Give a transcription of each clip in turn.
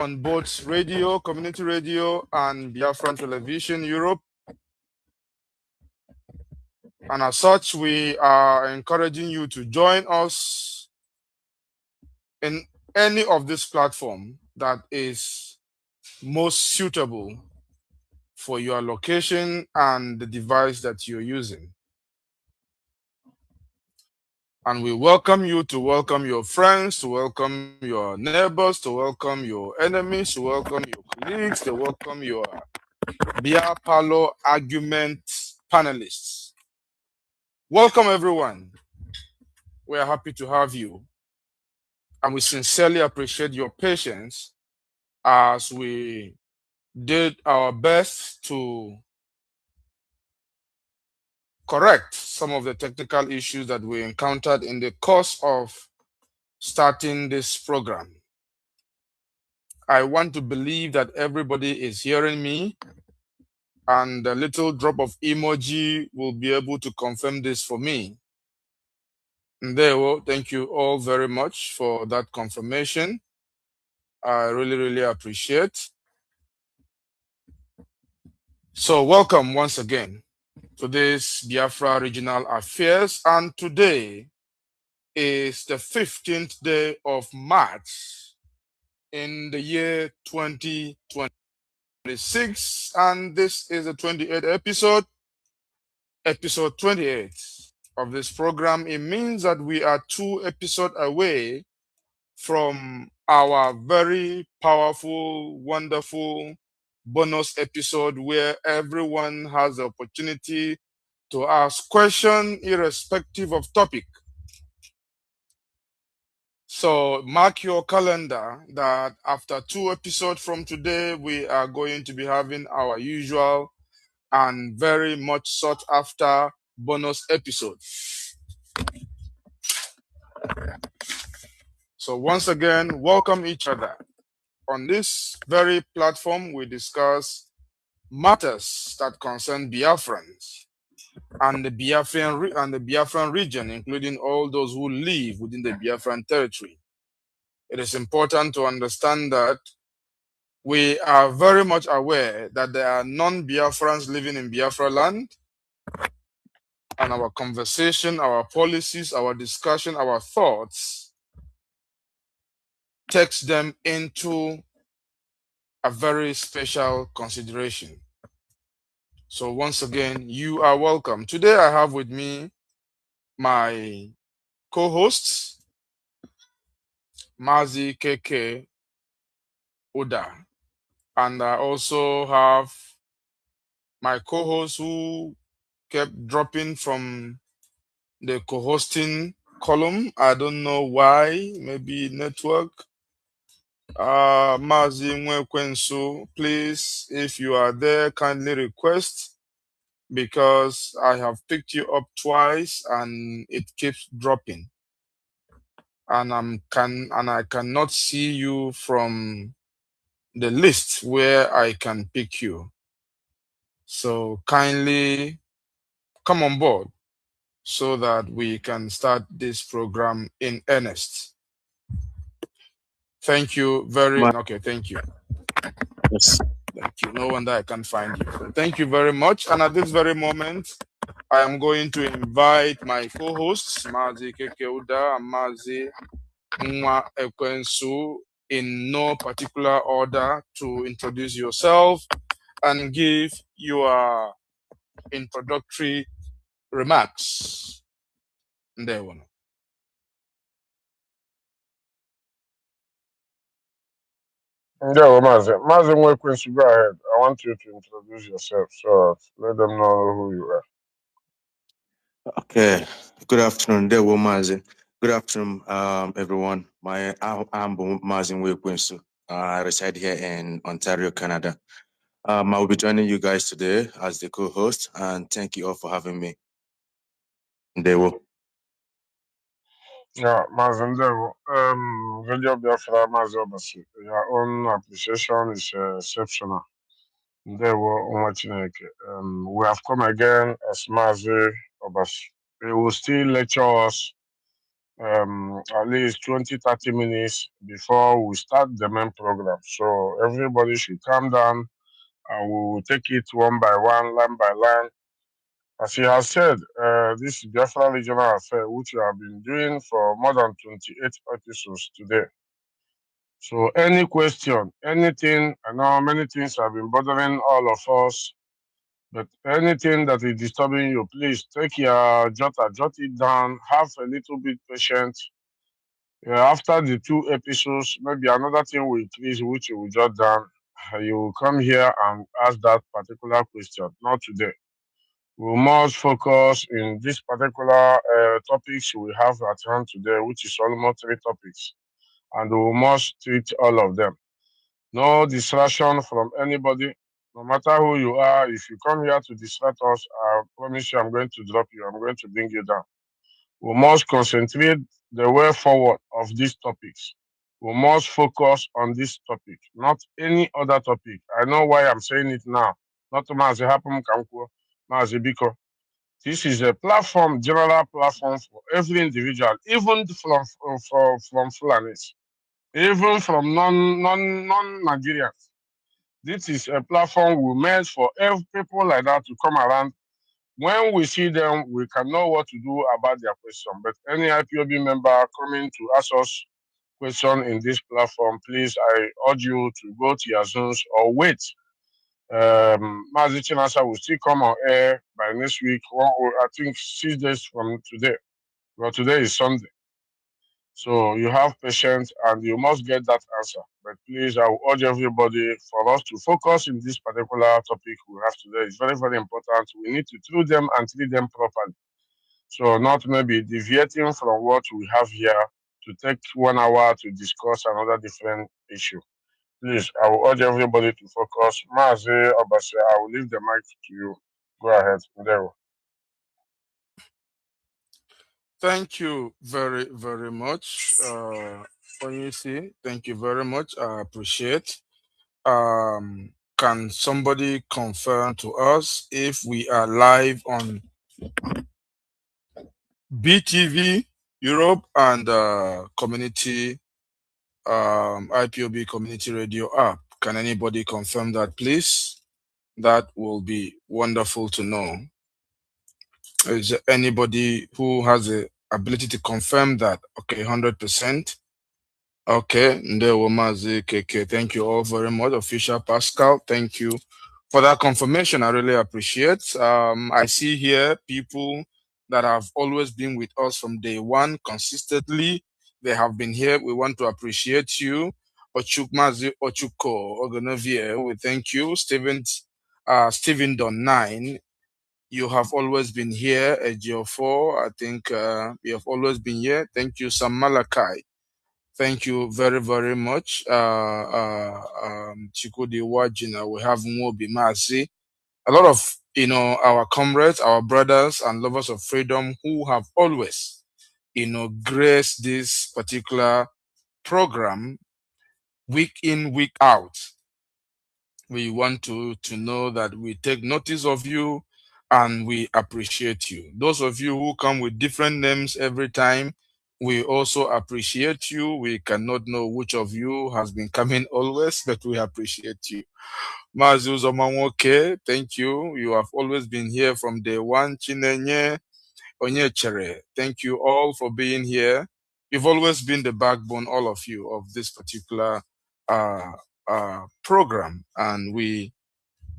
on both radio, community radio, and Biafran Television Europe. And as such, we are encouraging you to join us in any of this platform that is most suitable for your location and the device that you're using. And we welcome you to welcome your friends, to welcome your neighbors, to welcome your enemies, to welcome your colleagues, to welcome your Bia Palo argument panelists. Welcome, everyone. We are happy to have you. And we sincerely appreciate your patience as we did our best to correct some of the technical issues that we encountered in the course of starting this program. I want to believe that everybody is hearing me, and a little drop of emoji will be able to confirm this for me. Ndewo, thank you all very much for that confirmation. I really appreciate. So welcome once again to this Biafra Regional Affairs, and today is the 15th day of March in the year 2026, and this is the 28th episode 28 of this program. It means that we are 2 episodes away from our very powerful, wonderful bonus episode where everyone has the opportunity to ask questions irrespective of topic. So mark your calendar that after 2 episodes from today, we are going to be having our usual and very much sought after bonus episode. So once again, welcome each other. On this very platform, we discuss matters that concern Biafrans and the Biafran region, including all those who live within the Biafran territory. It is important to understand that we are very much aware that there are non-Biafrans living in Biafra land, and our conversation, our policies, our discussion, our thoughts takes them into a very special consideration. So once again, you are welcome. Today I have with me my co-hosts, Mazi KK Oda, and I also have my co-host who kept dropping from the co-hosting column. I don't know why, maybe network. Mazi Nwekwensu, please, if you are there, kindly request, because I have picked you up twice and it keeps dropping. And I cannot see you from the list where I can pick you. So kindly come on board so that we can start this program in earnest. Thank you very much. Okay, thank you. Yes. Thank you. No wonder I can't find you. So thank you very much. And at this very moment, I am going to invite my co-hosts, Mazi Kekeuda and Mazi Nwa Ekwensu, in no particular order, to introduce yourself and give your introductory remarks. There we go. Yeah, Mazi Nwekwensu, go ahead. I want you to introduce yourself, so let them know who you are. Okay. Good afternoon, there, Mazin. Good afternoon, everyone. I'm Mazin Wekwensu. I reside here in Ontario, Canada. I will be joining you guys today as the co-host, and thank you all for having me. Ndewo. Yeah, Mazi Ndewo. Radio Biafra, Mazi Obasi. Your own appreciation is exceptional. Ndewo Onwachineke. We have come again as Mazi Obasi. He will still lecture us at least 20-30 minutes before we start the main program. So everybody should calm down and we will take it one by one, line by line. As he has said, this is Biafra Regional Affair, which we have been doing for more than 28 episodes today. So any question, anything, I know many things have been bothering all of us, but anything that is disturbing you, please take your jotter, jot it down, have a little bit patience. After the two episodes, maybe another thing will increase, which you will jot down. You will come here and ask that particular question, not today. We must focus in this particular topics we have at hand today, which is almost three topics, and we must treat all of them. No distraction from anybody, no matter who you are. If you come here to distract us, I promise you I'm going to drop you, I'm going to bring you down. We must concentrate the way forward of these topics. We must focus on this topic, not any other topic. I know why I'm saying it now. Not to Mazi Hapum Kamko, Mazi Biko. This is a platform, general platform for every individual, even from Fulanis, even from non Nigerians. This is a platform we made for every people like that to come around. When we see them, we can know what to do about their question. But any IPOB member coming to ask us question in this platform, please, I urge you to go to your zones or wait. Mazi Chinasa will still come on air by next week, I think 6 days from today. Well, today is Sunday. So you have patience and you must get that answer. But please, I will urge everybody for us to focus in this particular topic we have today. It's very, very important. We need to treat them and treat them properly. So not maybe deviating from what we have here to take 1 hour to discuss another different issue. Please, I will urge everybody to focus. Mazi Obase, I will leave the mic to you. Go ahead. There. Thank you very, very much. Onyisi, thank you very much. I appreciate. Can somebody confirm to us if we are live on BTV Europe and community IPOB community radio app? Can anybody confirm that, please? That will be wonderful to know. Is there anybody who has the ability to confirm that? Okay, 100%. Okay, Ndewomazi KK. Thank you all very much. Official Pascal, thank you for that confirmation. I really appreciate. I see here people that have always been with us from day one consistently. They have been here. We want to appreciate you. Ochukmazi Ochuko Ogonovie, we thank you. Steven Don 9, you have always been here. Ejiofor, I think you have always been here. Thank you. Sam Malachi. Thank you very, very much. Chikudi Wajina, we have Mobi Mazi. A lot of, our comrades, our brothers and lovers of freedom who have always, graced this particular program week in, week out. We want to know that we take notice of you and we appreciate you. Those of you who come with different names every time, we also appreciate you. We cannot know which of you has been coming always, but we appreciate you. Mazu Zomawoke, thank you. You have always been here from day one. Chinenye Onyechere, thank you all for being here. You've always been the backbone, all of you, of this particular uh, program, and we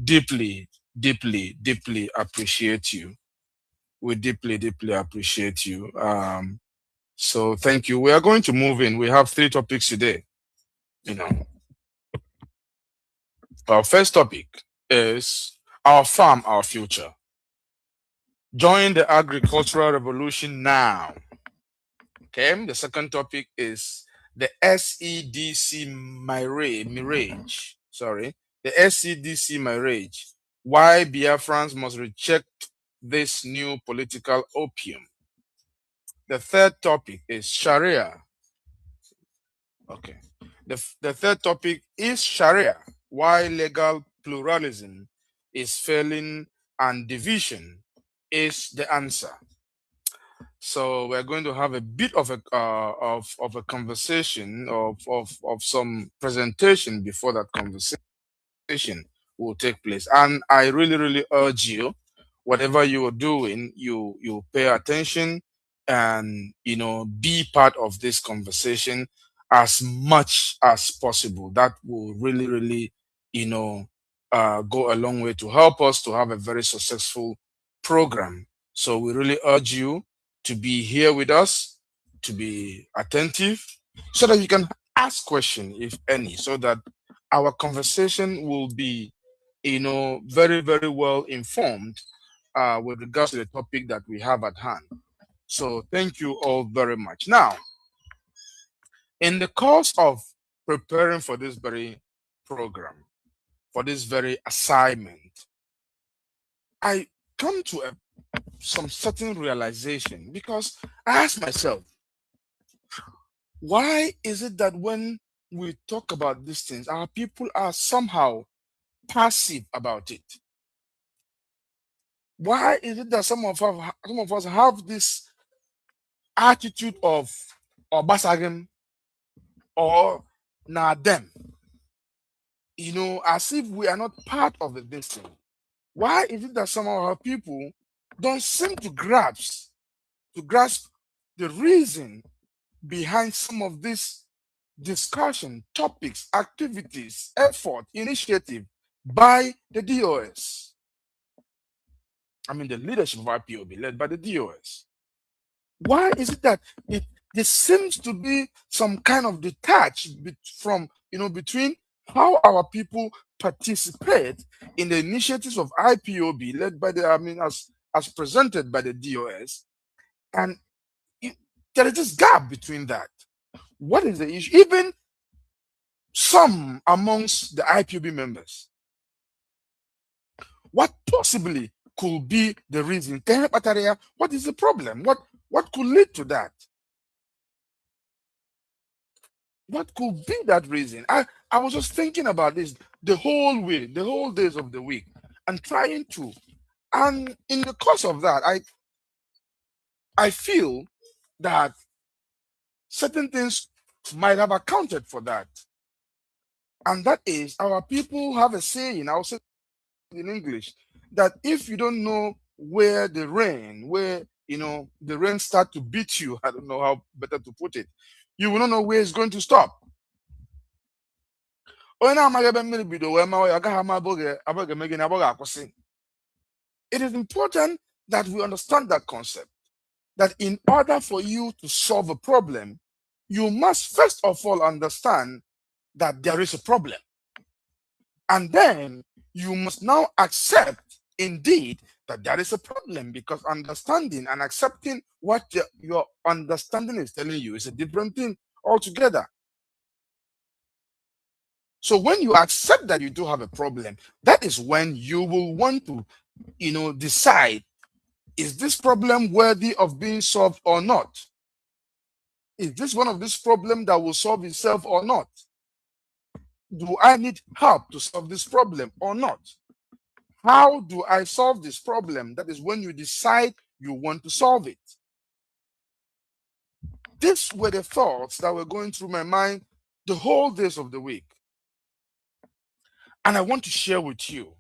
deeply, deeply, deeply appreciate you. We deeply, deeply appreciate you. So thank you. We are going to move in. We have 3 topics today. Our first topic is our farm, our future. Join the agricultural revolution now. Okay. The second topic is the SEDC mirage. Sorry, the SEDC mirage. Why Biafrans must reject this new political opium. The third topic is Sharia. Okay. The third topic is Sharia. Why legal pluralism is failing and division is the answer. So we're going to have a bit of a conversation of some presentation before that conversation will take place. And I really urge you, whatever you are doing, you pay attention and be part of this conversation as much as possible. That will really go a long way to help us to have a very successful program. So we really urge you to be here with us, to be attentive, so that you can ask questions, if any, so that our conversation will be, very well informed with regards to the topic that we have at hand. So thank you all very much. Now, in the course of preparing for this very program, for this very assignment, I come to some certain realization, because I ask myself, why is it that when we talk about these things, our people are somehow passive about it? Why is it that some of us have this attitude of basagim or na them, as if we are not part of this thing? Why is it that some of our people don't seem to grasp the reason behind some of these discussion topics, activities, effort, initiative by the DOS? I mean, the leadership of IPOB led by the DOS. Why is it that there seems to be some kind of from between how our people participate in the initiatives of IPOB led by as presented by the DOS, and it, there is this gap between that. What is the issue? Even some amongst the IPOB members, what possibly could be the reason? What is the problem? What could lead to that? What could be that reason? I was just thinking about this the whole week, the whole days of the week, and trying to. And in the course of that, I feel that certain things might have accounted for that. And that is, our people have a saying, I'll say it in English, that if you don't know where the rain start to beat you, I don't know how better to put it, you will not know where it's going to stop. It is important that we understand that concept, that in order for you to solve a problem, you must first of all understand that there is a problem. And then you must now accept indeed that there is a problem, because understanding and accepting what your understanding is telling you is a different thing altogether. So when you accept that you do have a problem, that is when you will want to, decide, is this problem worthy of being solved or not? Is this one of these problems that will solve itself or not? Do I need help to solve this problem or not? How do I solve this problem? That is when you decide you want to solve it. These were the thoughts that were going through my mind the whole days of the week. And I want to share with you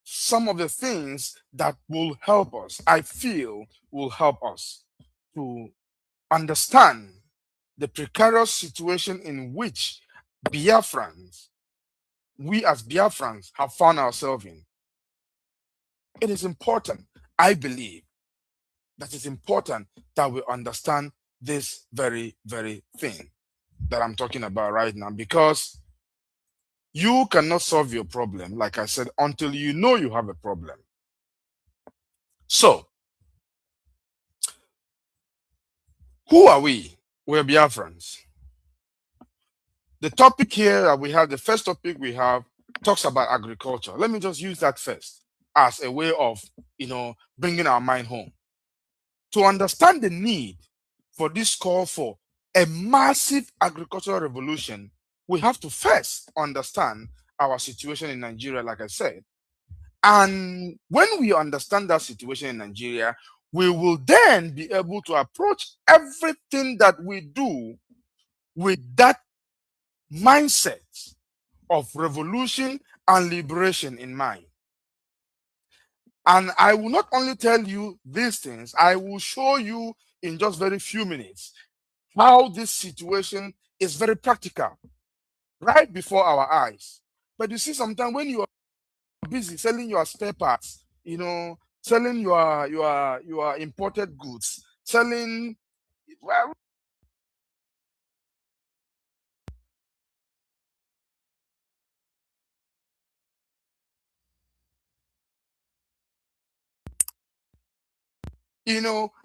some of the things that will help us, I feel will help us to understand the precarious situation in which Biafrans, we as Biafrans, have found ourselves in. It is important, I believe, that it's important that we understand this very thing that I'm talking about right now, because you cannot solve your problem, like I said, until you know you have a problem. So, who are we? We're Biafrans. The topic here that we have, the first topic we have, talks about agriculture. Let me just use that first as a way of, bringing our mind home. To understand the need for this call for a massive agricultural revolution, we have to first understand our situation in Nigeria, like I said. And when we understand that situation in Nigeria, we will then be able to approach everything that we do with that mindset of revolution and liberation in mind. And I will not only tell you these things, I will show you in just very few minutes how this situation is very practical right before our eyes. But you see, sometimes when you are busy selling your spare parts, selling your imported goods, selling, well,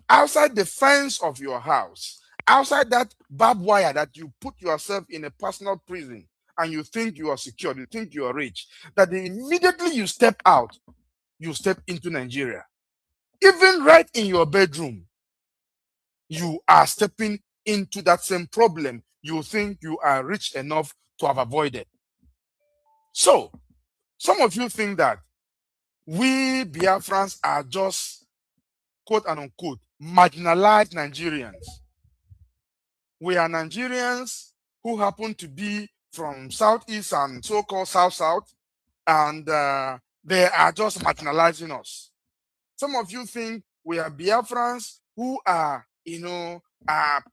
outside the fence of your house, outside that barbed wire that you put yourself in a personal prison, and you think you are secure, you think you are rich, that immediately you step out, you step into Nigeria. Even right in your bedroom, you are stepping into that same problem you think you are rich enough to have avoided. So, some of you think that we Biafrans are just, quote and unquote, marginalized Nigerians. We are Nigerians who happen to be from Southeast and so-called South-South, and they are just marginalizing us. Some of you think we are Biafrans who are,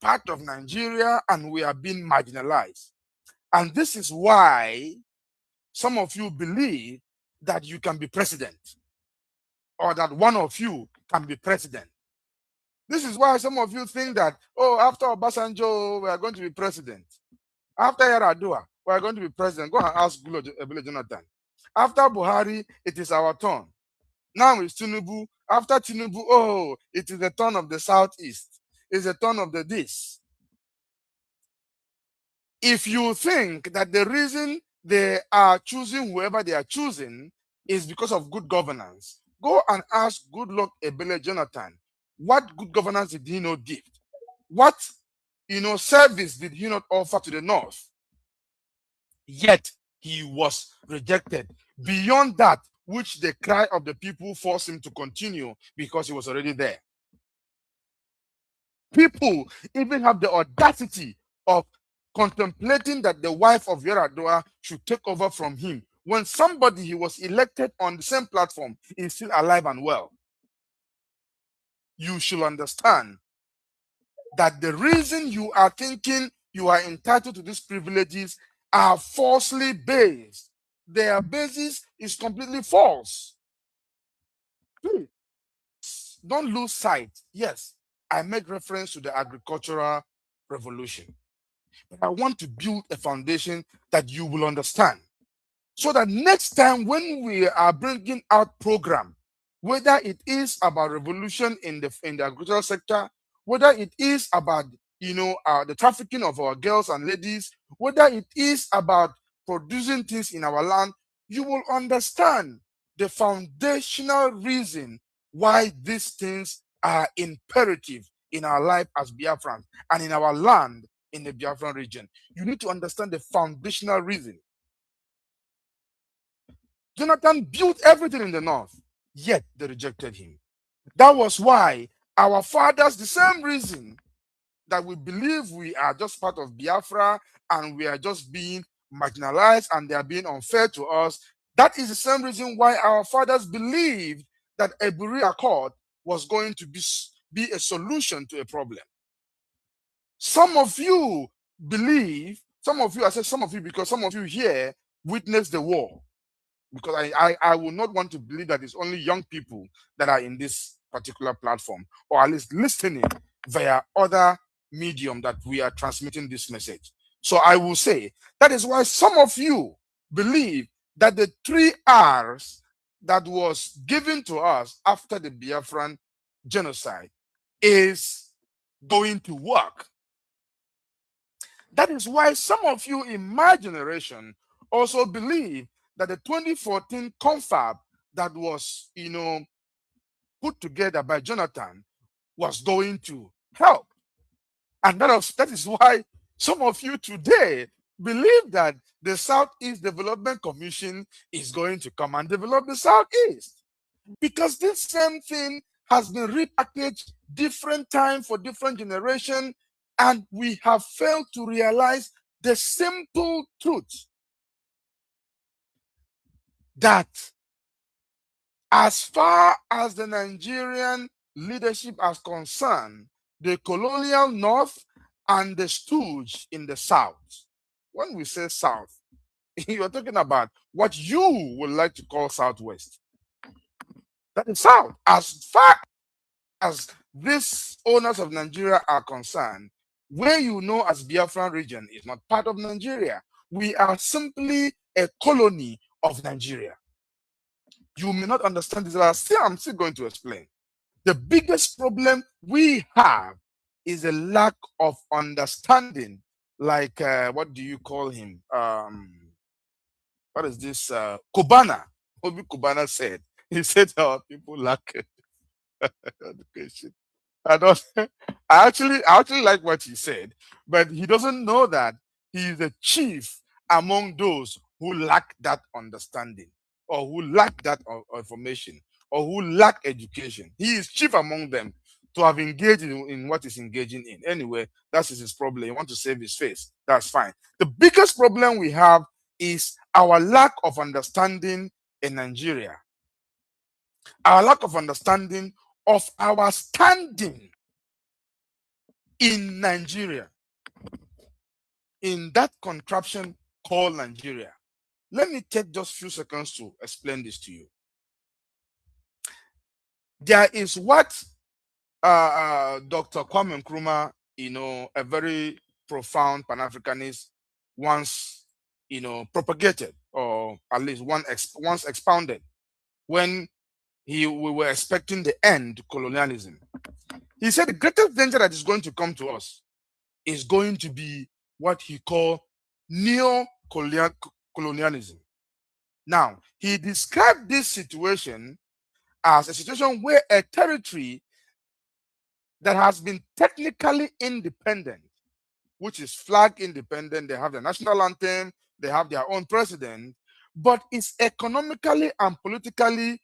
part of Nigeria, and we are being marginalized. And this is why some of you believe that you can be president, or that one of you can be president. This is why some of you think that, oh, after Obasanjo, we are going to be president. After Yaradua, we are going to be president. Go and ask Ebele Jonathan. After Buhari, it is our turn. Now it's Tinubu. After Tinubu, oh, it is the turn of the Southeast. It's the turn of the this. If you think that the reason they are choosing whoever they are choosing is because of good governance, go and ask Goodluck Ebele Jonathan, what good governance did he not give? What service did he not offer to the North? Yet he was rejected. Beyond that, which the cry of the people forced him to continue because he was already there. People even have the audacity of contemplating that the wife of Yaradua should take over from him when somebody he was elected on the same platform is still alive and well. You should understand that the reason you are thinking you are entitled to these privileges are falsely based. Their basis is completely false. Please, don't lose sight. Yes, I made reference to the agricultural revolution. But I want to build a foundation that you will understand, so that next time when we are bringing out program, whether it is about revolution in the agricultural sector, whether it is about the trafficking of our girls and ladies, whether it is about producing things in our land, you will understand the foundational reason why these things are imperative in our life as Biafrans and in our land in the Biafran region. You need to understand the foundational reason. Jonathan built everything in the north, yet they rejected him. That was why our fathers, the same reason that we believe we are just part of Biafra and we are just being marginalized and they are being unfair to us, that is the same reason why our fathers believed that a Buri Accord was going to be a solution to a problem. Some of you believe, some of you, I said some of you because some of you here witnessed the war. Because I will not want to believe that it's only young people that are in this particular platform, or at least listening via other medium that we are transmitting this message. So I will say that is why some of you believe that the 3 R's that was given to us after the Biafran genocide is going to work. That is why some of you in my generation also believe that the 2014 confab that was, put together by Jonathan was going to help. And that is why some of you today believe that the Southeast Development Commission is going to come and develop the Southeast. Because this same thing has been repackaged different time for different generation, and we have failed to realize the simple truth that as far as the Nigerian leadership is concerned, the colonial north and the stooge in the south. When we say south, you're talking about what you would like to call southwest. That is south. As far as these owners of Nigeria are concerned, where you know as Biafran region is not part of Nigeria. We are simply a colony of Nigeria. You may not understand this, but I'm still going to explain. The biggest problem we have is a lack of understanding. Like, what do you call him? What is this? Kubana. Obi Kubana said. He said our people lack education. I don't. I actually like what he said, but he doesn't know that he is a chief among those who lack that understanding, or who lack that information, or who lack education. He is chief among them to have engaged in what he's engaging in. Anyway, that's his problem. He wants to save his face. That's fine. The biggest problem we have is our lack of understanding in Nigeria. Our lack of understanding of our standing in Nigeria, in that contraption called Nigeria. Let me take just a few seconds to explain this to you. There is what Dr. Kwame Nkrumah, a very profound Pan-Africanist, once, propagated, or at least once expounded, when we were expecting the end to colonialism. He said the greatest danger that is going to come to us is going to be what he called neo-colonialism. Now, he described this situation as a situation where a territory that has been technically independent, which is flag independent, they have their national anthem, they have their own president, but is economically and politically,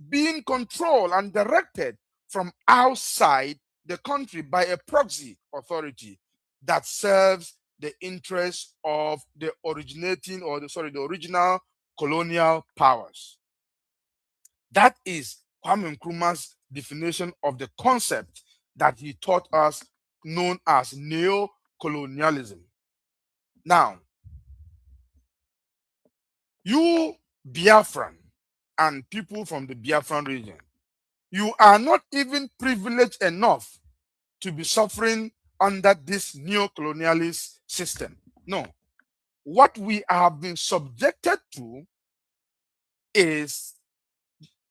being controlled and directed from outside the country by a proxy authority that serves the interests of the the original colonial powers. That is Kwame Nkrumah's definition of the concept that he taught us, known as neo-colonialism. Now, you Biafran and people from the Biafran region, you are not even privileged enough to be suffering under this neo-colonialist system. No. What we have been subjected to is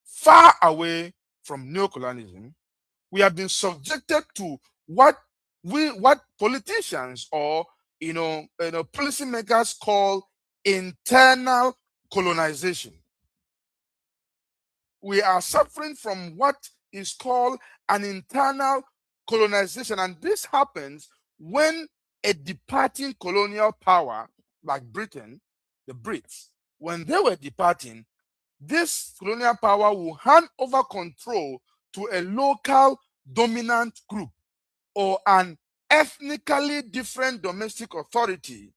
far away from neo-colonialism. We have been subjected to what politicians or policymakers call internal colonization. We are suffering from what is called an internal colonization, and this happens when a departing colonial power like Britain, the Brits, when they were departing, this colonial power will hand over control to a local dominant group or an ethnically different domestic authority.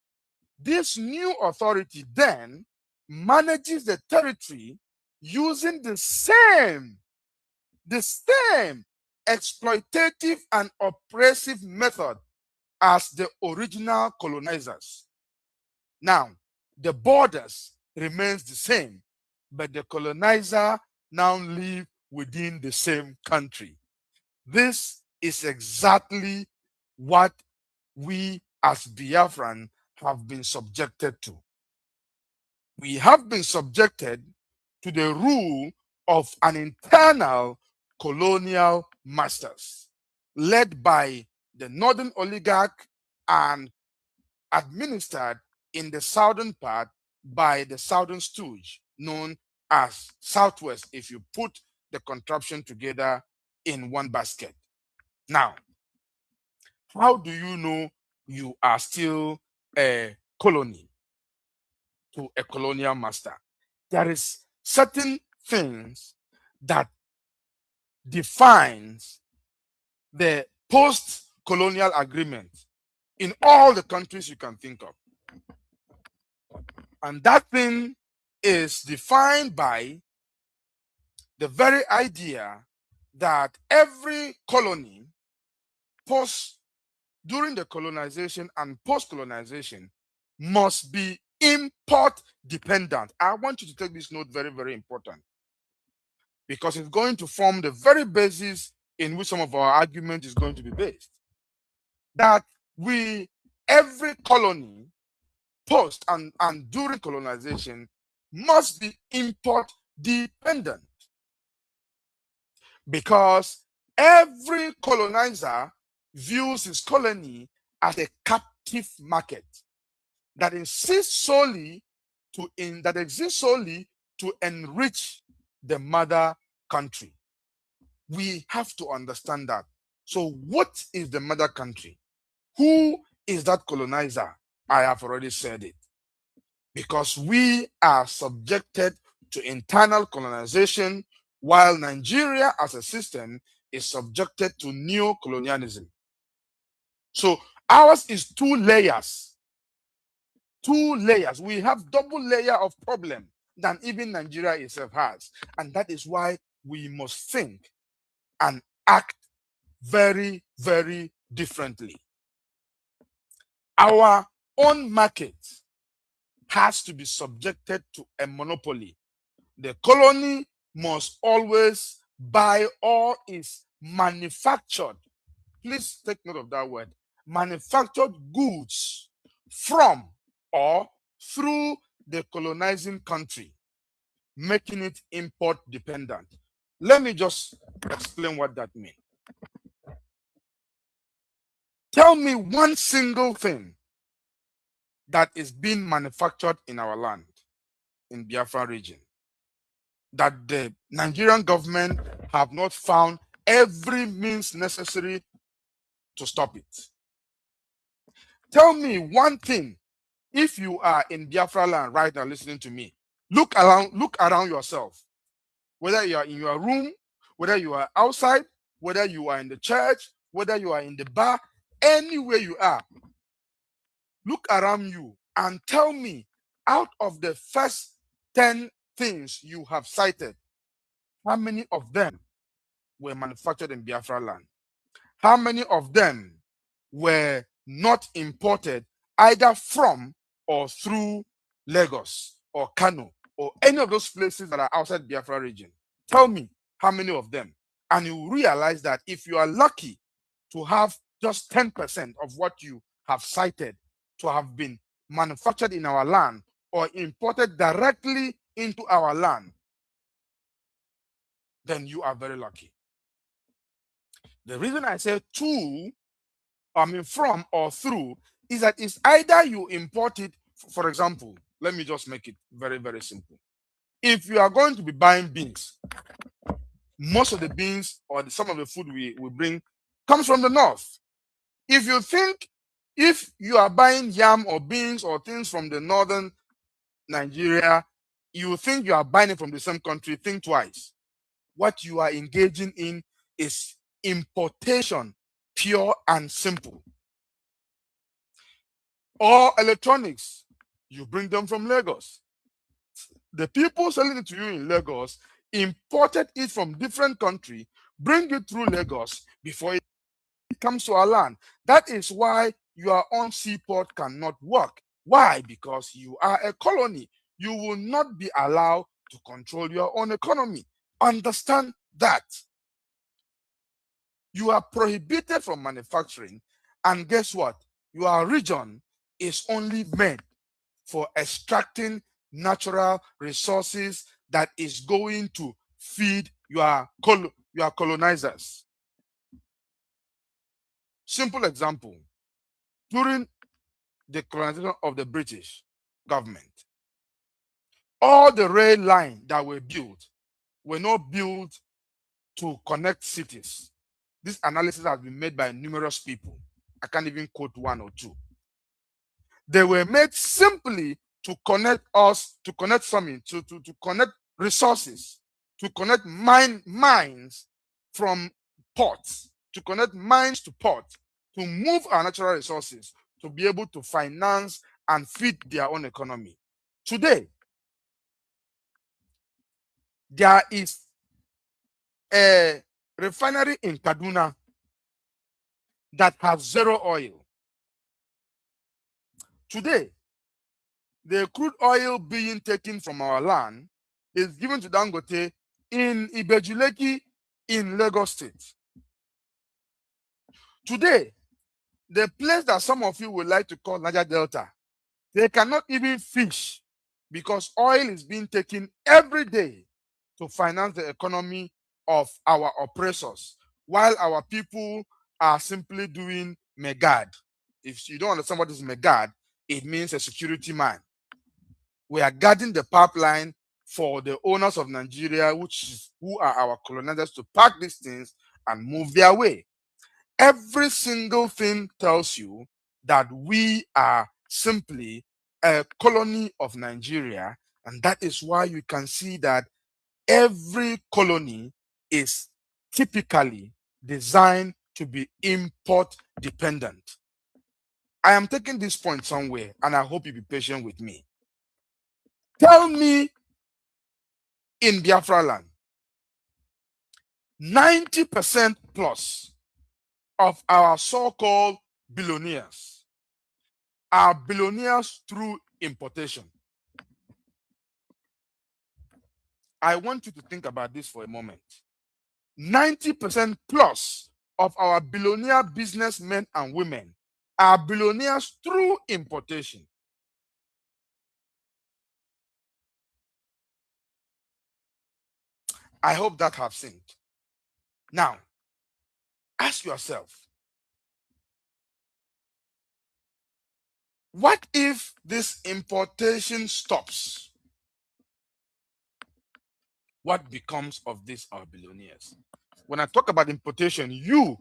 This new authority then manages the territory using the same exploitative and oppressive method as the original colonizers. Now, the borders remains the same, but the colonizer now live within the same country. This is exactly what we as Biafran have been subjected to. We have been subjected to the rule of an internal colonial masters led by the northern oligarch and administered in the southern part by the southern stooge known as Southwest, if you put the contraption together in one basket. Now, how do you know you are still a colony to a colonial master? There is certain things that defines the post-colonial agreement in all the countries you can think of. And that thing is defined by the very idea that every colony during the colonization and post-colonization must be import dependent. I want you to take this note, very, very important, because it's going to form the very basis in which some of our argument is going to be based. That every colony post and during colonization must be import dependent, because every colonizer views his colony as a captive market that exists solely to enrich the mother country. We have to understand that. So what is the mother country? Who is that colonizer? I have already said it. Because we are subjected to internal colonization, while Nigeria as a system is subjected to neo-colonialism. So ours is two layers. We have double layer of problem than even Nigeria itself has. And that is why we must think and act very, very differently. Our own market has to be subjected to a monopoly. The colony must always buy all its manufactured, please take note of that word, manufactured goods from or through the colonizing country, making it import dependent. Let me just explain what that means. Tell me one single thing that is being manufactured in our land, in Biafra region, that the Nigerian government have not found every means necessary to stop it. Tell me one thing. If you are in Biafra land right now listening to me, look around yourself. Whether you are in your room, whether you are outside, whether you are in the church, whether you are in the bar, anywhere you are, look around you and tell me, out of the first 10 things you have cited, how many of them were manufactured in Biafra land? How many of them were not imported either from or through Lagos or Kano or any of those places that are outside Biafra region? Tell me how many of them. And you realize that if you are lucky to have just 10% of what you have cited to have been manufactured in our land or imported directly into our land, then you are very lucky. The reason I say from or through is that it's either you import it, for example, let me just make it very, very simple. If you are going to be buying beans, most of the beans or some of the food we bring comes from the north. If you think, if you are buying yam or beans or things from the northern Nigeria, you think you are buying it from the same country, think twice. What you are engaging in is importation, pure and simple. Or electronics, you bring them from Lagos. The people selling it to you in Lagos imported it from different country, bring it through Lagos before it comes to our land. That is why your own seaport cannot work. Why? Because you are a colony. You will not be allowed to control your own economy. Understand that. You are prohibited from manufacturing, and guess what? Your region is only made for extracting natural resources that is going to feed your colonizers. Simple example. During the colonization of the British government, all the rail lines that were built were not built to connect cities. This analysis has been made by numerous people. I can't even quote one or two. They were made simply to connect us, to connect resources, to connect mines from ports, to connect mines to ports, to move our natural resources to be able to finance and feed their own economy. Today, there is a refinery in Kaduna that has zero oil. Today, the crude oil being taken from our land is given to Dangote in Ibejuleki in Lagos State. Today, the place that some of you would like to call Niger Delta, they cannot even fish because oil is being taken every day to finance the economy of our oppressors, while our people are simply doing megad. If you don't understand what is megad, it means a security man. We are guarding the pipeline for the owners of Nigeria, who are our colonizers, to pack these things and move their way. Every single thing tells you that we are simply a colony of Nigeria, and that is why you can see that every colony is typically designed to be import dependent. I am taking this point somewhere, and I hope you be patient with me. Tell me, in Biafra land, 90% plus of our so-called billionaires are billionaires through importation. I want you to think about this for a moment. 90% plus of our billionaire businessmen and women are billionaires through importation. I hope that has synced. Now, ask yourself, what if this importation stops? What becomes of these our billionaires? When I talk about importation, you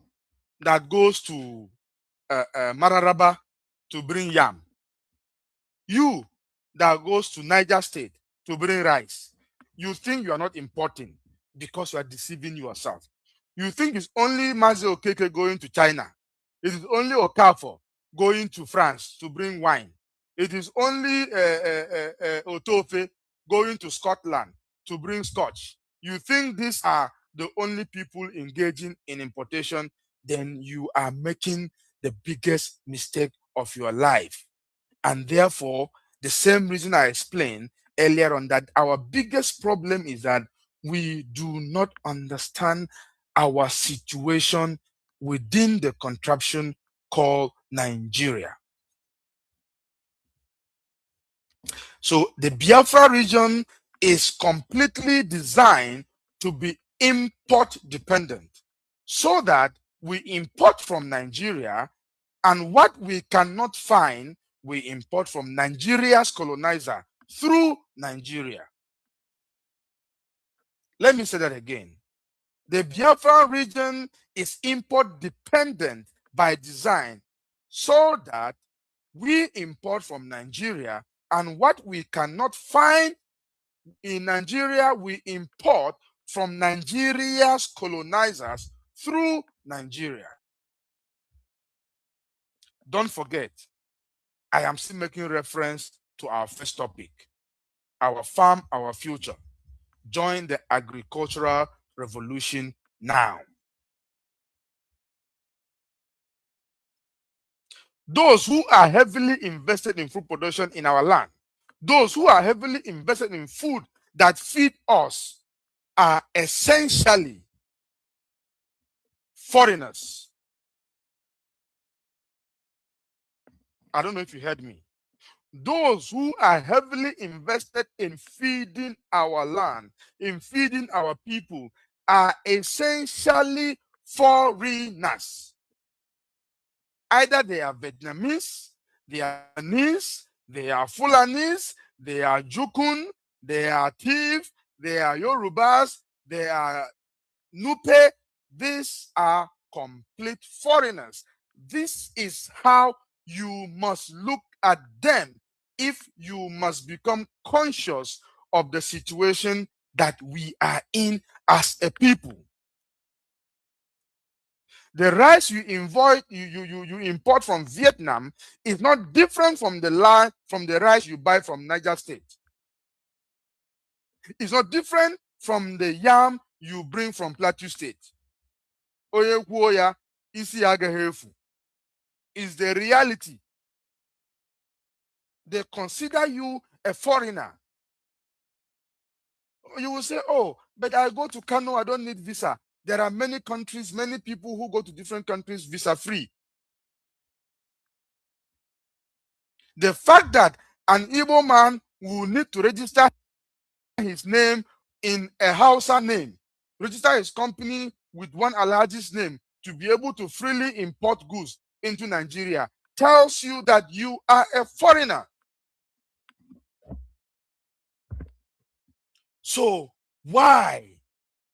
that goes to Mararaba to bring yam, you that goes to Niger State to bring rice, you think you are not importing because you are deceiving yourself. You think it's only Mazi Okeke going to China. It is only Okafor going to France to bring wine. It is only Otofe going to Scotland to bring scotch. You think these are the only people engaging in importation, then you are making the biggest mistake of your life. And therefore, the same reason I explained earlier on, that our biggest problem is that we do not understand our situation within the contraption called Nigeria. So the Biafra region is completely designed to be import dependent, so that we import from Nigeria, and what we cannot find, we import from Nigeria's colonizer through Nigeria. Let me say that again. The Biafra region is import dependent by design, so that we import from Nigeria, and what we cannot find in Nigeria, we import from Nigeria's colonizers through Nigeria. Don't forget, I am still making reference to our first topic, our farm, our future. Join the agricultural revolution now. Those who are heavily invested in food production in our land, those who are heavily invested in food that feed us, are essentially foreigners. I don't know if you heard me. Those who are heavily invested in feeding our land, in feeding our people, are essentially foreigners. Either they are Vietnamese, they are Chinese, they are Fulanis, they are Jukun, they are Tiv, they are Yorubas, they are Nupe. These are complete foreigners. This is how you must look at them if you must become conscious of the situation that we are in as a people. The rice you import from Vietnam is not different from the rice you buy from Niger State. It's not different from the yam you bring from Plateau State. Oye kwuo ya, isi agaghị efu. Is the reality. They consider you a foreigner. You will say, oh, but I go to Kano, I don't need visa. There are many countries, many people who go to different countries visa free. The fact that an Igbo man will need to register his name in a Hausa name, register his company with one Alhaji's name to be able to freely import goods into Nigeria tells you that you are a foreigner. So why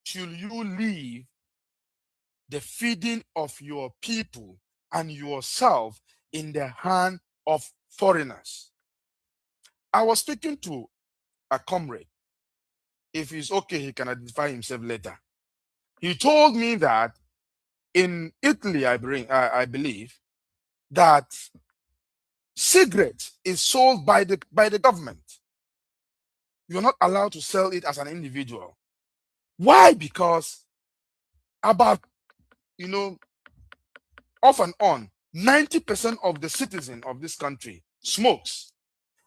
should you leave the feeding of your people and yourself in the hand of foreigners? I was speaking to a comrade. If he's okay, he can identify himself later. He told me that in Italy, I believe, that cigarette is sold by the government. You're not allowed to sell it as an individual. Why? Because about, off and on, 90% of the citizen of this country smokes.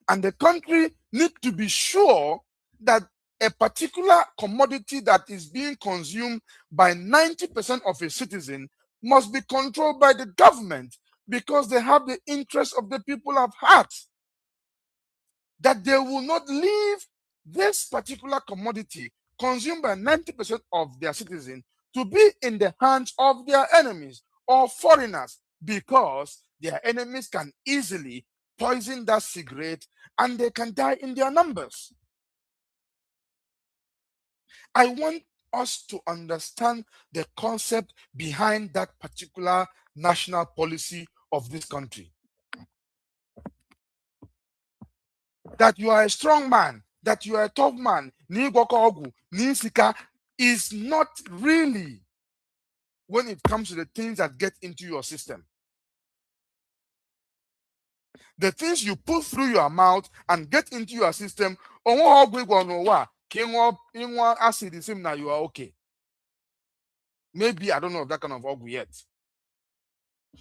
And the country needs to be sure that a particular commodity that is being consumed by 90% of a citizen must be controlled by the government, because they have the interest of the people at heart. That they will not leave this particular commodity consumed by 90% of their citizens to be in the hands of their enemies or foreigners, because their enemies can easily poison that cigarette and they can die in their numbers. I want us to understand the concept behind that particular national policy of this country. That you are a strong man, that you are a tough man, is not really when it comes to the things that get into your system. The things you put through your mouth and get into your system, acid is now you are okay. Maybe I don't know of that kind of ogu yet.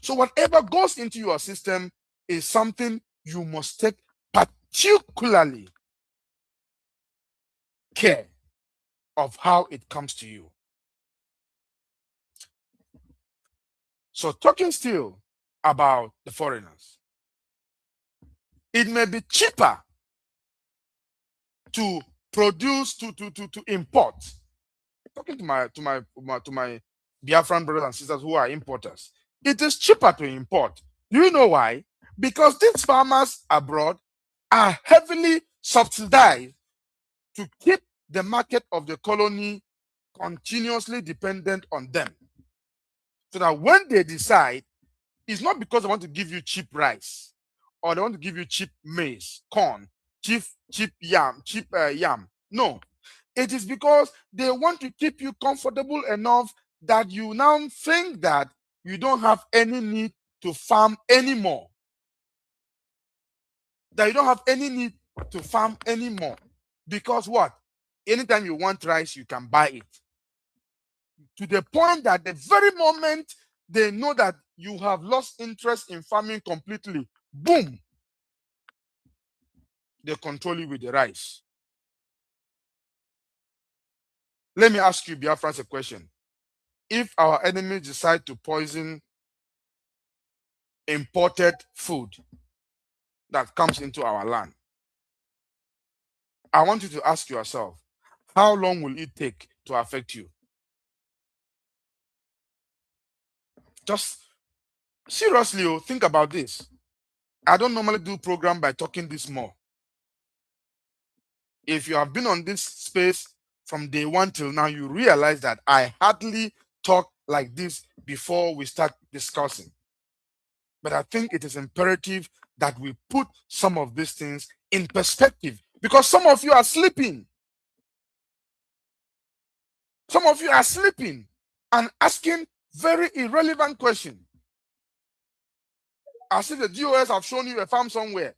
So whatever goes into your system is something you must take particularly care of how it comes to you. So talking still about the foreigners, it may be cheaper to produce, to import. Talking to my Biafran brothers and sisters who are importers, it is cheaper to import. Do you know why? Because these farmers abroad are heavily subsidized to keep the market of the colony continuously dependent on them. So that when they decide, it's not because they want to give you cheap rice or they want to give you cheap maize, corn, cheap yam. No, it is because they want to keep you comfortable enough that you now think that you don't have any need to farm anymore. That you don't have any need to farm anymore. Because what? Anytime you want rice, you can buy it. To the point that the very moment they know that you have lost interest in farming completely, boom, they control you with the rice. Let me ask you, Biafrans, a question. If our enemies decide to poison imported food that comes into our land, I want you to ask yourself, how long will it take to affect you? Just seriously, think about this. I don't normally do program by talking this more. If you have been on this space from day one till now, you realize that I hardly talk like this before we start discussing. But I think it is imperative that we put some of these things in perspective, because some of you are sleeping. Some of you are sleeping and asking Very irrelevant question. As if the DOS have shown you a farm somewhere.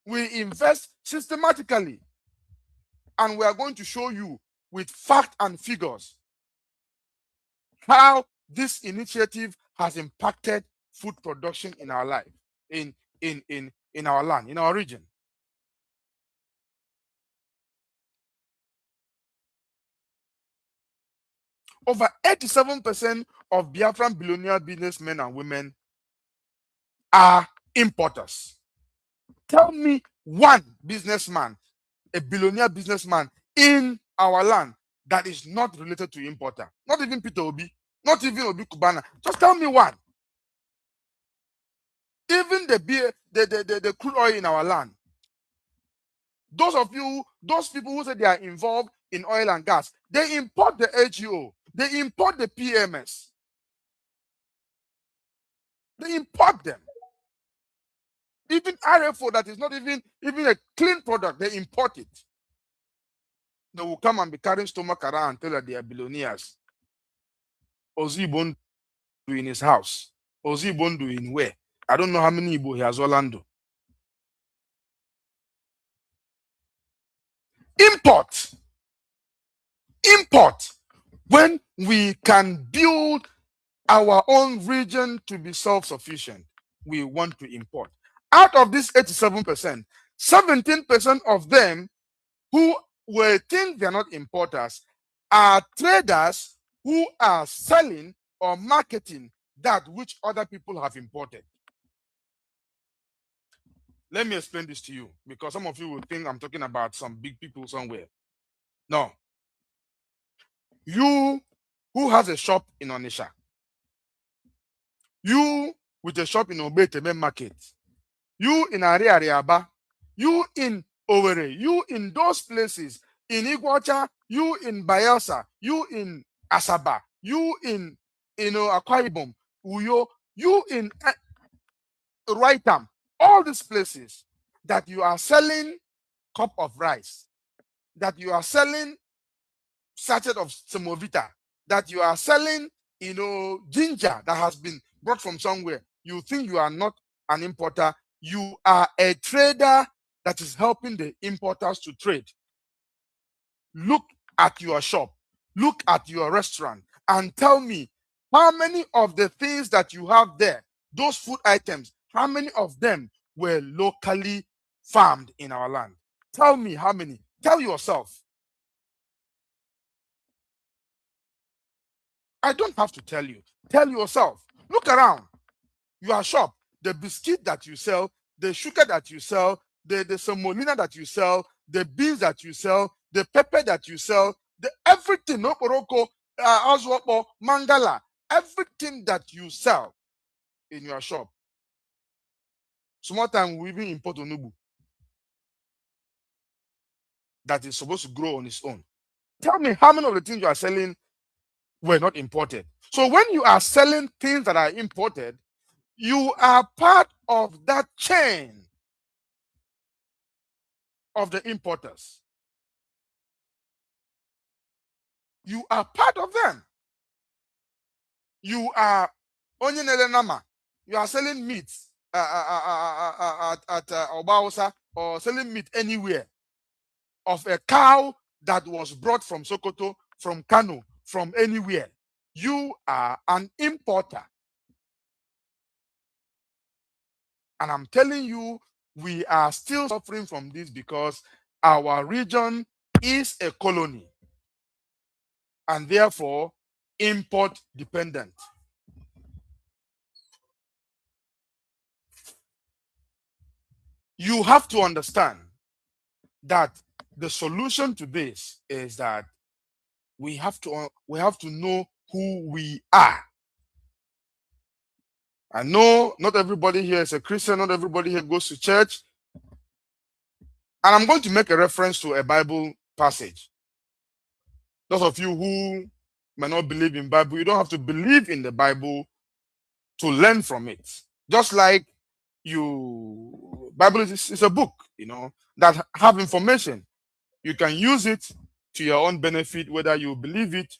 We invest systematically, and we are going to show you with fact and figures how this initiative has impacted food production in our life, in our land, in our region. Over 87% of Biafran billionaire businessmen and women are importers. Tell me one businessman, a billionaire businessman in our land that is not related to importer. Not even Peter Obi, not even Obi Kubana. Just tell me one. Even the crude oil in our land. Those people who say they are involved in oil and gas, they import the AGO, they import the PMS, they import them. Even RFO that is not even a clean product, they import it. They will come and be carrying stomach around and tell that they are billionaires. Ozi Bondu in his house. Ozi Bondu in where? I don't know how many Igbo he has Orlando. Import. When we can build our own region to be self-sufficient, we want to import. Out of this 87%, 17% of them who will think they're not importers are traders who are selling or marketing that which other people have imported. Let me explain this to you, because some of you will think I'm talking about some big people somewhere. No. You who has a shop in Onisha, you with a shop in Obeteme Market, you in Ariaba, you in Owerri, you in those places, in Iguacha, you in Bayelsa, you in Asaba, you in Akwa Ibom, Uyo, you in Raitam, all these places that you are selling cup of rice, that you are selling sachet of semovita, that you are selling, ginger that has been brought from somewhere. You think you are not an importer. You are a trader that is helping the importers to trade. Look at your shop, look at your restaurant, and tell me how many of the things that you have there, those food items, how many of them were locally farmed in our land? Tell me how many. Tell yourself. I don't have to tell you. Tell yourself. Look around your shop. The biscuit that you sell, the sugar that you sell, the semolina that you sell, the beans that you sell, the pepper that you sell, the everything, no poroko, azwopo, mangala, everything that you sell in your shop. Small time we even import onubu that is supposed to grow on its own. Tell me how many of the things you are selling were not imported. So when you are selling things that are imported, you are part of that chain of the importers. You are part of them. You are onyenele nama. You are selling meat at Obausa, or selling meat anywhere of a cow that was brought from Sokoto, from Kano, from anywhere. You are an importer. And I'm telling you, we are still suffering from this because our region is a colony and therefore import dependent. You have to understand that the solution to this is that we have to know who we are. I know not everybody here is a Christian, not everybody here goes to church. And I'm going to make a reference to a Bible passage. Those of you who may not believe in Bible, you don't have to believe in the Bible to learn from it. Just like Bible is a book, that have information. You can use it to your own benefit, whether you believe it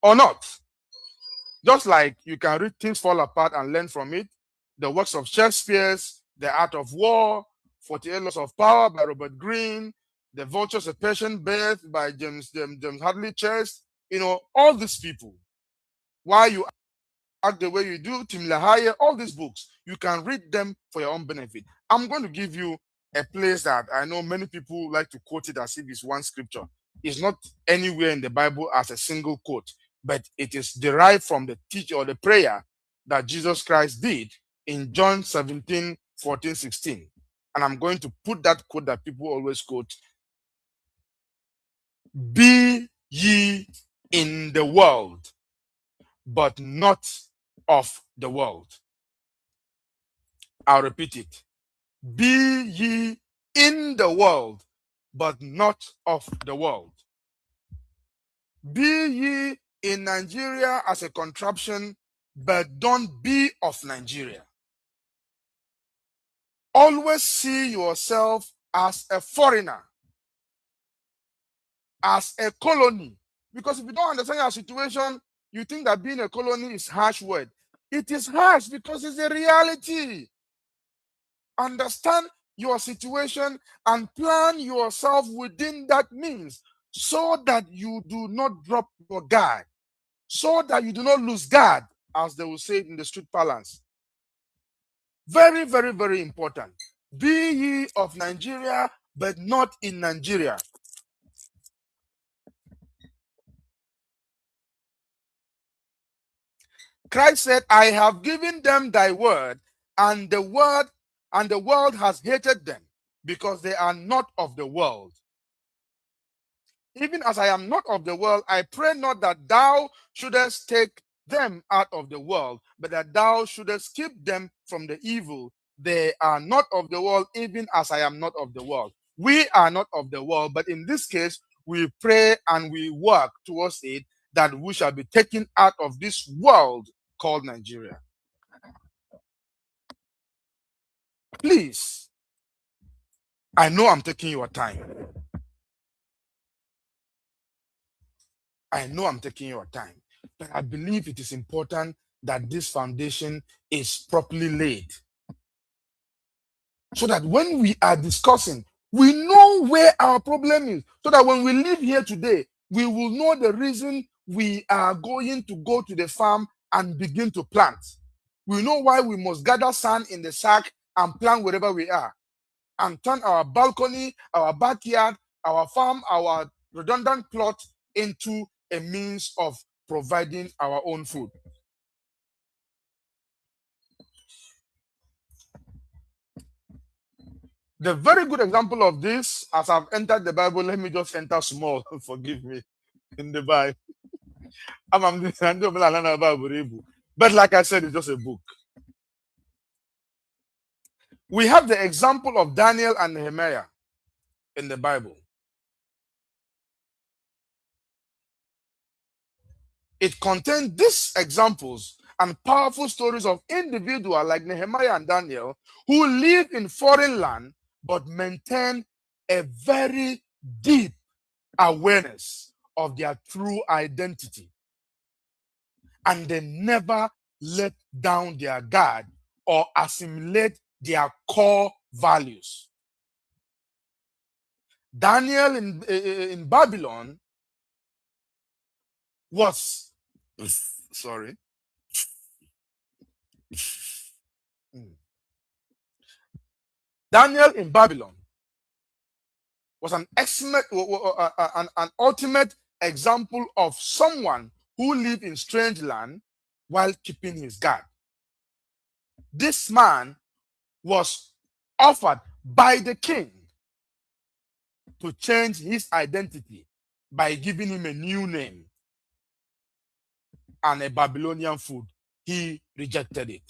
or not. Just like you can read Things Fall Apart and learn from it, the works of Shakespeare's The Art of War, 48 Laws of Power by Robert Greene, The Vultures of Patient Birth by James Hadley Chase, all these people. Why you act the way you do, Tim LaHaye, all these books, you can read them for your own benefit. I'm going to give you a place that I know many people like to quote it as if it's one scripture. It's not anywhere in the Bible as a single quote, but it is derived from the teaching or the prayer that Jesus Christ did in John 17, 14, 16. And I'm going to put that quote that people always quote: "Be ye in the world, but not of the world." I'll repeat it. Be ye in the world, but not of the world. Be ye in Nigeria as a contraption, but don't be of Nigeria. Always see yourself as a foreigner, as a colony. Because if you don't understand your situation, you think that being a colony is harsh word. It is harsh because it's a reality. Understand your situation and plan yourself within that means, so that you do not drop your guard, so that you do not lose guard, as they will say in the street parlance. Very, very, very important. Be ye of Nigeria, but not in Nigeria. Christ said, I have given them thy word, and the world has hated them, because they are not of the world. Even as I am not of the world, I pray not that thou shouldest take them out of the world, but that thou shouldest keep them from the evil. They are not of the world, even as I am not of the world. We are not of the world, but in this case, we pray and we work towards it, that we shall be taken out of this world called Nigeria. Please, I know I'm taking your time. I know I'm taking your time, but I believe it is important that this foundation is properly laid, so that when we are discussing, we know where our problem is, so that when we leave here today, we will know the reason we are going to go to the farm and begin to plant. We know why we must gather sand in the sack and plant wherever we are, and turn our balcony, our backyard, our farm, our redundant plot into a means of providing our own food. The very good example of this, as I've entered the Bible, let me just enter small, forgive me, in the Bible. But like I said, it's just a book. We have the example of Daniel and Nehemiah in the Bible. It contains these examples and powerful stories of individuals like Nehemiah and Daniel, who live in foreign land but maintain a very deep awareness of their true identity. And they never let down their guard or assimilate their core values. Daniel in Babylon was, sorry, Daniel in Babylon was an excellent, an ultimate example of someone who lived in strange land while keeping his guard. This man was offered by the king to change his identity by giving him a new name and a Babylonian food. He rejected it.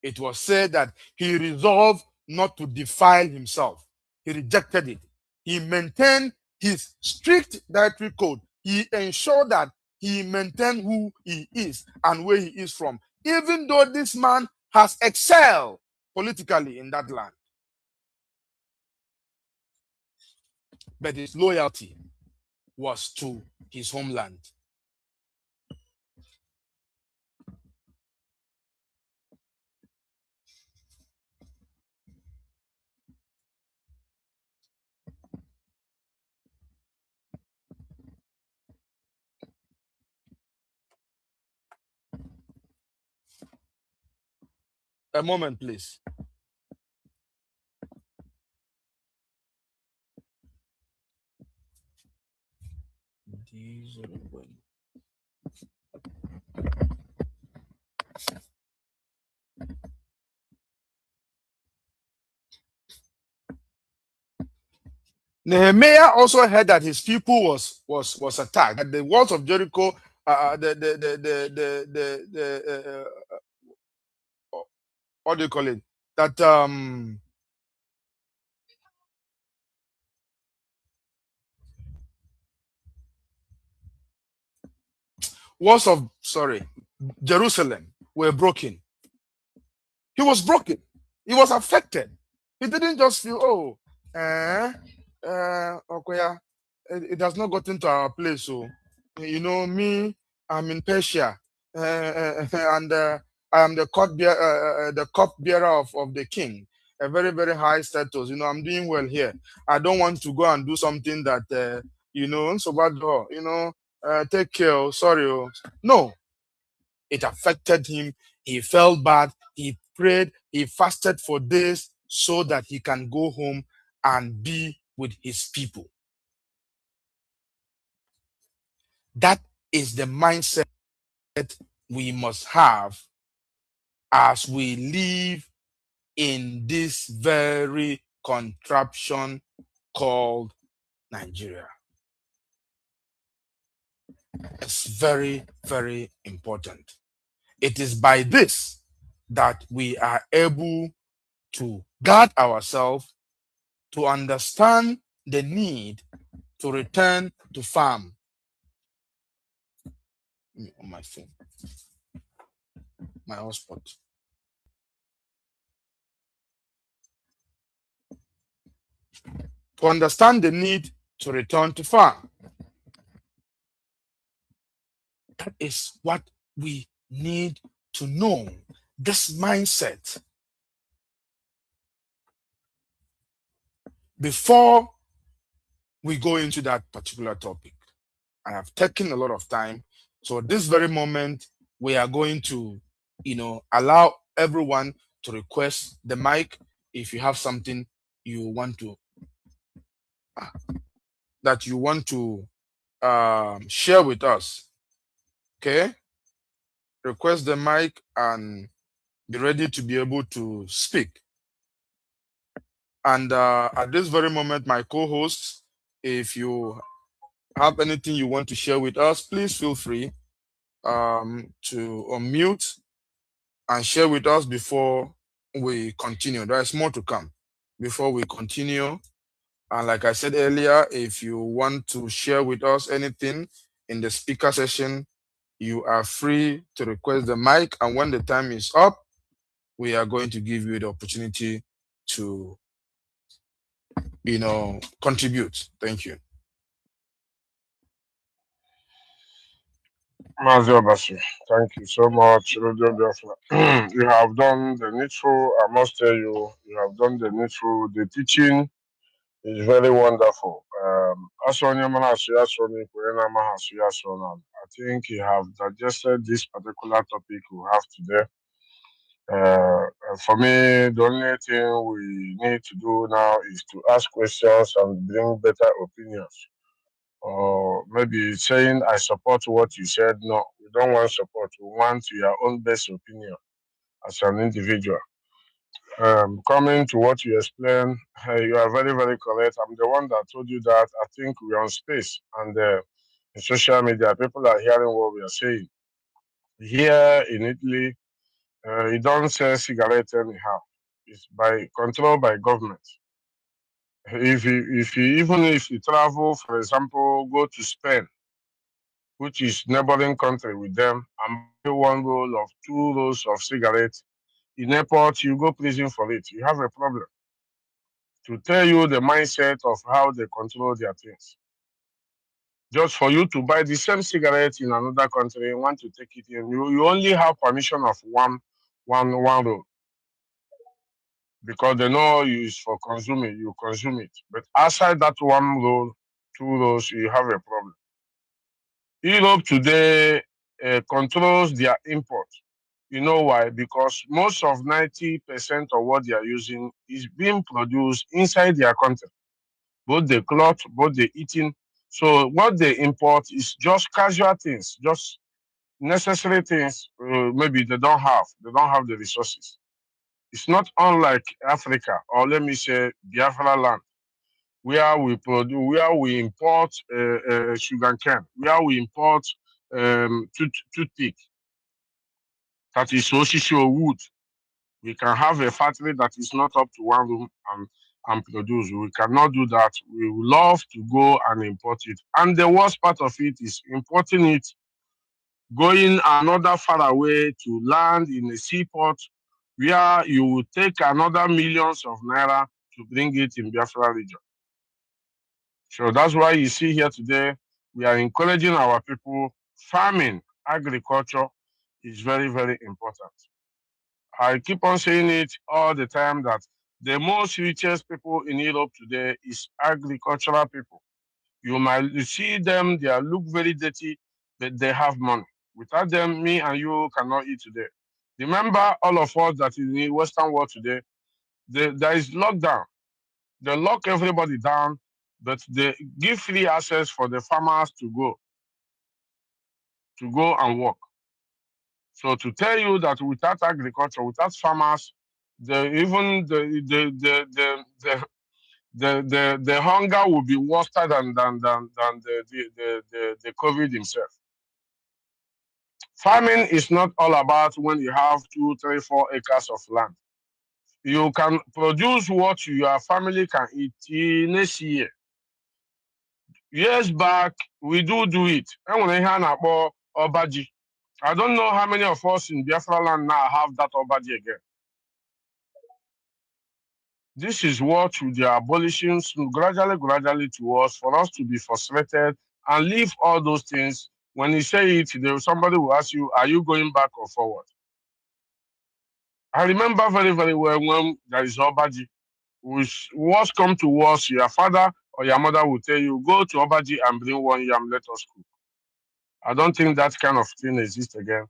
It was said that he resolved not to defile himself. He rejected it. He maintained his strict dietary code. He ensured that he maintained who he is and where he is from, even though this man has excelled politically in that land. But his loyalty was to his homeland. A moment, please. Nehemiah also heard that his people was attacked. That the walls of Jericho, what do you call it? That walls of Jerusalem were broken. He was broken. He was affected. He didn't just feel, okay, yeah, it has not gotten to our place. So, me, I'm in Persia, and I am the cup bearer of the king, a very, very high status. I'm doing well here. I don't want to go and do something that, so bad, take care. Sorry. No, it affected him. He felt bad. He prayed. He fasted for days so that he can go home and be with his people. That is the mindset we must have as we live in this very contraption called Nigeria. It's very, very important. It is by this that we are able to guard ourselves, to understand the need to return to farm. On my phone, my hotspot. To understand the need to return to farm. That is what we need to know. This mindset. Before we go into that particular topic, I have taken a lot of time. So this very moment, we are going to, allow everyone to request the mic if you have something you want to share with us. Okay, request the mic and be ready to be able to speak. And at this very moment, my co-hosts, if you have anything you want to share with us, please feel free to unmute and share with us before we continue. There is more to come before we continue. And like I said earlier, if you want to share with us anything in the speaker session, you are free to request the mic. And when the time is up, we are going to give you the opportunity to, contribute. Thank you. Mazio Basu, thank you so much, Radio Biafra. You have done the needful. I must tell you, you have done the needful. The teaching is very wonderful. I think you have digested this particular topic we have today. For me, the only thing we need to do now is to ask questions and bring better opinions. Or maybe saying, I support what you said. No, we don't want support. We want your own best opinion as an individual. Coming to what you explained, you are very, very correct. I'm the one that told you that. I think we're on space and in social media, people are hearing what we are saying. Here in Italy, you don't sell cigarettes anyhow. It's controlled by government. Even if you travel, for example, go to Spain, which is neighboring country with them, and buy one roll of 2 rolls of cigarettes in airport, you go prison for it. You have a problem. To tell you the mindset of how they control their things. Just for you to buy the same cigarette in another country, want to take it in, you only have permission of one roll. Because they know it's for consuming, you consume it. But outside that one roll, 2 rolls, you have a problem. Europe today controls their import. You know why? Because most of 90% of what they are using is being produced inside their country. Both the cloth, both the eating. So what they import is just casual things, just necessary things. Maybe they don't have. They don't have the resources. It's not unlike Africa, or let me say Biafra land, where we produce, where we import sugar cane, where we import toothpick, that is oshisho wood. We can have a factory that is not up to one room and produce. We cannot do that. We would love to go and import it. And the worst part of it is importing it, going another far away to land in a seaport where you will take another millions of naira to bring it in Biafra region. So that's why you see here today, we are encouraging our people. Farming, agriculture is very, very important. I keep on saying it all the time that the most richest people in Europe today is agricultural people. You might see them, they look very dirty, but they have money. Without them, me and you cannot eat today. Remember, all of us that in the Western world today, there is lockdown. They lock everybody down, but they give free access for the farmers to go and work. So to tell you that without agriculture, without farmers, even the hunger will be worse than the COVID himself. Farming is not all about when you have 2, 3, 4 acres of land. You can produce what your family can eat next year. Years back, we do it. Obaji. I don't know how many of us in Biafra land now have that Obaji again. This is what they are abolishing gradually to us for us to be frustrated and leave all those things. When you say it, somebody will ask you, are you going back or forward? I remember very, very well when there is Obaji, which was come to us, your father or your mother will tell you, go to Obaji and bring one yam, let us cook. I don't think that kind of thing exists again.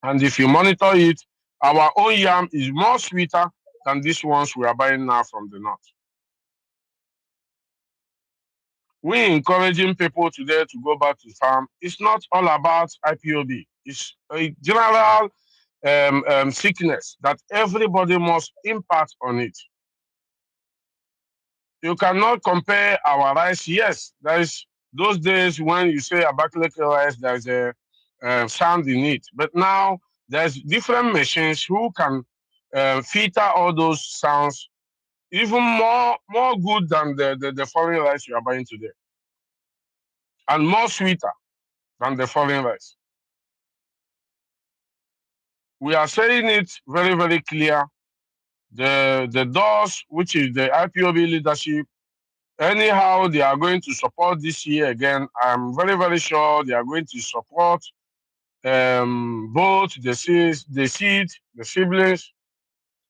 And if you monitor it, our own yam is more sweeter than these ones we are buying now from the north. We encouraging people today to go back to farm. It's not all about IPOB. It's a general sickness that everybody must impact on it. You cannot compare our rice. Yes, there is those days when you say Abakaliki rice, there's a sound in it. But now there's different machines who can filter all those sounds even more good than the foreign rice you are buying today, and more sweeter than the foreign rice. We are saying it very, very clear. The DOS, which is the IPOB leadership, anyhow, they are going to support this year again. I'm very, very sure they are going to support both the siblings.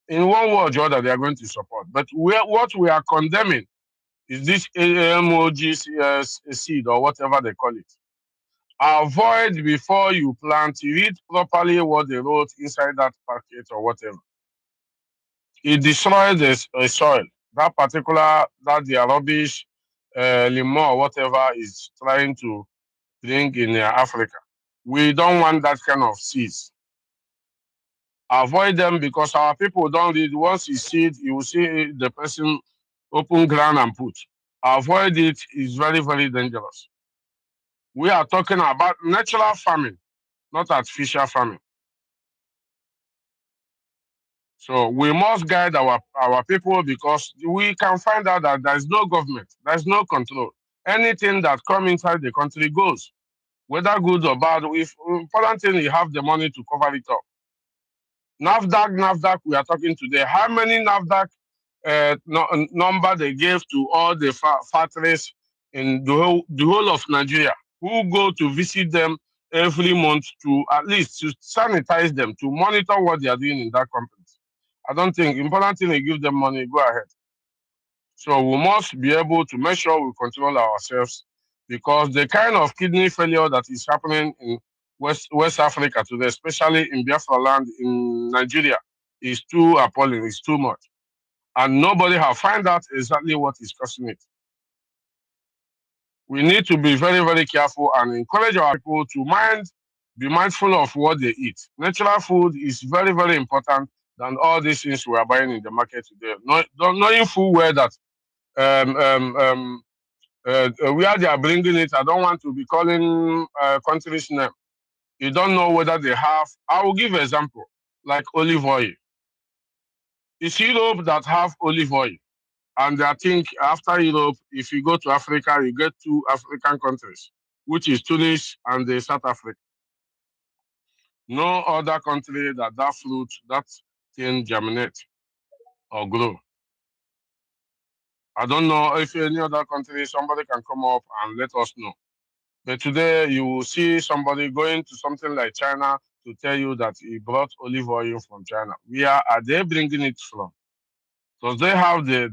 In one way or the other, they are going to support. But what we are condemning is this AMOG seed or whatever they call it. Avoid before you plant. Read properly what they wrote inside that packet or whatever. It destroys the soil. That particular, that their rubbish, limo or whatever is trying to bring in Africa. We don't want that kind of seeds. Avoid them because our people don't read. Once you see it, you will see the person open ground and put. Avoid it is very, very dangerous. We are talking about natural farming, not artificial farming. So we must guide our people because we can find out that there is no government, there is no control. Anything that comes inside the country goes, whether good or bad. If important thing, you have the money to cover it up. NAFDAC, we are talking today. How many NAFDAC number they gave to all the factories in the whole of Nigeria who go to visit them every month to at least to sanitize them, to monitor what they are doing in that company? I don't think important thing they give them money, go ahead. So we must be able to make sure we control ourselves because the kind of kidney failure that is happening West Africa today, especially in Biafra land in Nigeria, is too appalling. It's too much, and nobody have found out exactly what is causing it. We need to be very, very careful and encourage our people to be mindful of what they eat. Natural food is very, very important than all these things we are buying in the market today. Knowing full well that where they are bringing it, I don't want to be calling countries' name. You don't know whether they have. I will give an example, like olive oil. It's Europe that have olive oil. And I think after Europe, if you go to Africa, you get two African countries, which is Tunis and South Africa. No other country that fruit, that thing germinate or grow. I don't know if any other country, somebody can come up and let us know. But today you will see somebody going to something like China to tell you that he brought olive oil from China. Where are they bringing it from? Because they have the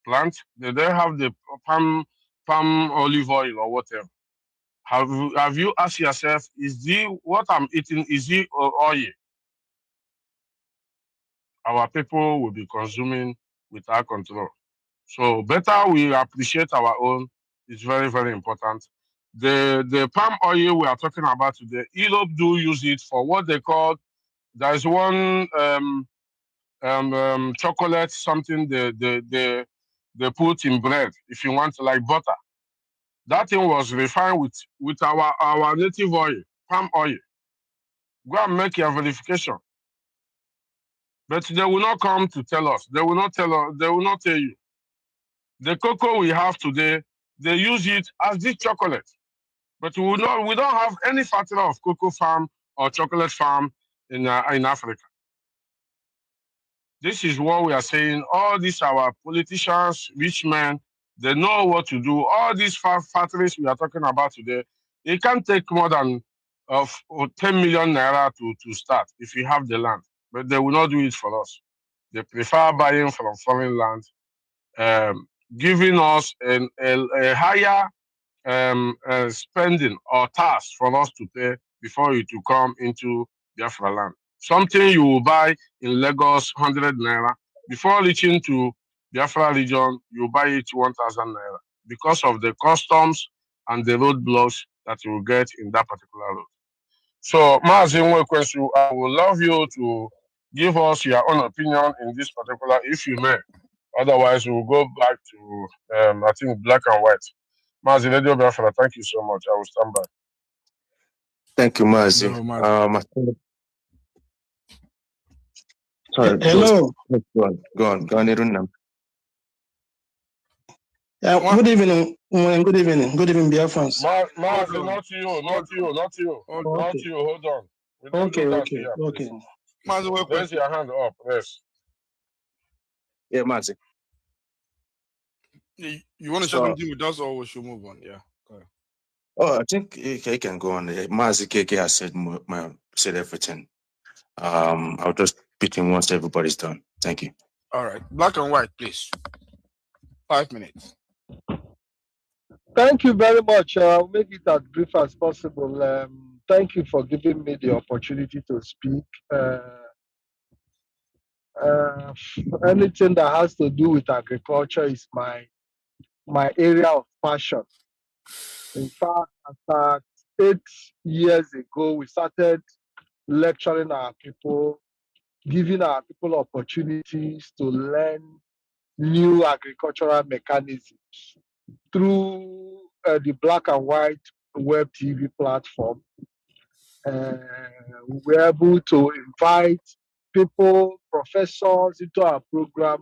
plant, they have the palm olive oil or whatever. Have you asked yourself, what I'm eating, is it oil? Our people will be consuming without control. So better we appreciate our own is very, very important. The palm oil we are talking about today, Europe do use it for what they call, there's one chocolate something they put in bread if you want, like butter. That thing was refined with our native oil, palm oil. Go and make your verification. But they will not come to tell us. They will not tell us. They will not tell you. The cocoa we have today, they use it as this chocolate. But we don't have any factory of cocoa farm or chocolate farm in Africa. This is what we are saying. All these our politicians, rich men, they know what to do. All these factories we are talking about today, it can take more than 10 million naira to start if you have the land. But they will not do it for us. They prefer buying from foreign land, giving us a higher spending or tax for us to pay before it to come into Biafra land. Something you will buy in Lagos, 100 naira. Before reaching to Biafra region, you buy it 1,000 naira because of the customs and the roadblocks that you will get in that particular road. So, Mazin Wekwensu, I would love you to give us your own opinion in this particular, if you may. Otherwise, we'll go back to, I think, black and white. Mazin Radio Biafra, thank you so much. I will stand by. Thank you, Mazi. No, Mazi. Sorry, Hello. Go on, Irunam. Yeah, good evening. Good evening, Biafrans. Mazi, not you. Okay. Not you. Hold on. We don't do that here. Okay. Mazi, Raise your hand up. Yes. Yeah, Mazi. You want to share something with us, or we should move on? Yeah. Go ahead. Oh, I think he can go on. Mazi KK has said everything. I'll just pitch in once everybody's done. Thank you. All right. Black and white, please. 5 minutes. Thank you very much. I'll make it as brief as possible. Thank you for giving me the opportunity to speak. Anything that has to do with agriculture is my area of passion. In fact, about 8 years ago, we started lecturing our people, giving our people opportunities to learn new agricultural mechanisms through the black and white web TV platform. We were able to invite people, professors into our program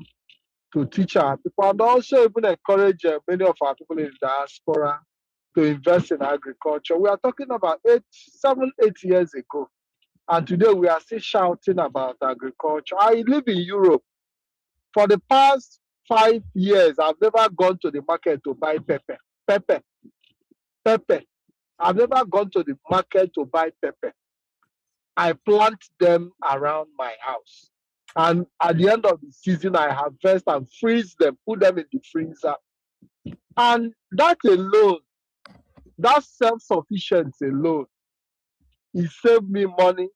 to teach our people, and also even encourage many of our people in the diaspora to invest in agriculture. We are talking about 7, 8 years ago. And today we are still shouting about agriculture. I live in Europe. For the past 5 years, I've never gone to the market to buy pepper. I've never gone to the market to buy pepper. I plant them around my house. And at the end of the season, I harvest and freeze them, put them in the freezer. And that alone, that self-sufficiency alone, It saved me money,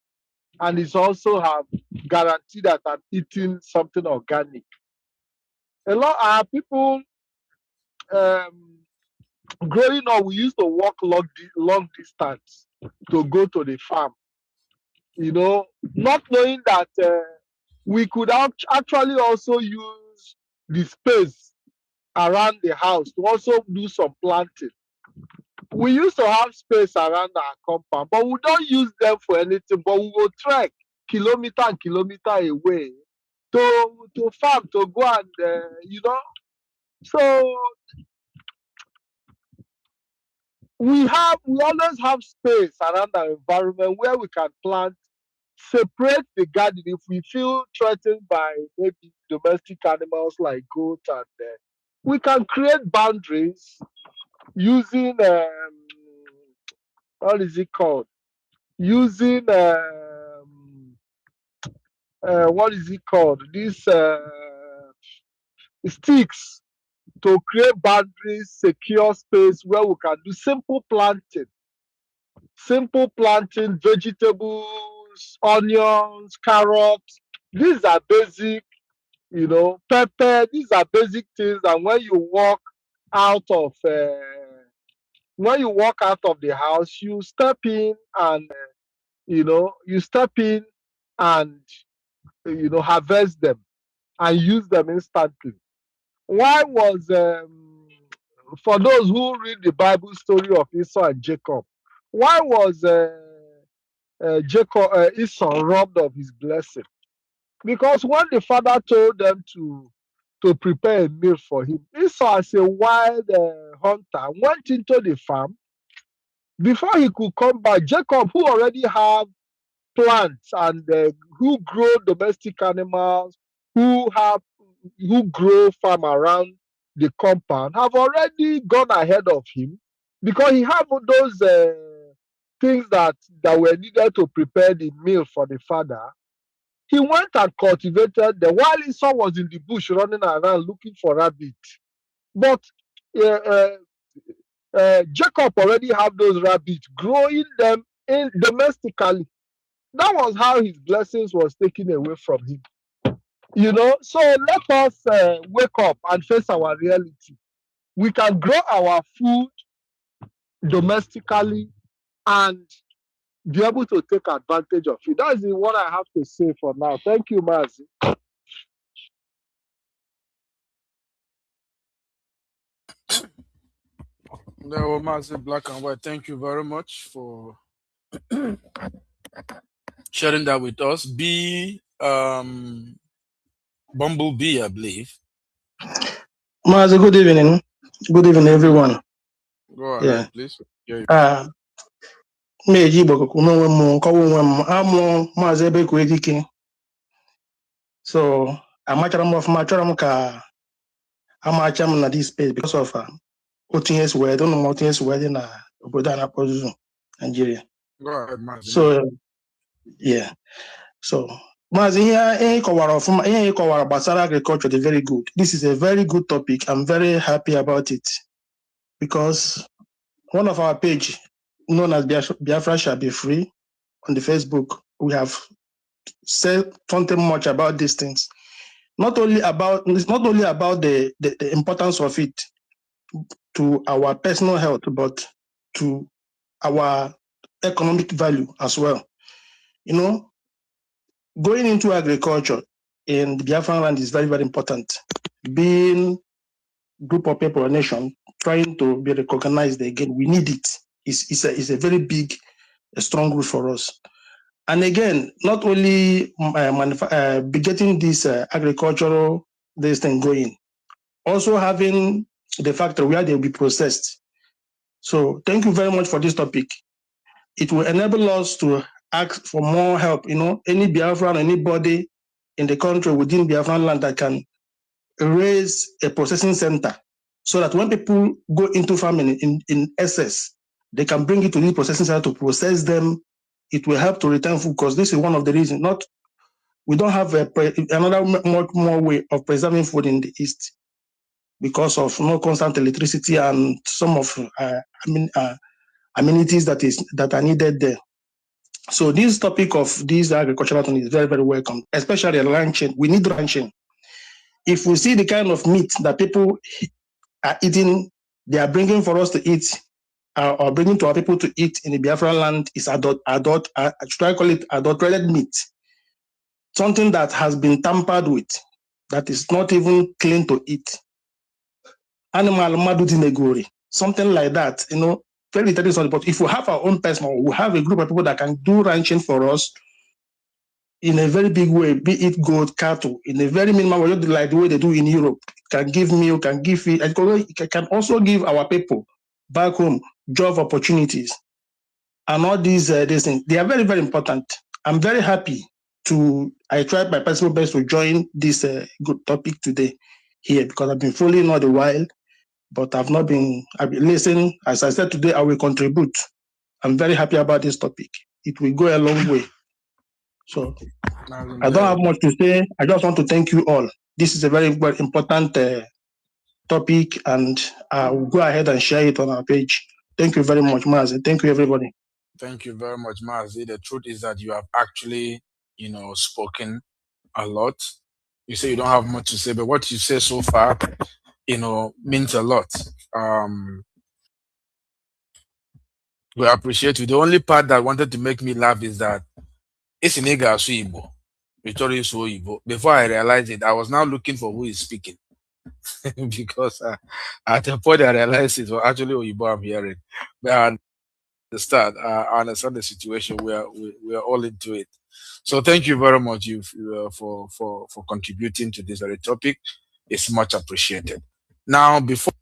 and it's also have guaranteed that I'm eating something organic. A lot of people growing up, we used to walk long distance to go to the farm, not knowing that we could actually also use the space around the house to also do some planting. We used to have space around our compound, but we don't use them for anything. But we will trek kilometer and kilometer away to farm to go and. So we always have space around our environment where we can plant, separate the garden if we feel threatened by maybe domestic animals like goat, and we can create boundaries using what is it called? Using what is it called? These sticks to create boundaries, secure space where we can do simple planting, vegetables, onions, carrots. These are basic, pepper. These are basic things. And when you walk out of the house, you step in and harvest them and use them instantly. Why was for those who read the Bible story of Esau and Jacob, why was Esau robbed of his blessing? Because when the father told them to prepare a meal for him, Esau, as a wild hunter, went into the farm. Before he could come back, Jacob, who already have plants and who grow domestic animals, who grow farm around the compound, have already gone ahead of him because he have those things that were needed to prepare the meal for the father. He went and cultivated them while Esau was in the bush running around looking for rabbit. But Jacob already have those rabbits, growing them domestically. That was how his blessings was taken away from him. So let us wake up and face our reality. We can grow our food domestically and be able to take advantage of it. That's what I have to say for now. Thank you, Mazi. There were Massive Black and White. Thank you very much for sharing that with us. Bumblebee, I believe. Mazi, good evening. Good evening, everyone. Go ahead, please. Meji Igbo n'onwe m nkọwa onwe m amụ Maazị Ebekwe. So amachara m ọfụma, chọrọ m ka amacha m na this space because of otu ihe si wee dị ụnụ otu ihe si wee dị na obodo a na-akpọ Zuzu, Nigeria. Go ahead, Maazị. So yeah. So Maazị, ihe ịkọwara ọfụma, ihe ịkọwara gbasara agriculture is very good. This is a very good topic. I'm very happy about it because one of our page known as Biafra Shall Be Free on the Facebook, we have said something much about these things. Not only about the importance of it to our personal health, but to our economic value as well. Going into agriculture in the Biafran land is very, very important. Being group of people or nation trying to be recognized again, we need it. It's a very big, a strong root for us. And again, not only getting this agricultural this thing going, also having the factory where they will be processed. So thank you very much for this topic. It will enable us to ask for more help. Any Biafran, anybody in the country within Biafran land that can raise a processing center so that when people go into farming in excess, they can bring it to the processing center to process them. It will help to return food because this is one of the reasons. We don't have another much more way of preserving food in the East because of no constant electricity and some of amenities that are needed there. So this topic of this agricultural thing is very, very welcome, especially ranching. We need ranching. If we see the kind of meat that people are eating, they are bringing for us to eat, or bringing to our people to eat in the Biafran land is should I call it adulterated meat? Something that has been tampered with, that is not even clean to eat. Animal madudinegori, something like that, very interesting. But if we have our own personal, we have a group of people that can do ranching for us in a very big way, be it goat, cattle, in a very minimal way, like the way they do in Europe. It can give milk, can give feed, and it can also give our people back home job opportunities. And all these things, they are very, very important. I'm very happy I tried my personal best to join this good topic today here, because I've been following all the while, but I've been listening. As I said today, I will contribute. I'm very happy about this topic. It will go a long way. So I don't have much to say. I just want to thank you all. This is a very, very important topic, and I'll go ahead and share it on our page. Thank you very much, Mazi. Thank you, everybody. Thank you very much, Mazi. The truth is that you have actually, spoken a lot. You say you don't have much to say, but what you say so far, means a lot. We appreciate you. The only part that wanted to make me laugh is that it's in Igbo. Before I realized it, I was now looking for who is speaking. Because at the point I realized it was actually Oyibo I'm hearing. But I understand the situation. We are all into it. So thank you very much for contributing to this very topic. It's much appreciated. Now before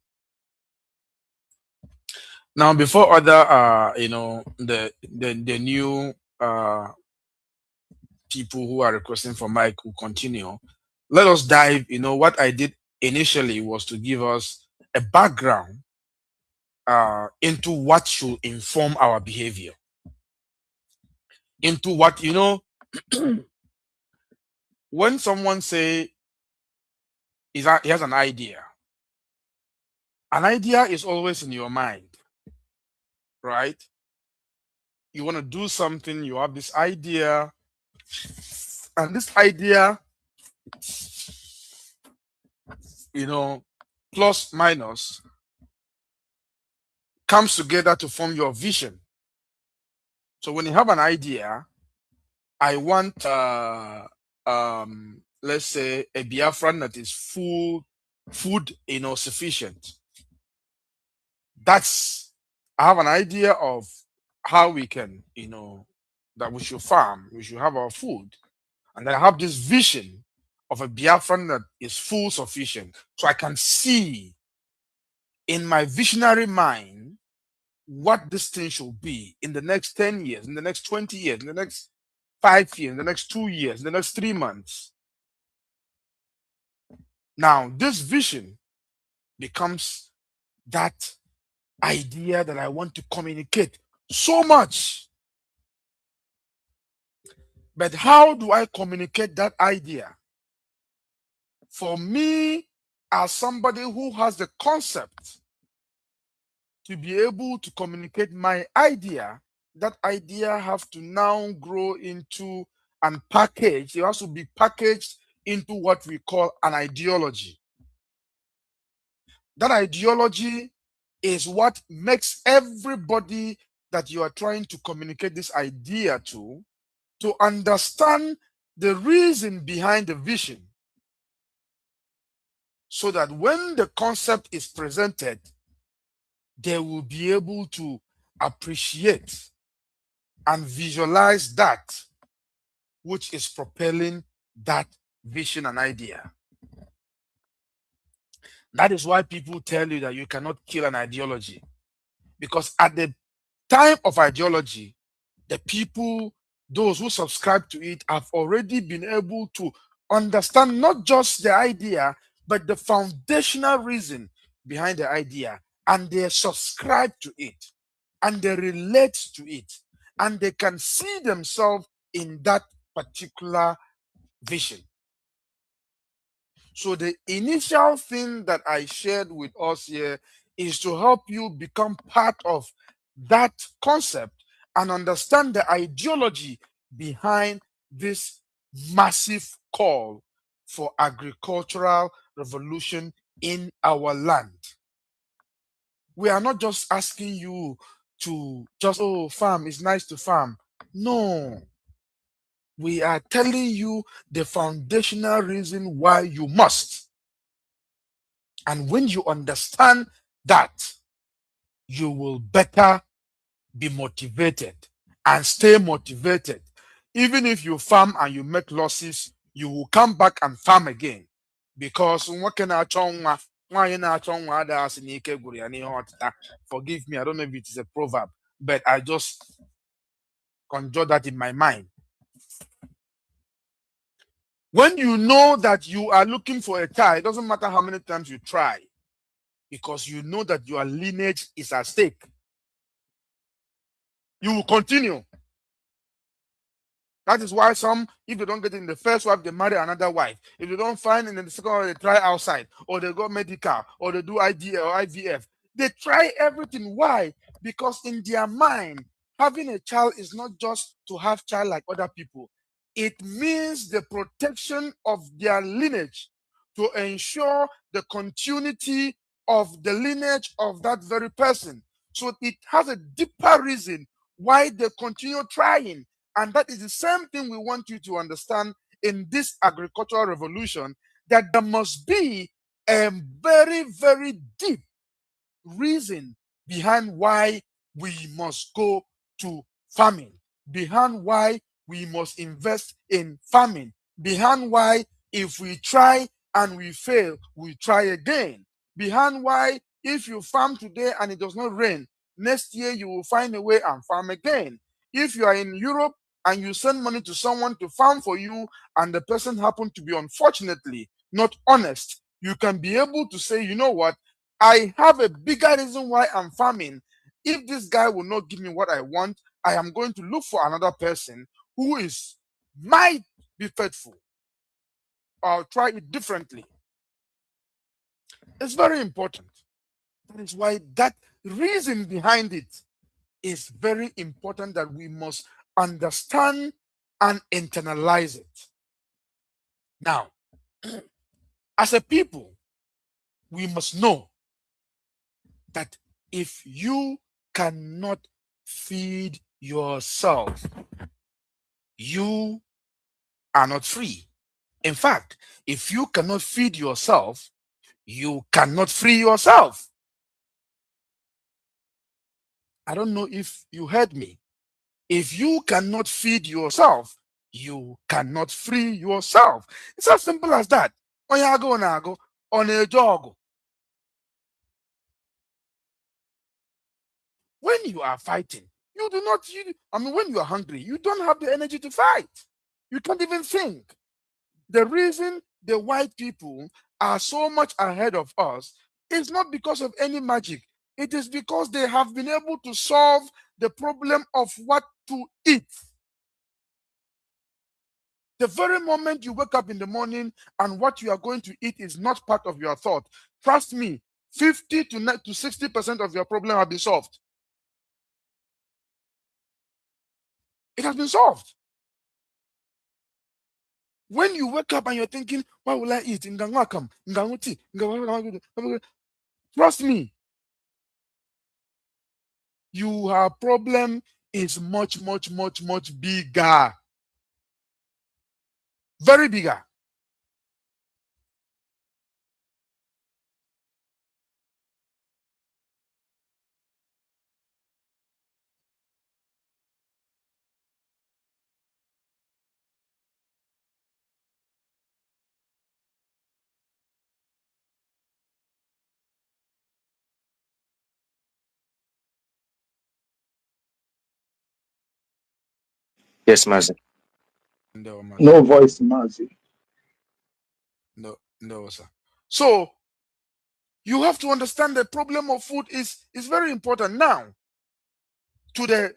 other the new people who are requesting for mic will continue, let us dive. What I did initially was to give us a background into what should inform our behavior, into what when someone say he has an idea is always in your mind, right? You want to do something, you have this idea, and this idea, plus minus, comes together to form your vision. So when you have an idea, I want let's say a Biafran that is food sufficient. I have an idea of how we can, that we should farm, we should have our food. And then I have this vision of a Biafran that is full sufficient. So I can see in my visionary mind what this thing should be in the next 10 years, in the next 20 years, in the next 5 years, in the next 2 years, in the next 3 months. Now, this vision becomes that idea that I want to communicate so much. But how do I communicate that idea? For me, as somebody who has the concept to be able to communicate my idea, that idea has to now grow into and package. It has to be packaged into what we call an ideology. That ideology is what makes everybody that you are trying to communicate this idea to understand the reason behind the vision, so that when the concept is presented, they will be able to appreciate and visualize that which is propelling that vision and idea. That is why people tell you that you cannot kill an ideology, because at the time of ideology, the people, those who subscribe to it, have already been able to understand not just the idea, but the foundational reason behind the idea, and they subscribe to it, and they relate to it, and they can see themselves in that particular vision. So the initial thing that I shared with us here is to help you become part of that concept and understand the ideology behind this massive call for agricultural revolution in our land. We are not just asking you to just, oh, farm, it's nice to farm. No. We are telling you the foundational reason why you must. And when you understand that, you will better be motivated and stay motivated. Even if you farm and you make losses, you will come back and farm again. Because forgive me, I don't know if it is a proverb, but I just conjure that in my mind. When you know that you are looking for a child, it doesn't matter how many times you try, because you know that your lineage is at stake. You will continue. That is why some, if they don't get in the first wife, they marry another wife. If they don't find in the second wife, they try outside, or they go medical, or they do IDA or IVF. They try everything. Why? Because in their mind, having a child is not just to have child like other people. It means the protection of their lineage, to ensure the continuity of the lineage of that very person. So it has a deeper reason why they continue trying. And that is the same thing we want you to understand in this agricultural revolution, that there must be a very, very deep reason behind why we must go to farming, behind why we must invest in farming, behind why if we try and we fail, we try again, behind why if you farm today and it does not rain, next year you will find a way and farm again. If you are in Europe and you send money to someone to farm for you and the person happened to be unfortunately not honest, you can be able to say, you know what, I have a bigger reason why I'm farming. If this guy will not give me what I want, I am going to look for another person who might be faithful. I'll try it differently. It's very important. That is why that reason behind it is very important, that we must understand and internalize it. Now, as a people, we must know that if you cannot feed yourself, you are not free. In fact, if you cannot feed yourself, you cannot free yourself. I don't know if you heard me. If you cannot feed yourself, you cannot free yourself. It's as simple as that. Oyago on a jog. When you are fighting, you do not, when you are hungry, you don't have the energy to fight. You can't even think. The reason the white people are so much ahead of us is not because of any magic. It is because they have been able to solve the problem of what to eat. The very moment you wake up in the morning and what you are going to eat is not part of your thought, trust me, 50 to 60% of your problem have been solved. It has been solved. When you wake up and you're thinking, what will I eat? Trust me, your problem is much, much, much, much bigger. Very bigger. Yes, Mazi. No, No voice, Mazi. no, sir. So you have to understand the problem of food is very important. Now, to the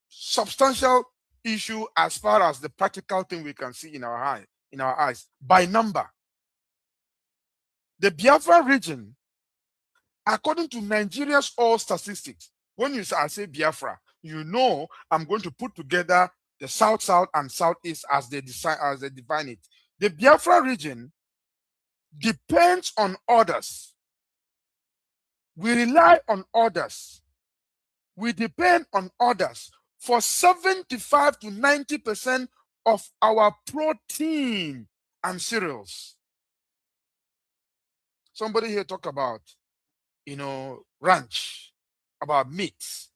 substantial issue as far as the practical thing we can see in our eyes, by number. The Biafra region, according to Nigeria's all statistics, when you say, I say Biafra, you know I'm going to put together the South-South and Southeast as they define it. The Biafra region depends on orders. We rely on orders. We depend on orders for 75 to 90% of our protein and cereals. Somebody here talk about, ranch, about meat.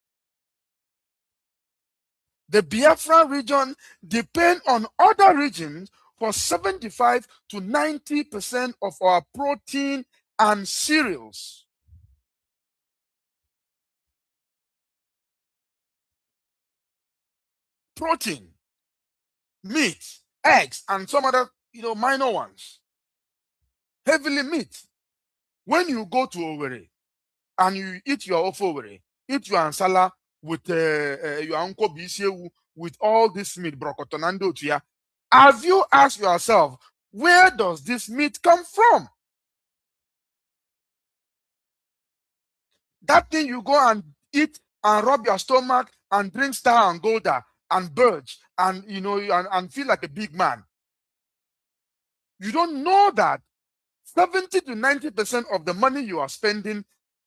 The Biafra region depend on other regions for 75 to 90% of our protein and cereals. Protein, meat, eggs, and some other minor ones. Heavily meat. When you go to Owerri and you eat your ofowere, eat your ansala with your uncle bisiewu, with all this meat, brokotonando tuya, have you asked yourself, where does this meat come from? That thing you go and eat and rub your stomach and drink Star and Golda and Birch and and feel like a big man. You don't know that 70 to 90% of the money you are spending,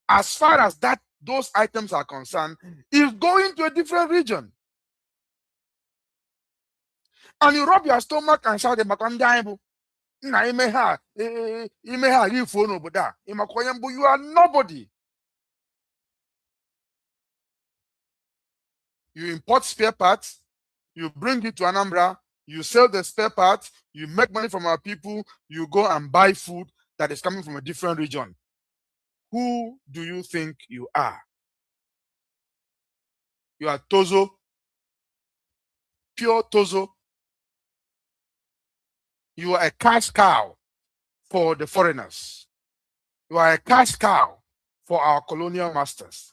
as far as those items are concerned, is going to a different region. And you rub your stomach and shout, you are nobody. You import spare parts, you bring it to Anambra, you sell the spare parts, you make money from our people, you go and buy food that is coming from a different region. Who do you think you are? You are Tozo, pure Tozo. You are a cash cow for the foreigners. You are a cash cow for our colonial masters.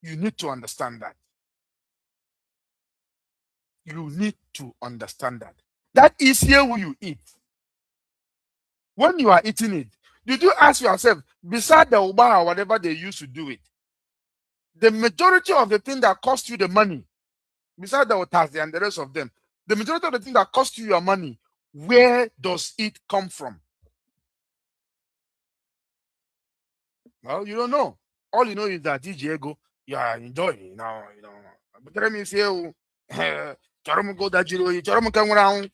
You need to understand that. You need to understand that. That is here when you eat. When you are eating it, did you ask yourself, beside the uba or whatever they used to do it, the majority of the thing that cost you the money, beside the Otazi and the rest of them, the majority of the thing that cost you your money, where does it come from? Well, you don't know. All you know is that Diego, you are enjoying now, But let me say, Choromo go that you Choromo come around.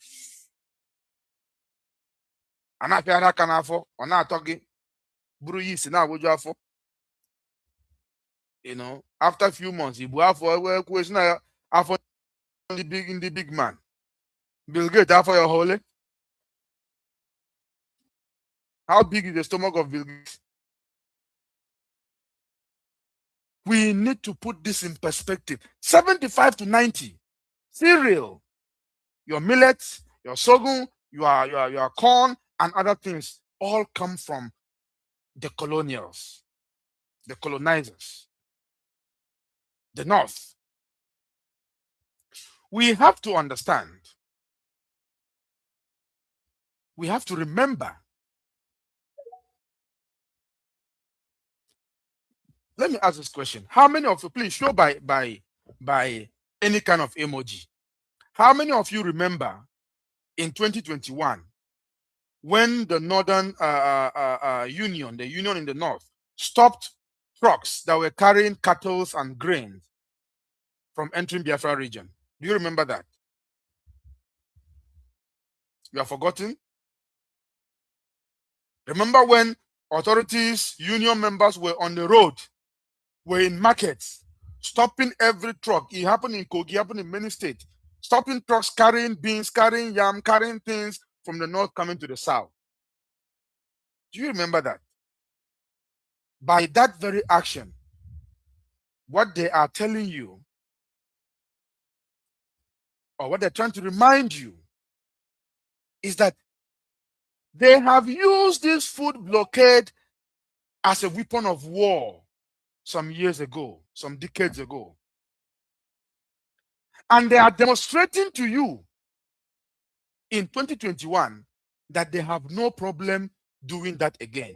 And I feel can afford or not talking. Buru is now would you afford? After a few months, you have for question afford in the big man. Bill Gates after your holy. How big is the stomach of Bill Gates? We need to put this in perspective. 75 to 90. Cereal, your millets, your sorghum, your corn, and other things all come from the colonials, the colonizers, the North. We have to understand. We have to remember. Let me ask this question. How many of you, please show by any kind of emoji. How many of you remember in 2021 when the Northern Union, the Union in the North, stopped trucks that were carrying cattle and grains from entering Biafra region? Do you remember that? You have forgotten? Remember when authorities, union members were on the road, were in markets, stopping every truck? It happened in Kogi, happened in many states. Stopping trucks carrying beans, carrying yam, carrying things from the north coming to the south. Do you remember that? By that very action, what they are telling you, or what they're trying to remind you, is that they have used this food blockade as a weapon of war some years ago, some decades ago. And they are demonstrating to you in 2021 that they have no problem doing that again.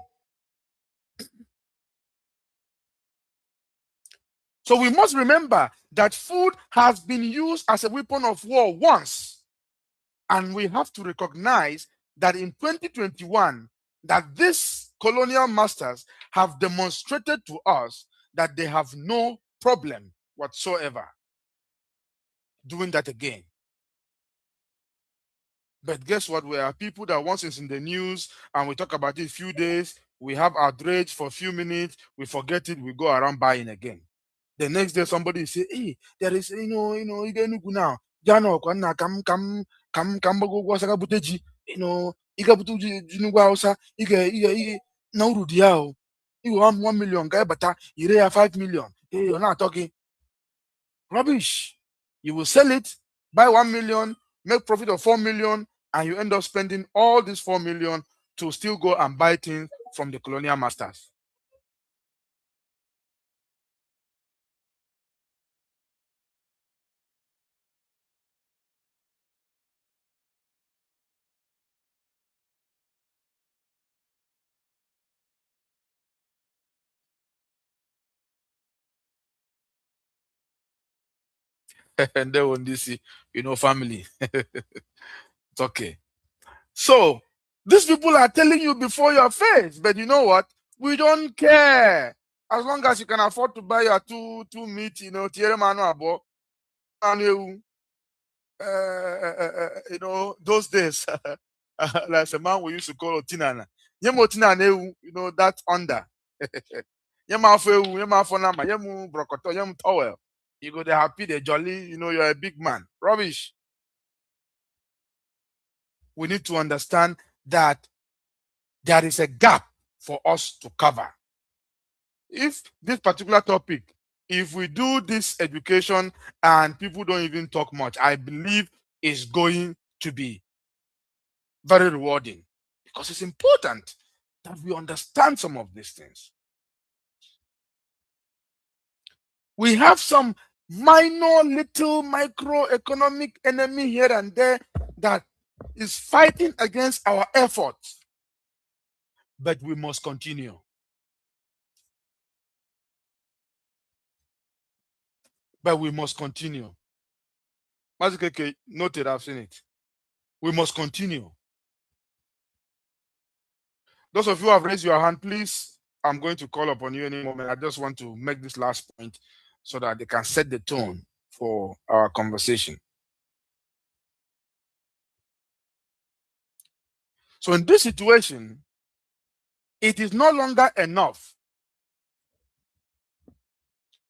So we must remember that food has been used as a weapon of war once. And we have to recognize that in 2021, that these colonial masters have demonstrated to us that they have no problem whatsoever doing that again. But guess what? We are people that once it's in the news and we talk about it a few days, we have outrage for a few minutes, we forget it, we go around buying again. The next day somebody say, hey, there is, you get now. Jano kwana kam bago saka buteji, iga butu jinugwa hausa, iga na uru diao. You want 1 million, guy bata, you have 5 million. Hey, you're not talking rubbish. You will sell it, buy 1 million, make profit of 4 million, and you end up spending all this 4 million to still go and buy things from the colonial masters. And then when they see, family. It's okay. So these people are telling you before your face, but you know what? We don't care. As long as you can afford to buy your two meat, tiere manu abo, and those days, like a man we used to call Otinana. Yemo Otinana, that under. Yema nama, yemu brokoto, yemu towel. You go, they're happy, they're jolly, you're a big man. Rubbish. We need to understand that there is a gap for us to cover. If this particular topic, if we do this education and people don't even talk much, I believe is going to be very rewarding, because it's important that we understand some of these things. We have some minor little microeconomic enemy here and there that is fighting against our efforts, but we must continue. But we must continue. Mazikeke noted, I've seen it. We must continue. Those of you who have raised your hand, please, I'm going to call upon you any moment. I just want to make this last point so that they can set the tone for our conversation. So in this situation, it is no longer enough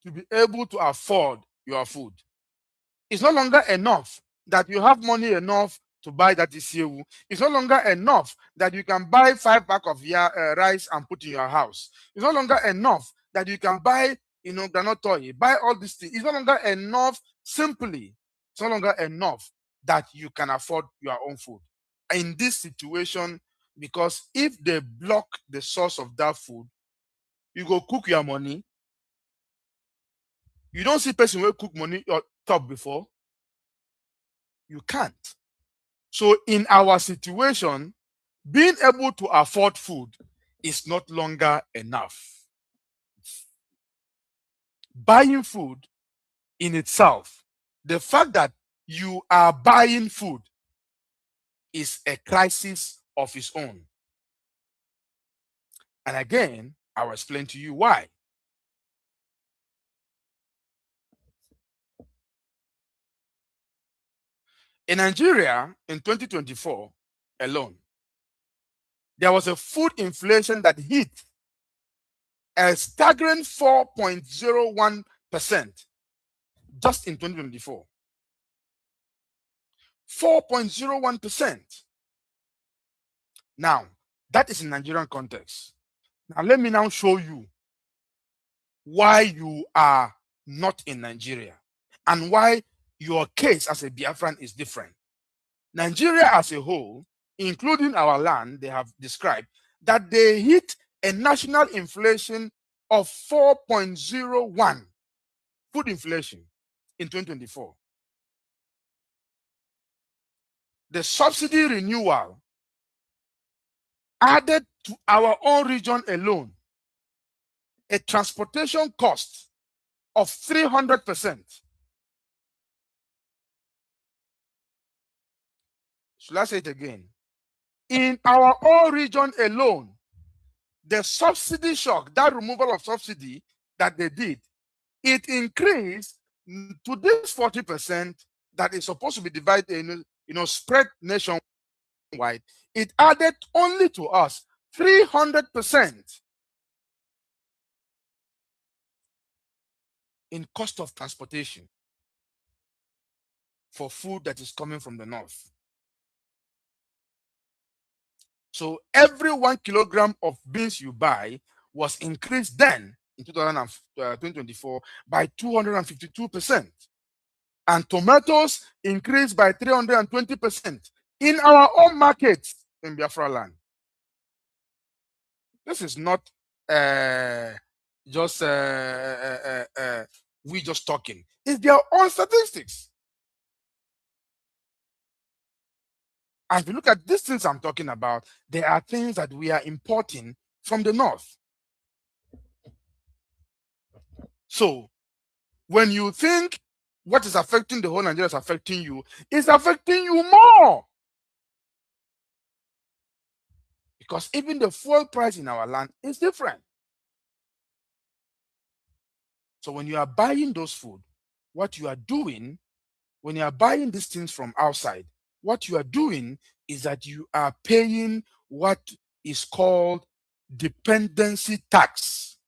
to be able to afford your food. It's no longer enough that you have money enough to buy that ICU. It's no longer enough that you can buy 5 packs of rice and put in your house. It's no longer enough that you can buy, granite toy, buy all these things. It's no longer enough simply. It's no longer enough that you can afford your own food. In this situation, because if they block the source of that food, you go cook your money. You don't see person will cook money or top before. You can't. So in our situation, being able to afford food is not longer enough. Buying food in itself, the fact that you are buying food is a crisis of its own. And again, I'll explain to you why. In Nigeria, in 2024 alone, there was a food inflation that hit a staggering 4.01% just in 2024. 4.01%. Now, that is in Nigerian context. Now, let me now show you why you are not in Nigeria and why your case as a Biafran is different. Nigeria as a whole, including our land, they have described that they hit a national inflation of 4.01 food inflation in 2024. The subsidy renewal added to our own region alone a transportation cost of 300%. Should I say it again? In our own region alone, the subsidy shock, that removal of subsidy that they did, it increased to this 40% that is supposed to be divided, spread nationwide. It added only to us 300% in cost of transportation for food that is coming from the north. So every 1 kilogram of beans you buy was increased then in 2024 by 252%. And tomatoes increased by 320% in our own markets in Biafra land. This is not just we just talking. It's their own statistics. And if you look at these things I'm talking about, there are things that we are importing from the north. So when you think what is affecting the whole Nigeria is affecting you, it's affecting you more. Because even the fuel price in our land is different. So when you are buying those food, what you are doing, when you are buying these things from outside, what you are doing is that you are paying what is called dependency tax.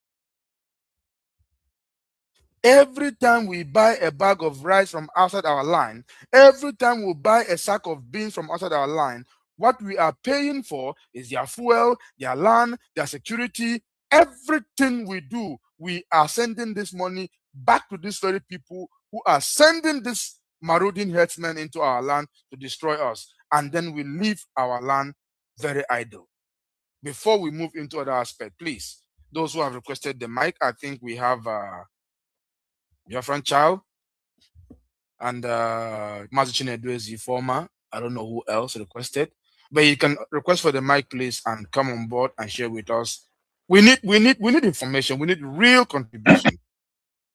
Every time we buy a bag of rice from outside our line, every time we buy a sack of beans from outside our line, what we are paying for is their fuel, their land, their security. Everything we do, we are sending this money back to these very people who are sending this marauding herdsmen into our land to destroy us. And then we leave our land very idle. Before we move into other aspect, please, those who have requested the mic, I think we have your friend Child and Mazi Chinedu former. I don't know who else requested, but you can request for the mic, please, and come on board and share with us. We need information. We need real contribution.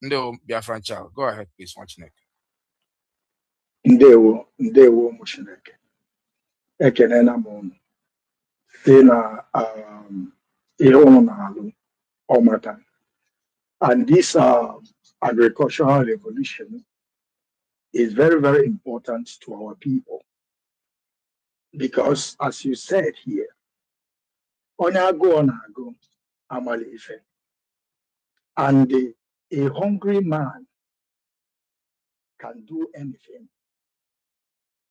No, Biafran Child, go ahead, please. Watch next. Ndewo Mushineke. Ekene na m si na ihe unu na-alụ ọmata. And this agricultural revolution is very, very important to our people. Because as you said here, onye agụ ọ na-agụ amala ife. And a hungry man can do anything.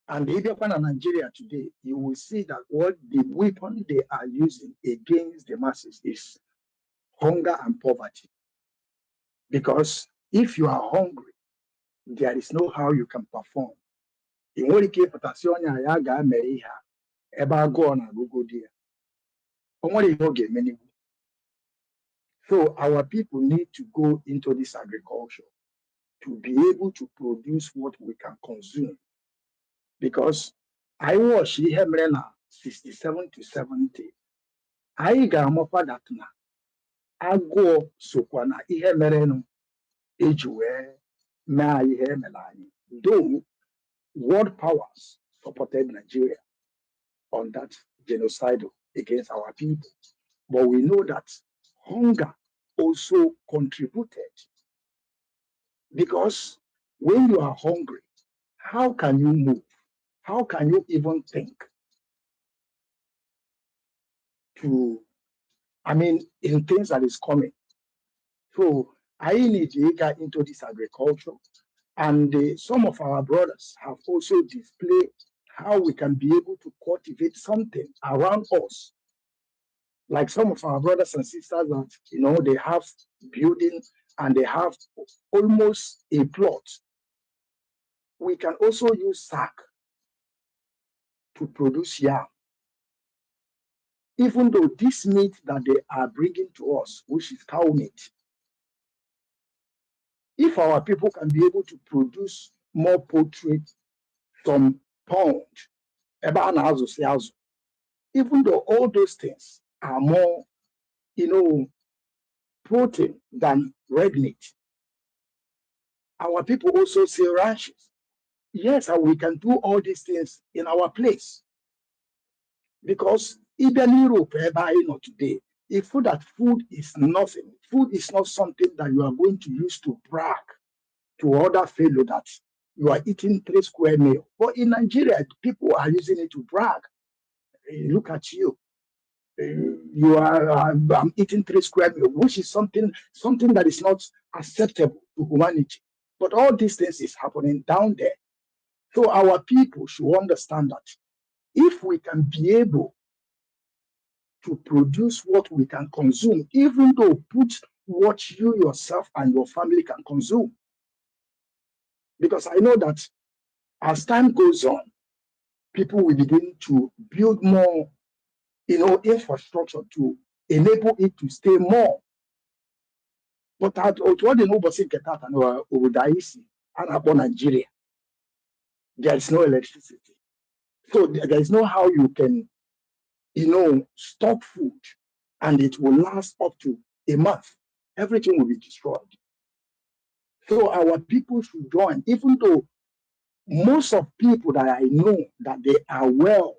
And if you're in Nigeria today, you will see that what the weapon they are using against the masses is hunger and poverty. Because if you are hungry, there is no how you can perform. In what case, so our people need to go into this agriculture to be able to produce what we can consume. Because I was here 67 to 70. I got more that now. I go so kwana ihe mere no ejiwe na ihe melani. Though world powers supported Nigeria on that genocide against our people, but we know that hunger also contributed, because when you are hungry, how can you move? How can you even think to, in things that is coming? So I need to get into this agriculture, and some of our brothers have also displayed how we can be able to cultivate something around us. Like some of our brothers and sisters that, they have buildings and they have almost a plot. We can also use sack to produce yam. Even though this meat that they are bringing to us, which is cow meat, if our people can be able to produce more poultry, some pound, even though all those things are more, protein than red meat, Our people also say ranches. Yes, and we can do all these things in our place. Because even Europe, whereby today, if food is nothing, food is not something that you are going to use to brag to other fellow that you are eating 3 square meal. But in Nigeria, people are using it to brag. Look at you. You are I'm eating 3 square meal, which is something that is not acceptable to humanity. But all these things is happening down there. So our people should understand that if we can be able to produce what we can consume, even though put what you yourself and your family can consume. Because I know that as time goes on, people will begin to build more, infrastructure to enable it to stay more. But at what the nobody get out and Odaisi and upon Nigeria, there is no electricity. So there is no how you can, stock food and it will last up to a month. Everything will be destroyed. So our people should join, even though most of people that I know that they are well,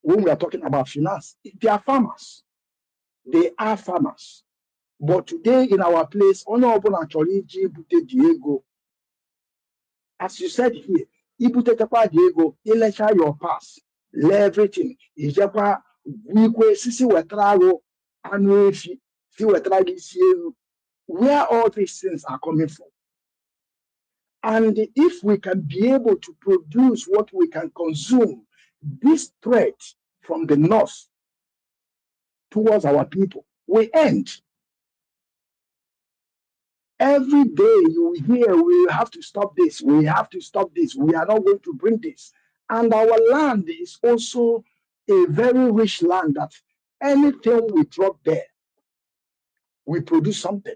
when we are talking about finance, they are farmers. They are farmers. But today in our place, actually Diego, as you said here, Diego, your pass, everything. Sisi wetrago, anuefi, si wetragi sieu, where all these things are coming from. And if we can be able to produce what we can consume, this threat from the north towards our people will end. Every day you hear, we have to stop this, we have to stop this, we are not going to bring this. And our land is also a very rich land that anything we drop there, we produce something.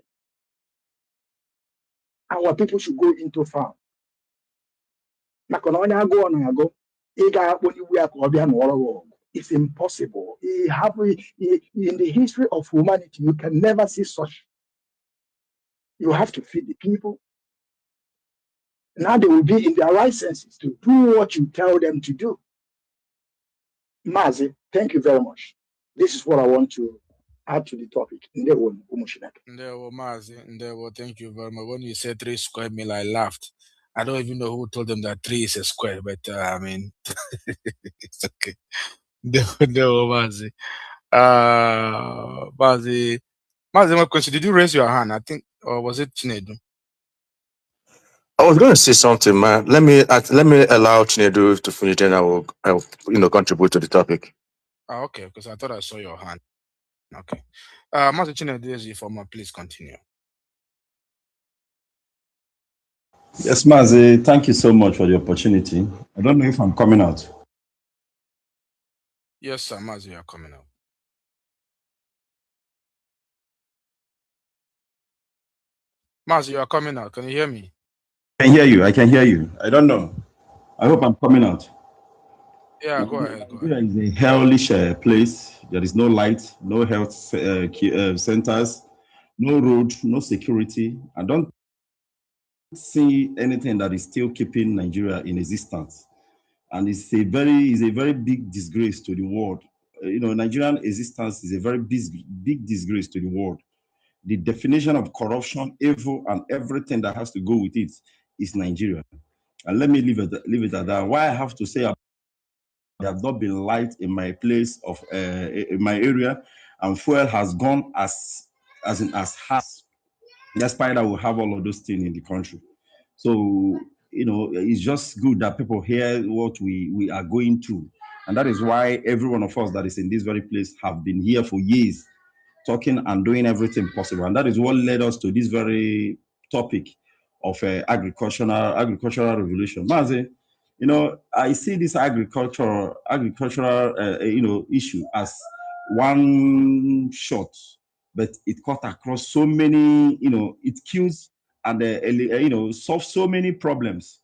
Our people should go into farm. It's impossible. In the history of humanity, you can never see such. You have to feed the people. Now they will be in their right senses to do what you tell them to do. Mazi, thank you very much. This is what I want to add to the topic. Ndewo, Mazi. Ndewo, thank you very much. When you said 3 square meal, I laughed. I don't even know who told them that 3 is a square, but I mean, it's okay. Ndewo, Mazi. Mazi, my question, did you raise your hand? I think, or was it Chinedu? I was going to say something, man. Let me allow Chinedu to finish, then I will contribute to the topic. Okay, because I thought I saw your hand. Okay. Mazi Chinedu, former, please continue. Yes, Mazi, thank you so much for the opportunity. I don't know if I'm coming out. Yes, sir, Mazi, you are coming out. Mazi, you are coming out. Can you hear me? I can hear you. I can hear you. I don't know. I hope I'm coming out. Yeah, go ahead. Nigeria is a hellish place. There is no light, no health centers, no road, no security. I don't see anything that is still keeping Nigeria in existence. And it's a very big disgrace to the world. Nigerian existence is a very big disgrace to the world. The definition of corruption, evil, and everything that has to go with it is Nigeria. And let me leave it at that. Why I have to say there have not been light in my place of in my area, and fuel has gone as high. Despite that, we have all of those things in the country. So it's just good that people hear what we are going through, and that is why every one of us that is in this very place have been here for years, talking and doing everything possible, and that is what led us to this very topic of agricultural revolution. Mazi, I see this agricultural issue as one shot, but it cut across so many, it kills and solves so many problems.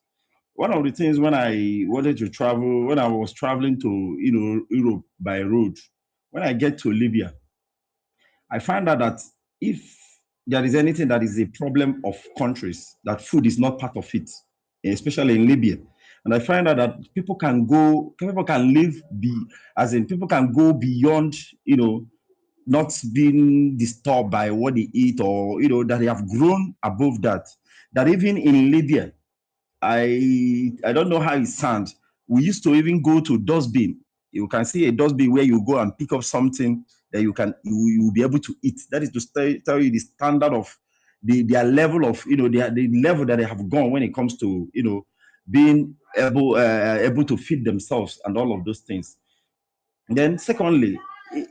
One of the things when I wanted to travel, when I was traveling to Europe by road, when I get to Libya, I find out that if there is anything that is a problem of countries, that food is not part of it, especially in Libya. And I find out that people can live, people can go beyond, not being disturbed by what they eat, or, that they have grown above that. That even in Libya, I don't know how it sounds. We used to even go to dustbin. You can see a dustbin where you go and pick up something that you will be able to eat. That is to tell you the standard of their level of, the level that they have gone when it comes to, being able to feed themselves and all of those things. And then secondly,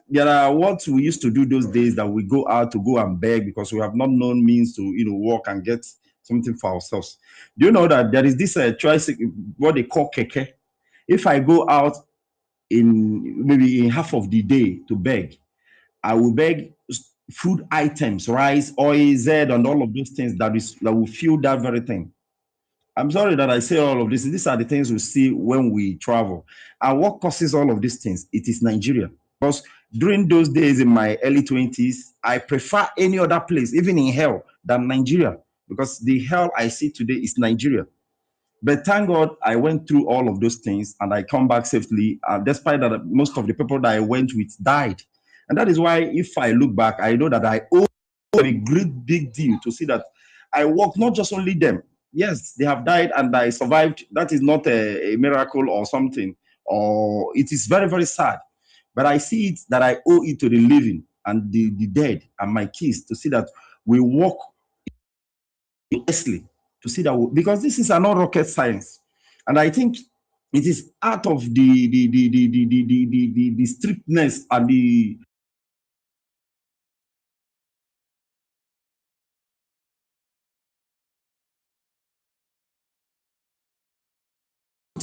there are what we used to do those days, that we go out to go and beg because we have not known means to, walk and get something for ourselves. Do you know that there is this choice, what they call keke? If I go out maybe in half of the day to beg, I will beg food items, rice, oil, Z, and all of those things that will fuel that very thing. I'm sorry that I say all of this. These are the things we see when we travel. And what causes all of these things? It is Nigeria. Because during those days in my early 20s, I prefer any other place, even in hell, than Nigeria. Because the hell I see today is Nigeria. But thank God I went through all of those things and I come back safely, despite that most of the people that I went with died. And that is why if I look back, I know that I owe a great big deal to see that I worked, not just only them. Yes, they have died and I survived. That is not a miracle or something, or it is very, very sad. But I see it that I owe it to the living and the dead and my kids to see that we work honestly, to see that because this is not rocket science. And I think it is out of the strictness and the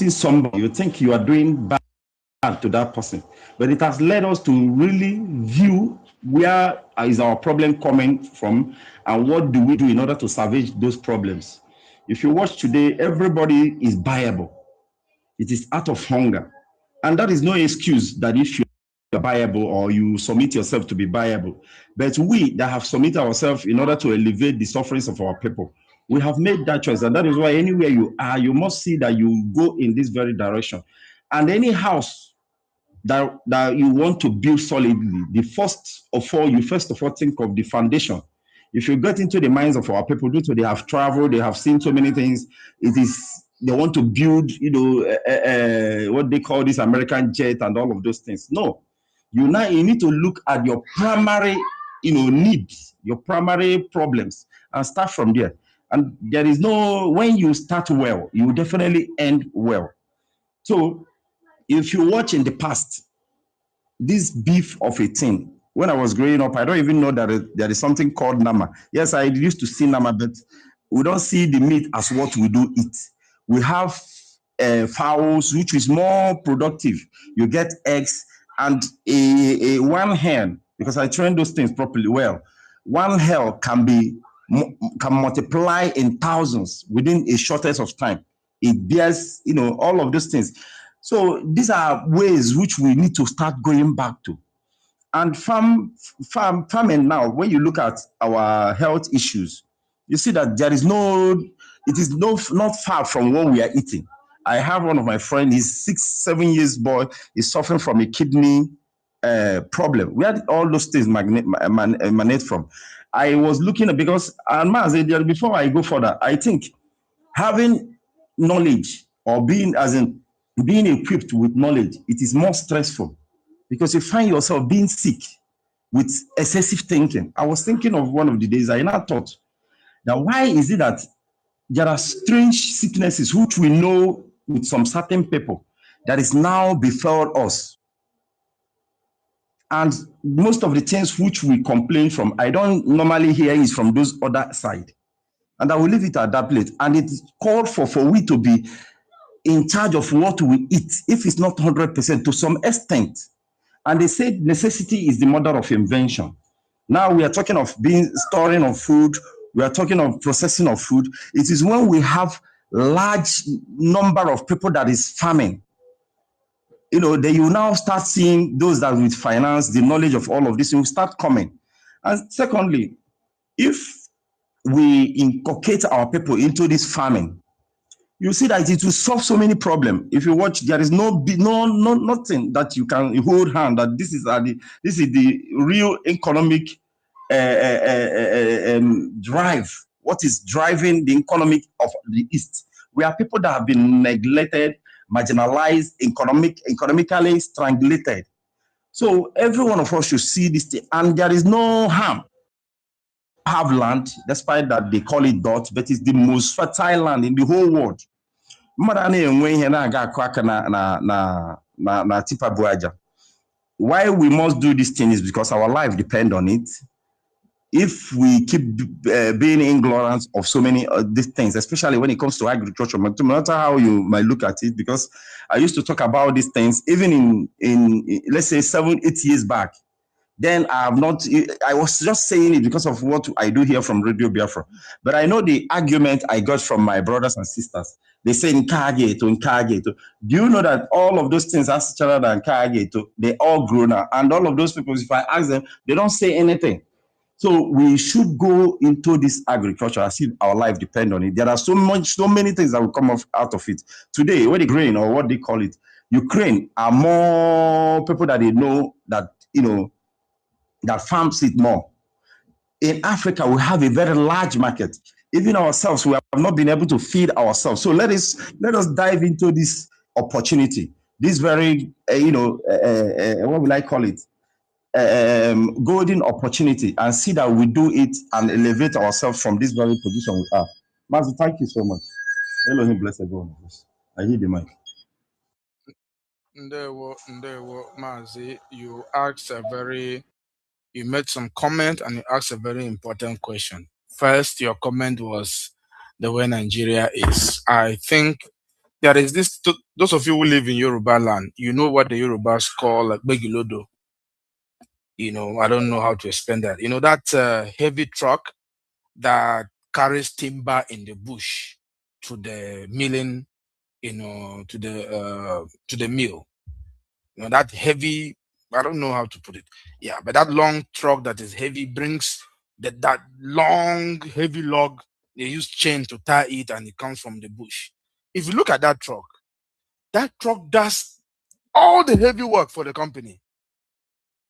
somebody, you think you are doing bad to that person, but it has led us to really view where is our problem coming from and what do we do in order to salvage those problems. If you watch today, everybody is buyable. It is out of hunger. And that is no excuse that if you are buyable or you submit yourself to be buyable. But we that have submitted ourselves in order to elevate the sufferings of our people, we have made that choice. And that is why anywhere you are, you must see that you go in this very direction. And any house that you want to build solidly, you first of all think of the foundation. If you get into the minds of our people, due to they have traveled, they have seen so many things, they want to build, what they call this American jet and all of those things. No, you need to look at your primary, needs, your primary problems, and start from there. And there is when you start well, you will definitely end well. So if you watch in the past, this beef of a thing, when I was growing up, I don't even know that there is something called nama. Yes, I used to see nama, but we don't see the meat as what we do eat. We have fowls, which is more productive. You get eggs and a one hen, because I train those things properly well. One hen can multiply in thousands within a shortest of time. It bears, all of those things. So these are ways which we need to start going back to. And farming now, when you look at our health issues, you see that it is not far from what we are eating. I have one of my friends, he's 6-7 years boy, is suffering from a kidney problem. Where did all those things emanate from? I was looking at, because, and before I go further, I think having knowledge or being equipped with knowledge, it is more stressful because you find yourself being sick with excessive thinking. I was thinking of one of the days I now thought that why is it that there are strange sicknesses which we know with some certain people that is now befell us. And most of the things which we complain from, I don't normally hear is from those other side. And I will leave it at that place. And it's called for we to be in charge of what we eat, if it's not 100% to some extent. And they say necessity is the mother of invention. Now we are talking of storing of food. We are talking of processing of food. It is when we have large number of people that is farming. Then you now start seeing those that with finance, the knowledge of all of this will start coming. And secondly, If we inculcate our people into this farming, you see that it will solve so many problems. If you watch, there is nothing that you can hold hand that this is the real economic drive. What is driving the economic of the East? We are people that have been neglected, marginalized, economically strangulated. So every one of us should see this thing, and there is no harm. Have land, despite that they call it dot, but it's the most fertile land in the whole world. Mmadụ na-enwe ihe na-aga akụ aka na tipa bụ aja. Why we must do this thing is because our life depend on it. If we keep being ignorant of so many these things, especially when it comes to agriculture, no matter how you might look at it, because I used to talk about these things even in let's say 7-8 years back. Then I was just saying it because of what I do here from Radio Biafra. But I know the argument I got from my brothers and sisters. They say in Kageto. Do you know that all of those things are smaller than Kageto? They all grow now. And all of those people, if I ask them, they don't say anything. So we should go into this agriculture as if our life depends on it. There are so many things that will come out of it. Today, when the grain or what they call it, Ukraine are more people that they know that, that farms it more. In Africa, we have a very large market. Even ourselves, we have not been able to feed ourselves. So let us dive into this opportunity, this very, what will I call it? Golden opportunity, and see that we do it and elevate ourselves from this very position we are. Master, thank you so much. Elohim bless everyone of us. I hear the mic. Ndewo, Mazi, you made some comment and you asked a very important question. First, your comment was the way Nigeria is. I think there is this, those of you who live in Yoruba land, you know what the Yorubas call like Begilodo. I don't know how to explain that. That heavy truck that carries timber in the bush to the milling, to the mill. That heavy, I don't know how to put it. Yeah, but that long truck that is heavy brings that long heavy log. They use chain to tie it, and it comes from the bush. If you look at that truck does all the heavy work for the company.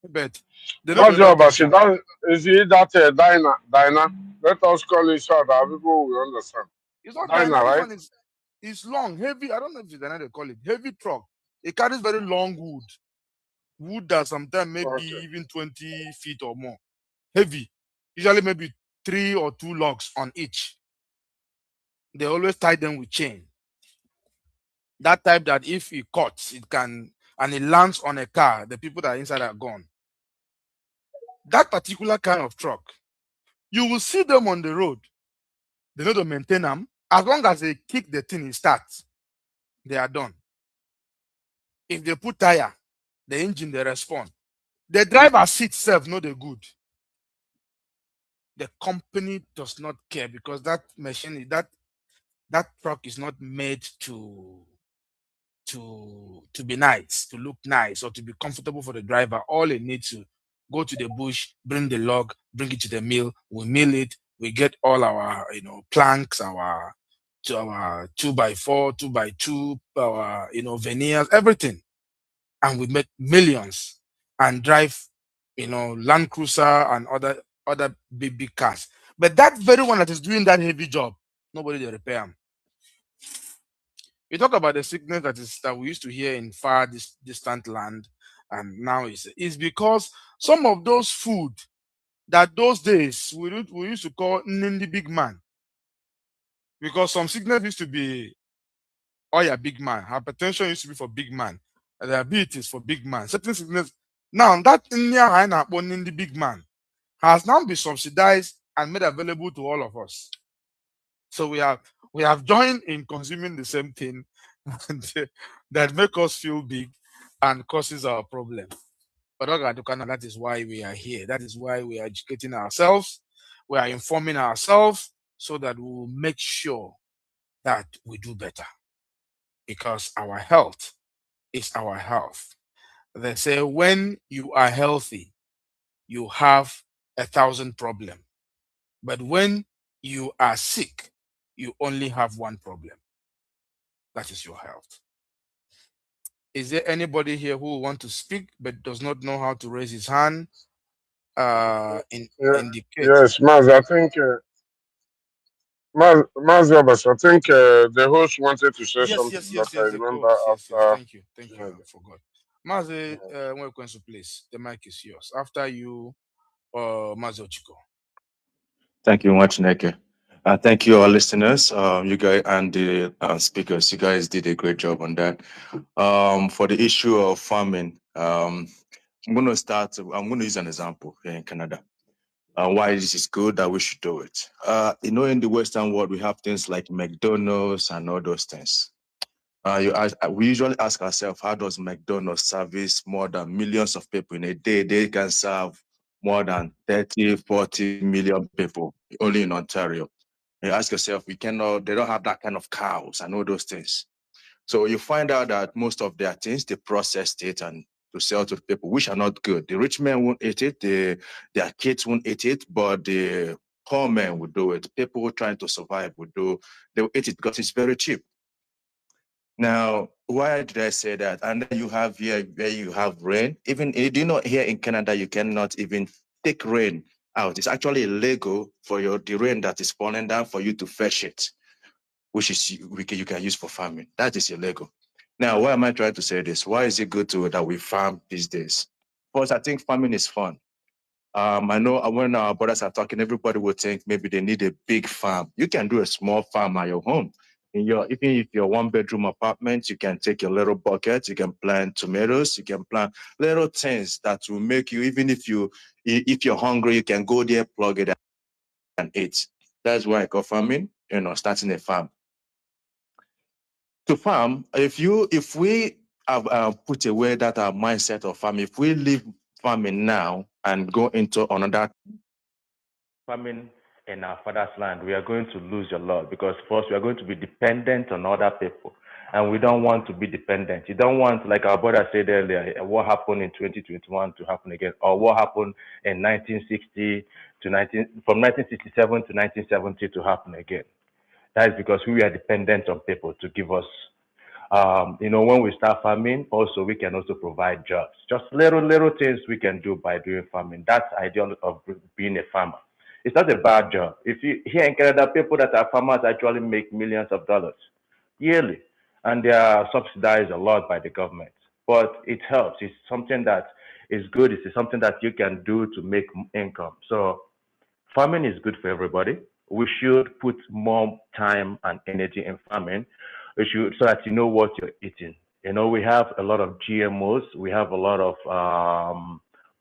But they don't What bother job? I take said, time. that is it that Dinah? Let us call it so that people will understand. It's not Dinah, Dyna. This right? one is long, heavy. I don't know if it's Dyna they call it. Heavy truck. It carries very long wood. Wood that sometimes maybe Okay. even 20 feet or more. Heavy. Usually maybe 3 or 2 logs on each. They always tie them with chain. That type that if it cuts, it can, and it lands on a car, the people that are inside are gone. That particular kind of truck, you will see them on the road. They know to maintain them. As long as they kick the thing, it starts. They are done. If they put tire, the engine they respond. The driver seat self know the good. The company does not care because that machine, that truck is not made to be nice, to look nice, or to be comfortable for the driver. All it needs to go to the bush, bring the log, bring it to the mill. We mill it. We get all our planks, our 2x4, 2x2, our veneers, everything, and we make millions and drive Land Cruiser and other big cars. But that very one that is doing that heavy job, nobody they repair them. We talk about the sickness that we used to hear in far distant land, and now is because some of those food that those days we used to call Nindi big man, because some sickness used to be big man, hypertension used to be for big man, diabetes for big man, certain sickness. Now that Nindi big man has now been subsidized and made available to all of us. So we have joined in consuming the same thing that make us feel big and causes our problem. But that is why we are here. That is why we are educating ourselves. We are informing ourselves so that we will make sure that we do better. Because our health is our health. They say when you are healthy, you have 1,000 problems. But when you are sick, you only have one problem. That is your health. Is there anybody here who want to speak but does not know how to raise his hand? Yeah, Indicate. yes, Maz, I think, Maz Roberts, I think the host wanted to say Yes, something, yes, but yes, I yes, the remember co-host. Yes, yes. after. Thank you. Yeah, I forgot. Mazi, yeah. welcome, please. The mic is yours. After you, Mazi Ochiko. Thank you much, Neke. Thank you, all listeners, you guys, and the speakers. You guys did a great job on that. For the issue of farming, I'm going to start. I'm going to use an example here in Canada. Why this is good that we should do it. In the Western world, we have things like McDonald's and all those things. We usually ask ourselves, how does McDonald's service more than millions of people in a day? They can serve more than 30, 40 million people only in Ontario. You ask yourself, they don't have that kind of cows and all those things. So you find out that most of their things, they process it and to sell to the people, which are not good. The rich men won't eat it, their kids won't eat it, but the poor men will do it. People trying to survive they will eat it because it's very cheap. Now, why did I say that? And then you have here where you have rain. Even here in Canada, you cannot even take rain out. It's actually illegal for the rain that is falling down for you to fetch it, which is you can use for farming. That is illegal. Now, why am I trying to say this? Why is it good that we farm these days? First, I think farming is fun. I know when our brothers are talking, everybody will think maybe they need a big farm. You can do a small farm at your home. Even if you're one-bedroom apartment, you can take your little bucket, you can plant tomatoes, you can plant little things that will make you, even if you're hungry, you can go there, plug it and eat. That's why I call farming, starting a farm. To farm, if we have put away that mindset of farming, if we leave farming now and go into another farming in our father's land, we are going to lose a lot because first we are going to be dependent on other people, and we don't want to be dependent. You don't want, like our brother said earlier, what happened in 2021 to happen again, or what happened in 1960 from 1967 to 1970 to happen again. That is because we are dependent on people to give us when we start farming, also we can also provide jobs. Just little things we can do by doing farming. That's the ideal of being a farmer. It's not a bad job. If you here in Canada, people that are farmers actually make millions of dollars yearly, and they are subsidized a lot by the government. But it helps. It's something that is good. It's something that you can do to make income. So farming is good for everybody. We should put more time and energy in farming. We should, so that you know what you're eating. We have a lot of GMOs. We have a lot of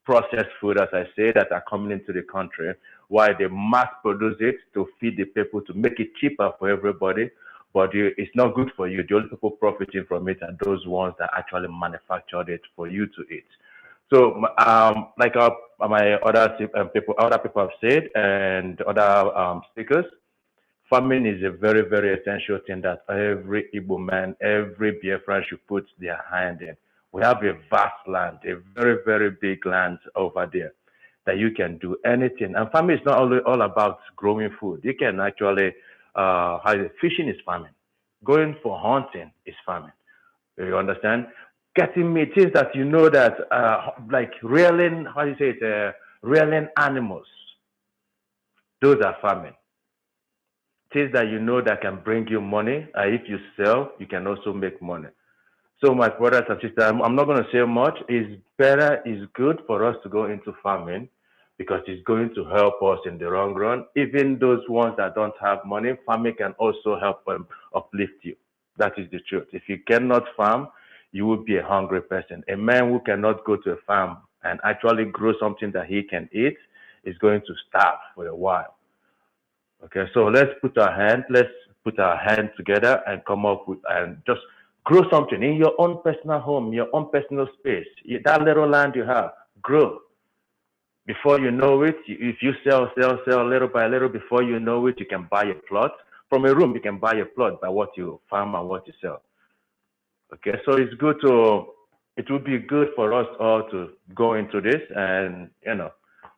processed food, as I say, that are coming into the country. Why they mass produce it to feed the people, to make it cheaper for everybody. But it's not good for you. The only people profiting from it are those ones that actually manufactured it for you to eat. So, like my other people have said, and other speakers, farming is a very, very essential thing that every Igbo man, every Biafran should put their hand in. We have a vast land, a very, very big land over there that you can do anything. And farming is not only all about growing food. You can actually, fishing is farming. Going for hunting is farming. You understand? Getting meat, things that you know that, like rearing, how do you say it, rearing animals. Those are farming. Things that you know that can bring you money. If you sell, you can also make money. So my brothers and sisters, I'm not going to say much. It's good for us to go into farming because it's going to help us in the long run. Even those ones that don't have money, farming can also help them uplift you. That is the truth. If you cannot farm, you will be a hungry person. A man who cannot go to a farm and actually grow something that he can eat is going to starve for a while. Okay, so let's put our hands together and come up with and just grow something in your own personal home, your own personal space. That little land you have, grow. Before you know it, if you sell little by little, before you know it, you can buy a plot. From a room, you can buy a plot by what you farm and what you sell. Okay, so it would be good for us all to go into this and,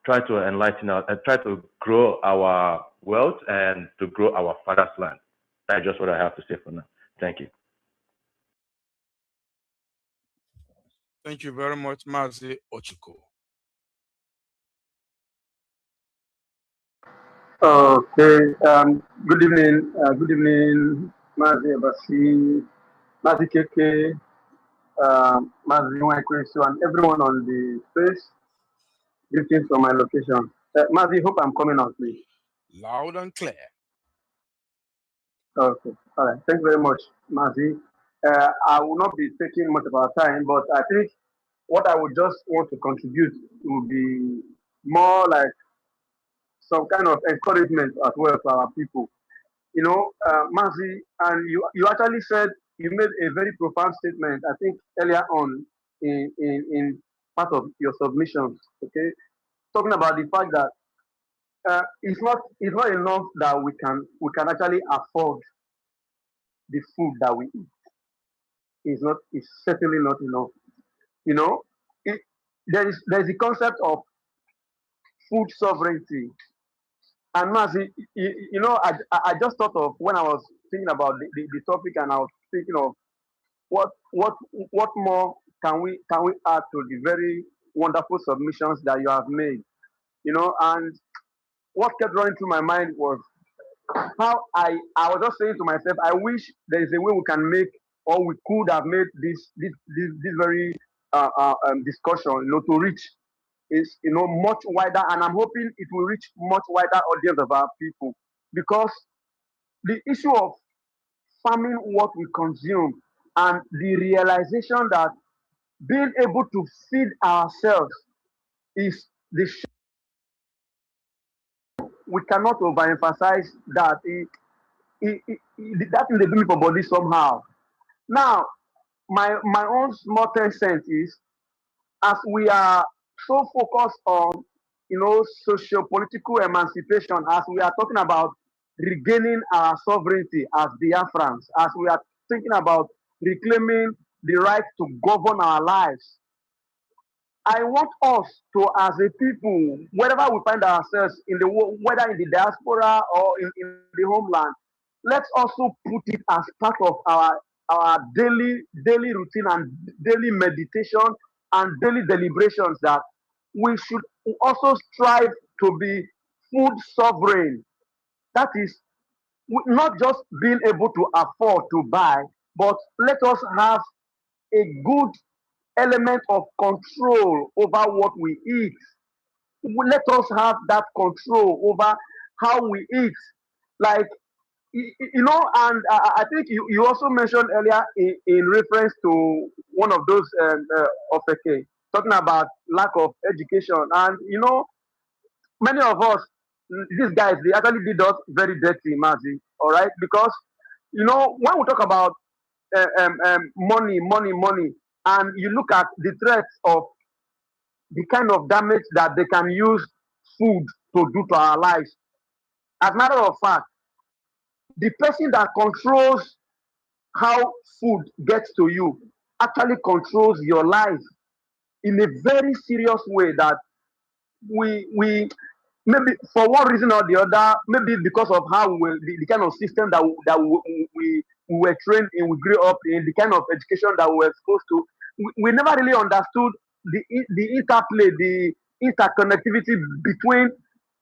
try to enlighten us and try to grow our wealth and to grow our father's land. That's just what I have to say for now. Thank you. Thank you very much, Mazi Ochiko. Okay. Good evening. Good evening, Mazi Abasi, Mazi Keke, Mazi Nwekwesu, and everyone on the space. Greetings from my location. Mazi, hope I'm coming out, please. Loud and clear. Okay. All right. Thank you very much, Mazi. I will not be taking much of our time, but I think what I would just want to contribute would be more like some kind of encouragement as well for our people. Mazi, and you actually said you made a very profound statement, I think, earlier on in part of your submissions, okay, talking about the fact that it's not enough that we can actually afford the food that we eat. It's certainly not enough. You know, it, there is the concept of food sovereignty. And Mazi, I just thought of when I was thinking about the topic, and I was thinking of what what what more can we add to the very wonderful submissions that you have made. And what kept running through my mind was how I was just saying to myself, I wish there is a way we can make, or we could have made this very discussion, to reach is much wider, and I'm hoping it will reach much wider audience of our people, because the issue of farming what we consume, and the realization that being able to feed ourselves is we cannot overemphasize that. That is the limit for body somehow. Now, my own small 10 cents is, as we are so focused on socio-political emancipation, as we are talking about regaining our sovereignty as Biafrans, as we are thinking about reclaiming the right to govern our lives, I want us to, as a people, wherever we find ourselves in the world, whether in the diaspora or in the homeland, let's also put it as part of our daily routine and daily meditation and daily deliberations, that we should also strive to be food sovereign. That is, not just being able to afford to buy, but let us have a good element of control over what we eat. Let us have that control over how we eat. Like, and I think you also mentioned earlier in reference to one of those OPEC, talking about lack of education. And, many of us, these guys, they actually did us very dirty, Mazi, all right? Because, when we talk about money, and you look at the threats of the kind of damage that they can use food to do to our lives. As a matter of fact, the person that controls how food gets to you actually controls your life in a very serious way, that we maybe for one reason or the other, maybe because of how the kind of system we were trained in, we grew up in, the kind of education that we were exposed to, we never really understood the interplay, the interconnectivity between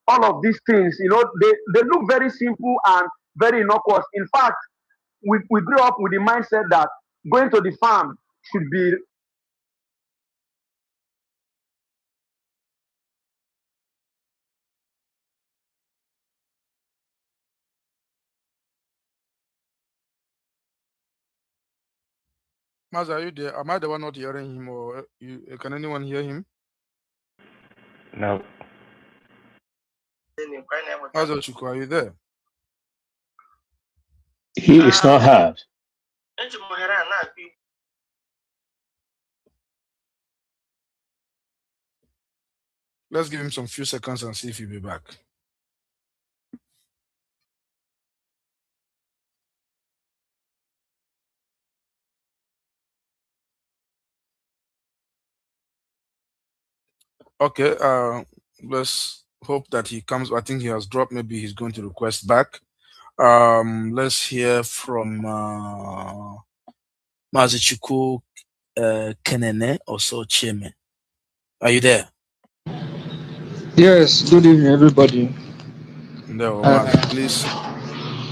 all of these things. They look very simple and very innocuous. In fact, we grew up with the mindset that going to the farm should be Maz, are you there? Am I the one not hearing him, or can anyone hear him? No. Maz Ochukwu, are you there? He is not heard. Let's give him some few seconds and see if he'll be back. Okay, Let's hope that he comes. I think he has dropped. Maybe he's going to request back. Let's hear from Mazichuku Kenene, also Chime. Are you there? Yes, good evening, everybody. No, Mazi. Uh, Please,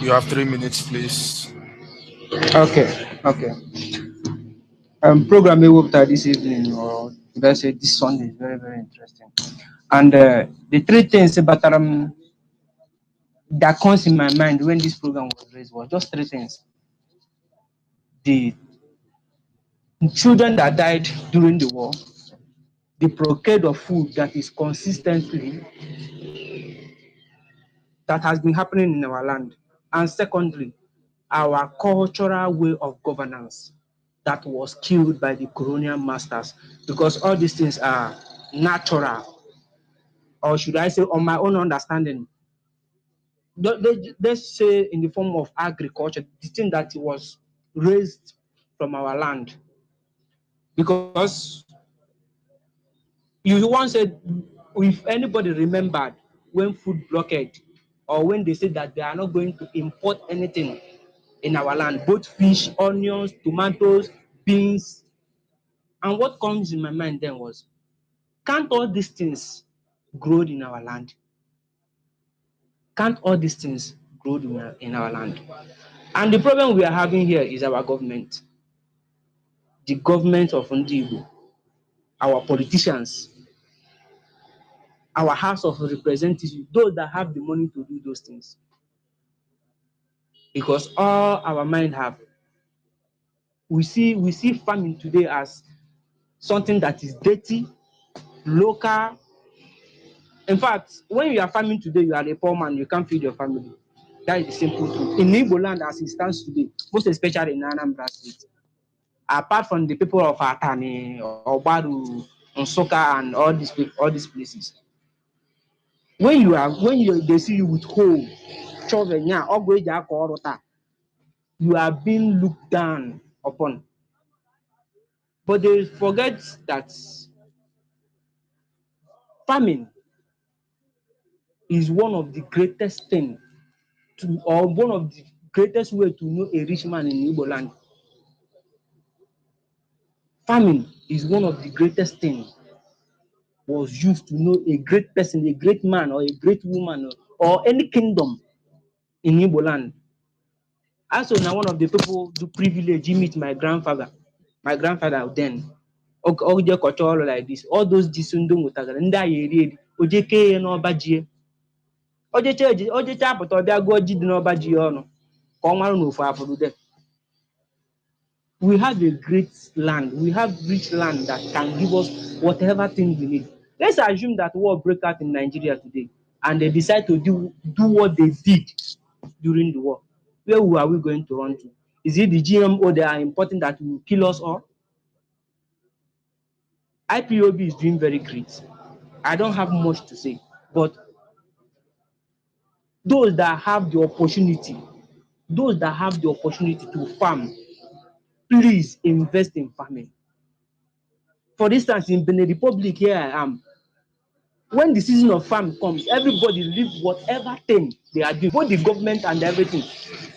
you have 3 minutes, please. okay. Program we worked at this evening, or should I say this Sunday, is very, very interesting. And the three things about that comes in my mind when this program was raised was just three things: the children that died during the war, the blockade of food that is consistently that has been happening in our land, and secondly, our cultural way of governance that was killed by the colonial masters, because all these things are natural, or should I say, on my own understanding, they say in the form of agriculture, the thing that was raised from our land. Because you once said, if anybody remembered when food blockade, or when they said that they are not going to import anything in our land, both fish, onions, tomatoes, beans. And what comes in my mind then was, can't all these things grow in our land? Can't all these things grow in our land? And the problem we are having here is our government, the government of Ndigo, our politicians, our House of Representatives, those that have the money to do those things. Because all our mind have, we see farming today as something that is dirty, local. In fact, when you are farming today, you are a poor man, you can't feed your family. That is the simple truth. In Igbo land as it stands today, most especially in Anambra State, apart from the people of Atani, Obaru, Nsukka, and all these places, they see you with hoe, shovel, you are being looked down upon. But they forget that farming is one of the greatest thing or one of the greatest way to know a rich man in Igbo land. Farming is one of the greatest things was used to know a great person, a great man, or a great woman, or any kingdom in Igbo land. Also, now one of the people do privilege meet my grandfather. My grandfather then, like this, all those jisundung utagara, nda yeri, ojeke no bajie. Ojecha apụta ọbịa gụọ ji dị n'ọba ji ọnụ ka ọ marụ n'ofu afọ there. We have a great land. We have rich land that can give us whatever thing we need. Let's assume that war break out in Nigeria today and they decide to do what they did during the war. Where are we going to run to? Is it the GMO that are important that will kill us all? IPOB is doing very great. I don't have much to say, but those that have the opportunity to farm, please invest in farming. For instance, in Benin Republic, here I am. When the season of farm comes, everybody leave whatever thing they are doing, both the government and everything.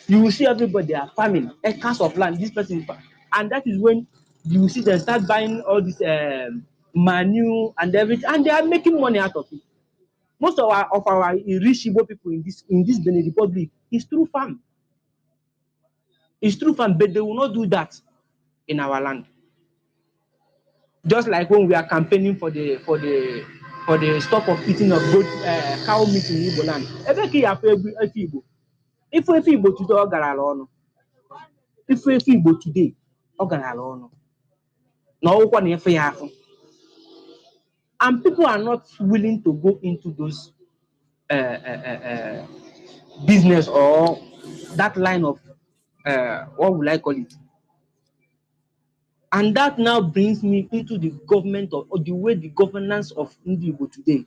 You will see everybody are farming, acres of land. This person, and that is when you will see them start buying all this manure and everything, and they are making money out of it. Most of our rich Igbo people in this Benin Republic is through farm. It's through farm, but they will not do that in our land. Just like when we are campaigning for the stop of eating of goat cow meat in Igbo land. If Igbo today ọ gara ala ọnụ. If Igbo today ọ gara ala ọnụ. Na ọgwụkwa na efe ya afụ. And people are not willing to go into those business or that line of what would I call it? And that now brings me into the government or the way the governance of Igbo today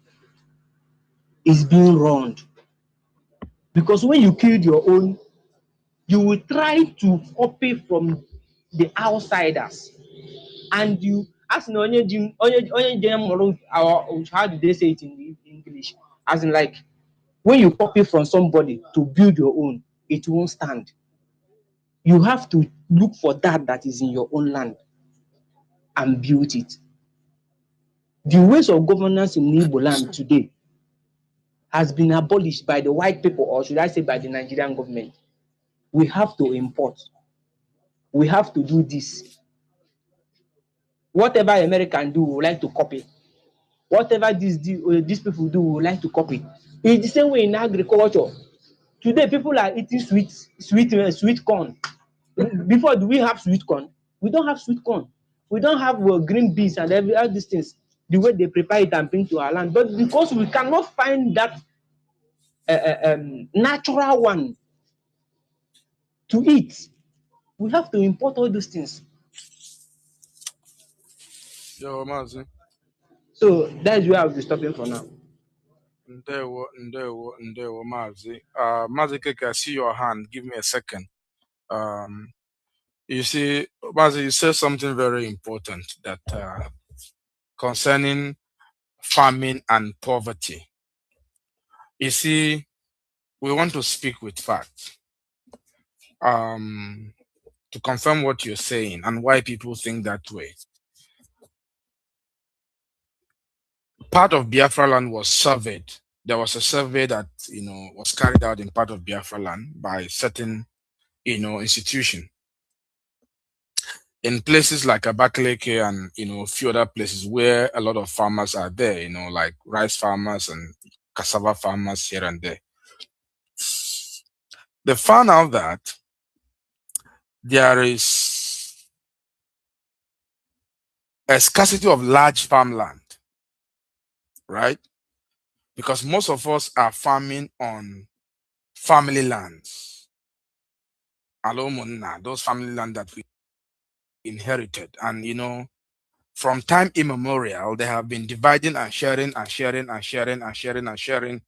is being run. Because when you killed your own, you will try to copy from the outsiders. And you ask how do they say it in As in, like, when you copy from somebody to build your own, it won't stand. You have to look for that is in your own land and build it. The ways of governance in Igbo land today has been abolished by the white people, or should I say by the Nigerian government. We have to import. We have to do this. Whatever American do, we would like to copy. Whatever these people do, we would like to copy. It's the same way in agriculture. Today, people are eating sweet corn. Before, do we have sweet corn? We don't have sweet corn. We don't have green beans and all these things, the way they prepare it and bring to our land. But because we cannot find that natural one to eat, we have to import all those things. Yo, Mazi. So that's where I'll be stopping for now. Ndewo, Mazi. Mazi Keke, I see your hand. Give me a second. You see, Mazi, you said something very important that concerning famine and poverty. You see, we want to speak with facts to confirm what you're saying and why people think that way. Part of Biafra land was surveyed. There was a survey that was carried out in part of Biafra land by certain institution in places like Abakaleke and a few other places where a lot of farmers are there, like rice farmers and cassava farmers here and there. They found out that there is a scarcity of large farmland, right? Because most of us are farming on family lands. Alomona, those family land that we inherited. And from time immemorial, they have been dividing and sharing and sharing and sharing and sharing and sharing,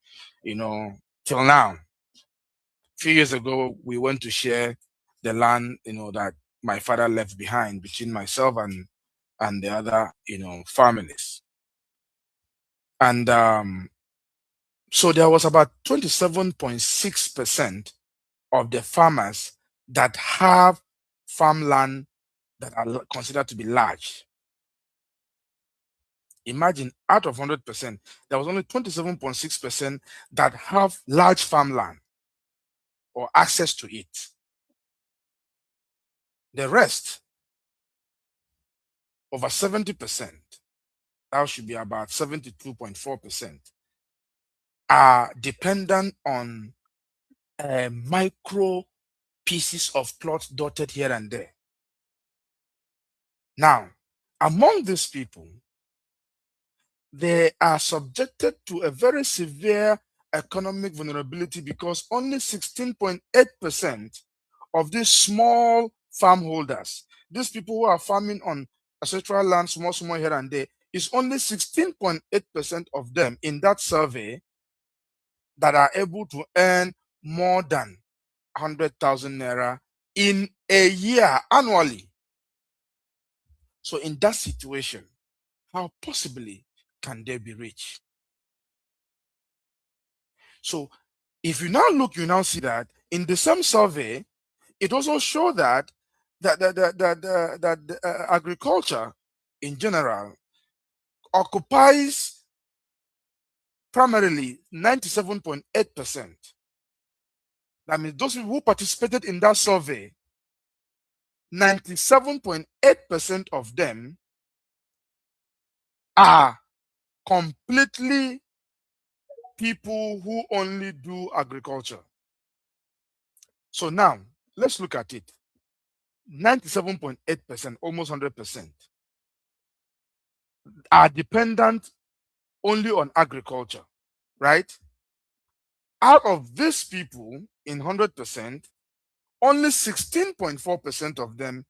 till now. A few years ago, we went to share the land, that my father left behind between myself and the other, families. And so there was about 27.6% of the farmers that have farmland that are considered to be large. Imagine, out of 100%, there was only 27.6% that have large farmland or access to it. The rest, over 70%, that should be about 72.4%, are dependent on micro pieces of plot dotted here and there. Now, among these people, they are subjected to a very severe economic vulnerability because only 16.8% of these small farm holders, these people who are farming on ancestral land, small here and there, is only 16.8% of them in that survey that are able to earn more than 100,000 naira in a year annually. So in that situation, how possibly can they be rich? So if you now look, you now see that in the same survey, it also showed that agriculture in general occupies primarily 97.8%. That means those people who participated in that survey, 97.8% of them are completely people who only do agriculture. So now let's look at it. 97.8%, almost 100%, are dependent only on agriculture, right? Out of these people, in 100%, only 16.4% of them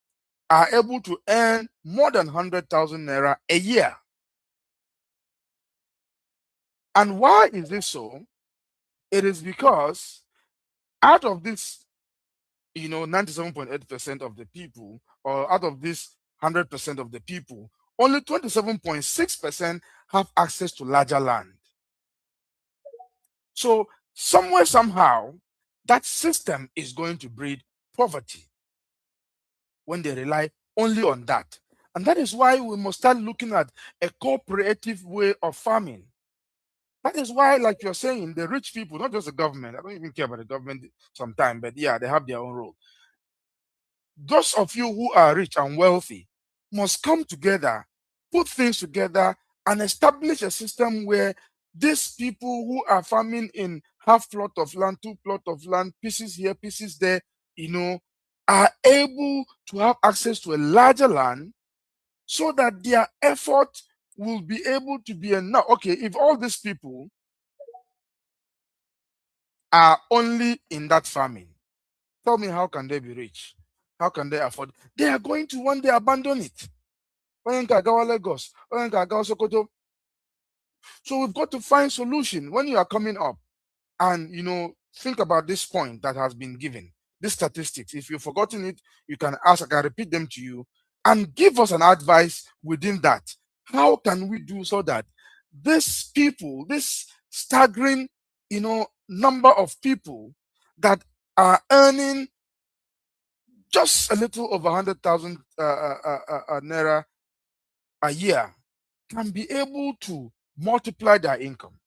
are able to earn more than 100,000 naira a year. And why is this so? It is because out of this, 97.8% of the people, or out of this 100% of the people, only 27.6% have access to larger land. So somewhere, somehow, that system is going to breed poverty when they rely only on that. And that is why we must start looking at a cooperative way of farming. That is why, like you're saying, the rich people, not just the government, I don't even care about the government sometimes, but yeah, they have their own role. Those of you who are rich and wealthy must come together, put things together, and establish a system where these people who are farming in half plot of land, 2 plot of land, pieces here, pieces there, are able to have access to a larger land so that their effort will be able to be enough. Okay, if all these people are only in that farming, tell me, how can they be rich? How can they afford? They are going to one day abandon it. Lagos, Sokoto. So we've got to find solution when you are coming up and think about this point that has been given, these statistics. If you've forgotten it, you can ask, I can repeat them to you, and give us an advice within that. How can we do so that these people, this staggering number of people that are earning just a little over 100,000 naira a year can be able to multiply their income,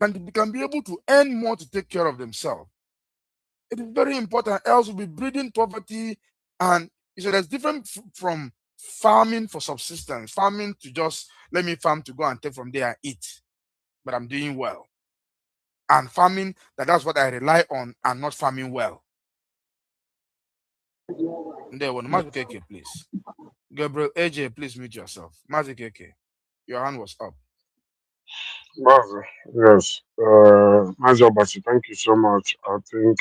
can be able to earn more to take care of themselves. It is very important, else we'll be breeding poverty. And there's different from farming for subsistence, farming to just let me farm to go and take from there and eat, but I'm doing well, and farming that's what I rely on and not farming well. There, one, Mazukeke, please. Gabriel AJ, please mute yourself. Mazukeke, your hand was up. Well, yes. Major thank you so much. I think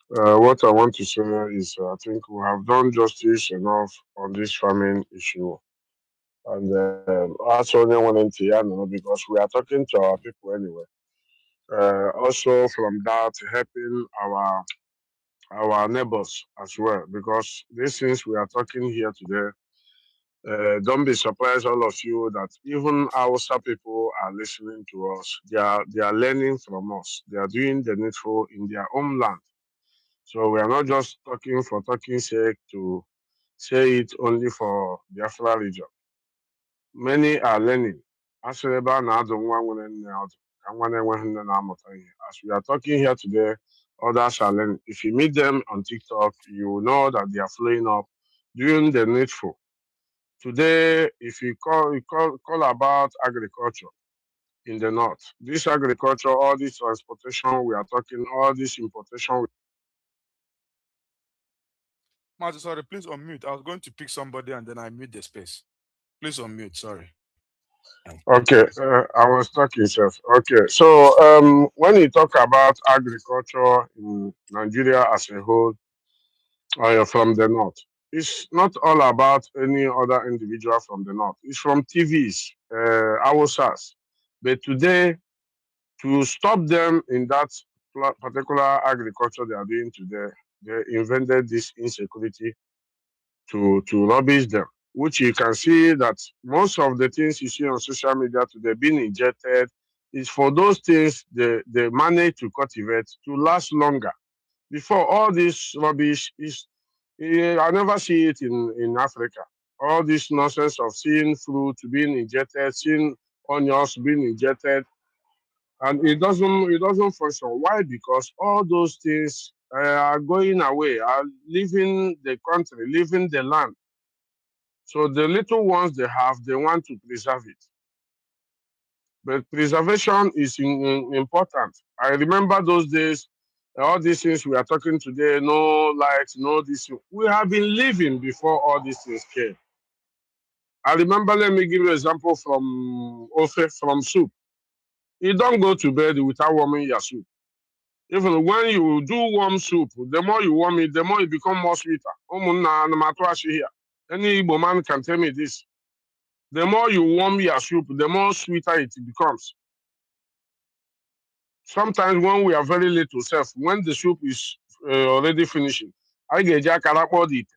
what I want to say is I think we have done justice enough on this farming issue. And also, only wanted to because we are talking to our people anyway. Also, from that, helping our neighbors as well, because these things we are talking here today, don't be surprised, all of you, that even Hausa people are listening to us. They are learning from us. They are doing the needful in their own land. So we are not just talking for talking sake to say it only for Biafra region. Many are learning. Asịrịba na-adụ nwa nwere nne ọdụ ka nwa na-enweghị nne na-amụta ihe. As we are talking here today, others are learning. If you meet them on TikTok, you will know that they are flowing up, doing the needful. Today, if you call about agriculture in the north, this agriculture, all this transportation we are talking, all this importation. Master, sorry, please unmute. I was going to pick somebody and then I mute the space. Please unmute, sorry. Okay, I was talking, chef. Okay, so when you talk about agriculture in Nigeria as a whole, or you're from the north, it's not all about any other individual from the north. It's from TVs, our SARS. But today, to stop them in that particular agriculture they are doing today, they invented this insecurity to rubbish them, which you can see that most of the things you see on social media today being injected is for those things they manage to cultivate to last longer. Before, all this rubbish is, I never see it in Africa. All this nonsense of seeing fruit being injected, seeing onions being injected, and it doesn't function. Why? Because all those things are going away, are leaving the country, leaving the land. So the little ones they have, they want to preserve it. But preservation is important. I remember those days, all these things we are talking today, no lights, no this. We have been living before all these things came. I remember, let me give you an example from Ofe, from soup. You don't go to bed without warming your soup. Even when you do warm soup, the more you warm it, the more it becomes more sweeter. Any Igbo man can tell me this. The more you warm your soup, the more sweeter it becomes. Sometimes when we are very little self, when the soup is already finishing, I get it.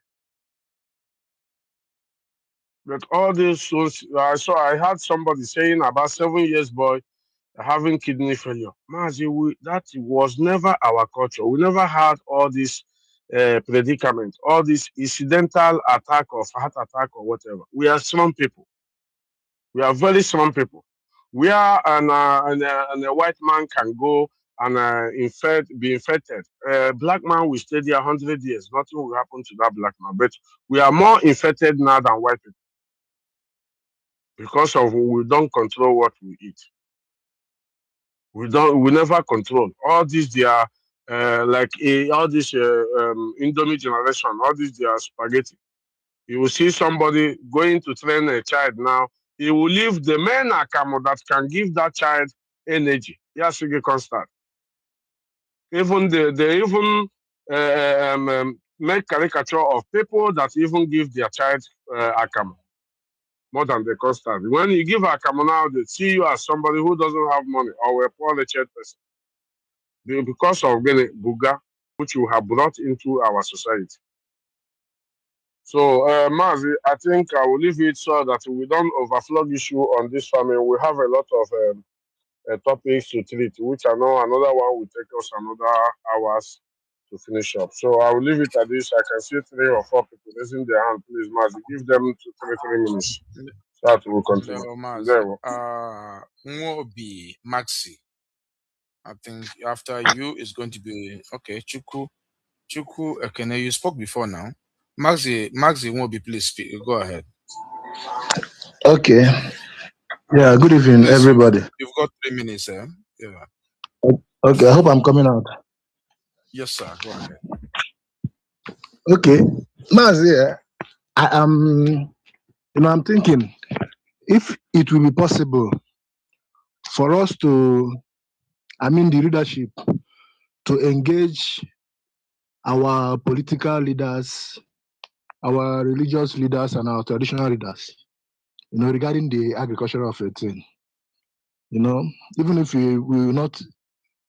But all this, I had somebody saying about 7 years boy, having kidney failure. Mazi, that was never our culture. We never had all this predicament, all this incidental attack of heart attack or whatever. We are strong people. We are very strong people. We are and a white man can go and be infected. Black man will stay there 100 years. Nothing will happen to that black man. But we are more infected now than white people because of we don't control what we eat. We never control all these. They are all this Indomie generation. All these they are spaghetti. You will see somebody going to train a child now. He will leave the men akamo that can give that child energy. Yes, you can start. Even they even make caricature of people that even give their child akamo more than the constant. When you give akamo now, they see you as somebody who doesn't have money or a poor wretched person because of buga, which you have brought into our society. So, Mazi, I think I will leave it so that we don't overflow issue on this family. We have a lot of topics to treat, which I know another one will take us another hours to finish up. So I will leave it at this. I can see 3 or 4 people raising their hand. Please, Mazi, give them 3 minutes so that we will continue. There we go. Nwobi Maxi. I think after you is going to be okay. Chuku Ekene, you spoke before now. Maxi Nwobi, please speak. Go ahead. Okay. Yeah, good evening, Please, everybody. you've got 3 minutes, eh? Yeah. Okay, I hope I'm coming out. Yes, sir. Go ahead. Okay. Mazi, I am, I'm thinking if it will be possible for us to, the leadership, to engage our political leaders, our religious leaders, and our traditional leaders, regarding the agricultural thing. Even if we will not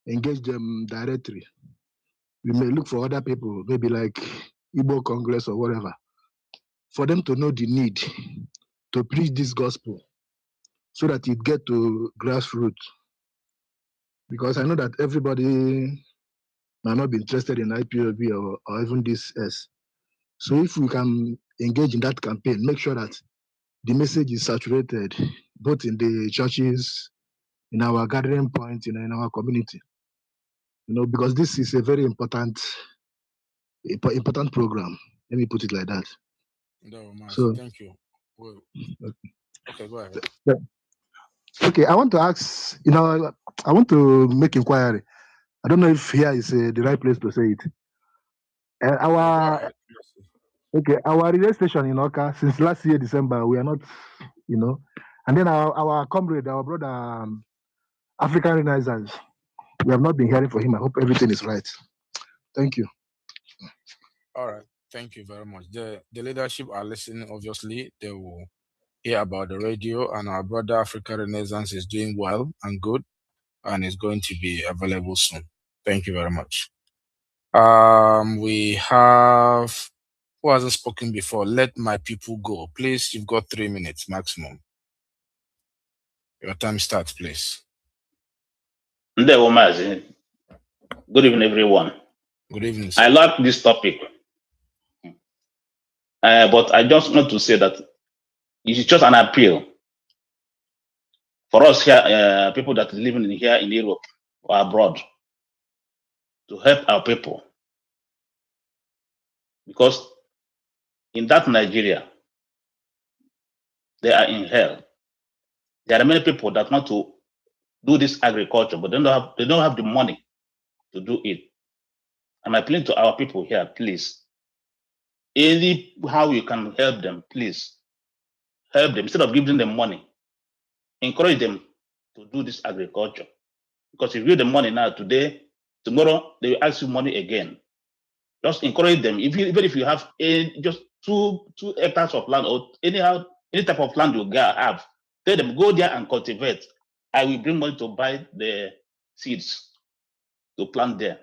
engage them directly, we may look for other people, maybe like Igbo Congress or whatever, for them to know the need to preach this gospel so that it get to grassroots. Because I know that everybody might not be interested in IPOB or even this S. So if we can engage in that campaign, make sure that the message is saturated, both in the churches, in our gathering point, in our community. Because this is a very important program. Let me put it like that. No, So, thank you. Well, okay, go ahead. Okay, I want to ask, I want to make inquiry. I don't know if here is the right place to say it. Our relay station in Oka, since last year, December, we are not, and then our comrade, our brother, African Renaissance, we have not been hearing from him. I hope everything is right. Thank you. All right. Thank you very much. The leadership are listening, obviously. They will hear about the radio, and our brother Africa Renaissance is doing well and good and is going to be available soon. Thank you very much. We have who hasn't spoken before. Let my people go. Please, you've got 3 minutes maximum. Your time starts, please. Good evening, everyone. Good evening, sir. I like this topic. But I just want to say that it is just an appeal for us here, people that are living here in Europe or abroad, to help our people. Because in that Nigeria, they are in hell. There are many people that want to do this agriculture, but they don't have the money to do it. I'm appealing to our people here, please. How you can help them, please help them instead of giving them money. Encourage them to do this agriculture. Because if you give them money now, today, tomorrow, they will ask you money again. Just encourage them. Even if you have just two hectares of land or any type of land you have, tell them, go there and cultivate. I will bring money to buy the seeds to plant there.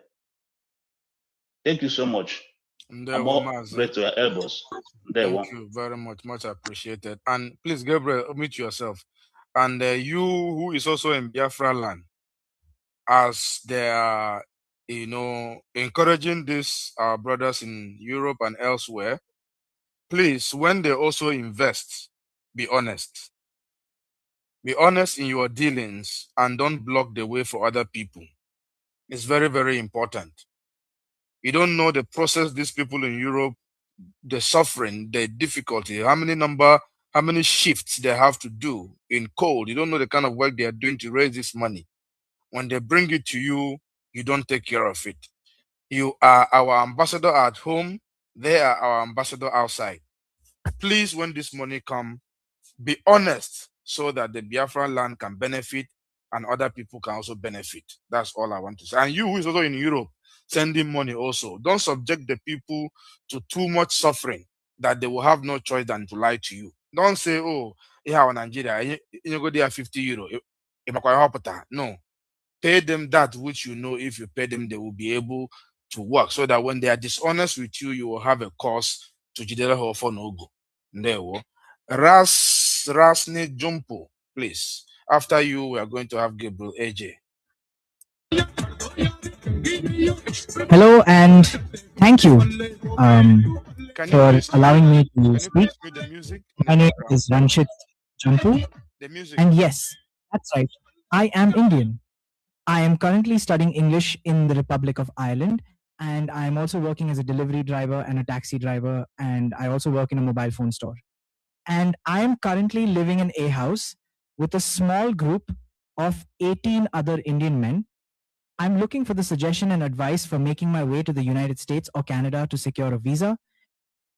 Thank you so much. I'm more great to your elbows. Thank you very much. Much appreciated. And please, Gabriel, mute yourself. And you, who is also in Biafra land, as they are, encouraging these brothers in Europe and elsewhere, please, when they also invest, be honest. Be honest in your dealings and don't block the way for other people. It's very, very important. You don't know the process these people in Europe, the suffering, the difficulty, how many shifts they have to do in cold. You don't know the kind of work they are doing to raise this money. When they bring it to you, you don't take care of it. You are our ambassador at home. They are our ambassador outside. Please, when this money comes, be honest so that the Biafran land can benefit and other people can also benefit. That's all I want to say. And you who is also in Europe, sending money also, don't subject the people to too much suffering that they will have no choice than to lie to you. Don't say, oh, yeah, Nigeria, you go there 50 euro. No, pay them that which you know if you pay them, they will be able to work so that when they are dishonest with you, you will have a cause to jidere ho for no go. There we Rasni Jumpo, please. After you, we are going to have Gabriel AJ. Hello and thank you for allowing me to speak. The music My name is Ranshit Jampu. The music. And yes, that's right. I am Indian. I am currently studying English in the Republic of Ireland, and I am also working as a delivery driver and a taxi driver, and I also work in a mobile phone store. And I am currently living in a house with a small group of 18 other Indian men. I'm looking for the suggestion and advice for making my way to the United States or Canada to secure a visa.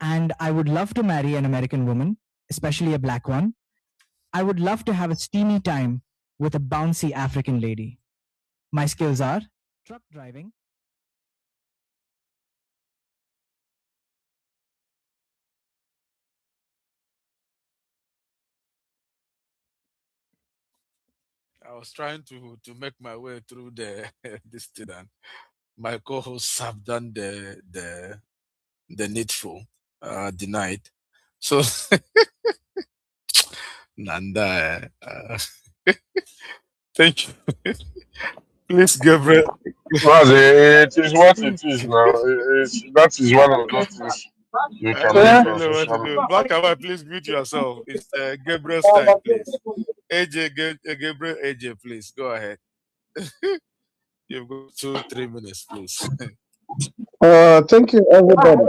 And I would love to marry an American woman, especially a black one. I would love to have a steamy time with a bouncy African lady. My skills are truck driving. I was trying to make my way through the this thing, and my co-hosts have done the needful, denied. So Nanda, thank you. Please, Gabriel. Well, it is what it is now. That is one of those things you I can don't meet on know what to social do. media. Black and white, please mute yourself. It's Gabriel's time, please. Gabriel, AJ, please go ahead. You've got 2-3 minutes, please. Thank you, everybody.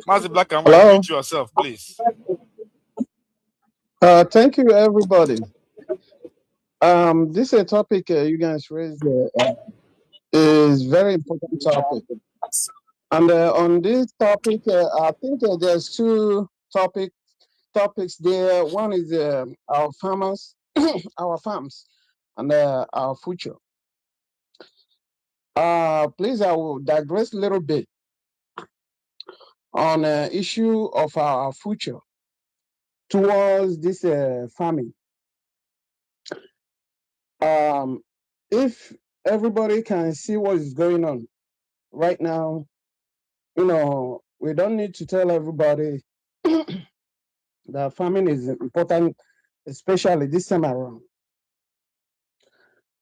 Mazi Black and white, Hello. mute yourself, please. Thank you, everybody. This is a topic you guys raised is very important topic. And on this topic, I think there's two topics there. One is our farmers, our farms, and our future. Please, I will digress a little bit on issue of our future towards this farming. If everybody can see what is going on right now, we don't need to tell everybody that farming is important, especially this time around.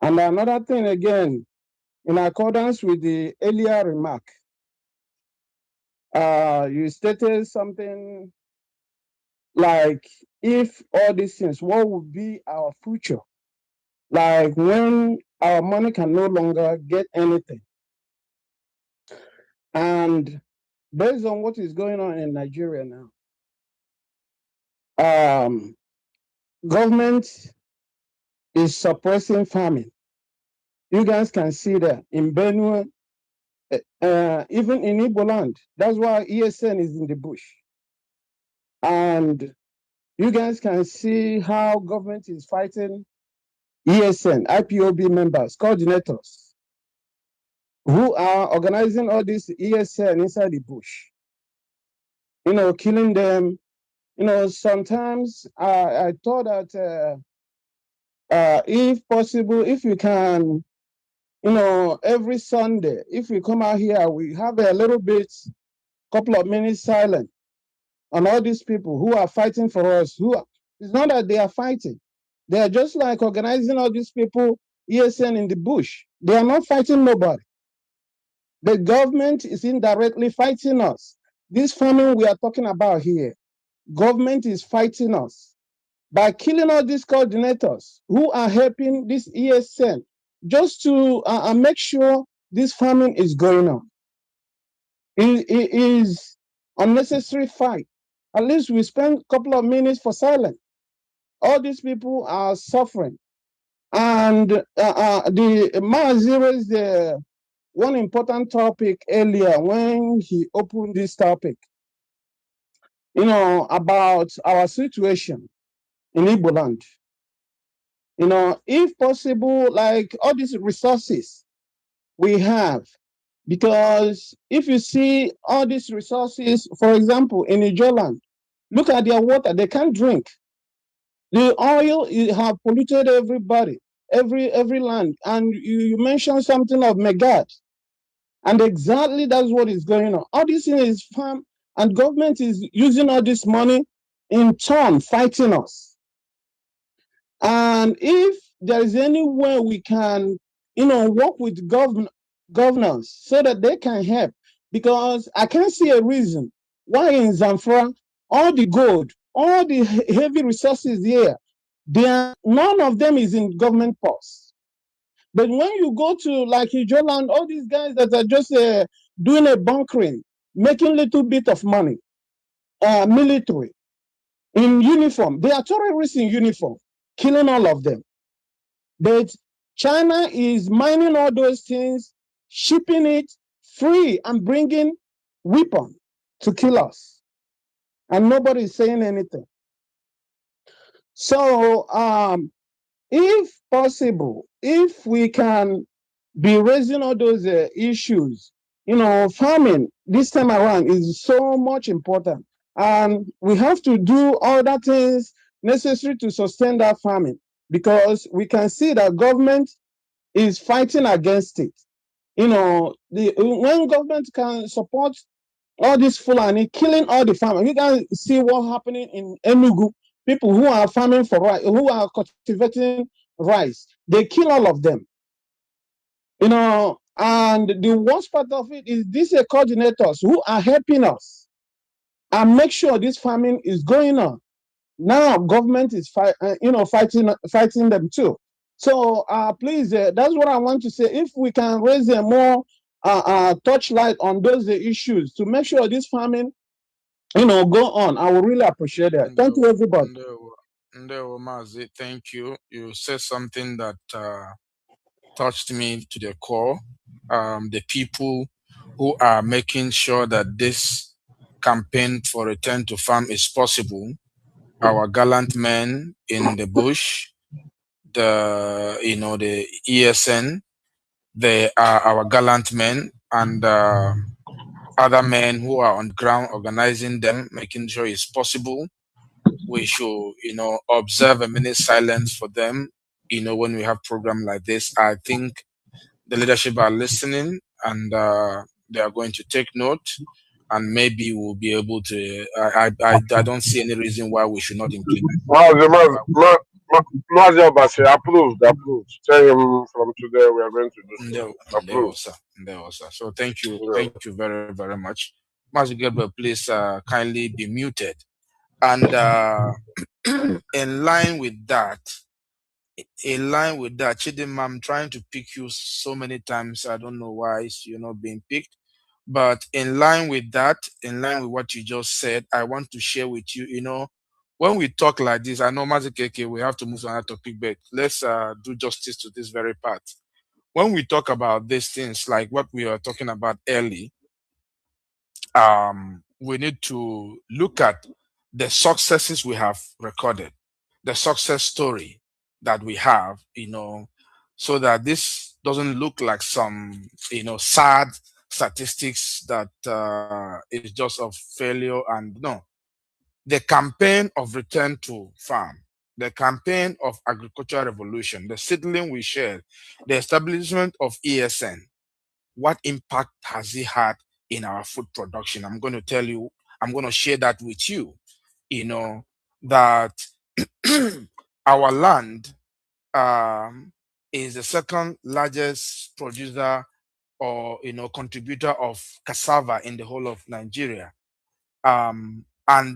And another thing again, in accordance with the earlier remark, you stated something like, if all these things, what would be our future? Like when our money can no longer get anything. And based on what is going on in Nigeria now, government is suppressing farming. You guys can see that in Benue, even in Igbo land. That's why ESN is in the bush. And you guys can see how government is fighting ESN, IPOB members, coordinators, who are organizing all this ESN inside the bush, killing them. Sometimes I thought that if possible, if you can, every Sunday, if we come out here, we have a little bit, couple of minutes silent on all these people who are fighting for us. It's not that they are fighting. They are just like organizing all these people, ESN in the bush. They are not fighting nobody. The government is indirectly fighting us. This famine we are talking about here, government is fighting us by killing all these coordinators who are helping this ESN just to make sure this famine is going on. It is unnecessary fight. At least we spend a couple of minutes for silence. All these people are suffering. And the Maazi raised one important topic earlier when he opened this topic, about our situation in Igbo land. If possible, like all these resources we have, because if you see all these resources, for example, in Ijoland, look at their water, they can't drink. The oil have polluted everybody, every land. And you mentioned something of Megad. And exactly that's what is going on. All this thing is farm, and government is using all this money in turn fighting us. And if there is any way we can, work with governors so that they can help, because I can't see a reason why in Zamfara, all the gold, all the heavy resources here, none of them is in government purse. But when you go to like Ijoland, all these guys that are just doing a bunkering, making little bit of money, military, in uniform, they are terrorists in uniform, killing all of them. But China is mining all those things, shipping it free and bringing weapons to kill us. And nobody is saying anything. So if possible, if we can be raising all those issues, farming this time around is so much important. And we have to do all the things necessary to sustain that farming, because we can see that government is fighting against it. When government can support all this Fulani killing all the farmers, you can see what's happening in Enugu. People who are farming for rice, who are cultivating rice, they kill all of them. And the worst part of it is these coordinators who are helping us and make sure this farming is going on. Now government is fighting them too. So please, that's what I want to say. If we can raise a more touchlight on those issues to make sure this farming, go on, I will really appreciate it. Thank you, everybody. Mazi, thank you. You said something that touched me to the core. The people who are making sure that this campaign for return to farm is possible, our gallant men in the bush, the ESN, they are our gallant men, and other men who are on the ground organizing them, making sure it's possible. We should, observe a minute silence for them, when we have program like this. I think the leadership are listening, and they are going to take note, and maybe we'll be able to. I don't see any reason why we should not implement. Mazi Obasi, approved. Tell him from today we are going to do so. Approved. There was, so thank you, Yeah. thank you very, very much. Master Gabriel, please kindly be muted. And in line with that, Chidima, I'm trying to pick you so many times. I don't know why you're not being picked. But in line with that, in line with what you just said, I want to share with you, when we talk like this, I know Mazikeke, we have to move to another topic, but let's do justice to this very part. When we talk about these things, like what we are talking about early, we need to look at the successes we have recorded, the success story that we have, so that this doesn't look like some, sad statistics that is just of failure. And no, the campaign of return to farm, the campaign of agricultural revolution, the seedling we shared, the establishment of ESN, what impact has it had in our food production? I'm going to tell you, I'm going to share that with you, that our land is the second largest producer or contributor of cassava in the whole of Nigeria. And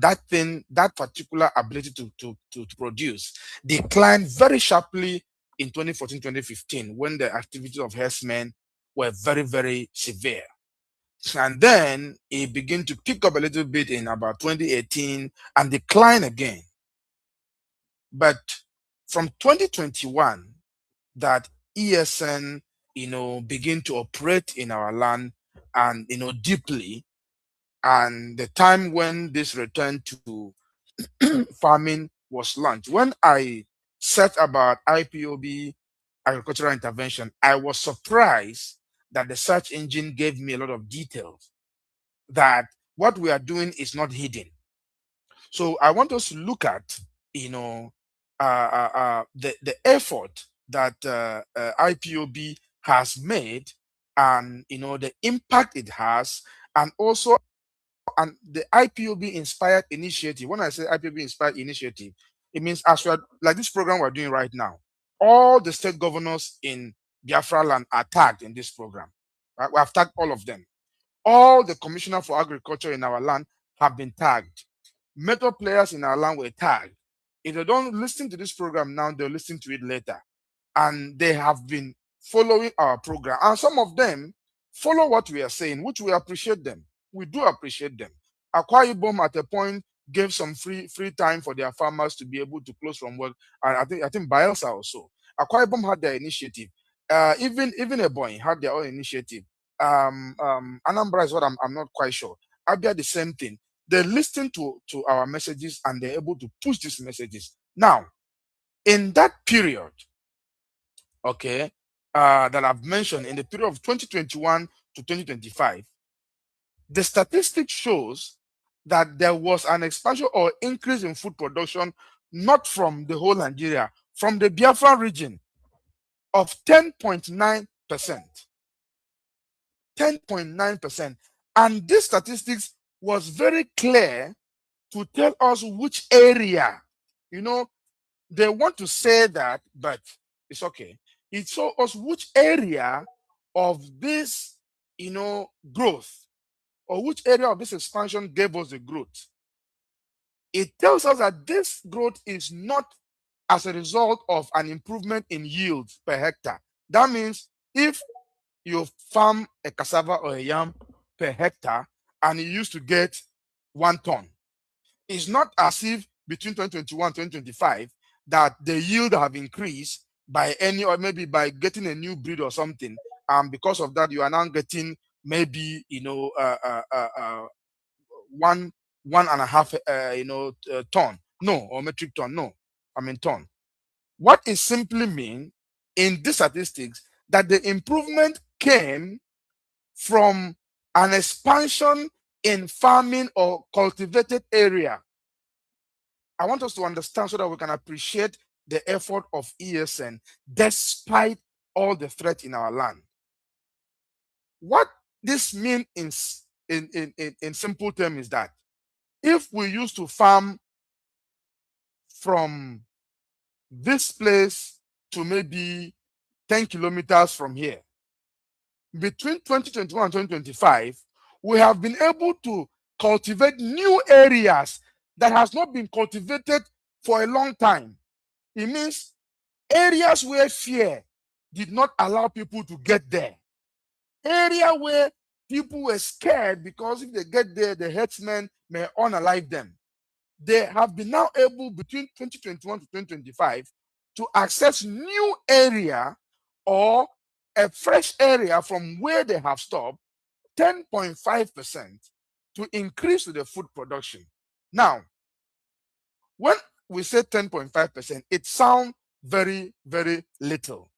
that particular ability to produce declined very sharply in 2014-2015 when the activities of herdsmen were very, very severe. And then it began to pick up a little bit in about 2018 and decline again. But from 2021, that ESN, begin to operate in our land and, deeply. And the time when this return to farming was launched. When I set about IPOB agricultural intervention, I was surprised that the search engine gave me a lot of details that what we are doing is not hidden. So I want us to look at, the effort that IPOB has made, and the impact it has, and also and the IPOB inspired initiative. When I say IPOB inspired initiative, it means as we are like this program we're doing right now, all the state governors in Biafra land are tagged in this program. Right? We have tagged all of them. All the commissioner for agriculture in our land have been tagged. Metal players in our land were tagged. If they don't listen to this program now, they'll listen to it later. And they have been following our program. And some of them follow what we are saying, which we appreciate them. We do appreciate them. Akwa Ibom at a point gave some free time for their farmers to be able to close from work. And I think Bayelsa also. Akwa Ibom had their initiative. Even Ebonyi had their own initiative. Anambra is what I'm not quite sure. Abia the same thing. They listen to our messages and they're able to push these messages. Now, in that period, okay, that I've mentioned, in the period of 2021 to 2025, the statistic shows that there was an expansion or increase in food production, not from the whole Nigeria, from the Biafra region of 10.9%. 10.9%. And this statistics was very clear to tell us which area. They want to say that, but it's okay. It shows us which area of this, growth, or which area of this expansion gave us the growth. It tells us that this growth is not as a result of an improvement in yield per hectare. That means if you farm a cassava or a yam per hectare and you used to get 1 ton, it's not as if between 2021 and 2025 that the yield have increased by any, or maybe by getting a new breed or something, and because of that you are now getting maybe 1.5 ton, no, or metric ton, no, I mean ton. What it simply means in these statistics that the improvement came from an expansion in farming or cultivated area. I want us to understand so that we can appreciate the effort of ESN despite all the threat in our land. What this means in simple terms is that if we used to farm from this place to maybe 10 kilometers from here, between 2021 and 2025, we have been able to cultivate new areas that has not been cultivated for a long time. It means areas where fear did not allow people to get there. Area where people were scared because if they get there, the herdsmen may unalive them. They have been now able between 2021 to 2025 to access new area or a fresh area from where they have stopped 10.5% to increase the food production. Now, when we say 10.5%, it sounds very, very little.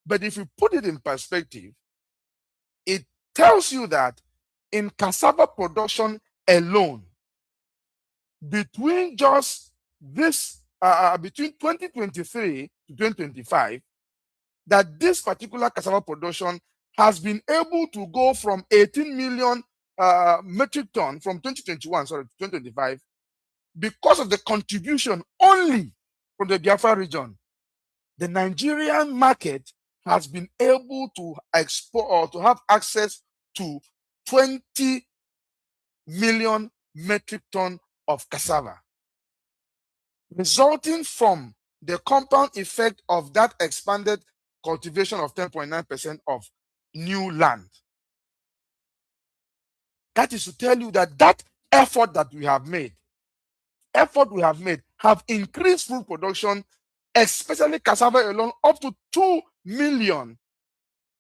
But if you put it in perspective, it tells you that in cassava production alone, between just this, between 2023 to 2025, that this particular cassava production has been able to go from 18 million metric ton from 2021, sorry, to 2025, because of the contribution only from the Biafra region, the Nigerian market has been able to export or to have access to 20 million metric ton of cassava, resulting from the compound effect of that expanded cultivation of 10.9% of new land. That is to tell you that that effort we have made have increased food production, especially cassava alone, up to 2 million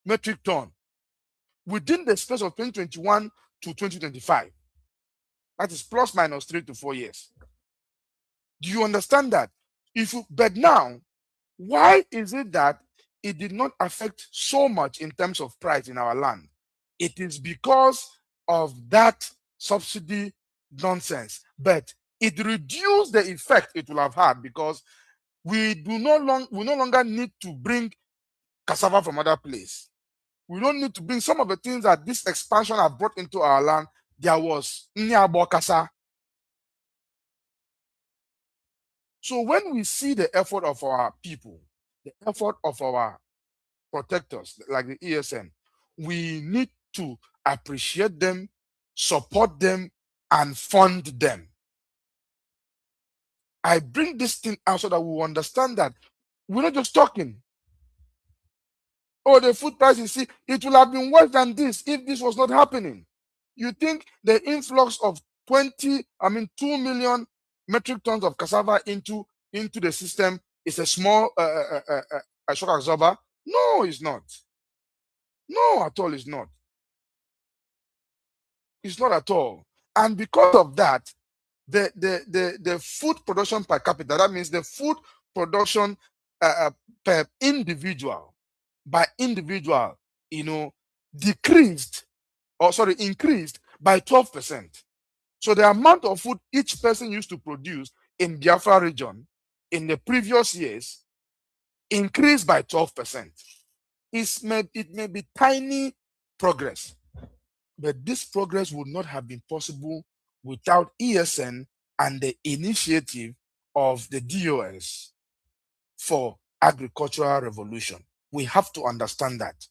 metric ton within the space of 2021 to 2025. That is plus minus 3 to 4 years. Do you understand that? But now, why is it that it did not affect so much in terms of price in our land? It is because of that subsidy nonsense. But it reduced the effect it will have had, because we no longer need to bring cassava from other place. We don't need to bring some of the things that this expansion have brought into our land. There was Nyabokasa. So when we see the effort of our people, the effort of our protectors, like the ESN, we need to appreciate them, support them, and fund them. I bring this thing out so that we understand that we're not just talking. Oh, the food prices, see, it will have been worse than this if this was not happening. You think the influx of 2 million metric tons of cassava into the system is a small shock absorber? No, it's not. No, at all, it's not. It's not at all. And because of that, the food production per capita, that means the food production per individual, by individual, increased by 12%. So the amount of food each person used to produce in Biafra region in the previous years increased by 12%. It may be tiny progress, but this progress would not have been possible without ESN and the initiative of the DOS for agricultural revolution. We have to understand that.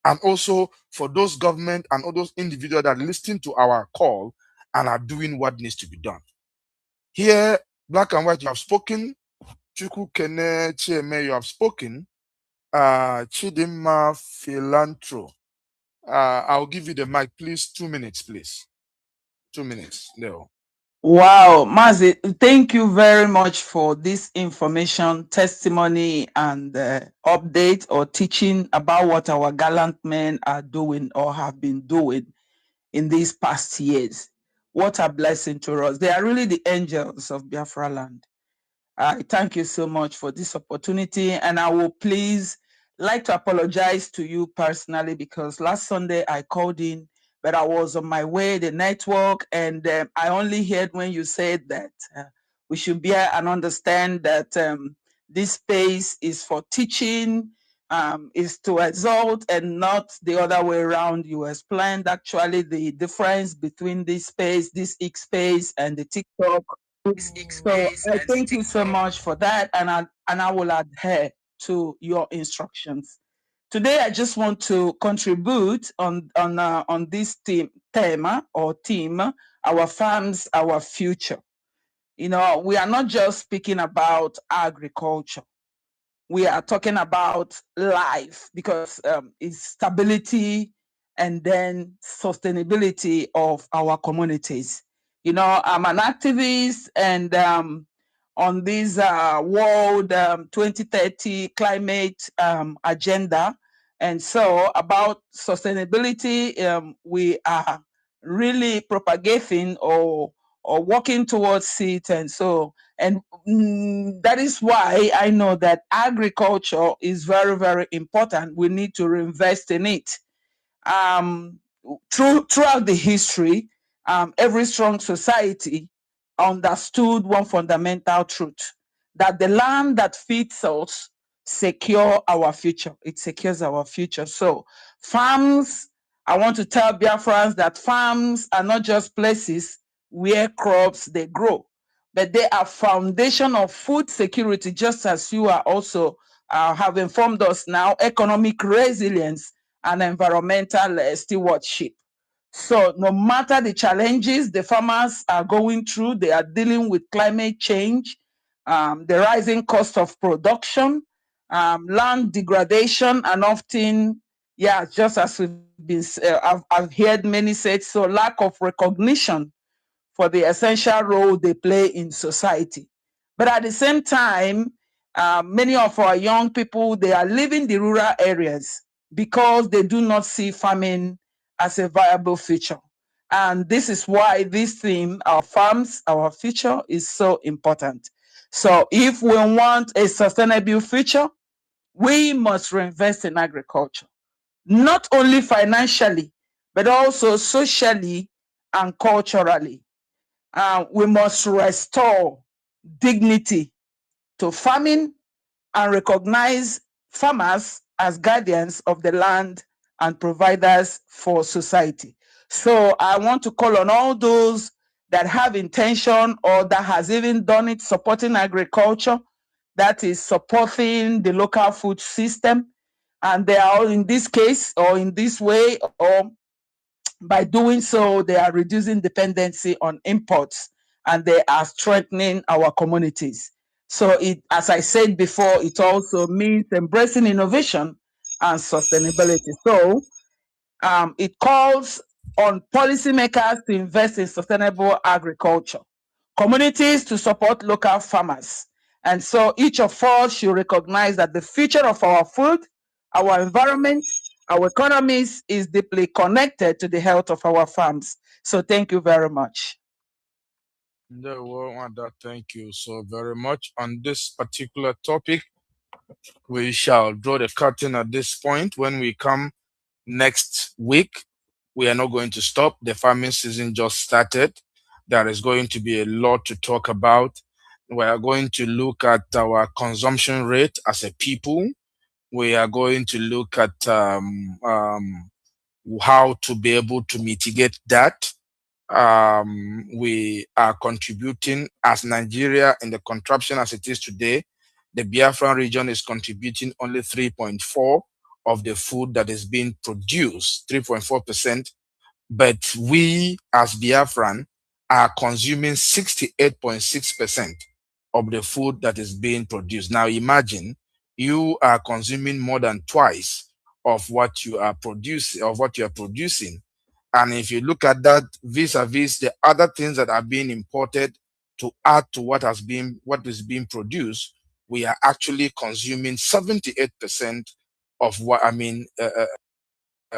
And also for those government and all those individuals that listen to our call and are doing what needs to be done. Here, Black and White, you have spoken. Chuku Kene Chieme, you have spoken. Chidima Philantro. I'll give you the mic, please. 2 minutes, please. 2 minutes. No. Wow, Mazi, thank you very much for this information, testimony, and update or teaching about what our gallant men are doing or have been doing in these past years. What a blessing to us. They are really the angels of Biafra land. I thank you so much for this opportunity, and I will please like to apologize to you personally, because last Sunday I called in, but I was on my way, the network, and I only heard when you said that we should bear and understand that this space is for teaching, is to exalt and not the other way around. You explained actually the difference between this space, this X space, and the TikTok. So I thank you so much for that, and I will adhere to your instructions. Today, I just want to contribute on this theme, our farms, our future. We are not just speaking about agriculture. We are talking about life, because it's stability and then sustainability of our communities. I'm an activist, and on this World 2030 climate agenda. And so about sustainability, we are really propagating or working towards it. And so, that is why I know that agriculture is very, very important. We need to reinvest in it. Throughout the history, every strong society understood one fundamental truth, that the land that feeds us secure our future. It secures our future. So farms, I want to tell Biafrans that farms are not just places where crops they grow, but they are foundation of food security, just as you are also have informed us now, economic resilience and environmental stewardship. So no matter the challenges the farmers are going through, they are dealing with climate change, the rising cost of production, land degradation, and often, yeah, just as we've been, I've heard many say, so lack of recognition for the essential role they play in society. But at the same time, many of our young people, they are leaving the rural areas because they do not see farming as a viable future. And this is why this theme, our farms, our future, is so important. So if we want a sustainable future, we must reinvest in agriculture, not only financially, but also socially and culturally. We must restore dignity to farming and recognize farmers as guardians of the land and providers for society. So I want to call on all those that have intention or that has even done it supporting agriculture, that is supporting the local food system, and they are all in this case or in this way, or by doing so, they are reducing dependency on imports and they are strengthening our communities. So it, as I said before, it also means embracing innovation and sustainability. So it calls on policymakers to invest in sustainable agriculture, communities to support local farmers. And so each of us should recognize that the future of our food, our environment, our economies is deeply connected to the health of our farms. So thank you very much. Thank you so very much. On this particular topic, we shall draw the curtain at this point. When we come next week, we are not going to stop. The farming season just started. There is going to be a lot to talk about. We are going to look at our consumption rate as a people. We are going to look at how to be able to mitigate that. We are contributing as Nigeria in the contraption as it is today. The Biafran region is contributing only 3.4 of the food that is being produced, 3.4%. But we as Biafran are consuming 68.6% of the food that is being produced. Now imagine you are consuming more than twice of what you are producing. And if you look at that vis-a-vis the other things that are being imported to add to what is being produced, we are actually consuming 78% of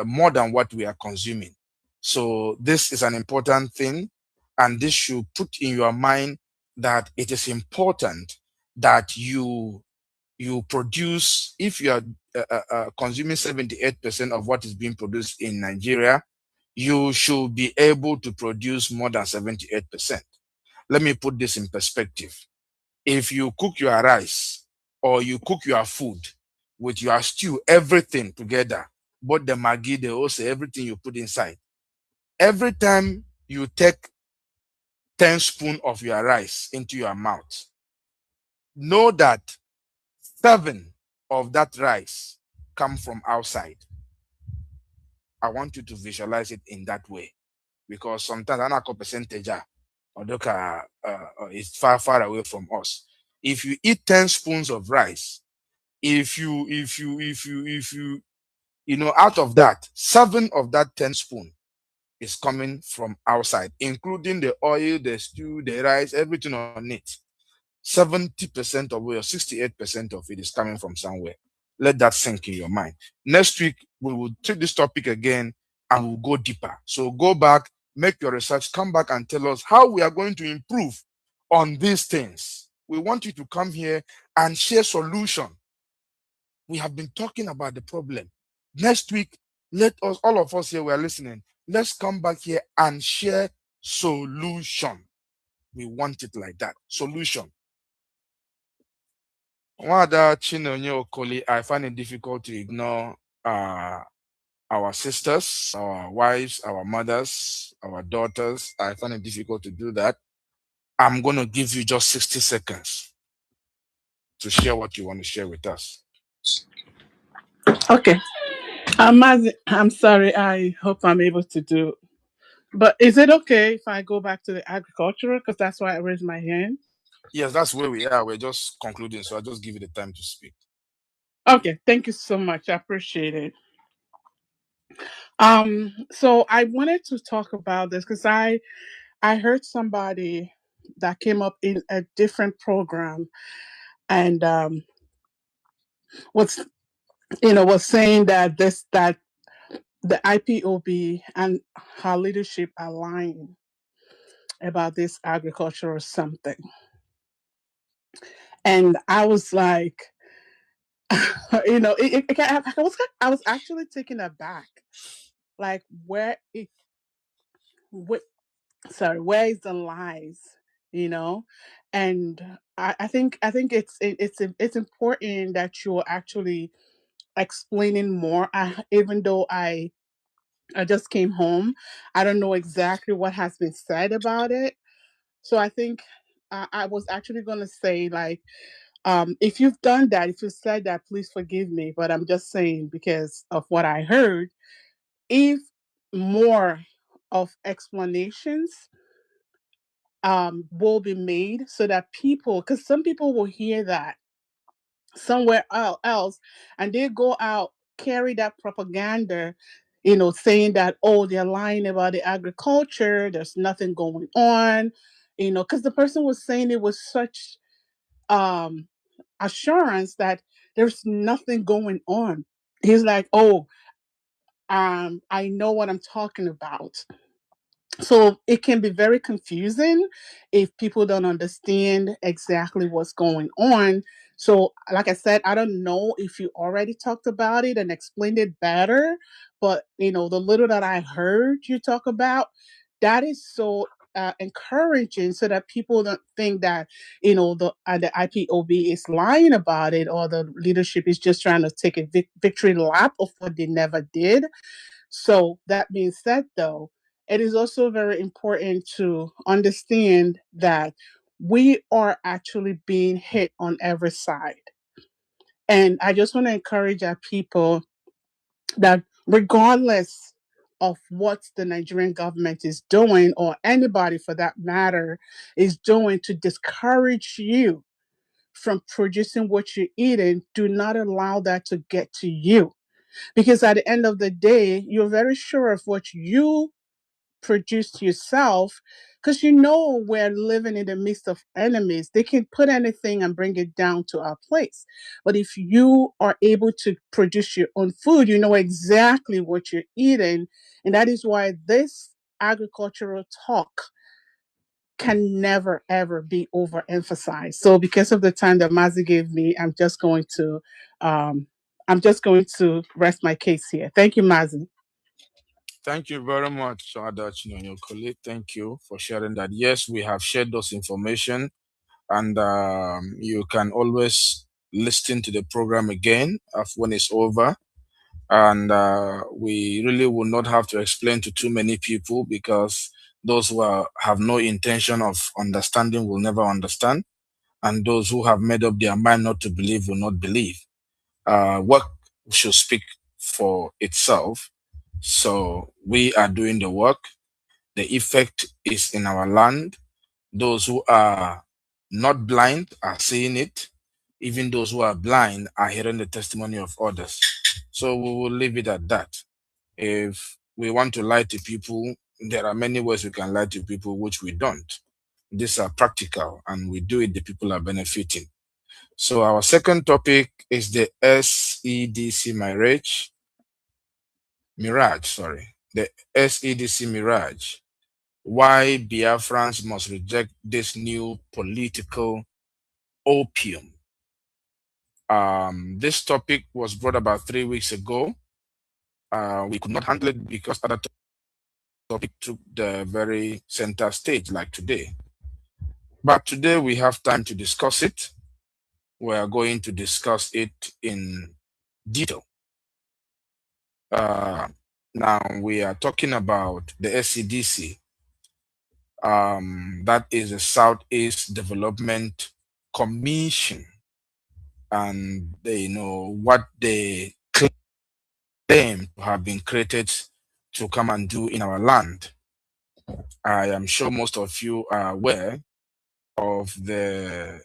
more than what we are consuming. So this is an important thing, and this should put in your mind that it is important that you produce. If you are consuming 78% of what is being produced in Nigeria, you should be able to produce more than 78%. Let me put this in perspective. If you cook your rice or you cook your food with your stew, everything together, both the maggi, the ose, everything you put inside, every time you take 10 spoons of your rice into your mouth, know that 7 of that rice come from outside. I want you to visualize it in that way, because sometimes another percentage is far away from us. If you eat 10 spoons of rice, if you out of that, 7 of that 10 spoon is coming from outside, including the oil, the stew, the rice, everything on it. 70% of it or 68% of it is coming from somewhere. Let that sink in your mind. Next week, we will take this topic again and we'll go deeper. So go back, make your research, come back and tell us how we are going to improve on these things. We want you to come here and share solution. We have been talking about the problem. Next week, let us, all of us here, we are listening. Let's come back here and share solution. We want it like that. Solution. Wada Chinonye Okoli, I find it difficult to ignore our sisters, our wives, our mothers, our daughters. I find it difficult to do that. I'm going to give you just 60 seconds to share what you want to share with us. Okay. I'm sorry. I hope I'm able to do. But is it okay if I go back to the agricultural? Because that's why I raised my hand. Yes, that's where we are. We're just concluding, so I'll just give you the time to speak. Okay. Thank you so much. I appreciate it. So I wanted to talk about this because I heard somebody that came up in a different program and was was saying that the IPOB and her leadership are lying about this agriculture or something. And I was like, I was actually taken aback. Like, wh- where is the lies? You know, and I think it's important that you're actually explaining more. Even though I just came home, I don't know exactly what has been said about it. So I think I was actually going to say, like, if you've done that, if you said that, please forgive me. But I'm just saying because of what I heard. If more of explanations will be made so that people, because some people will hear that somewhere else and they go out, carry that propaganda, saying that, oh, they're lying about the agriculture, there's nothing going on, because the person was saying it with such um assurance that there's nothing going on. He's like, oh, I know what I'm talking about. So it can be very confusing if people don't understand exactly what's going on. So, like I said, I don't know if you already talked about it and explained it better, but the little that I heard you talk about, that is so encouraging, so that people don't think that the IPOB is lying about it, or the leadership is just trying to take a victory lap of what they never did. So, that being said, though, it is also very important to understand that we are actually being hit on every side. And I just want to encourage our people that regardless of what the Nigerian government is doing, or anybody for that matter is doing to discourage you from producing what you're eating, do not allow that to get to you. Because at the end of the day, you're very sure of what you produced yourself, because we're living in the midst of enemies. They can put anything and bring it down to our place. But if you are able to produce your own food, you know exactly what you're eating. And that is why this agricultural talk can never ever be overemphasized. So because of the time that Mazi gave me, I'm just going to rest my case here. Thank you, Mazi. Thank you very much, Ada Chinonyokole. Thank you for sharing that. Yes, we have shared those information, and you can always listen to the program again when it's over. And we really will not have to explain to too many people, because those who have no intention of understanding will never understand, and those who have made up their mind not to believe will not believe. Work should speak for itself. So we are doing the work. The effect is in our land. Those who are not blind are seeing it. Even those who are blind are hearing the testimony of others. So we will leave it at that. If we want to lie to people, there are many ways we can lie to people, which we don't. These are practical, and we do it, the people are benefiting. So our second topic is the SEDC the SEDC mirage. Why Biafrans must reject this new political opium. This topic was brought about 3 weeks ago. We could not handle it because other topic took the very center stage, like today. But today we have time to discuss it. We are going to discuss it in detail. Now we are talking about the SCDC. That is the Southeast Development Commission, and they know what they claim to have been created to come and do in our land. I am sure most of you are aware of the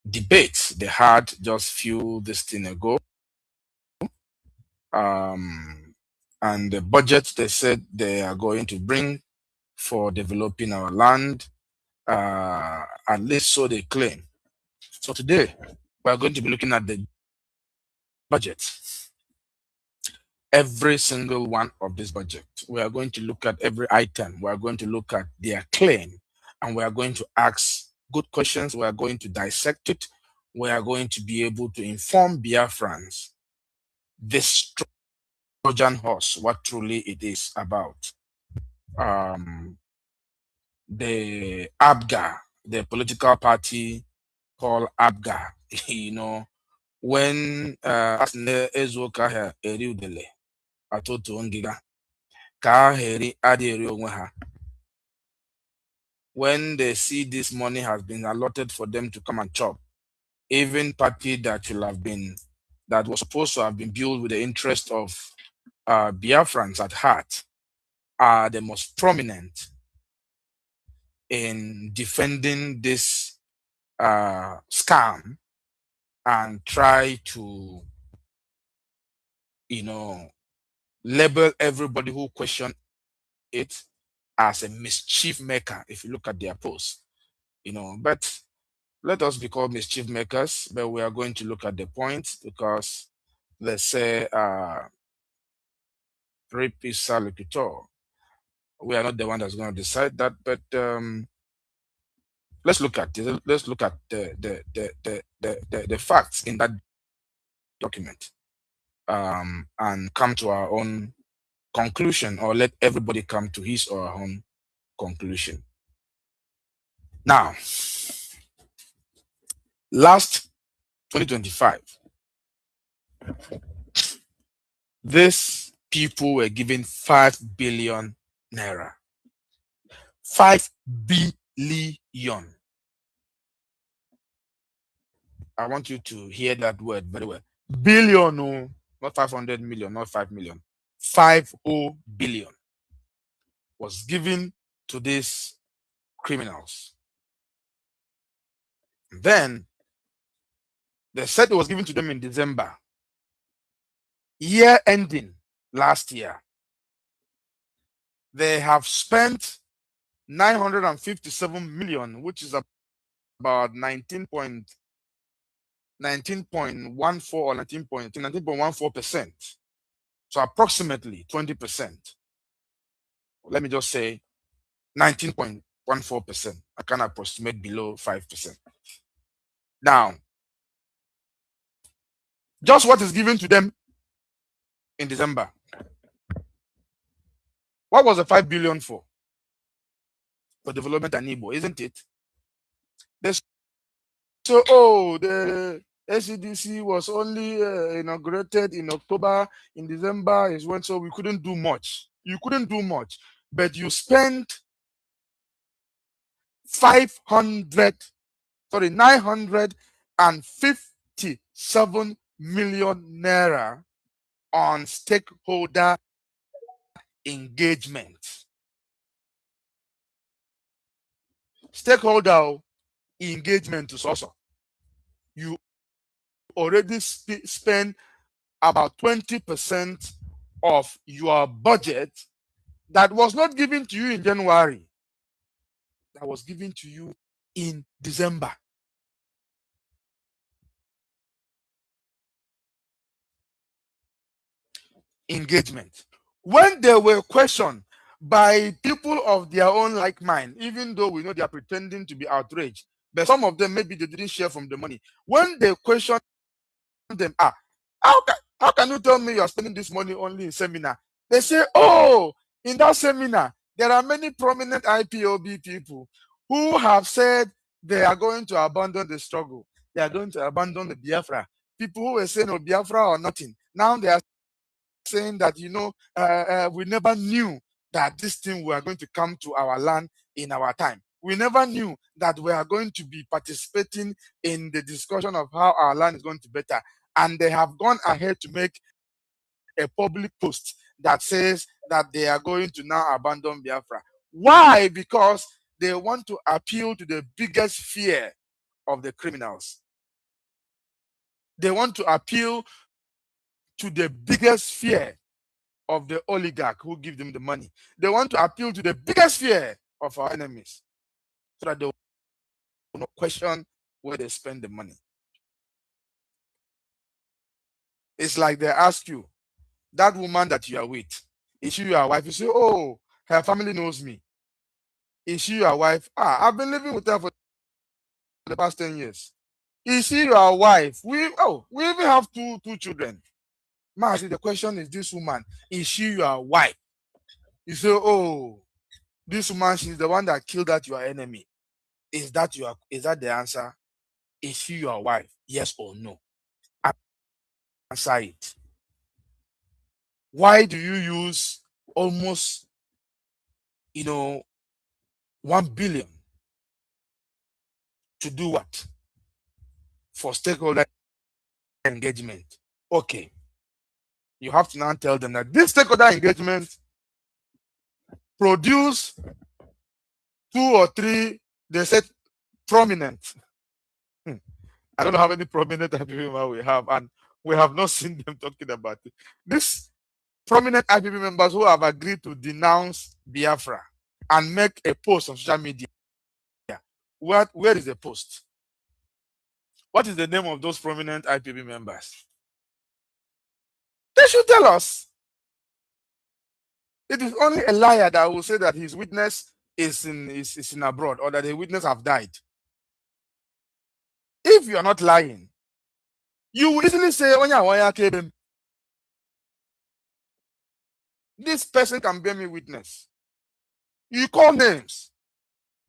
debates they had just few this thing ago, and the budget they said they are going to bring for developing our land, at least so they claim. So today we are going to be looking at the budget, every single one of this budget. We are going to look at every item. We are going to look at their claim, and we are going to ask good questions. We are going to dissect it. We are going to be able to inform Biafrans this Trojan horse, what truly it is about. The ABGA, the political party called ABGA, you know, when Ezuka ha eri udele atoto ngiga ka ha eri adịrị onwe ha. When they see this money has been allotted for them to come and chop, even party that was supposed to have been built with the interest of Biafrans at heart are the most prominent in defending this scam and try to, label everybody who question it as a mischief maker. If you look at their posts, but let us be called mischief makers, but we are going to look at the point because let's say rapist locutor. We are not the one that's going to decide that, but let's look at it. Let's look at the facts in that document, and come to our own conclusion, or let everybody come to his or her own conclusion. Now, last 2025, these people were given 5 billion naira. 5 billion. I want you to hear that word very well. Billion, no, not 500 million, not 5 million. 50 billion was given to these criminals. Then they said it was given to them in December, year ending last year. They have spent 957 million, which is about 19.14 or 19.14%. So approximately 20%. Let me just say 19.14%. I can approximate below 5%. Now, just what is given to them in December. What was the 5 billion for? For development and Igbo, isn't it? The SCDC was only inaugurated in October. In December is when, so we couldn't do much. You couldn't do much, but you spent 957 million naira on stakeholder engagement. Stakeholder engagement is also, you already spend about 20% of your budget that was not given to you in January, that was given to you in December. Engagement. When they were questioned by people of their own like mind, even though we know they are pretending to be outraged, but some of them maybe they didn't share from the money. When they questioned them, how can you tell me you're spending this money only in seminar? They say, oh, in that seminar, there are many prominent IPOB people who have said they are going to abandon the struggle. They are going to abandon the Biafra. People who were saying, oh, Biafra or nothing. Now they are saying that, we never knew that this thing were going to come to our land in our time. We never knew that we are going to be participating in the discussion of how our land is going to be better. And they have gone ahead to make a public post that says that they are going to now abandon Biafra. Why? Because they want to appeal to the biggest fear of the criminals. They want to appeal to the biggest fear of the oligarch who give them the money. They want to appeal to the biggest fear of our enemies so that they will not question where they spend the money. It's like they ask you, that woman that you are with, is she your wife? You say, oh, her family knows me. Is she your wife? Ah, I've been living with her for the past 10 years. Is she your wife? We even have two children. Master, the question is, this woman, is she your wife? You say, oh, this woman, she's the one that killed that your enemy. Is that the answer? Is she your wife? Yes or no? Answer it. Why do you use almost 1 billion to do what? For stakeholder engagement. Okay. You have to now tell them that this stakeholder engagement produce 2 or 3, they said, prominent. I don't know how many prominent IPP we have, and we have not seen them talking about it. These prominent IPP members who have agreed to denounce Biafra and make a post on social media. Where is the post? What is the name of those prominent IPP members? They should tell us. It is only a liar that will say that his witness is in abroad, or that the witness have died. If you are not lying, you will easily say, this person can bear me witness. You call names.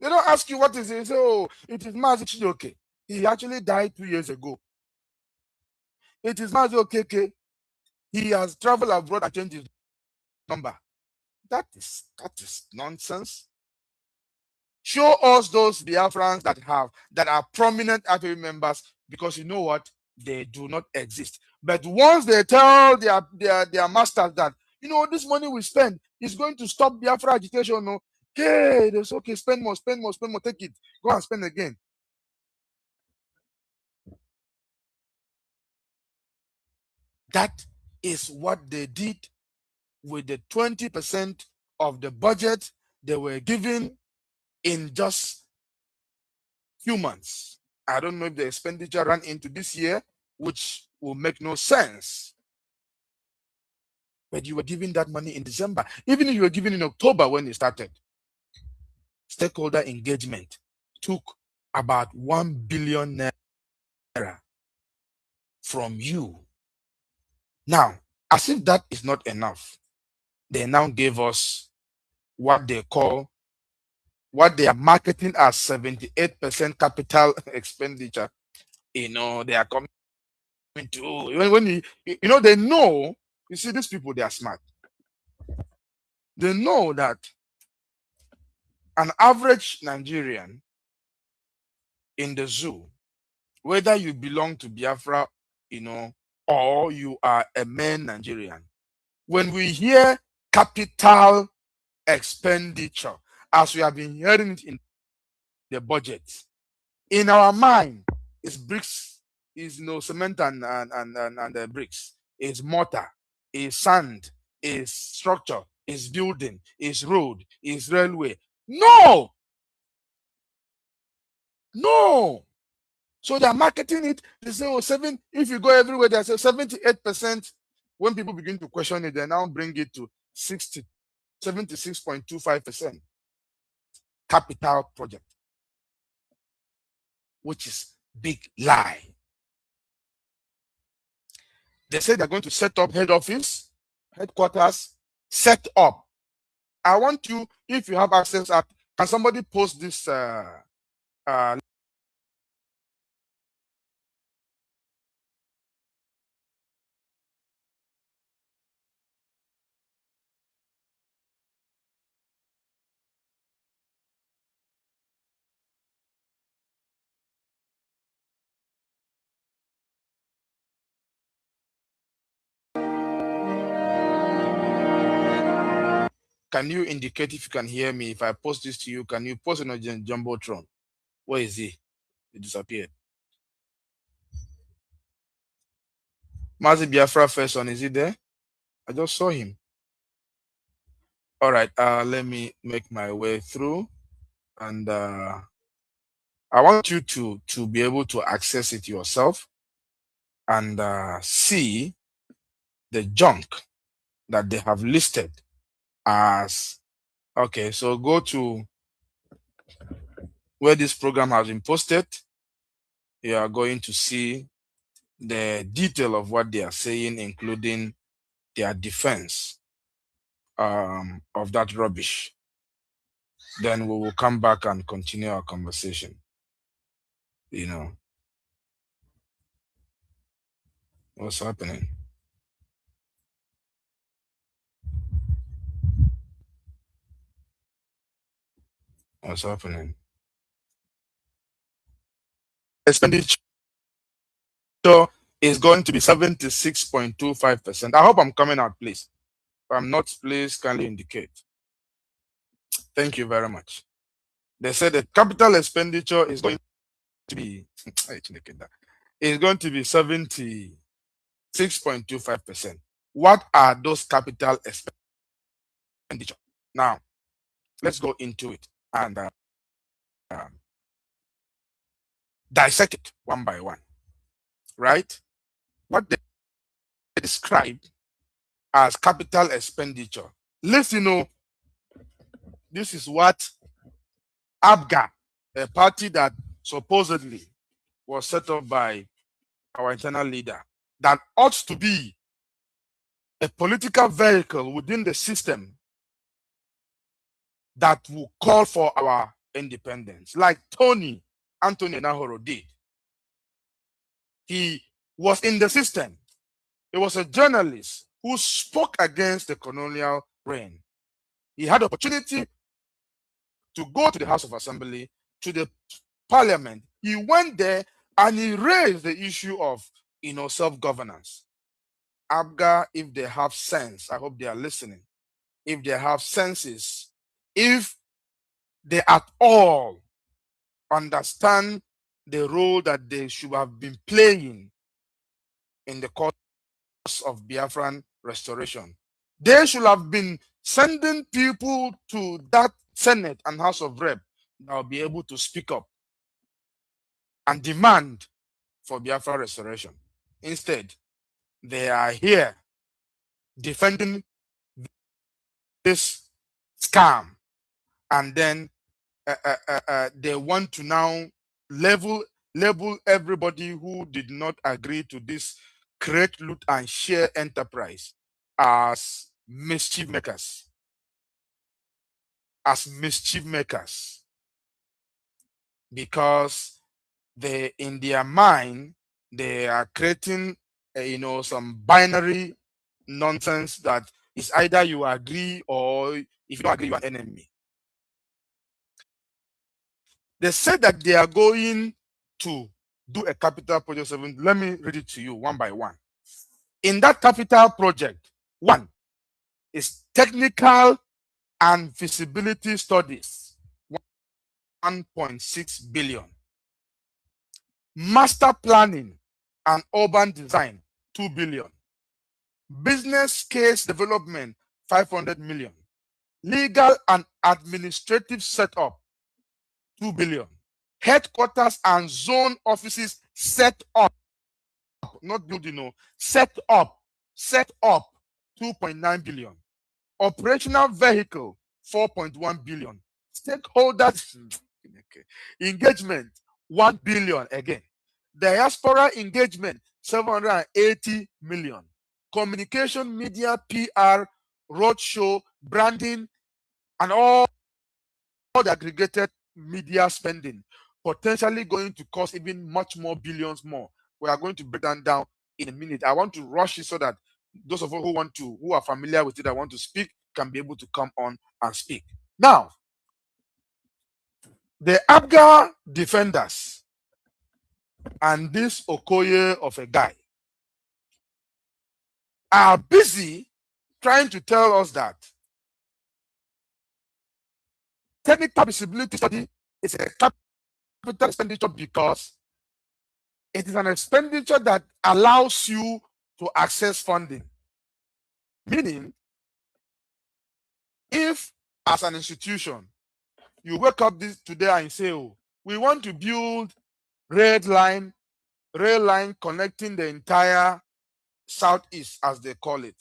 They don't ask you what is it. Say, oh, it is Mazi Chidoke. He actually died 2 years ago. It is Mazi Okeke. He has traveled abroad and changed his number. That is nonsense. Show us those Biafrans that are prominent IPP members, because you know what? They do not exist. But once they tell their masters that, this money we spend is going to stop Biafra agitation, no, okay, they say, okay, spend more, take it, go and spend again. That is what they did with the 20% of the budget they were given in just few months. I don't know if the expenditure ran into this year, which will make no sense. But you were giving that money in December. Even if you were giving in October when it started, stakeholder engagement took about 1 billion naira from you. Now, as if that is not enough, they now gave us what they are marketing as 78% capital expenditure. They are coming to, when they know, you see, these people, they are smart. They know that an average Nigerian in the zoo, whether you belong to Biafra, or you are a main Nigerian, when we hear capital expenditure, as we have been hearing it in the budget, in our mind, is bricks, is cement and the bricks, is mortar, is sand, is structure, is building, is road, is railway. No. So they are marketing it. They say, oh, if you go everywhere, they say 78%. When people begin to question it, they now bring it to 76.25% capital project, which is big lie. They say they're going to set up headquarters, set up. I want you, if you have access, can somebody post this Can you indicate if you can hear me? If I post this to you, can you post it on Jumbotron? Where is he? He disappeared. Mazi Biafra first one, is he there? I just saw him. All right, let me make my way through, and I want you to be able to access it yourself and see the junk that they have listed as. Okay, so go to where this program has been posted. You are going to see the detail of what they are saying, including their defense of that rubbish. Then we will come back and continue our conversation. You know, what's happening? What's happening? Expenditure is going to be 76.25%. I hope I'm coming out, please. If I'm not, please kindly indicate. Thank you very much. They said the capital expenditure is going to be is going to be 76.25%. What are those capital expenditure? Now, let's go into it and dissect it one by one. Right? What they describe as capital expenditure. Listen, this is what ABGA, a party that supposedly was set up by our internal leader, that ought to be a political vehicle within the system that will call for our independence, like Anthony Nahoro did. He was in the system. He was a journalist who spoke against the colonial reign. He had opportunity to go to the House of Assembly, to the Parliament. He went there and he raised the issue of, self-governance. ABGA, if they have sense, I hope they are listening. If they have senses, if they at all understand the role that they should have been playing in the course of Biafran restoration, they should have been sending people to that Senate and House of Rep that will be able to speak up and demand for Biafra restoration. Instead, they are here defending this scam, and then they want to now label everybody who did not agree to this create, loot, and share enterprise as mischief makers. Because in their mind they are creating some binary nonsense that is either you agree, or if you don't agree, you are an enemy. They said that they are going to do a capital project 7. Let me read it to you one by one. In that capital project, 1 is technical and feasibility studies, 1.6 billion. Master planning and urban design, 2 billion. Business case development, 500 million. Legal and administrative setup, 2 billion. Headquarters and zone offices set up, not building, set up, 2.9 billion. Operational vehicle, 4.1 billion. Stakeholders engagement, 1 billion again. Diaspora engagement, 780 million. Communication, media, PR, roadshow, branding, and all the aggregated media spending, potentially going to cost even much more billions more. We are going to break that down in a minute. I want to rush it so that those of us who are familiar with it, I want to speak, can be able to come on and speak. Now, the ABGA defenders and this Okoye of a guy are busy trying to tell us that technical feasibility study is a capital expenditure because it is an expenditure that allows you to access funding. Meaning, if as an institution, you wake up today and say, oh, we want to build rail line connecting the entire Southeast, as they call it,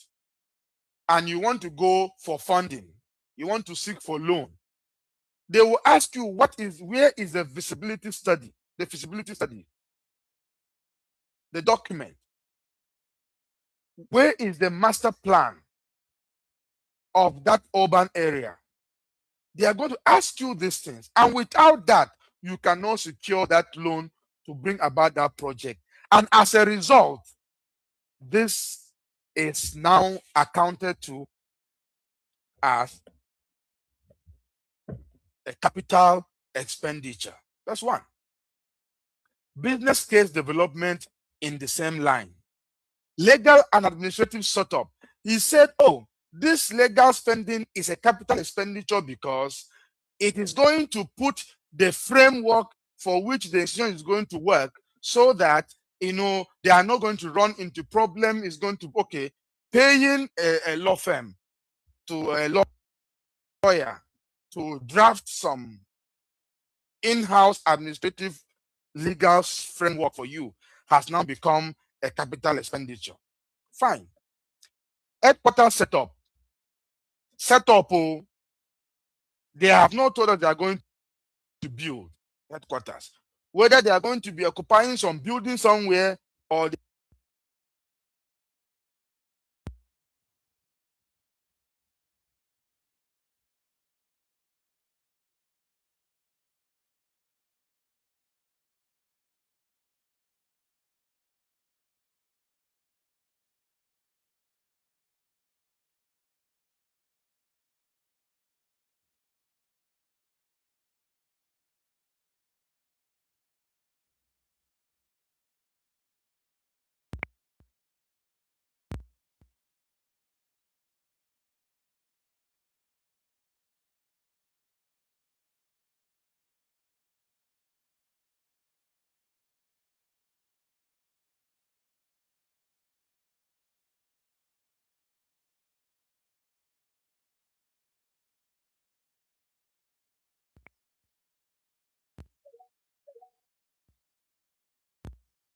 and you want to go for funding, you want to seek for loan, they will ask you where is the feasibility study, the document, where is the master plan of that urban area. They are going to ask you these things, and without that, you cannot secure that loan to bring about that project. And as a result, this is now accounted to as a capital expenditure. That's one. Business case development in the same line. Legal and administrative setup. He said, oh, this legal spending is a capital expenditure because it is going to put the framework for which the institution is going to work so that, they are not going to run into problem. Is going to, okay, paying a law firm to a lawyer to draft some in-house administrative legal framework for you has now become a capital expenditure. Fine. Headquarters setup. Oh, they have not told us they are going to build headquarters. Whether they are going to be occupying some building somewhere or they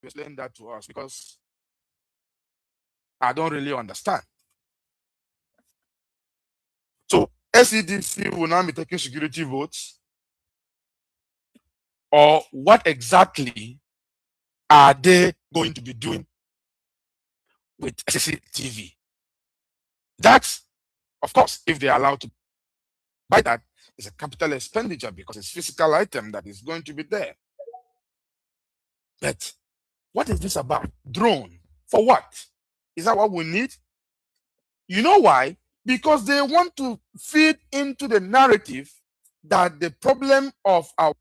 explain that to us, because I don't really understand. So SEDC will now be taking security votes, or what exactly are they going to be doing with SCTV? That's, of course, if they are allowed to buy that, it's a capital expenditure because it's physical item that is going to be there. But what is this about? Drone. For what? Is that what we need? You know why? Because they want to feed into the narrative that the problem of our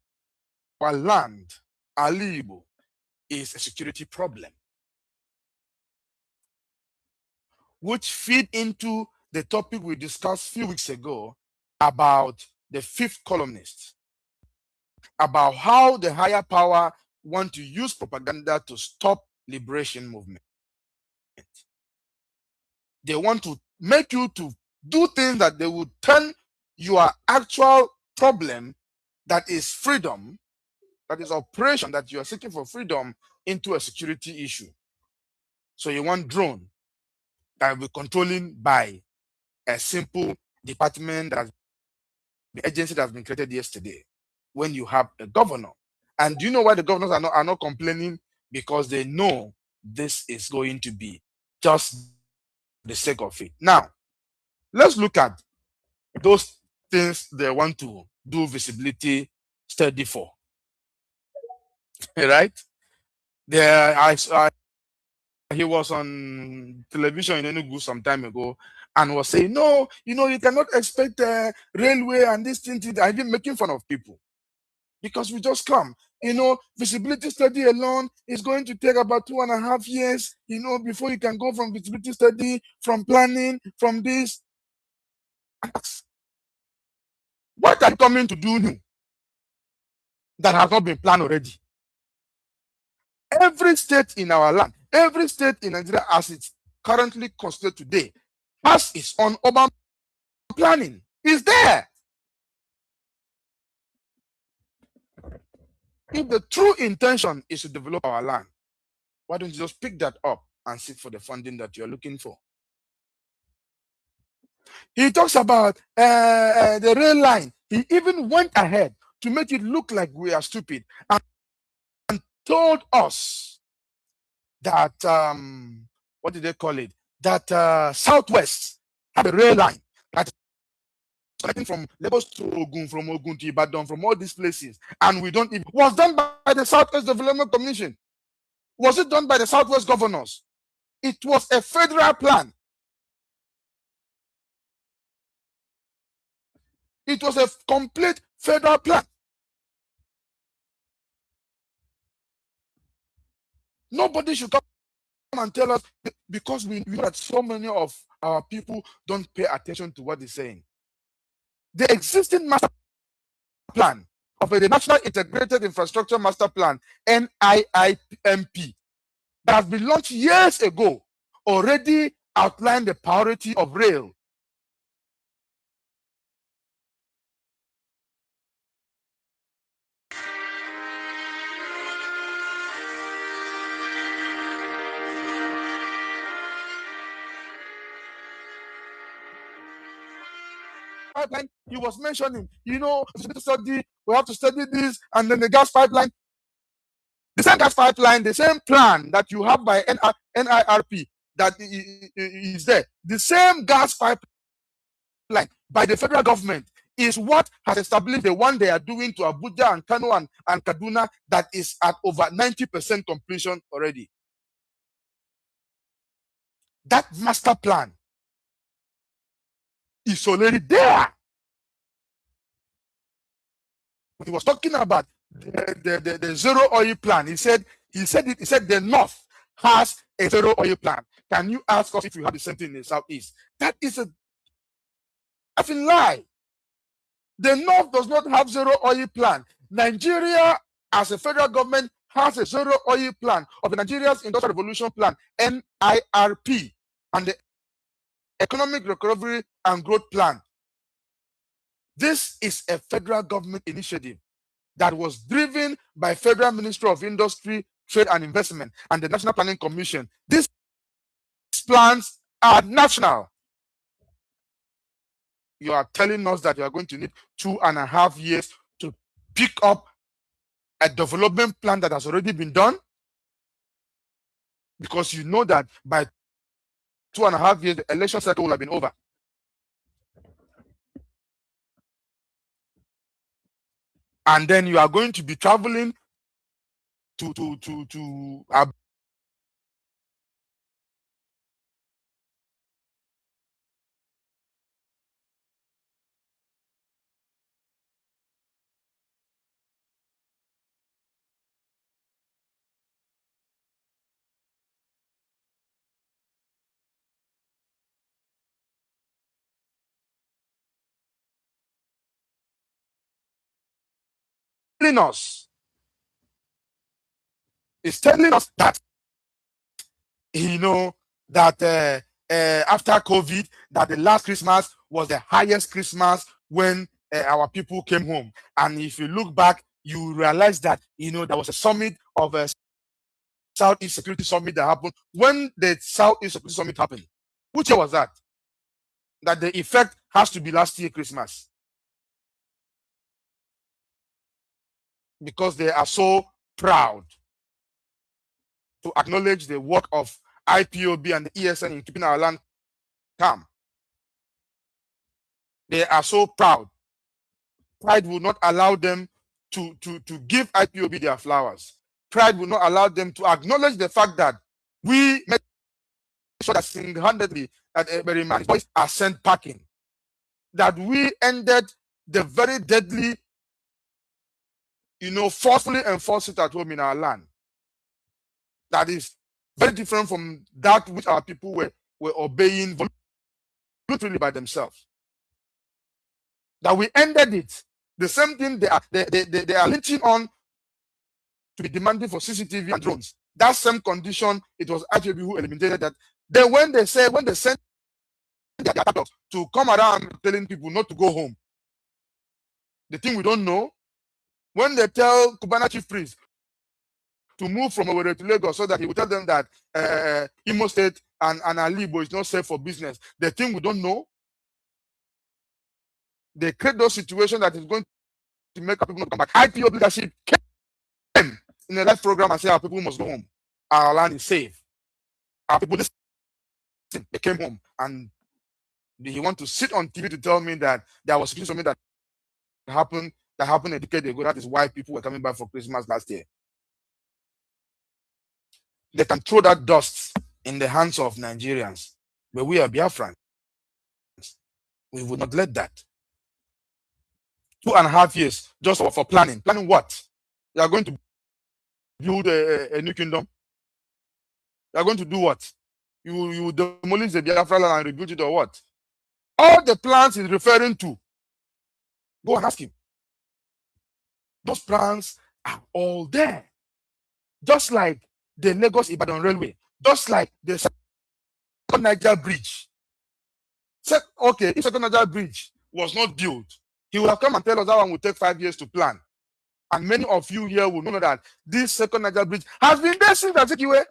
land, Alibo, is a security problem, which feed into the topic we discussed a few weeks ago about the fifth columnist, about how the higher power want to use propaganda to stop liberation movement. They want to make you to do things that they would turn your actual problem, that is freedom, that is operation, that you are seeking for freedom, into a security issue. So you want drone that will be controlling by a simple department, that the agency that has been created yesterday, when you have a governor. And do you know why the governors are not complaining? Because they know this is going to be just the sake of it. Now, let's look at those things they want to do visibility study for. Right? There, he was on television in Enugu some time ago and was saying, no, you cannot expect railway and this thing. I've been making fun of people because we just come. Visibility study alone is going to take about 2.5 years, before you can go from visibility study, from planning, from this. What are you coming to do new that has not been planned already? Every state in our land, every state in Nigeria as it's currently constituted today, has its own urban planning. It's there. If the true intention is to develop our land, why don't you just pick that up and seek for the funding that you're looking for? He talks about the rail line. He even went ahead to make it look like we are stupid and told us that, what did they call it? That Southwest had a rail line that connecting from Lagos to Ogun, from Ogun to Ibadan, from all these places. And we don't even, was done by the Southwest Development Commission. Was it done by the Southwest governors? It was a federal plan. It was a complete federal plan. Nobody should come and tell us, because we know that so many of our people don't pay attention to what they're saying. The existing master plan of the National Integrated Infrastructure Master Plan, NIIMP, that has been launched years ago, already outlined the priority of rail. Pipeline he was mentioning, we have to study this, and then the gas pipeline, the same gas pipeline, the same plan that you have by NIRP that is there, the same gas pipeline by the federal government is what has established the one they are doing to Abuja and Kano and Kaduna that is at over 90% completion already. That master plan is already there. He was talking about the zero oil plan. He said the North has a zero oil plan. Can you ask us if you have the same thing in the Southeast? That is a effing lie. The North does not have zero oil plan. Nigeria, as a federal government, has a zero oil plan of the Nigeria's Industrial Revolution Plan, NIRP, and the Economic Recovery and Growth Plan. This is a federal government initiative that was driven by Federal Ministry of Industry, Trade and Investment and the National Planning Commission. These plans are national. You are telling us that you are going to need 2.5 years to pick up a development plan that has already been done, because you know that by 2.5 years, the election cycle will have been over. And then you are going to be traveling to telling us, it's telling us that, that after COVID, that the last Christmas was the highest Christmas when our people came home. And if you look back, you realize that, there was a summit of a Southeast Security Summit that happened. When the Southeast Security Summit happened, which year was that? That the effect has to be last year Christmas. Because they are so proud to acknowledge the work of IPOB and the ESN in keeping our land calm. They are so proud. Pride will not allow them to give IPOB their flowers. Pride will not allow them to acknowledge the fact that we made sure that single-handedly that every man's boys are sent packing. That we ended the very deadly, forcefully enforced it at home in our land. That is very different from that which our people were obeying voluntarily by themselves. that we ended it. The same thing they are lynching on to be demanding for CCTV and drones. That same condition, it was IPOB who eliminated that. Then when they sent their attackers to come around telling people not to go home, the thing we don't know, when they tell Cubana chief priest to move from Owerri to Lagos so that he will tell them that Imo State and Alibo is not safe for business, the thing we don't know, they create those situations that is going to make our people not come back. IPOB leadership came in a life program and said our people must go home. Our land is safe. Our people, listen, they came home, and he want to sit on TV to tell me that there was something that happened a decade ago. That is why people were coming back for Christmas last year. They can throw that dust in the hands of Nigerians, but we are Biafrans. We would not let that. 2.5 years just for planning. Planning what? You are going to build a new kingdom? You are going to do what? You demolish the Biafra land and rebuild it, or what? All the plans he's referring to, go and ask him. Those plans are all there. Just like the Lagos-Ibadan Railway, just like the Second Niger Bridge. Okay, if Second Niger Bridge was not built, he would have come and tell us that one would take 5 years to plan. And many of you here will know that this Second Niger Bridge has been there since Azikiwe.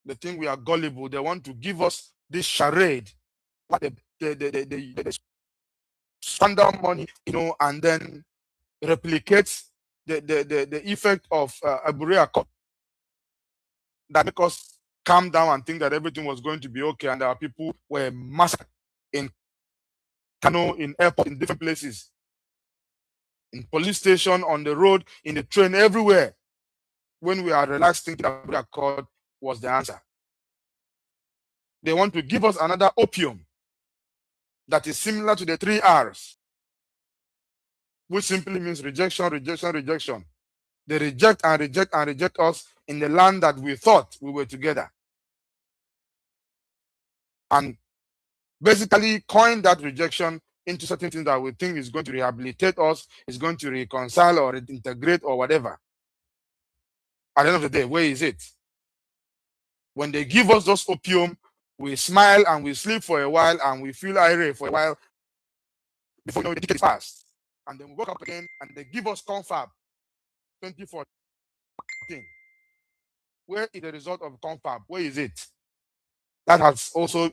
They think we are gullible. They want to give us this charade, what they squander money, and then replicate the effect of Abure Accord that make us calm down and think that everything was going to be okay, and our people were massacred in Kano, in airport, in different places, in police station, on the road, in the train, everywhere. When we are relaxed, thinking that Abure Accord was the answer. They want to give us another opium that is similar to the 3 R's, which simply means rejection, rejection, rejection. They reject and reject and reject us in the land that we thought we were together. And basically coin that rejection into certain things that we think is going to rehabilitate us, is going to reconcile or integrate or whatever. At the end of the day, where is it? When they give us those opium, we smile and we sleep for a while and we feel irate for a while before the ticket is passed. And then we wake up again and they give us confab 2014. Where is the result of confab? Where is it? That has also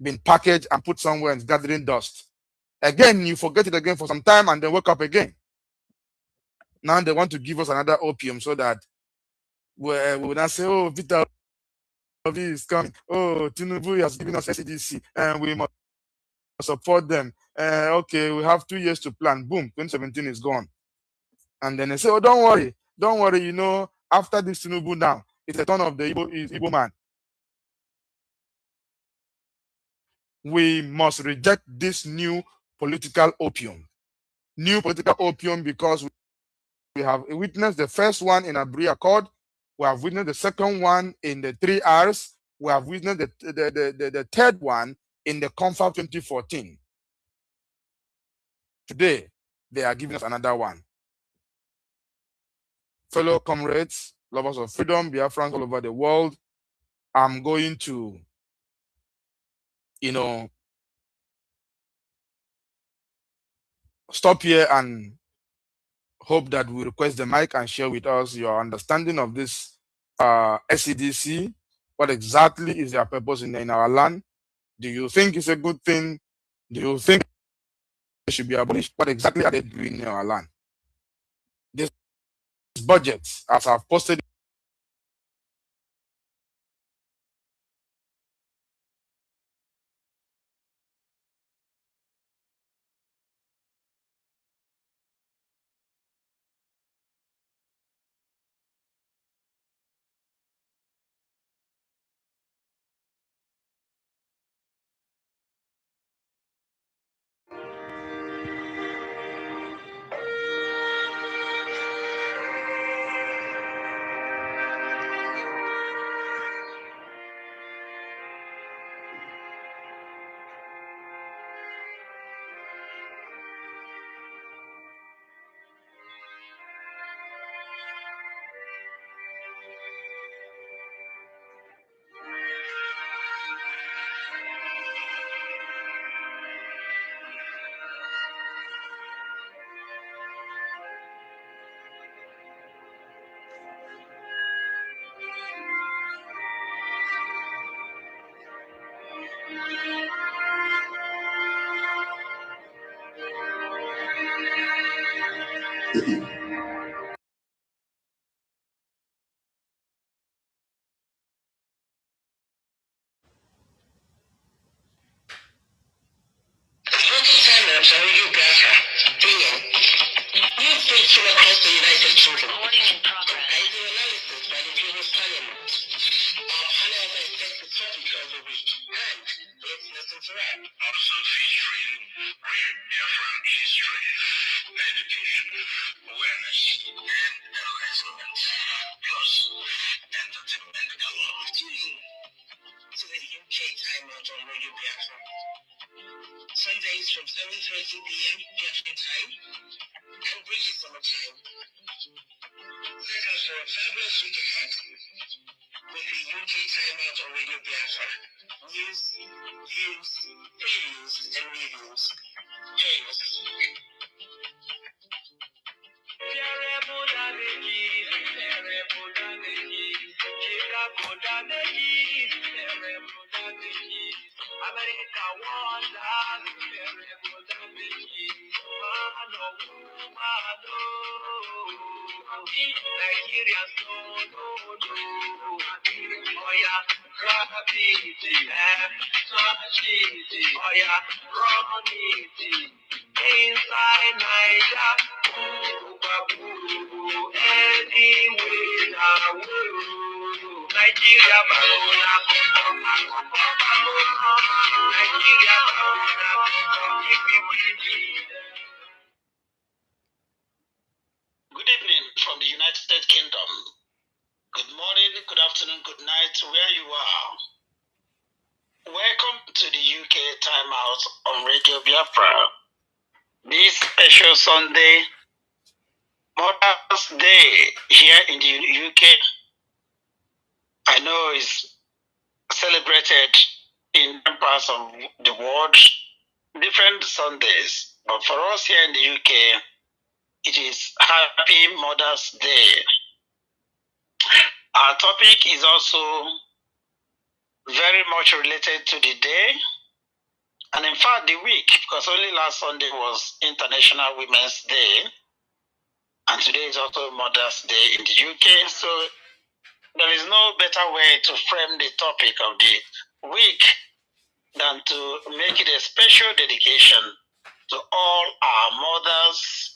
been packaged and put somewhere and gathering dust. Again, you forget it again for some time and then wake up again. Now they want to give us another opium so that we will not say, oh, Vita is coming. Oh, Tinubu has given us SCDC and we must support them. Okay, we have 2 years to plan. Boom, 2017 is gone. And then they say, oh, don't worry, after this Tinubu now, it's the turn of the Igbo man. We must reject this new political opium. New political opium, because we have witnessed the first one in Abri Accord. We have witnessed the second one in the 3 R's. We have witnessed the third one in the Confab 2014. Today, they are giving us another one. Fellow comrades, lovers of freedom, Biafrans all over the world, I'm going to, stop here and hope that we request the mic and share with us your understanding of this SCDC. What exactly is their purpose in our land? Do you think it's a good thing? Do you think it should be abolished? What exactly are they doing in our land? This budget, as I've posted Sundays from 7:30 p.m. Biafran time and British summer time. Set us for a fabulous week ahead with the UK timeout on Radio Biafra. News, views, previews, and reviews. Join us. America Nigeria inside Niger, Nigeria Good evening from the United Kingdom. Good morning, good afternoon, good night, where you are. Welcome to the UK Timeout on Radio Biafra. This special Sunday, Mother's Day here in the UK, I know is celebrated in different parts of the world, different Sundays. But for us here in the UK, it is Happy Mother's Day. Our topic is also very much related to the day, and in fact the week, because only last Sunday was International Women's Day, and today is also Mother's Day in the UK, so there is no better way to frame the topic of the week than to make it a special dedication to all our mothers,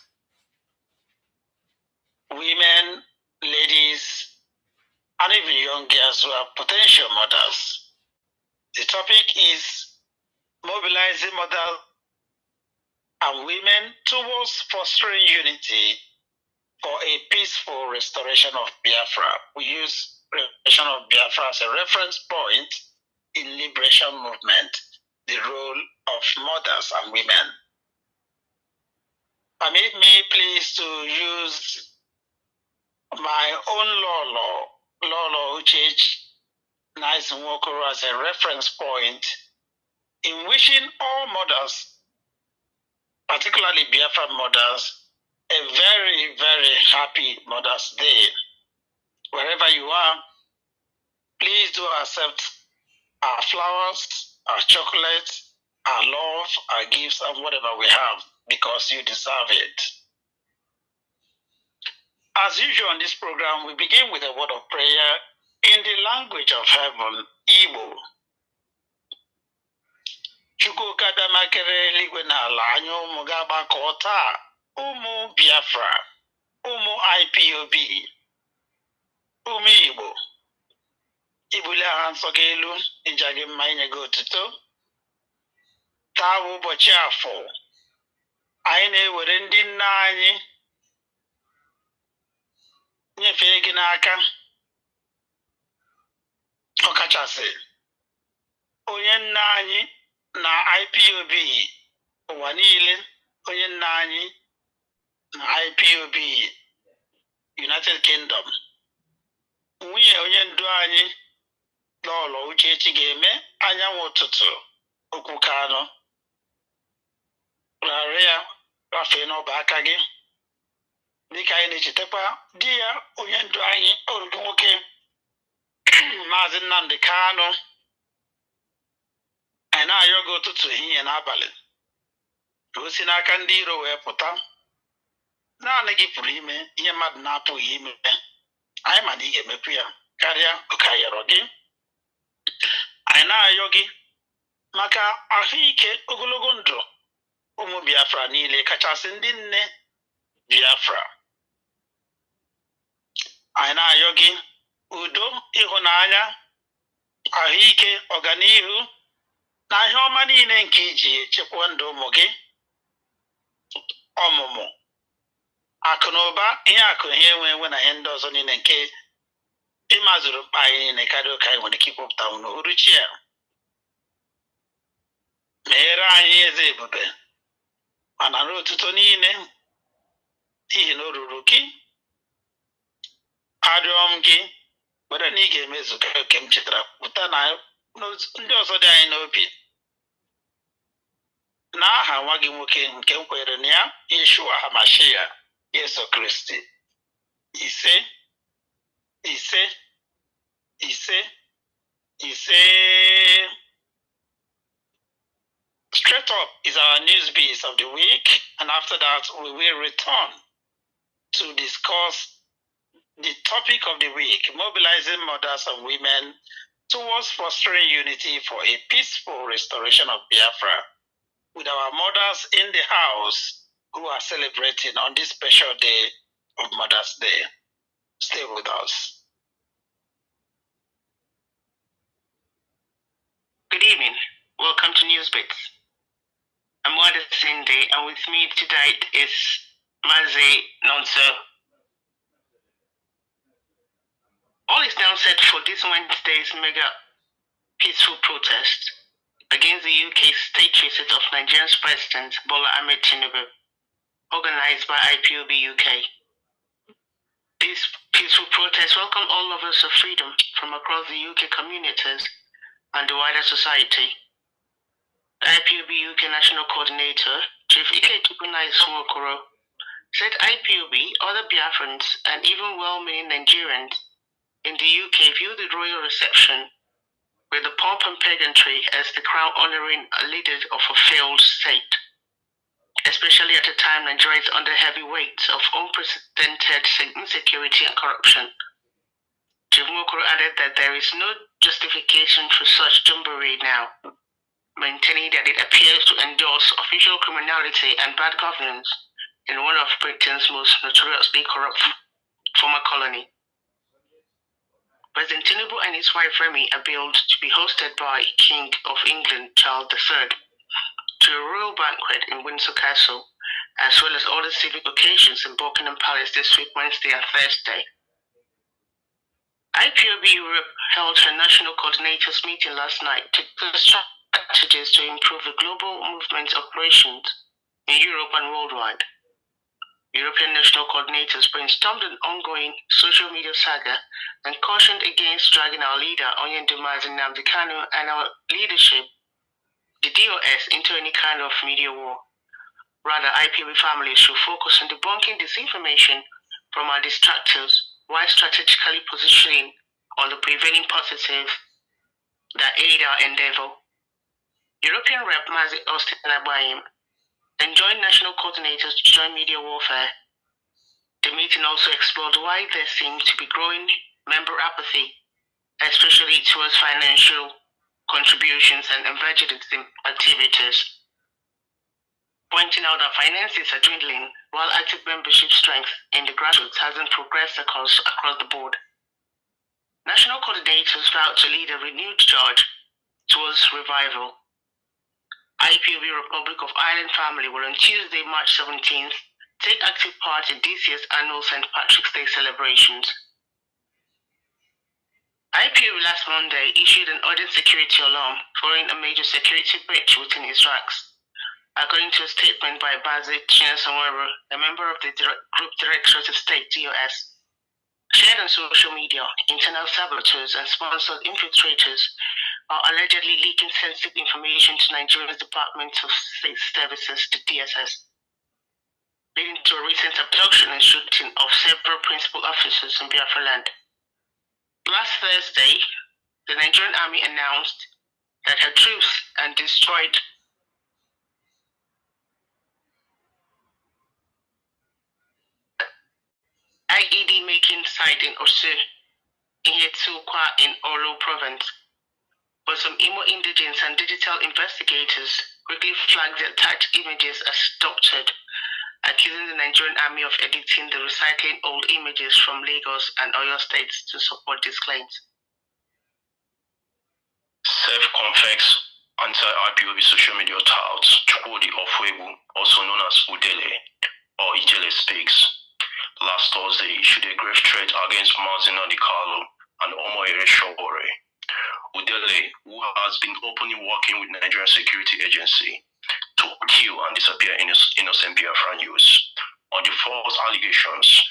women, ladies, and even young girls who are potential mothers. The topic is mobilizing mothers and women towards fostering unity for a peaceful restoration of Biafra. We use restoration of Biafra as a reference point in liberation movement, the role of mothers and women. Permit me please to use my own Lolo Uchich Nice Nwokoro as a reference point in wishing all mothers, particularly Biafran mothers, a very, very happy Mother's Day. Wherever you are, please do accept our flowers, our chocolates, our love, our gifts, and whatever we have, because you deserve it. As usual on this program, we begin with a word of prayer in the language of heaven, Igbo. Chukwuka damakere eluigwe na ala anya ụmụ ga-agbakọ taa, ụmụ Biafra, ụmụ IPOB, ụmụ Igbo. Ibuli aha nsọ gị elu, ịja gị mma inye gị otuto. Taa bụ ụbọchị Afọ, anyị na-ewere ndị nna anyị nyefee gị n'aka, ọkachasị onye nna anyị na IPOB ụwa niile, onye nna anyị na IPOB United Kingdom, nwunye onye ndu anyị Lolo Uchechi ga-eme anyanwụ ụtụtụ okwu Kano, rara ya rafee n'ọba aka gị, dịka anyị na-echetakwa di ya onye ndu anyị orudu nwoke Maazị Nnamdi Kanu. na-ayọ gị ụtụtụ ehihie n'abalị ka o si n'aka ndị iro wee pụta. Naanị gị pụrụ ime ihe mmadụ na-apụghị ime. Anyị ma na ị ga-emekwu ya karịa oke ayọrọ gị. Anyị na-ayọ gị maka ahụike ogologo ndụ ụmụ Biafra niile, kachasị ndị nne Biafra. Anyị na-ayọ gị udo, ịhụnanya, ahụike, ọganihu na ihe ọma niile nke iji echekwa ndụ ụmụ gị, ọmụmụ, akụ na ụba, ihe akụ, ihe enwe na ihe ndị ọzọ niile nke ịmazuru mkpa anyị niile karịa ụka anyị nwere ike ikwupụta n'uhuruchi a. Meere anyị eze ebube ma nara otuto niile n'ihi na o ruru gị. Arịọ m gị were na ị ga-emezu oke m chetara pụta na ndị ọzọ dị anyị n'obi, n'aha nwa gị nwoke nke m kwere na ya, Yeshua HaMashiach, Yesu Kristi. Ise ise ise ise. Straight Up is our news piece of the week, and after that we will return to discuss the topic of the week, mobilizing mothers and women towards fostering unity for a peaceful restoration of Biafra, with our mothers in the house who are celebrating on this special day of Mother's Day. Stay with us. Good evening. Welcome to Newsbits. I'm Wada Cindy, and with me tonight is Mazi Nonso. All is now set for this Wednesday's mega peaceful protest against the UK state visit of Nigeria's President Bola Ahmed Tinubu, organized by Ipob UK. This peaceful protest welcomed all lovers of freedom from across the UK communities and the wider society. The Ipob UK National Coordinator, Chief Iketukunai Smokoro, said Ipob, other Biafrans, and even well-meaning Nigerians in the UK view the royal reception with the pomp and pageantry as the crown honoring a leader of a failed state, especially at a time Nigeria is under heavy weight of unprecedented insecurity and corruption. Chief Mokoro added that there is no justification for such jamboree now, maintaining that it appears to endorse official criminality and bad governance in one of Britain's most notoriously corrupt former colony. President Tinubu and his wife Remi are billed to be hosted by King of England Charles III to a royal banquet in Windsor Castle, as well as other civic occasions in Buckingham Palace this week, Wednesday and Thursday. IPOB Europe held her national coordinators meeting last night to discuss strategies to improve the global movement operations in Europe and worldwide. European national coordinators brainstormed an ongoing social media saga and cautioned against dragging our leader, Onyendumazi Nnamdi Kanu, and our leadership, the DOS, into any kind of media war. Rather, IPOB families should focus on debunking disinformation from our distractors while strategically positioning on the prevailing positive that aid our endeavor. European Rep Mazi Austin Abayim enjoined national coordinators to join media warfare. The meeting also explored why there seemed to be growing member apathy, especially towards financial contributions and evangelism activities, pointing out that finances are dwindling while active membership strength in the grassroots hasn't progressed across the board. National coordinators vowed to lead a renewed charge towards revival. IPOB Republic of Ireland family will on Tuesday, March 17th, take active part in this year's annual St. Patrick's Day celebrations. IPOB last Monday issued an urgent security alarm following a major security breach within its ranks, according to a statement by Basit Chinasawara, a member of the Group Directorate of State (DOS). Shared on social media, internal saboteurs and sponsored infiltrators are allegedly leaking sensitive information to Nigeria's Department of State Services, the DSS, leading to a recent abduction and shooting of several principal officers in Biafra land. Last Thursday, the Nigerian Army announced that had troops and destroyed IED making site in Osu, in Yetsukwa in Olo province. But some Imo indigents and digital investigators quickly flagged the attacked images as doctored, accusing the Nigerian army of editing the recycling old images from Lagos and Oyo states to support these claims. Self-confessed anti-IPOB social media tout Chukwudi Ofwebu, also known as Udele or Ijele Speaks, last Thursday issued a grave threat against Mazin Adikalo and Omoyere Shogore. Udele, who has been openly working with Nigerian security agency to kill and disappear innocent Biafran youths, on the false allegations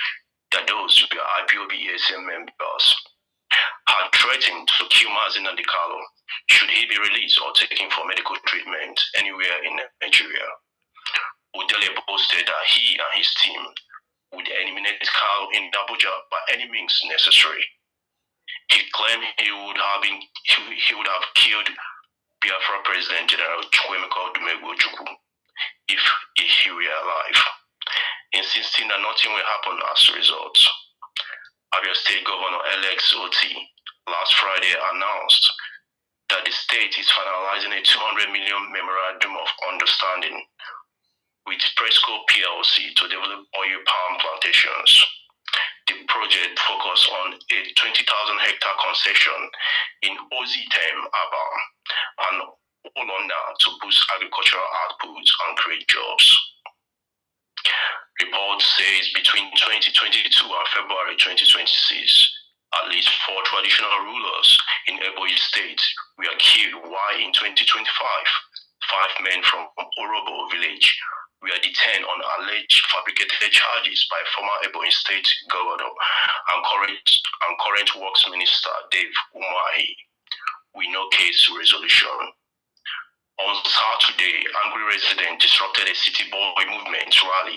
that those were IPOB ASM members, had threatened to kill Mazin Adikalo should he be released or taken for medical treatment anywhere in Nigeria. Udele boasted that he and his team would eliminate Kalo in Abuja by any means necessary. He claimed he would have killed Biafra President General Chukwemeka Odumegwu Ojukwu if he were alive, insisting that nothing will happen as a result. Abia State Governor-elect Oti last Friday announced that the state is finalizing a 200 million memorandum of understanding with Presco PLC to develop oil palm plantations. The project focused on a 20,000 hectare concession in Ozitem, Aba, and Olonda to boost agricultural output and create jobs. Report says between 2022 and February 2026, at least 4 traditional rulers in Ebonyi State were killed, while in 2025, 5 men from Orobo village were detained on alleged fabricated charges by former Ebonyi State Governor and current Works Minister Dave Umahi, with no case resolution. On Saturday, angry residents disrupted a city boy movement rally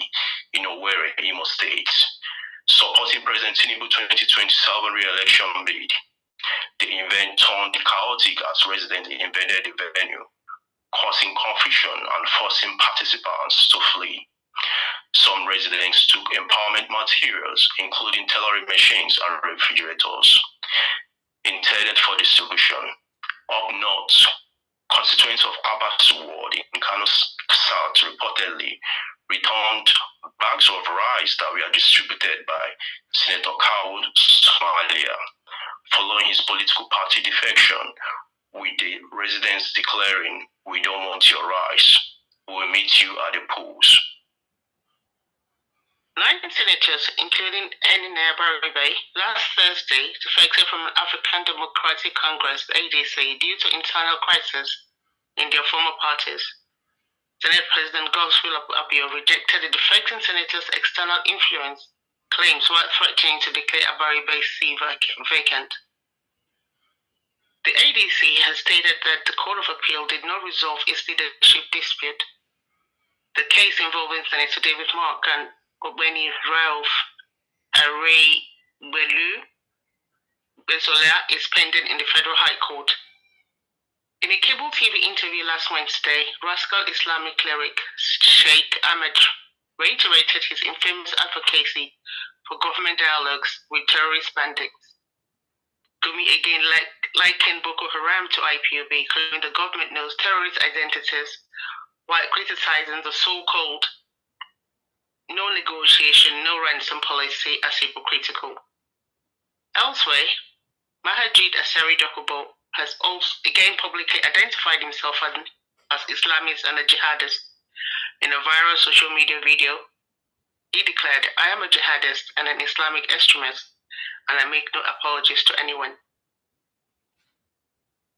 in Owerri, Imo State, supporting President Tinubu 2027 re-election bid. The event turned chaotic as residents invaded the venue, causing confusion and forcing participants to flee. Some residents took empowerment materials, including tailoring machines and refrigerators, intended for distribution. Up north, constituents of Abbas Ward in Kano South reportedly returned bags of rice that were distributed by Senator Kaoud Somalia following his political party defection, with the residents declaring, "We don't want your rice. We will meet you at the polls." 9 senators, including Enina Baribe, last Thursday defected from the African Democratic Congress (ADC) due to internal crisis in their former parties. Senate President Godswill Akpabio rejected the defecting senators' external influence claims while threatening to declare Abaribe's seat vacant. The ADC has stated that the Court of Appeal did not resolve its leadership dispute. The case involving Senator David Mark and Ogbeni Ralph Arey Bezola is pending in the Federal High Court. In a cable TV interview last Wednesday, Rascal Islamic cleric Sheikh Ahmed reiterated his infamous advocacy for government dialogues with terrorist bandits. Gumi again likened Boko Haram to IPOB, claiming the government knows terrorist identities, while criticizing the so-called no negotiation, no ransom policy as hypocritical. Elsewhere, Mahajid Asari Dokubo has also again publicly identified himself as Islamist and a jihadist. In a viral social media video, he declared, "I am a jihadist and an Islamic extremist, and I make no apologies to anyone."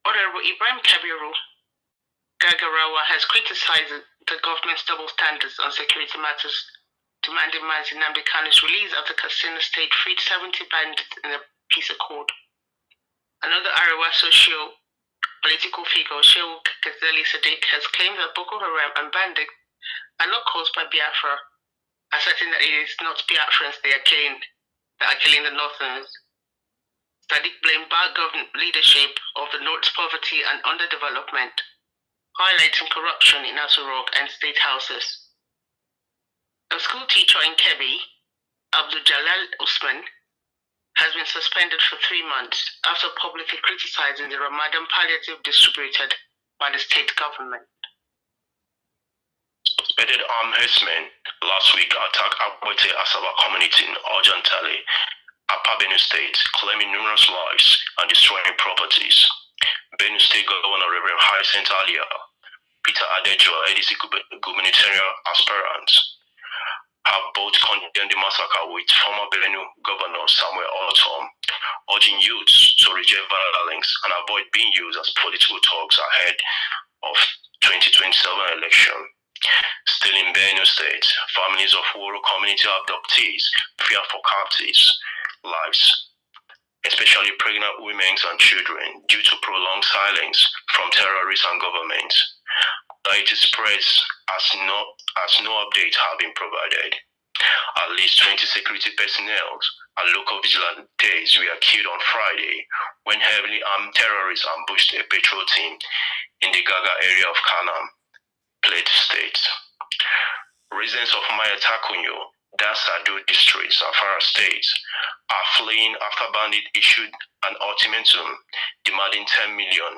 Honorable Ibrahim Kabiru Gagarawa has criticized the government's double standards on security matters, demanding Mazi Nnamdi Kanu's release after Katsina State freed 70 bandits in a peace accord. Another Arewa socio-political figure, Shehu Ghazali Sadiq, has claimed that Boko Haram and bandits are not caused by Biafra, asserting that it is not Biafrans that are killing the Northerners. Sadiq blamed bad government leadership of the North's poverty and underdevelopment, highlighting corruption in Aso Rock and state houses. A school teacher in Kebbi, Abdul Jalal Usman, has been suspended for 3 months after publicly criticizing the Ramadan palliative distributed by the state government. Suspected armed herdsmen last week attacked Akwete Asaba community in Ojantale, Upper Benue State, claiming numerous lives and destroying properties. Benue State Governor Reverend Hyacinth Alia, Peter Adejo, ADC gubernatorial aspirants, have both condemned the massacre, with former Benue Governor Samuel Ortom urging youths to reject violence and avoid being used as political talks ahead of 2027 election. Still in Benue State, families of Woro community abductees fear for captives' lives, especially pregnant women and children, due to prolonged silence from terrorists and government. It spreads as no update have been provided. At least 20 security personnel and local vigilantes were killed on Friday when heavily armed terrorists ambushed a patrol team in the Gaga area of Kanam, Plateau State. Residents of Maya Takunyo, Dasadu District, Safara State, are fleeing after bandits issued an ultimatum demanding 10 million,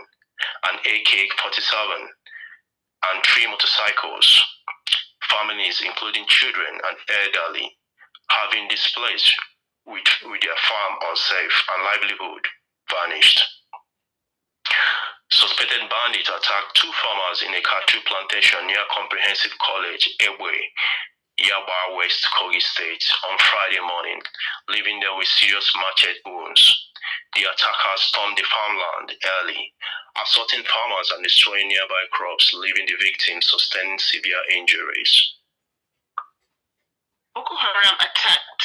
an AK-47, and 3 motorcycles. Families, including children and elderly, have been displaced with their farm unsafe and livelihood vanished. Suspected bandits attacked 2 farmers in a cattle plantation near Comprehensive College, Ewe, Yaba, West Kogi State, on Friday morning, leaving them with serious machete wounds. The attackers stormed the farmland early, assaulting farmers and destroying nearby crops, leaving the victims sustaining severe injuries. Boko Haram attacked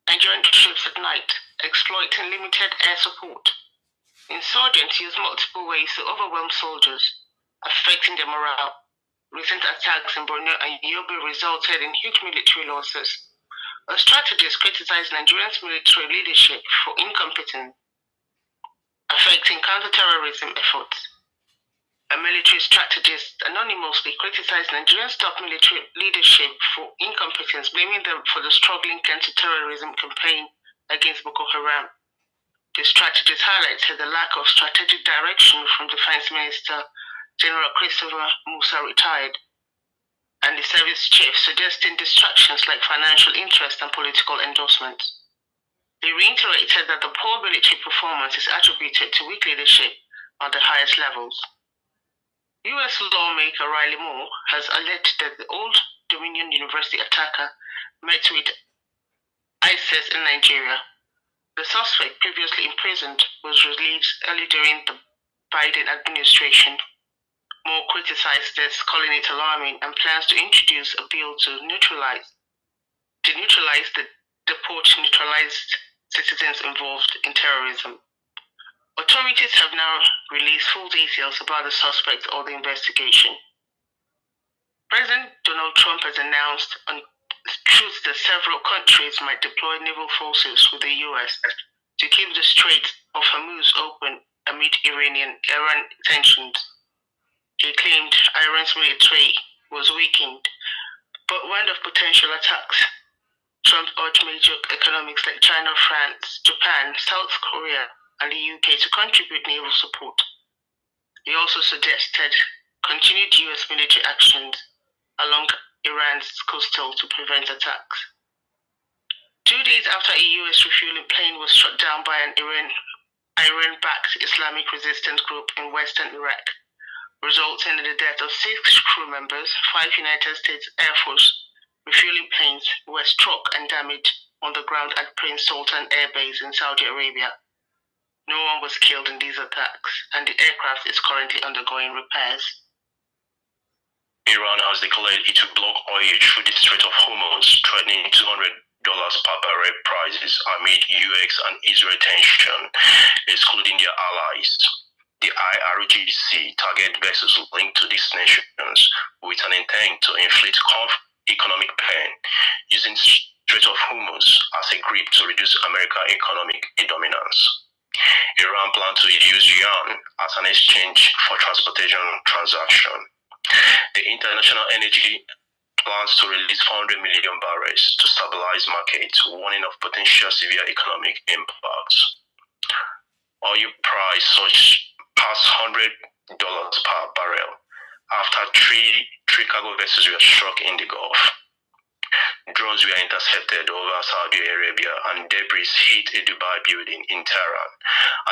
Nigerian troops at night, exploiting limited air support. Insurgents use multiple ways to overwhelm soldiers, affecting their morale. Recent attacks in Borno and Yobe resulted in huge military losses. A strategist criticized Nigeria's military leadership for incompetence, affecting counterterrorism efforts. A military strategist anonymously criticized Nigeria's top military leadership for incompetence, blaming them for the struggling counter-terrorism campaign against Boko Haram. The strategist highlighted the lack of strategic direction from Defense Minister General Christopher Musa retired, and the service chief, suggesting distractions like financial interest and political endorsements. They reiterated that the poor military performance is attributed to weak leadership at the highest levels. U.S. lawmaker Riley Moore has alleged that the Old Dominion University attacker met with ISIS in Nigeria. The suspect, previously imprisoned, was released early during the Biden administration. Moore criticized this, calling it alarming, and plans to introduce a bill to deport neutralized citizens involved in terrorism. Authorities have now released full details about the suspect or the investigation. President Donald Trump has announced on truth that several countries might deploy naval forces with the U.S. to keep the Strait of Hormuz open amid Iran tensions. He claimed Iran's military was weakened, but warned of potential attacks. Trump urged major economies like China, France, Japan, South Korea, and the UK to contribute naval support. He also suggested continued US military actions along Iran's coastal to prevent attacks. 2 days after a US refueling plane was shot down by an Iran-backed Islamic resistance group in western Iraq, resulting in the death of 6 crew members, 5 United States Air Force refueling planes were struck and damaged on the ground at Prince Sultan Air Base in Saudi Arabia. No one was killed in these attacks, and the aircraft is currently undergoing repairs. Iran has declared it will block oil through the Strait of Hormuz, threatening $200 per barrel prices amid US and Israel tension, excluding their allies. The IRGC target vessels linked to these nations with an intent to inflict economic pain, using Strait of Hormuz as a grip to reduce American economic dominance. Iran planned to use yuan as an exchange for transportation transaction. The International Energy plans to release 400 million barrels to stabilize markets, warning of potential severe economic impacts. Oil price surged past $100 per barrel after three cargo vessels were struck in the Gulf. Drones were intercepted over Saudi Arabia and debris hit a Dubai building in Tehran.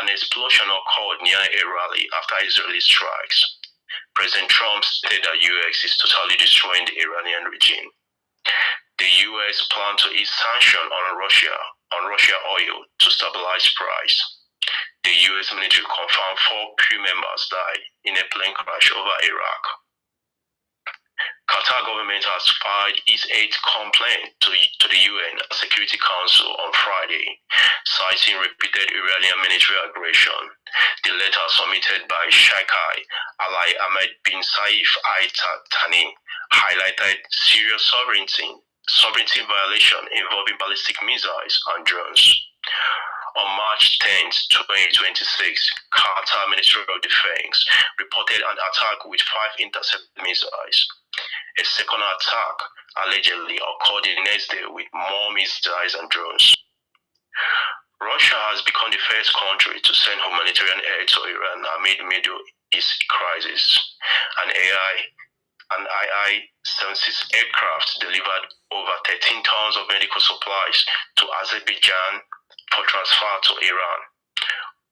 An explosion occurred near a rally after Israeli strikes. President Trump stated that US is totally destroying the Iranian regime. The US planned to ease sanctions on Russia oil to stabilize price. The US military confirmed 4 crew members died in a plane crash over Iraq. Qatar government has filed its 8th complaint to the UN Security Council on Friday, citing repeated Iranian military aggression. The letter submitted by Sheikh Ali Ahmed bin Saif Al Thani highlighted serious sovereignty violation involving ballistic missiles and drones. On March 10, 2026, Qatar Ministry of Defense reported an attack with 5 intercepted missiles. A second attack allegedly occurred the next day with more missiles and drones. Russia has become the first country to send humanitarian aid to Iran amid Middle East crisis. An II-76 aircraft delivered over 13 tons of medical supplies to Azerbaijan for transfer to Iran.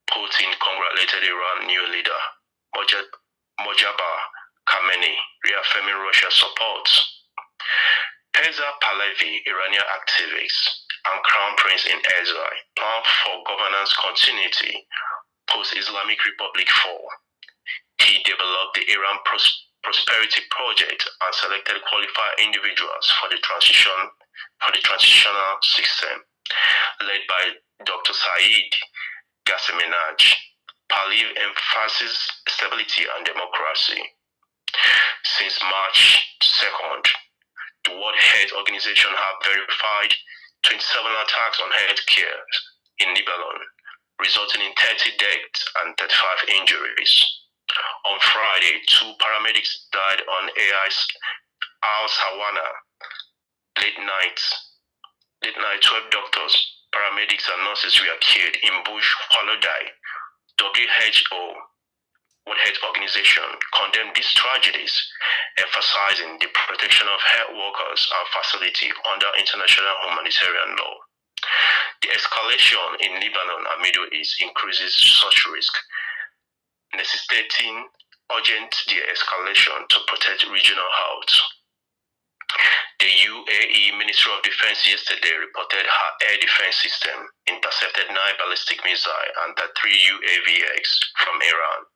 Putin congratulated Iran's new leader, Mojtaba Khamenei, reaffirming Russia's support. Reza Pahlavi, Iranian activist and Crown Prince in exile, plan for governance continuity post-Islamic Republic fall. He developed the Iran Prosperity Project and selected qualified individuals for the transitional system, led by Dr. Saeed Ghasseminaj. Pahlavi emphasizes stability and democracy. Since March 2nd, the World Health Organization have verified 27 attacks on healthcare in Lebanon, resulting in 30 deaths and 35 injuries. On Friday, 2 paramedics died on AI's Al-Sawana. Late night, 12 doctors, paramedics, and nurses were killed in Bush Holiday. WHO, World Health Organization, condemned these tragedies, emphasizing the protection of health workers and facility under international humanitarian law. The escalation in Lebanon and Middle East increases such risk, necessitating urgent de-escalation to protect regional health. The UAE Ministry of Defense yesterday reported her air defense system intercepted 9 ballistic missiles and 3 UAVs from Iran.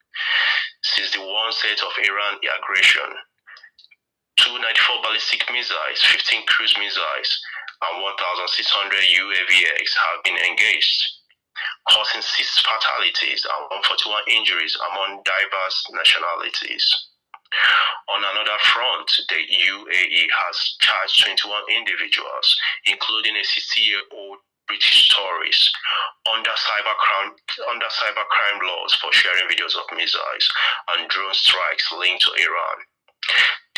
Since the onset of Iran aggression, 294 ballistic missiles, 15 cruise missiles, and 1,600 UAVs have been engaged, causing 6 fatalities and 141 injuries among diverse nationalities. On another front, the UAE has charged 21 individuals, including a 60-year-old British tourist, under cybercrime laws for sharing videos of missiles and drone strikes linked to Iran.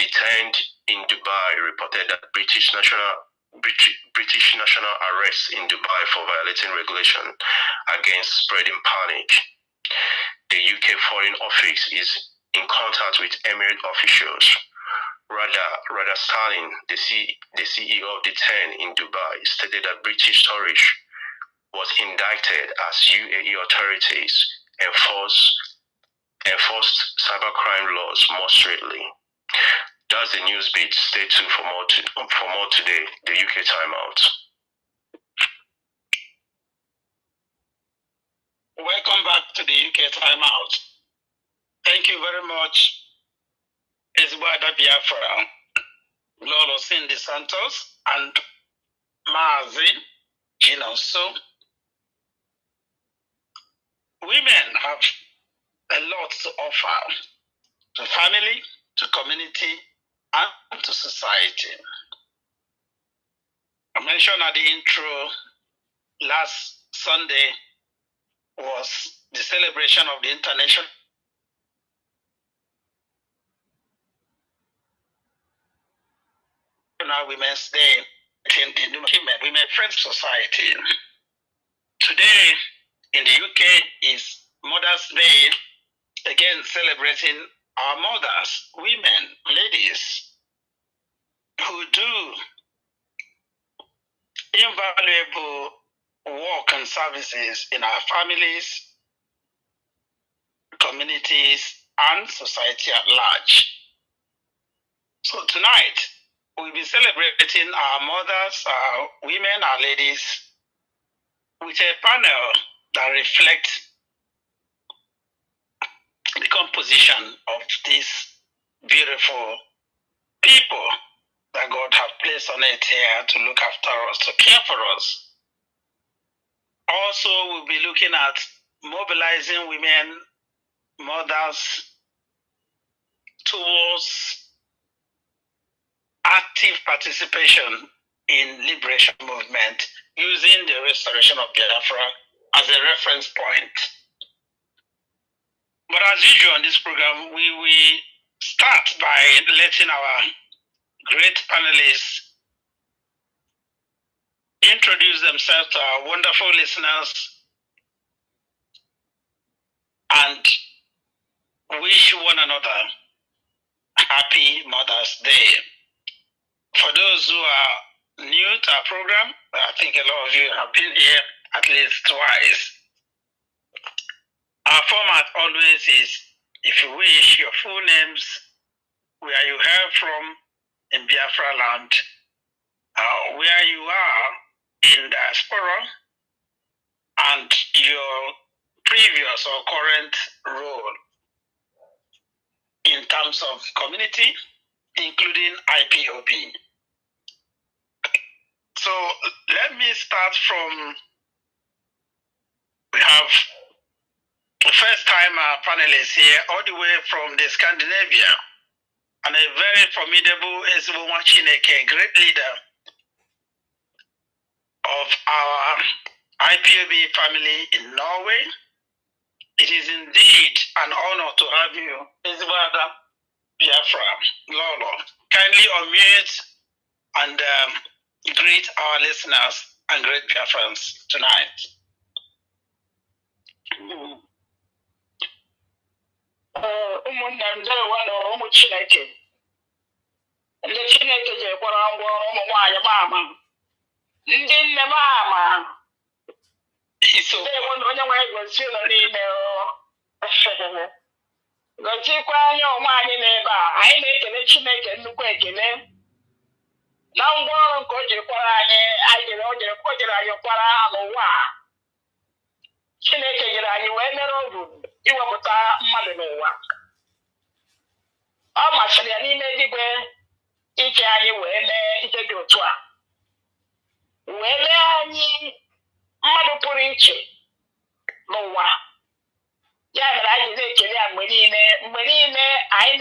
Detained in Dubai reported that British national arrests in Dubai for violating regulation against spreading panic. The UK Foreign Office is in contact with Emirate officials. Rada Stalin, the CEO of the 10 in Dubai, stated that British tourist was indicted as UAE authorities enforced cybercrime laws more strictly. That's the news beat. Stay tuned for more today. The UK Timeout. Welcome back to the UK Timeout. Thank you very much, Ezwada Biafra, Lolo Cindy Santos, and Mazi Jinonso. Women have a lot to offer to family, to community, and to society. I mentioned at the intro last Sunday was the celebration of the International Women's Day in the Women Friends Society. Today in the UK is Mother's Day, again celebrating our mothers, women, ladies who do invaluable work and services in our families, communities, and society at large. So tonight, we'll be celebrating our mothers, our women, our ladies, with a panel that reflects the composition of these beautiful people that God have placed on earth here to look after us, to care for us. Also, we'll be looking at mobilizing women, mothers, towards active participation in liberation movement using the restoration of Biafra as a reference point. But as usual on this program, we will start by letting our great panelists introduce themselves to our wonderful listeners and wish one another happy Mother's Day. For those who are new to our program, I think a lot of you have been here at least twice. Our format always is, if you wish, your full names, where you hail from in Biafra land, where you are in diaspora, and your previous or current role in terms of community, including IPOB. So let me start from, we have the first time panelists here all the way from the Scandinavia, and a very formidable Ezebonwa Chineke, great leader of our IPOB family in Norway. It is indeed an honor to have you, Ezebada Biafra Lolo. Kindly unmute and greet our listeners and great Biafrans tonight. Ụmụnne m ndewo na ụmụ Chineke. Ndị Chineke ji ekwara ngwa ụmụ nwaanyị mama. Ndị nne mama. Ndewo na onye nwere gosi ụlọ niile. Gosikwa anya onwe anyị n'ebe a. Anyị na-ekele Chineke nnukwu ekele. Na ngwa ọrụ nke o jiri kwara anyị, o jiri anyị kwara n'ụwa a. Chineke nyere anyị wee mere obu iwepụta mmadụ n'ụwa. Ọ masịrị ya n'ime eluigwe ike anyị wee mee ihe dị otu a. Wee mee anyị mmadụ pụrụ iche n'ụwa. Ya mere anyị na-ekele ya mgbe niile anyị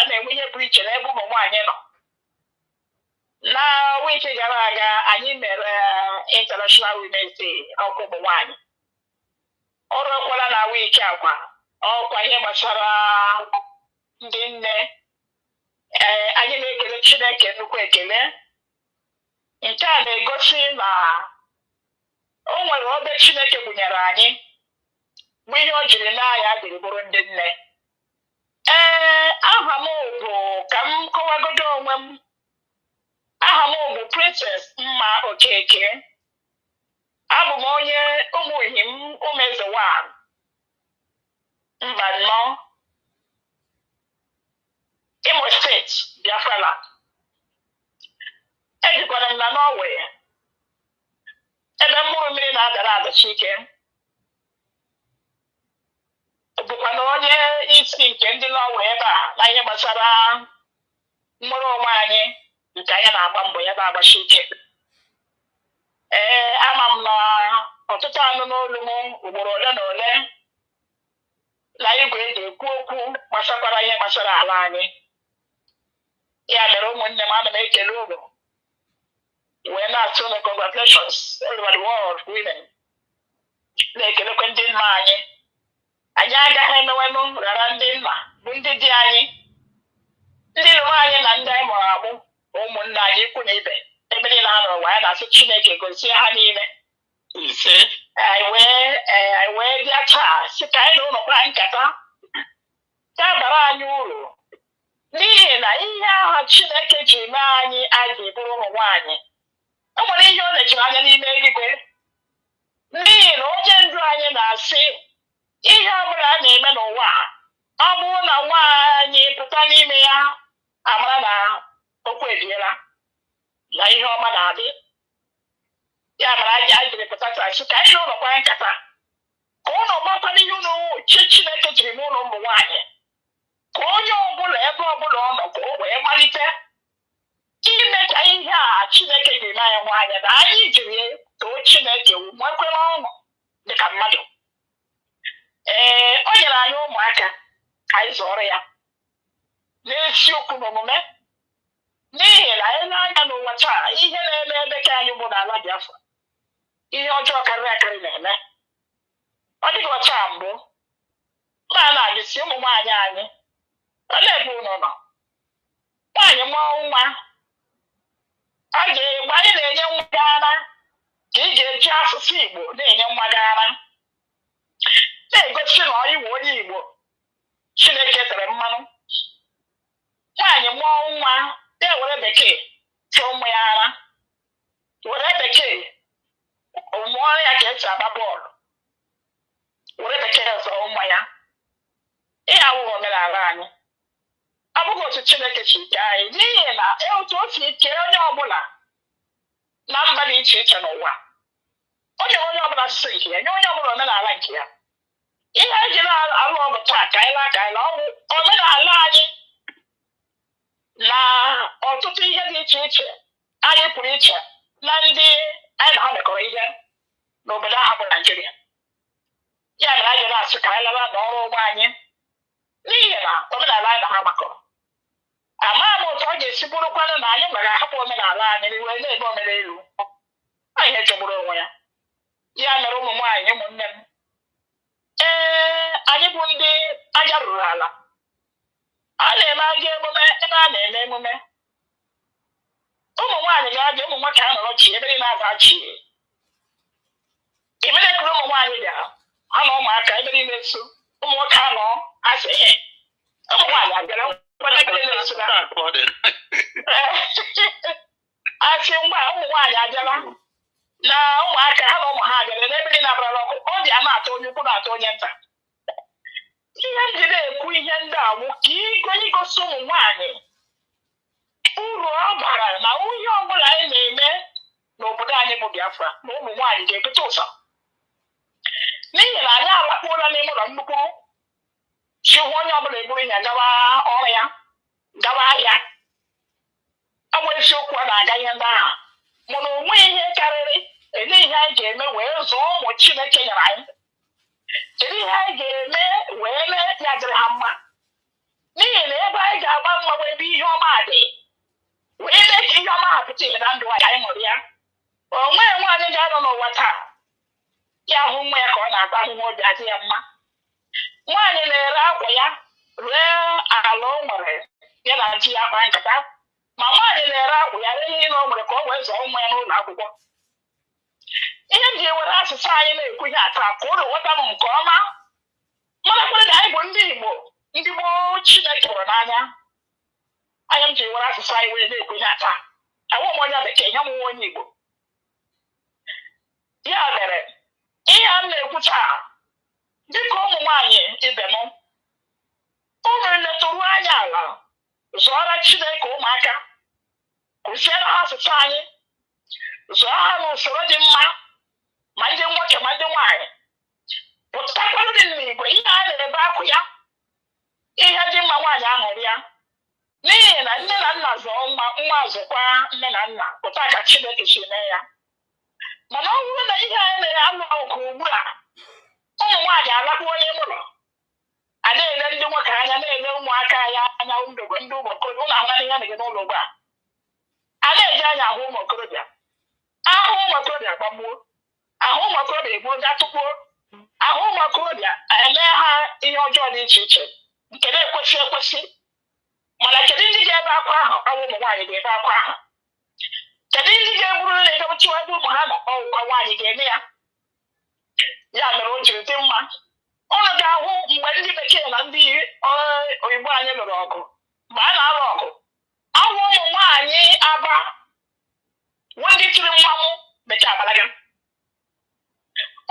na-enwe ihe pụrụ iche n'ebe ụmụ nwaanyị nọ. Na wiki gara aga anyị mere International Women's Day ọkụ ụmụ nwaanyị. Ọrụ ekwela na wiki akwa ọkwa ihe gbasara ndị nne. Anyị na-ekele Chineke nnukwu ekele. Nke a na-egosi na o nwere obe Chineke bunyere anyị bụ ihe o jiri n'anya jiri bụrụ ndị nne. Aha m bụ, ka m kọwagodo onwe m, aha m bụ Princess Mma Okeke. Abụ m onye Ụmụihim Umezewa Mbannọ, Imo Steeti, Biafra land. Ejikwara m na Norway, ebe mkpụrụ mmiri na-adara adachi ike. Bụkwa na onye isi nke ndị Norway ebe a na ihe gbasara nnwere onwe anyị nke anyị na-agba mbọ ya na-agbachi ike. Ama m na ọtụtụ anụ n'olu m ugboro ole na ole na igwe eji ekwu okwu gbasakwara ihe gbasara ala anyị. Ya mere ụmụnne m, ana m ekele unu wee na-atụ unu congratulations all over the world women. na-ekelekwe ndị nna anyị agaghị emewenụ rara ndị nna bụ ndị di anyị ndị nụrụ anyị na ndị anyị mụrụ amụ bụ ụmụnne anyị ikwu na ibe ebe niile ha nọrọ anyị na-asị Chineke gozie ha niile ise anyị wee bịa taa si ka anyị na ụlọ kpaa nkata ya bara anyị uru n'ihi na ihe ahụ Chineke ji mee anyị anyị bụrụ ụmụ nwaanyị o nwere ihe ọ lechiri anya n'ime eluigwe n'ihi na onye ndu anyị na-asị ihe ọ bụla a na-eme n'ụwa ọ bụrụ na nwaanyị pụta n'ime ya amara na okwu ebiela na ihe ọma na-adị ya mara anyị jiri pụta taa sị ka anyị na ụlọ kpaa nkata ka ụlọ gbakwa n'ihe ụlọ Chineke jiri n'ụlọ ụmụ nwaanyị ka onye ọbụla ebe ọbụla ọ nọ ka o wee malite ime ka ihe a Chineke ji mee anyị nwaanyị na anyị jiri too Chineke nwekwere ọṅụ dịka mmadụ o nyere anyị ụmụaka ka anyị zụọrọ ya n'eziokwu na omume n'ihi na anyị na-anya n'ụwa taa ihe na-eme ebe ka anyị bụ n'ala Biafra ihe ọjọọ karịrị akarị na-eme ọ dịghị ọcha mbụ ma na-ajụsi ụmụ nwaanyị anyị olee ebe unu nọ nwaanyị mụọ nwa mgbe anyị na-enye nwa gị ara ka ị ga-eji asụsụ Igbo na-enye nwa gị ara na-egosi na ọ iwe onye Igbo Chineke tere mmanụ nwaanyị mụọ nwa na-ewere bekee tụọ nwa ya ara were bekee mụọ ya ka esi agba bọọlụ were bekee zọọ nwa ya ihe awụghị omenala anyị ọ bụghị otu Chineke si ike anyị n'ihi na otu o si ike onye ọbụla na mba dị iche iche n'ụwa o nyere onye ọbụla asụsụ nke ya nye onye ọbụla omenala nke ya ihe anyị ji na-alụ ọgụ taa ka anyị laa ka anyị ọgwụ omenala anyị na ọtụtụ ihe dị iche iche anyị pụrụ iche na ndị anyị na ha mekọrọ ihe n'obodo ahụ bụ Naijiria ya mere anyị na-asụ ka anyị lara n'ọrụ ụgbọ anyị n'ihi na omenala anyị na ha makọrọ amaghị m otu ọ ga-esi bụrụkwanụ na anyị nwere ahapụ omenala anyị n'iwe na-ebe omere elu ihe jọgburu onwe ya ya mere ụmụ nwaanyị ụmụnne m anyị bụ ndị aja rụrụ ala a na-eme aja emume ebe a na-eme emume ụmụ nwaanyị ga-abịa ụmụ nwoke ha nọrọ chi ebe dị na-aza chi imerekuru ụmụ nwaanyị bịara ha na ụmụaka ebe niile so ụmụ nwoke anọ asị ihe ụmụ nwaanyị abịara asị ngwa ụmụ nwaanyị abịara na ụmụaka ha na ụmụ ha abịara n'ebe dị na-abara ọkụ ọ dị a na-atọ onye ukwu na-atọ onye nta ihe m ji na-ekwu ihe ndị a bụ ka igosi ụmụ nwaanyị uru ọ bara na ihe ọbụla anyị na-eme n'obodo anyị bụ Biafra na ụmụ nwaanyị ga-ebute ụzọ n'ihi na anyị alakpuola n'ime ụlọ nnukwu chi hụ onye ọbụla eburu ya gawa ọrụ ya gawa ahịa ọ bụ eziokwu ọ na-aga ihe ndị ahụ mana onwe ihe karịrị ele ihe anyị ga-eme wee zụọ ụmụ Chineke nyere anyị kedu ihe anyị ga-eme wee mee ya dịrị ha mma n'ihi na ebe anyị ga-agba mma bụ ebe ihe ọma dị wee mee ka ihe ọma ha pụta ihe na ndụ anyị ṅụrụ ya onwe nwaanyị ga-anọ n'ụwa taa ya hụ nwa ya ka ọ na-ata ahụhụ obi adị ya mma nwaanyị na-ere akwa ya ree ala o nwere ya na ji ya kpaa nkata ma nwaanyị na-ere akwa ya ree ihe na o nwere ka o wee zọọ nwa ya n'ụlọ akwụkwọ ihe m ji ewere asụsụ anyị na-ekwu ihe ata ka ụlọ ghọta m nke ọma marakwara na anyị bụ ndị Igbo ndị gboo Chineke hụrụ n'anya anya m ji ewere asụsụ anyị wee na-ekwu ihe ata awụ m onye bekee ihe m nwe onye Igbo ya mere ihe a m na-ekwu taa dịka ụmụ nwaanyị ibe m unu letụrụ anya ala zụọra Chineke ụmụaka kụziere ha asụsụ anyị zụọ ha n'usoro dị mma ma ndị nwoke ma ndị nwaanyị pụtakwara dị n'igwe ihe a na-ebe akwụ ya ihe dị mma nwaanyị aṅụrị ya n'ihi na nne na nna zụọ nwa zụkwa nne na nna pụta ka Chineke si mee ya mana ọ bụrụ na ihe anyị mere anụ ọgụ ugbu a ụmụ nwaanyị alakpuo n'ime ụlọ a na-ele ndị nwoke anya na-ele ụmụaka ya anya ndị ụmụ okorobịa ụlọ ahụna ihe na-ege n'ụlọ ugbu a na-eji anya ahụ ụmụ okorobịa ahụ ụmụ okorobịa gbagbuo ahụ ụmụ okorobịa egbuo gaa tụkpuo ahụ ụmụ okorobịa eme ha ihe ọjọọ dị iche iche nke na-ekwesị ekwesị mana kedu ndị ga-ebe akwa ahụ ọwụ ụmụ nwaanyị ga-ebe akwa ahụ kedu ndị ga-eburu na edobechiwa ebe ụmụ ha nọ ọwụkwa nwaanyị ga-eme ya ya mere o jiri dị mma ụnụ ga-ahụ mgbe ndị bekee na ndị oyibo anyị lụrụ ọgụ mgbe a na-alụ ọgụ ọwụ ụmụ nwaanyị aba ndị tiri mmanwụ bekee agbalaga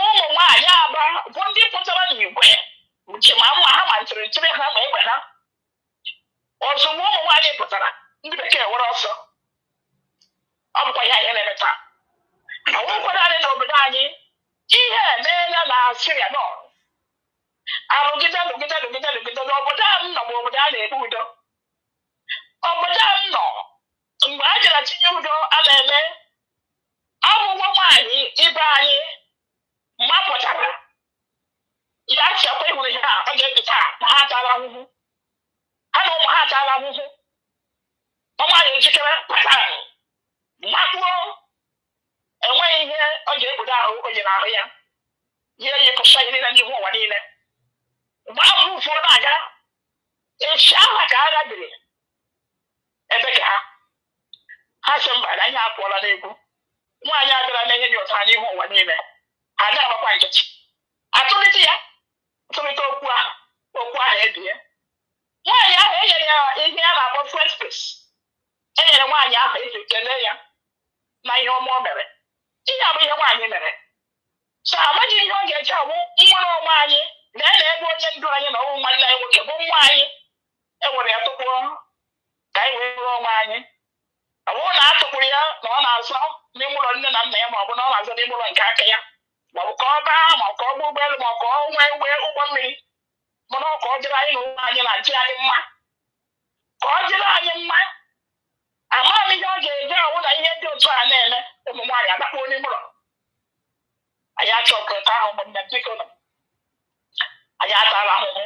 ụmụ nwaanyị aba bụ ndị pụtara n'igwe nke ma mma ha ma ntịrịntịrị ha ma egbe ha ozugbo ụmụ nwaanyị pụtara ndị bekee were ọsọ ọ bụkwa ihe anyị na-eme taa ọnwụkwara anyị n'obodo anyị ihe emeela na Syria nọ alụgide n'obodo a m nọ bụ obodo a na-ekpe udo obodo a m nọ mgbe a jere tinye udo a na-eme ọgwụgwọ nwaanyị ibe anyị mapụtara ya chekwa ịhụrụ ihe a ọ ga-ebi taa na ha tara ahụhụ ha na ụmụ ha tara ahụhụ nwaanyị ejikere patan makpuo enweghị ihe ọ ga-ekpudo ahụ o nyere ahụ ya ihe yipụcha ihe niile n'ihu ụwa niile mgbe ahụ ụfọdụ na-aga echi aha ka agha biri ebe ka ha sị mba na ihe apụọla n'egwu nwaanyị abịara na ihe dị ụtọ n'ihu ụwa niile ha ga-agbakwa nkịtị atụlite ya tụlite okwu ahụ ebie nwaanyị ahụ enyere ya ihe a na-akpọ first place enyere nwaanyị ahụ iji kelee ya na ihe ọma o mere ihe a bụ ihe nwaanyị mere so amaghị ihe ọ ga-eji awụ nwere onwe anyị lee na ebe onye ndu anyị na ọwụ nwanne anyị nwoke bụ nwa anyị enwere ya tụkpụrụ ka anyị wee nwere onwe anyị ọ bụrụ na a tụkpụrụ ya na ọ na-azọ n'ime ụlọ nne na nna ya ma ọ bụ na ọ na-azọ n'ime ụlọ nke aka ya ma ọ bụ ka ọ baa ma ọ ka ọ gba ụgbọelu ma ọ ka ọ nwee ụgbọ mmiri mana ọ ka ọ dịrị anyị na ụmụ anyị na di anyị mma ka ọ dịrị anyị mma amaghị m ihe ọ ga-eji awụ na ihe dị otu a na-eme ụmụ nwaanyị adakpuo n'ime ụlọ anyị achọkọta ahụ ụmụnne biko nọ anyị atala ahụhụ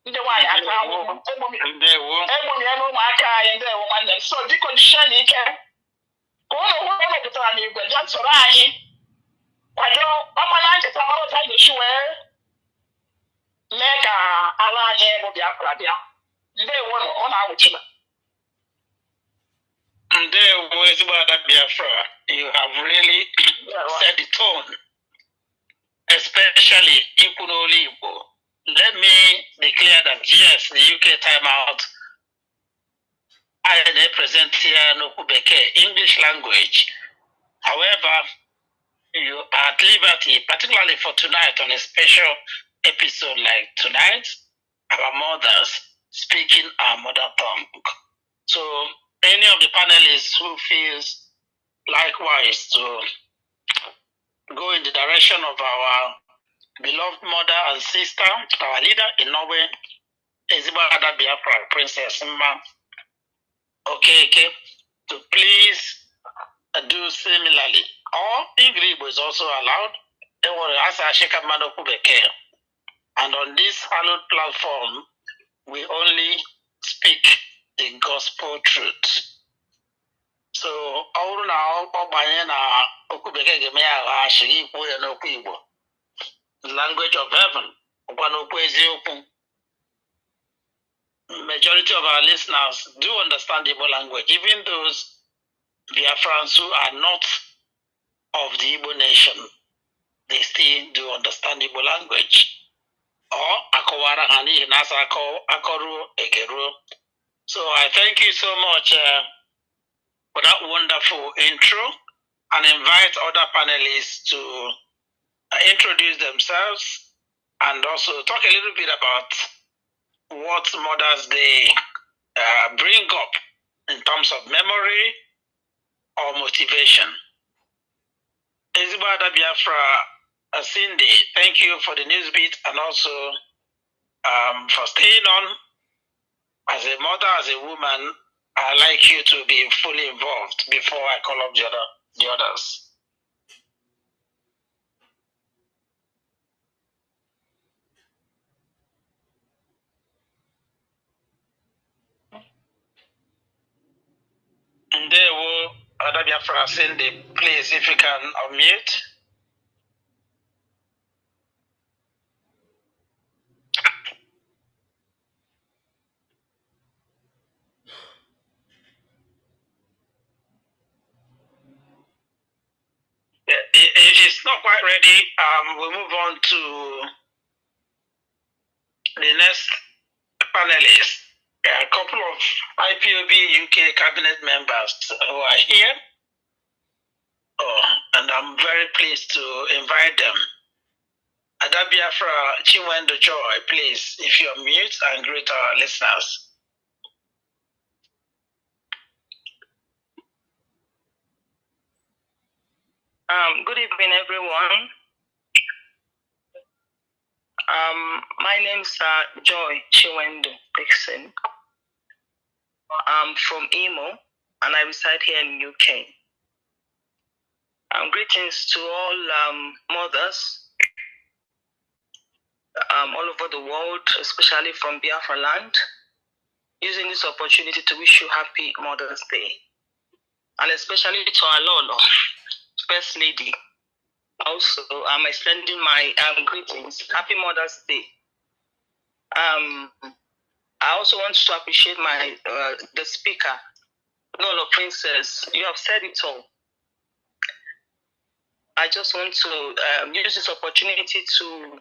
ndị nwaanyị ata ahụhụ egbumie na ụmụaka anyị ndewo nwanne m so biko jisie na ike ka ụlọ ụlọ mepụtara n'igwe bịa soro anyị kwado ọkwa na nkịta marụta ga-esi wee mee ka ala anyị bụ Biafra bịa ndewo ọ na-awụchila Ndewo ezigbo Ada Biafra, you have really set the tone, especially Ikwunoli Igbo. Let me declare that yes, the UK timeout, I represent here no Kubeke, English language. However, you are at liberty, particularly for tonight on a special episode like tonight, our mothers speaking our mother tongue. So any of the panelists who feels likewise to go in the direction of our beloved mother and sister, our leader in Norway, Ezibada Biafra, Princess Mma Okeke, to please do similarly. Or Igbo is also allowed. And on this hallowed platform, we only speak the gospel truth. So, all now, language of heaven. Majority of our listeners do understand Igbo language, even those Biafrans who are not of the Igbo nation, they still do understand Igbo language. Or Akowara Hani Nasako Akoru Egeru. So I thank you so much for that wonderful intro and invite other panelists to introduce themselves and also talk a little bit about what Mother's Day bring up in terms of memory or motivation. Ezibada Biafra, Cindy, thank you for the news beat and also for staying on. As a mother, as a woman, I like you to be fully involved before I call up the others. And there will Ada Biafra, Cindy, please, if you can unmute. not quite ready, we'll move on to the next panelists. There are a couple of IPOB UK cabinet members who are here. And I'm very pleased to invite them. Adabiafra Chinwendo Joy, please, if you're mute, and greet our listeners. Good evening, everyone. My name is Joy Chinwendo Dixon. I'm from Imo, and I reside here in UK. Greetings to all mothers all over the world, especially from Biafra land. Using this opportunity to wish you happy Mother's Day, and especially to our Lolo, First Lady. Also, I'm extending my greetings. Happy Mother's Day. I also want to appreciate my the speaker, Lolo Princess. You have said it all. I just want to use this opportunity to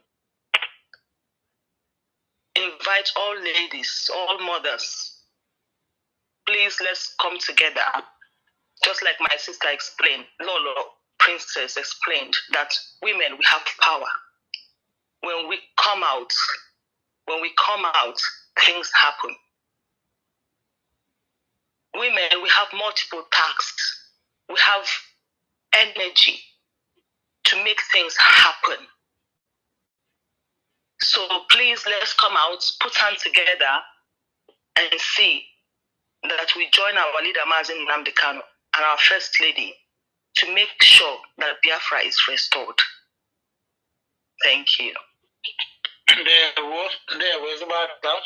invite all ladies, all mothers. Please, let's come together. Just like my sister explained, Lolo Princess explained that women, we have power. When we come out, things happen. Women, we have multiple tasks. We have energy to make things happen. So please, let's come out, put hands together, and see that we join our leader, Mazin Nnamdi Kanu, and our First Lady to make sure that Biafra is restored. Thank you. There was about that.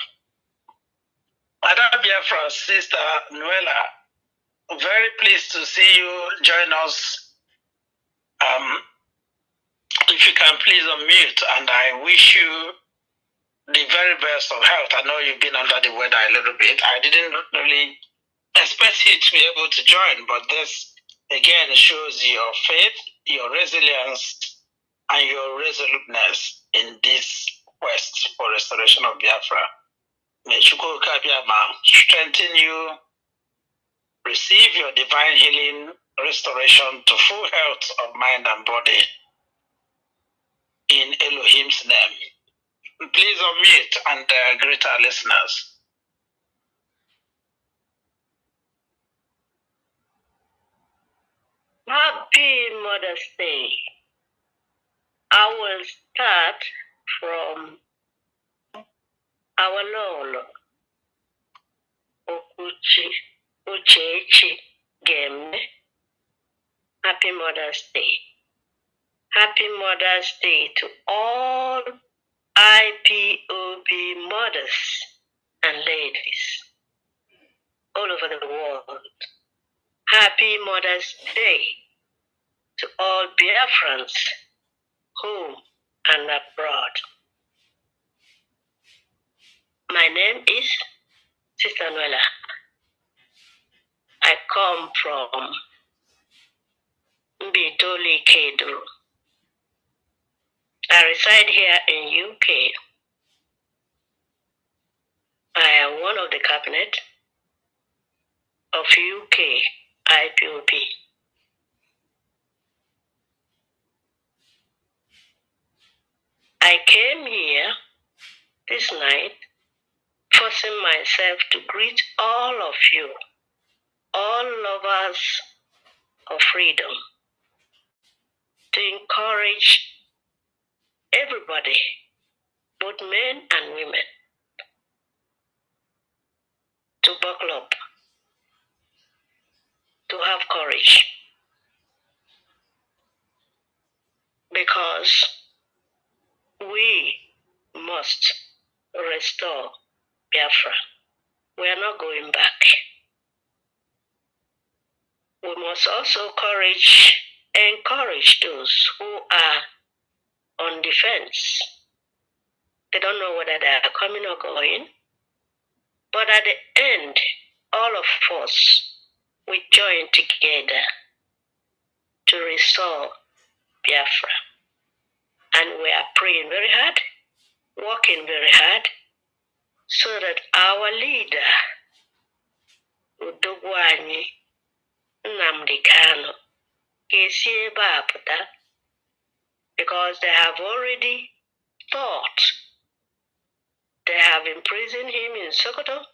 Ada Biafra, Sister Noella, very pleased to see you join us. If you can please unmute, and I wish you the very best of health. I know you've been under the weather a little bit. I didn't really expect you to be able to join, but this again shows your faith, your resilience, and your resoluteness in this quest for restoration of Biafra. May Chukwu Kabiyama strengthen you, receive your divine healing, restoration to full health of mind and body in Elohim's name. Please unmute and greet our listeners. Happy Mother's Day. I will start from our Lolo, Uchechi Game. Happy Mother's Day. Happy Mother's Day to all IPOB mothers and ladies all over the world. Happy Mother's Day to all Biafrans, home and abroad. My name is Sister Noella. I come from Mbitoli, Kedu. I reside here in UK. I am one of the cabinet of UK IPOB. I came here this night forcing myself to greet all of you, all lovers of freedom, to encourage everybody, both men and women, to buckle up, to have courage, because we must restore Biafra. We are not going back. We must also encourage those who are on defense. They don't know whether they are coming or going. But at the end, all of us, we join together to restore Biafra. And we are praying very hard, working very hard, so that our leader, Udogwani Nnamdi Kanu, is able, because they have already thought they have imprisoned him in Sokoto,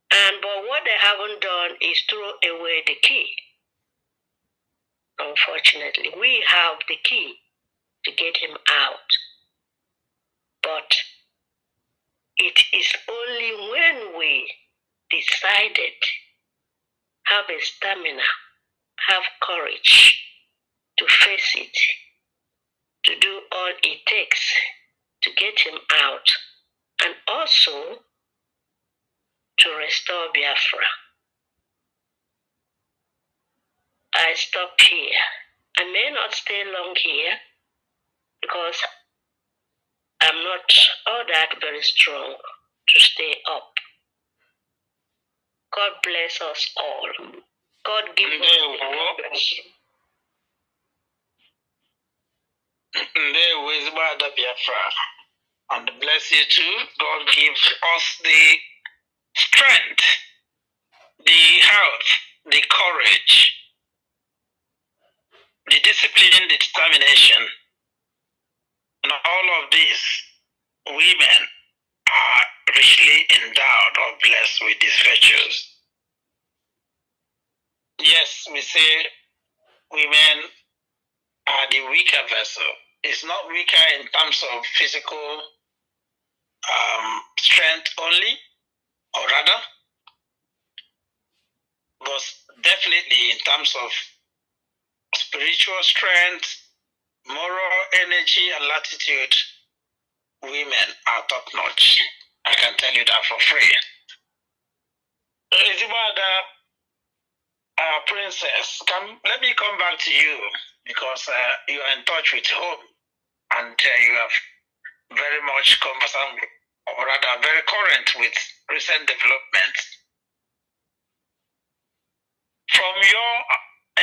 but what they haven't done is throw away the key. Unfortunately, we have the key to get him out, but it is only when we decided, have a stamina, have courage to face it, to do all it takes to get him out, and also to restore Biafra. I stop here. I may not stay long here because I'm not all that very strong to stay up. God bless us all. God give us the courage. There is Bada Biafra. And bless you too. God give us the strength, the health, the courage, the discipline, the determination. And all of these women are richly endowed or blessed with these virtues. Yes, we say women are the weaker vessel. It's not weaker in terms of physical strength only, or rather, but definitely in terms of spiritual strength, moral energy, and latitude, women are top notch. I can tell you that for free. Izibada, princess, let me come back to you because you are in touch with home and you have very much conversant, or rather very current with recent developments. From your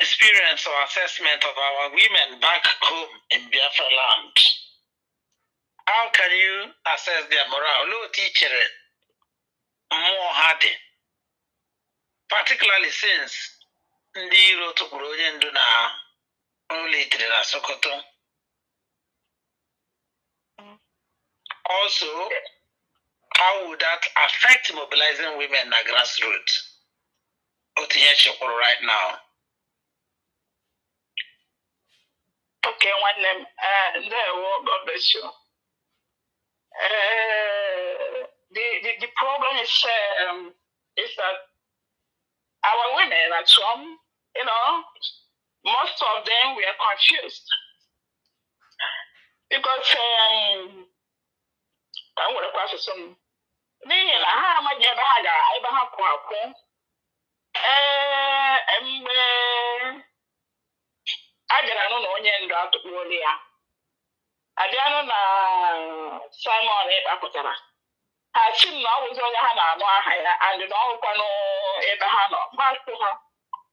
experience or assessment of our women back home in Biafra land, how can you assess their morale? No teacher, more hardy, particularly since ndị iro tụkwuru onye ndu na ụlọ itere na Sokoto. Also, how would that affect mobilizing women na grassroots? Otinye Chukwu right now. Okay, one name. God bless you. The problem is that our women at home, most of them were confused because I would have passed some. Ha amaghị ebe ha gara, ebe ha kwụ akwụ. A gara nụ na onye ndu atụkpuola ya. Abịanụ na Simon ịkpapụtara. Ha si m na ọ bụzi onye ha na-anụ aha ya, and na ọ hụkwanụ ebe ha nọ. Masị ha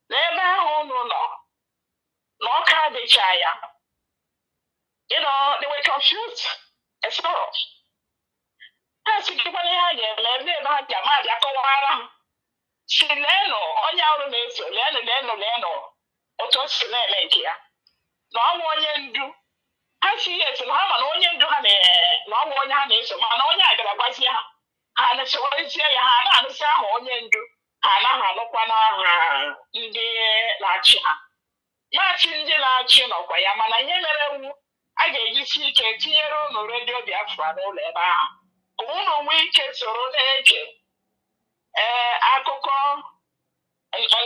n'ebe ahụ unu nọ, na ọka adịcha ya. They were confused as well. Ha si gịkwana ihe ha ga-eme ebe ha ji ama abịa kọwara ha. Si leenụ onye ọrụ na-eso, leenụ otu o si na-eme nke ya. Na ọ bụ onye ndu. Ha si esi na ha ma na onye ndu ha na ọ bụ onye ha na-eso, mana onye a gara gwazie ha. Ha na-echewezie ya, ha na-anụsị aha onye ndu, ha anaghị anụkwa n'aha ndị na-achị ha. Maachị ndị na-achị nọkwa ya, mana ihe mere ewu a ga-ejisi ike tinyere unu redio Biafra n'ụlọ ebe ahụ. Ka unu nwee ike soro na-ege akụkọ,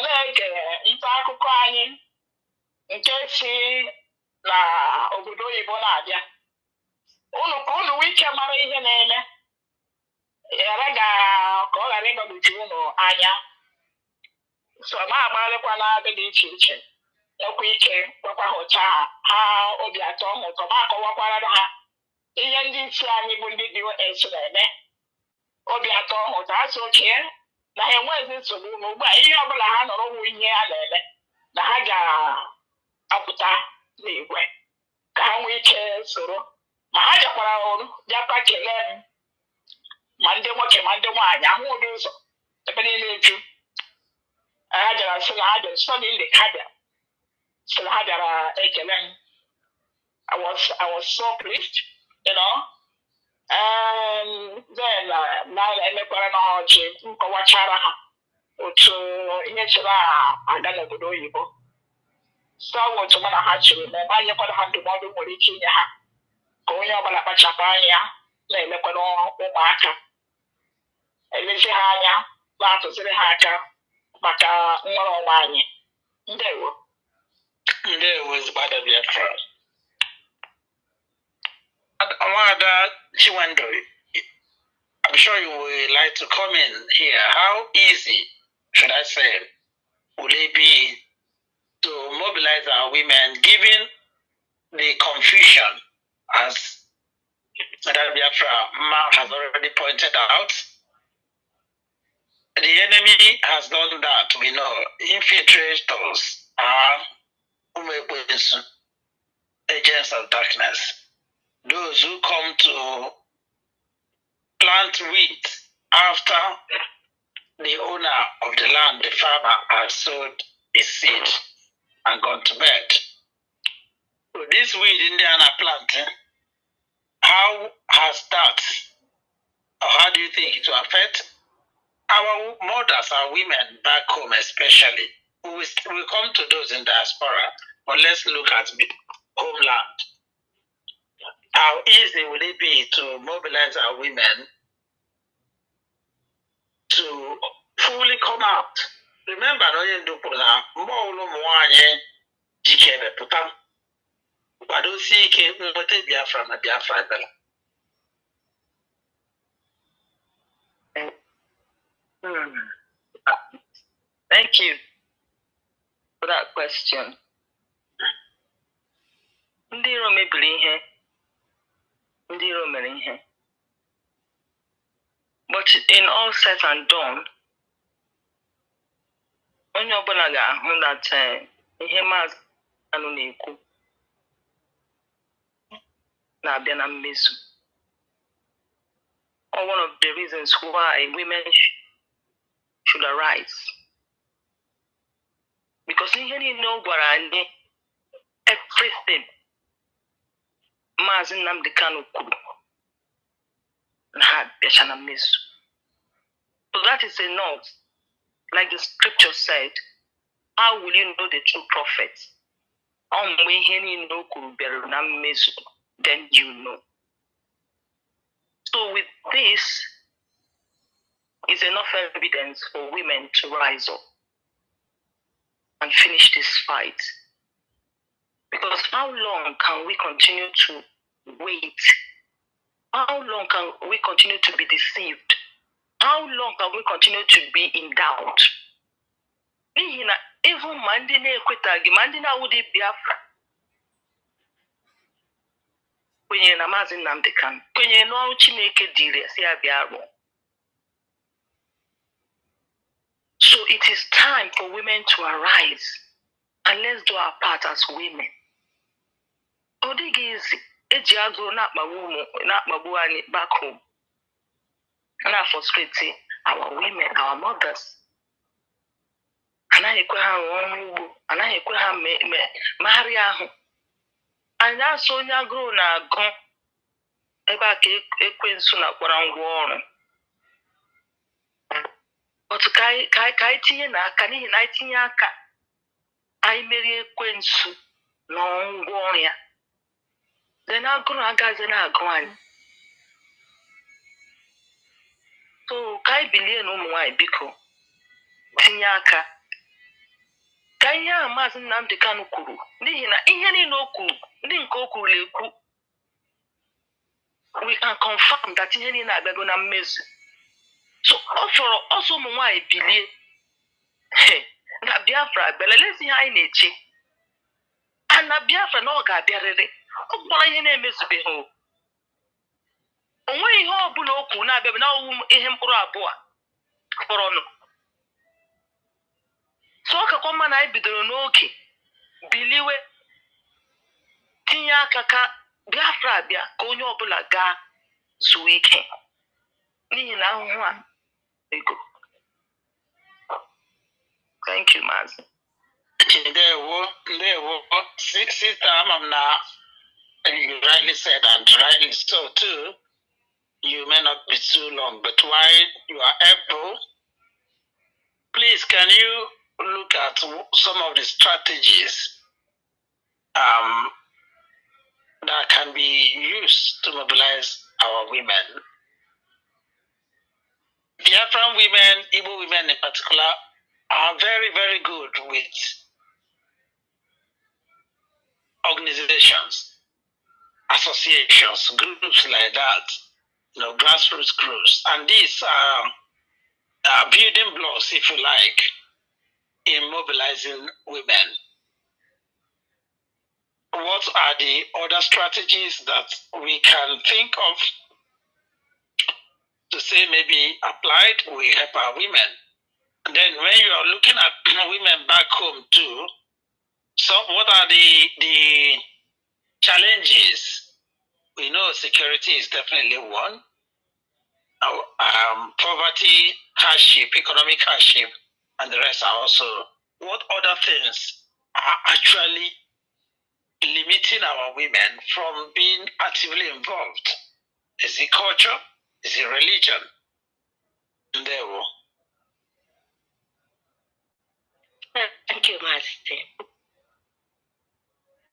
na-ege nta akụkọ anyị nke si na obodo oyibo na-abịa. Ka unu nwee ike mara ihe na-eme. Ka ọ ghara ịnọgide unu anya. So ma agbalịkwa n'ebe dị iche iche. Nwekwa ike gwakwa ha ụcha ha obi atọ ha ụtọ, ma akọwakwara ha ihe ndị isi anyị bụ ndị DOS na-eme. Obi atọ ha ụtọ, ha si oke na ha enweghịzi nsogbu ugbu a ihe ọbụla ha nọrọ nwu ihe ha na-eme, na ha ga-apụta n'igwe. soro ma ha jakwara ọrụ jakwa kelee m ma ndị nwoke ma ndị nwaanyị ahụ ụdị ụzọ ebe niile eju ha jara sị na ha bịara sọdịnli ha bịara sị na ha bịara ekele m. I was so pleased, you know. Then na emekwara na ọjị nkọwachara ha otu ihe chere aga n'obodo oyibo. So otu mụ na ha chịrị ma ebe anyekwara ha ndụmọdụ nwere ike inye ha ka onye ọbụla kpachapụ anya na-emekwara ụmụaka elezi ha anya na-atụziri ha aka maka nnwere onwe anyị. Ndewo. Ndewo ezigbo ada Biafra. Amada Chiwando, I'm sure you would like to comment here. How easy, should I say, will it be to mobilize our women, given the confusion, as Madam Biafra has already pointed out? The enemy has done that, we know. Infiltrators are agents of darkness. Those who come to plant wheat after the owner of the land, the farmer, has sowed his seed and gone to bed. So this wheat Indiana planting, how has that, or how do you think it will affect our mothers, our women back home especially? We will come to those in diaspora, but let's look at homeland. How easy will it be to mobilize our women to fully come out? Remember, Thank you for that question. Ndị iro mebiri ihe, ndị iro mere ihe. But in all said and done, onye ọbụla ga-ahụ that ihe Maazị Kanu na-ekwu na-abịa na mmezu. Or one of the reasons why women should arise. Because ihe niile ọ gwara anyị, everything Maazị Nnamdi Kanu kwuru na ha bịacha na mmezu. So that is enough. Like the scripture said, how will you know the true prophet? Then you know. So with this is enough evidence for women to rise up and finish this fight. Because how long can we continue to wait? How long can we continue to be deceived? How long can we continue to be in doubt? Even Mandine Ekwetagi, Mandina Udi Biafra, kwenye na Maazị Nnamdi Kanu, kwenye no Chineke diri si abiaro. So it is time for women to arise and let's do our part as women. Odigezi eji agụ na-akpagbu anyị back home. And I frustrate our women, our mothers. Anaghị ekwe ha rụọ ugbo, anaghị ekwe ha marry ahụ. Anyị asụ onye agụụ na-agụ ebe a ka ekwensu na-akpọrọ ngwa ọrụ. Otu ka anyị tinye n'aka, n'ihi na anyị tinye aka, anyị merie ekwensu na ngwa ọrụ ya. Then agụrụ agaghịzi na-agụ anyị. So ka anyị bilie na ụmụ nwaanyị biko tinye aka. Ka ihe a Maazị Nnamdi Kanu kwuru, n'ihi na ihe niile o kwuru, ndị nke o kwuru na-ekwu, we can confirm that ihe niile abịago na mmezu. So ọ fọrọ ọsọ ụmụ nwaanyị bilie na Biafra belelezi ihe anyị na-eche. Na Biafra na ọ ga-abịarịrị, ọ gwara ihe na-emezubeghị. O nweghị ihe ọ bụla o kwuru na-abịa na ọwụ ihe mkpụrụ abụọ fọrọnụ. So ọ kakwa mma na anyị bidoro n'oge biliwe tinye aka ka Biafra bịa ka onye ọbụla gaa zuo ike n'ihi na ahụhụ a ego. Thank you, Mazi. Ndewo. Sister Amamna, you rightly said, and rightly so too, you may not be too long, but while you are able, please can you look at some of the strategies that can be used to mobilize our women? Biafran women, Igbo women in particular, are very, very good with organizations, associations, groups like that, grassroots groups. And these are building blocks, if you like, in mobilizing women. What are the other strategies that we can think of to say maybe applied will help our women? And then when you are looking at women back home too, so what are the challenges? We know security is definitely one. Poverty, hardship, economic hardship, and the rest are also. What other things are actually limiting our women from being actively involved? Is it culture? Is it religion? There we go. Thank you, Master.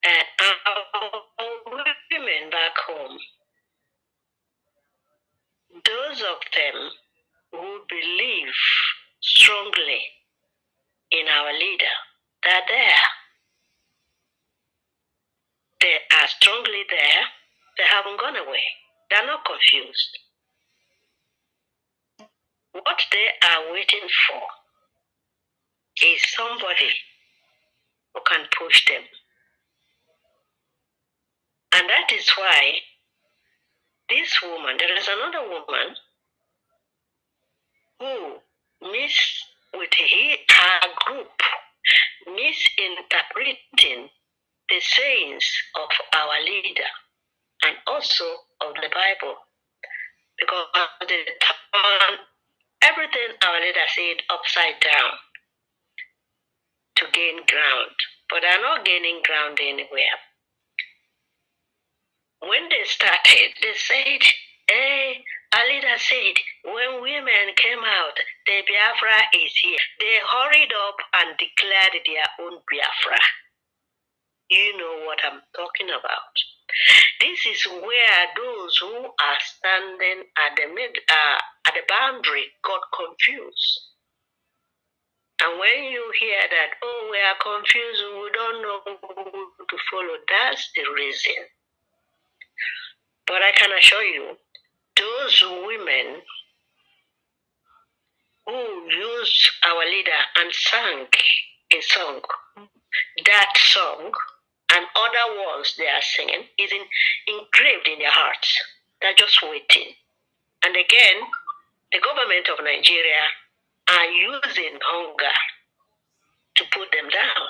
Our women back home, those of them who believe strongly in our leader, they're there. They are strongly there. They haven't gone away. They're not confused. What they are waiting for is somebody who can push them. And that is why this woman, there is another woman who with her group, misinterpreting the sayings of our leader and also of the Bible, because they turn everything our leader said upside down to gain ground, but they're not gaining ground anywhere. When they started, they said, our leader said, when women came out, the Biafra is here. They hurried up and declared their own Biafra. You know what I'm talking about. This is where those who are standing at the boundary got confused. And when you hear that, oh, we are confused, we don't know who to follow, that's the reason. But I can assure you, those women who used our leader and sang a song, that song and other words they are singing is engraved in their hearts. They're just waiting. And again, the government of Nigeria are using hunger to put them down.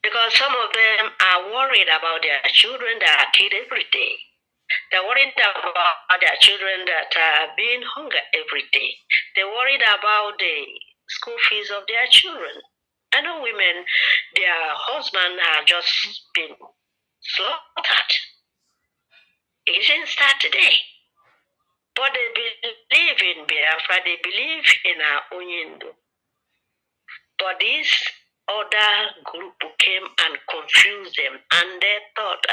Because some of them are worried about their children that are killed every day. They're worried about their children that are being hunger every day. They're worried about the school fees of their children. I know women, their husbands have just been slaughtered. It didn't start today. But they believe in Biafra, they believe in our Onyindo. But this other group came and confused them, and they thought,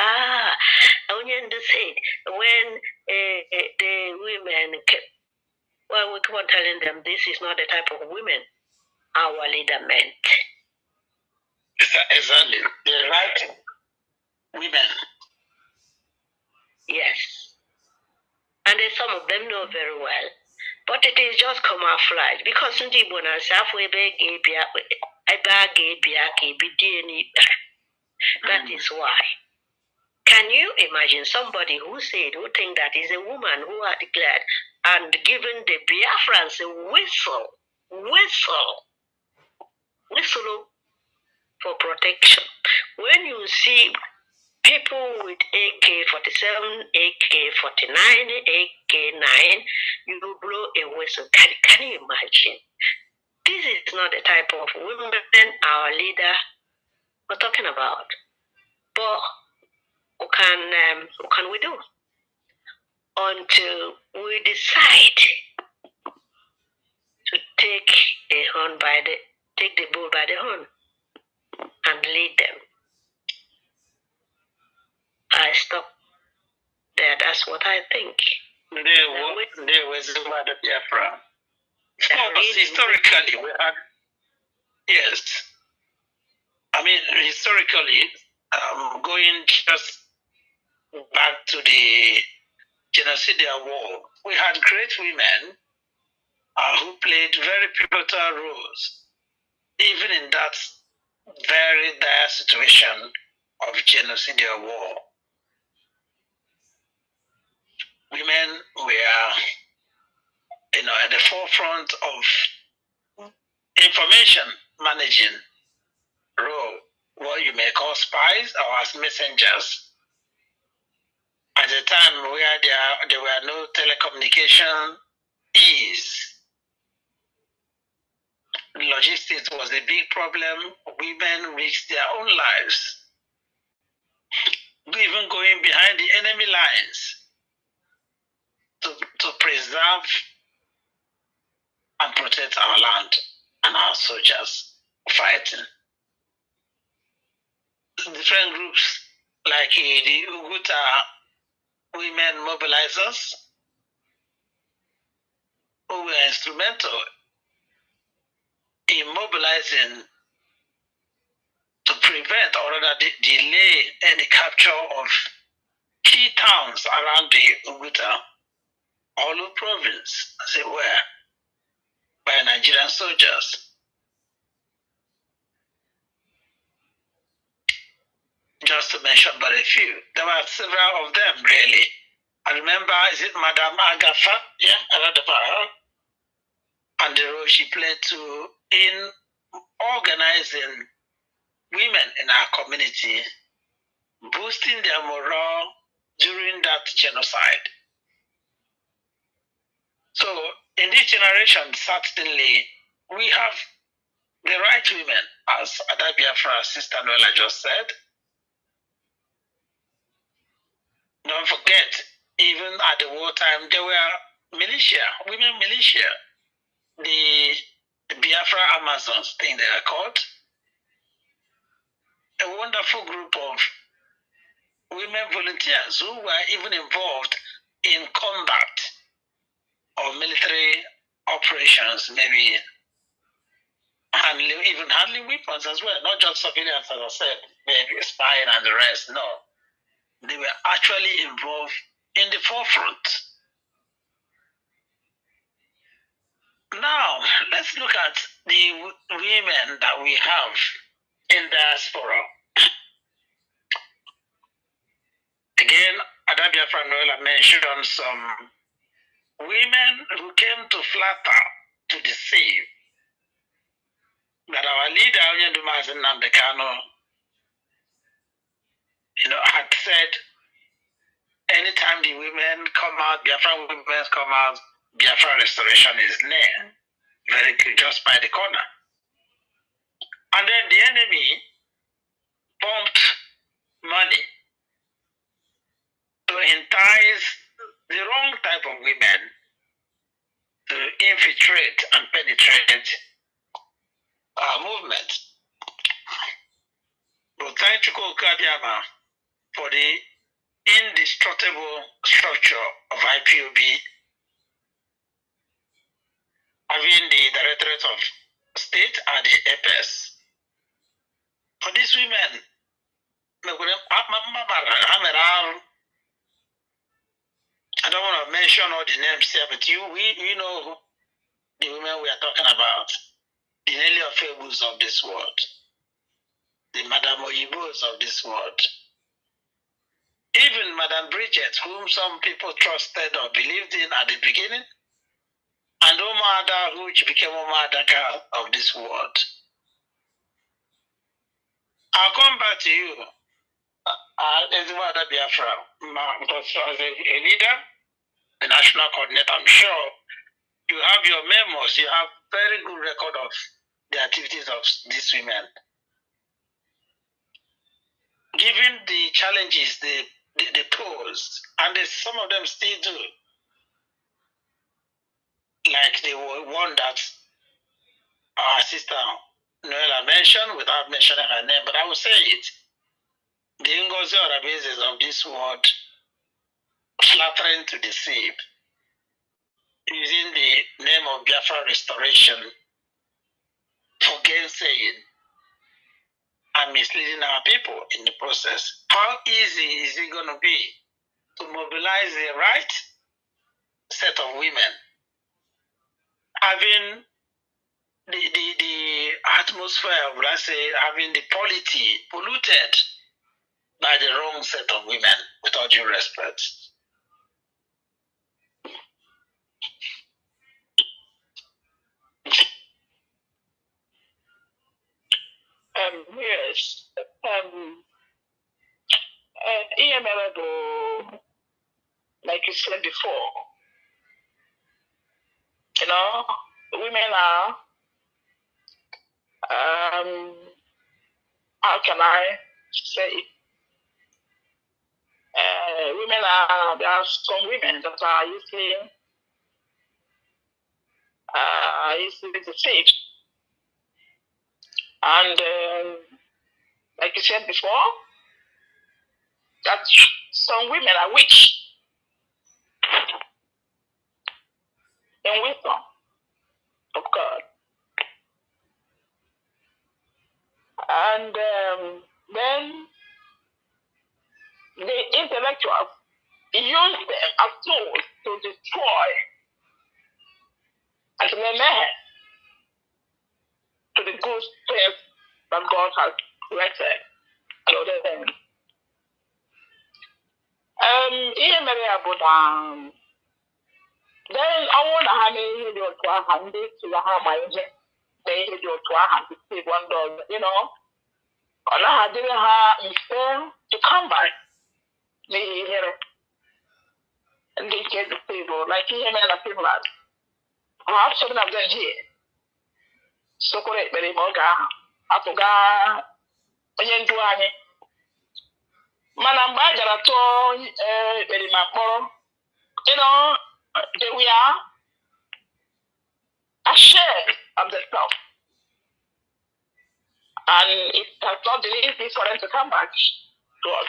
Onyindo said, when the women came, well, we keep on telling them this is not the type of women our leader meant. Exactly. The right women. Yes. And some of them know very well. But it is just camouflage because that is why. Can you imagine somebody who think that is a woman who had declared and given the Biafrans a whistle for protection? When you see people with AK-47, AK-49, AK-9, you blow a whistle. Can you imagine? This is not the type of women our leader we're talking about. But what can we do? Until we decide to take the bull by the horn and lead them. I stop there. That's what I think. There was a lot of Biafra. Of course, historically, we had, yes. I mean, historically, going just back to the genocidal war, we had great women who played very pivotal roles, even in that very dire situation of genocidal war. Women were, at the forefront of information managing role, what you may call spies or as messengers. At a time where there were no telecommunication ease, logistics was a big problem. Women risked their own lives, even going behind the enemy lines to preserve and protect our land and our soldiers fighting. Different groups like the Uguta women mobilizers who were instrumental in mobilizing to prevent or rather delay any capture of key towns around the Uguta, Olu province, as it were, by Nigerian soldiers. Just to mention but a few. There were several of them, really. I remember, is it Madame Agatha? Yeah, Agatha. And the role she played too in organizing women in our community, boosting their morale during that genocide. So in this generation, certainly, we have the right women, as Ada Biafra's sister Noella just said. Don't forget, even at the wartime, there were militia, women militia, the Biafra Amazons, thing they are called. A wonderful group of women volunteers who were even involved in combat or military operations, maybe handling weapons as well, not just surveillance, as I said, maybe spying and the rest. No, they were actually involved in the forefront. Now, let's look at the women that we have in diaspora. Again, Ada Biafra Noella mentioned some women who came to flatter, to deceive, that our leader, Onyedumazi Nnamdi Kanu, had said, anytime the women come out, Biafra women come out, Biafra restoration is near, very good, just by the corner. And then the enemy pumped money to entice the wrong type of women to infiltrate and penetrate our movement. But thank you, Kadiama, for the indestructible structure of IPOB, having the Directorate of State and the APS. For these women, I don't want to mention all the names here, but we know the women we are talking about, the Nelly Ofebus of this world, the Madame Oyibos of this world, even Madame Bridget, whom some people trusted or believed in at the beginning, and Omada, which became Omadaka of this world. I'll come back to you There's one other Biafra, because as a leader, the national coordinator, I'm sure you have your memos, you have very good record of the activities of these women. Given the challenges they pose, and some of them still do, like the one that our sister Noella mentioned without mentioning her name, but I will say it. The Ngozi Orabezes of this world flattering to deceive, using the name of Biafra restoration for gainsaying and misleading our people in the process. How easy is it going to be to mobilize the right set of women, having the atmosphere of, let's say, having the polity polluted by the wrong set of women, with all due respect? Yes. EML, like you said before, you know, women are, how can I say it? There are some women that are easily deceived. And like you said before, that some women are weak in wisdom of God. And then the intellectuals use them as tools to destroy and to lay mayhem to the good things that God has created and ordered them. Ihe mere ya bụ na then ọnwụ na ha na-ihe dị otu aha ndị tụrụ ha ma ihe na ihe dị otu aha ndị ndị ọzọ, you know, ọ naghị adịrị ha mfe to come back n'ihi ihere ndị nke disabled, like ihe mere na Finland. I have seven of them here. Sokoro ekpere ma oge ahụ apụga onye ndu anyị, mana mgbe a gara tụọ ekpere ma mkpọrọ, you know, they were ashamed of themselves, and it has not been easy for them to come back to us.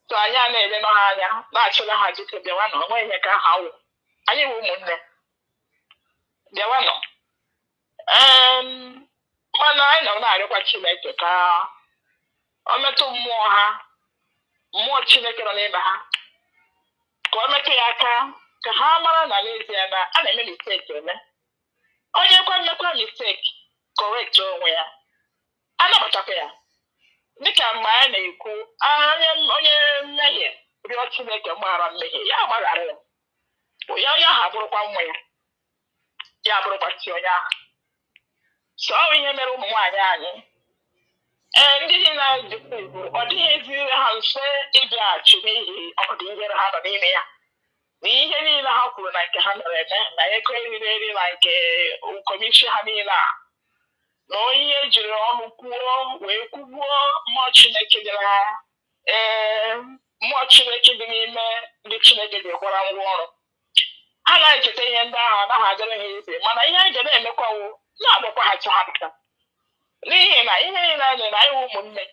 So anyị a na-ele n'ha anya na-achọla ha jike bịawa nọ, onwe ihe ka ha wụ anyị wụ ụmụnne bịawa nọ. Mana anyị nọ na-arịọkwa Chineke ka o metụ mmụọ ha, mmụọ Chineke nọ n'ime ha, ka o metụ ya aka ka ha mara na n'ezie na a na-eme mistake eme. Onye kwa mmekwa mistake correct onwe ya, anabatakwa ya. Dịka mgbe anyị na-ekwu onye mmehie rịọ Chineke mgbaghara mmehie ya, agbaghara ya, onye ahụ abụrụkwa nwa ya, ya abụrụkwa chi onye ahụ. So ihe mere ụmụ nwaanyị anyị ndị niile dịkwa ibu, ọ dịghị eziri ha mfe ịbịaghachi n'ihi ọnọdụ ihere ha nọ n'ime ya, na ihe niile ha kwuru na nke ha mere eme, na ego eriri eri na nke kọmishọn ha niile a, na onye ejiri ọnụ kwuo wee kwugbuo mmụọ Chineke dị na mmụọ Chineke dị n'ime ndị Chineke ji gwara ngwa ọrụ. Ha na-echeta ihe ndị ahụ anaghị adịrị ha ize, mana ihe anyị ga na-emekwawo na-agbakwa ha chahapụta, n'ihi na ihe niile anyị na anyị bụ ụmụnne,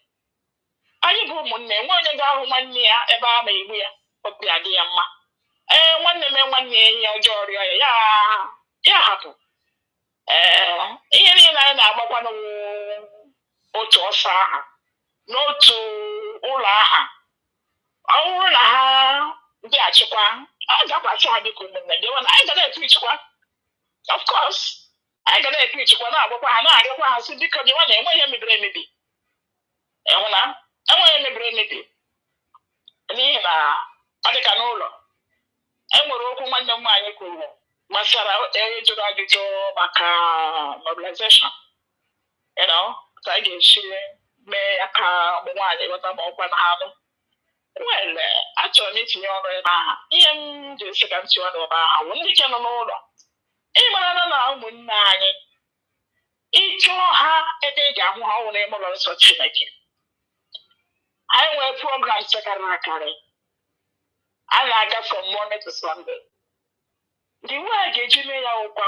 anyị bụ ụmụnne. Nwe onye ga-ahụ nwanne ya ebe a na-egbu ya, obi adị ya mma. Nwanne m nwanne ya ihe ọjọọ rịọ ya hapụ. Ihe niile anyị na-agbakwa n'otu ọsọ aha, n'otu ụlọ aha. Ọ bụrụ na ha bịachikwa, a ga-akwachi ha dịka ụmụnne ndị na anyị ga na-eprichikwa, of course, anyị ga na-eprichikwa, na-agbakwa ha, na-arịọkwa ha sị biko bịawa na enwe ihe mebiri emebi. Ịhụ na enwe ihe mebiri emebi, n'ihi na ọ dịka n'ụlọ. Enwere okwu nwanne m nwaanyị kwuru gbasara jụrụ ajụjụ maka mobilization, you know, ka a ga-esi mee ya. aka ụmụ nwaanyị ghọta ma ọkwa na ha nụ. Well, achọrọ m itinye ọrụ ebe ahụ. Ihe m ji esi ka m tinye ọrụ ebe ahụ bụ ndị ke nọ n'ụlọ. Ịmara na ụmụnne anyị ịchọọ ha ebe ị ga-ahụ ha ọhụrụ n'ime ụlọ nsọ Chineke. Anyị nwere program chekarịrị akarị. A na-aga from Monday to Sunday. The way a ga-eji mee ya ụkwa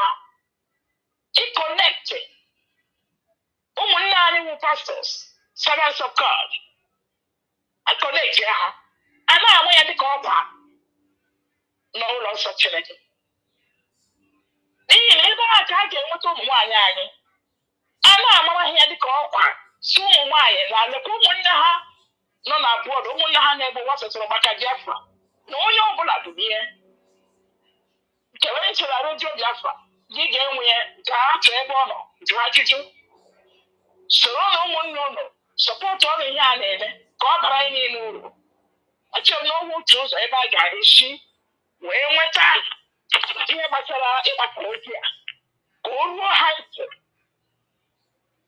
ịkọnekte ụmụnne anyị wụ pastors, servants of God. Akọnekte ha. A na-amụ ya dịka ọkwa n'ụlọ nsọ Chineke. N'ihi na ebe a ka a ga-enweta ụmụ nwaanyị anyị. A na-amara ya dịka ọkwa si ụmụ nwaanyị na-alekwa ụmụnne ha nọ na bọọdụ, ụmụnne ha na-ebe ụwa setụrụ maka Biafra. Na onye ọbụla bụ ihe. Nke onye chere redio Biafra, gị ga-enwe ya gaa chọọ ebe ọ nọ, jụọ ajụjụ. Soro na ụmụnne ụlọ, sọpọtụ ọrụ ihe a na-eme ka ọ bara anyị niile uru. Echere m na ọnwụ otu ụzọ ebe a ga-esi wee nweta ihe gbasara ịgbasa ozi a ka o ruo ha ntị.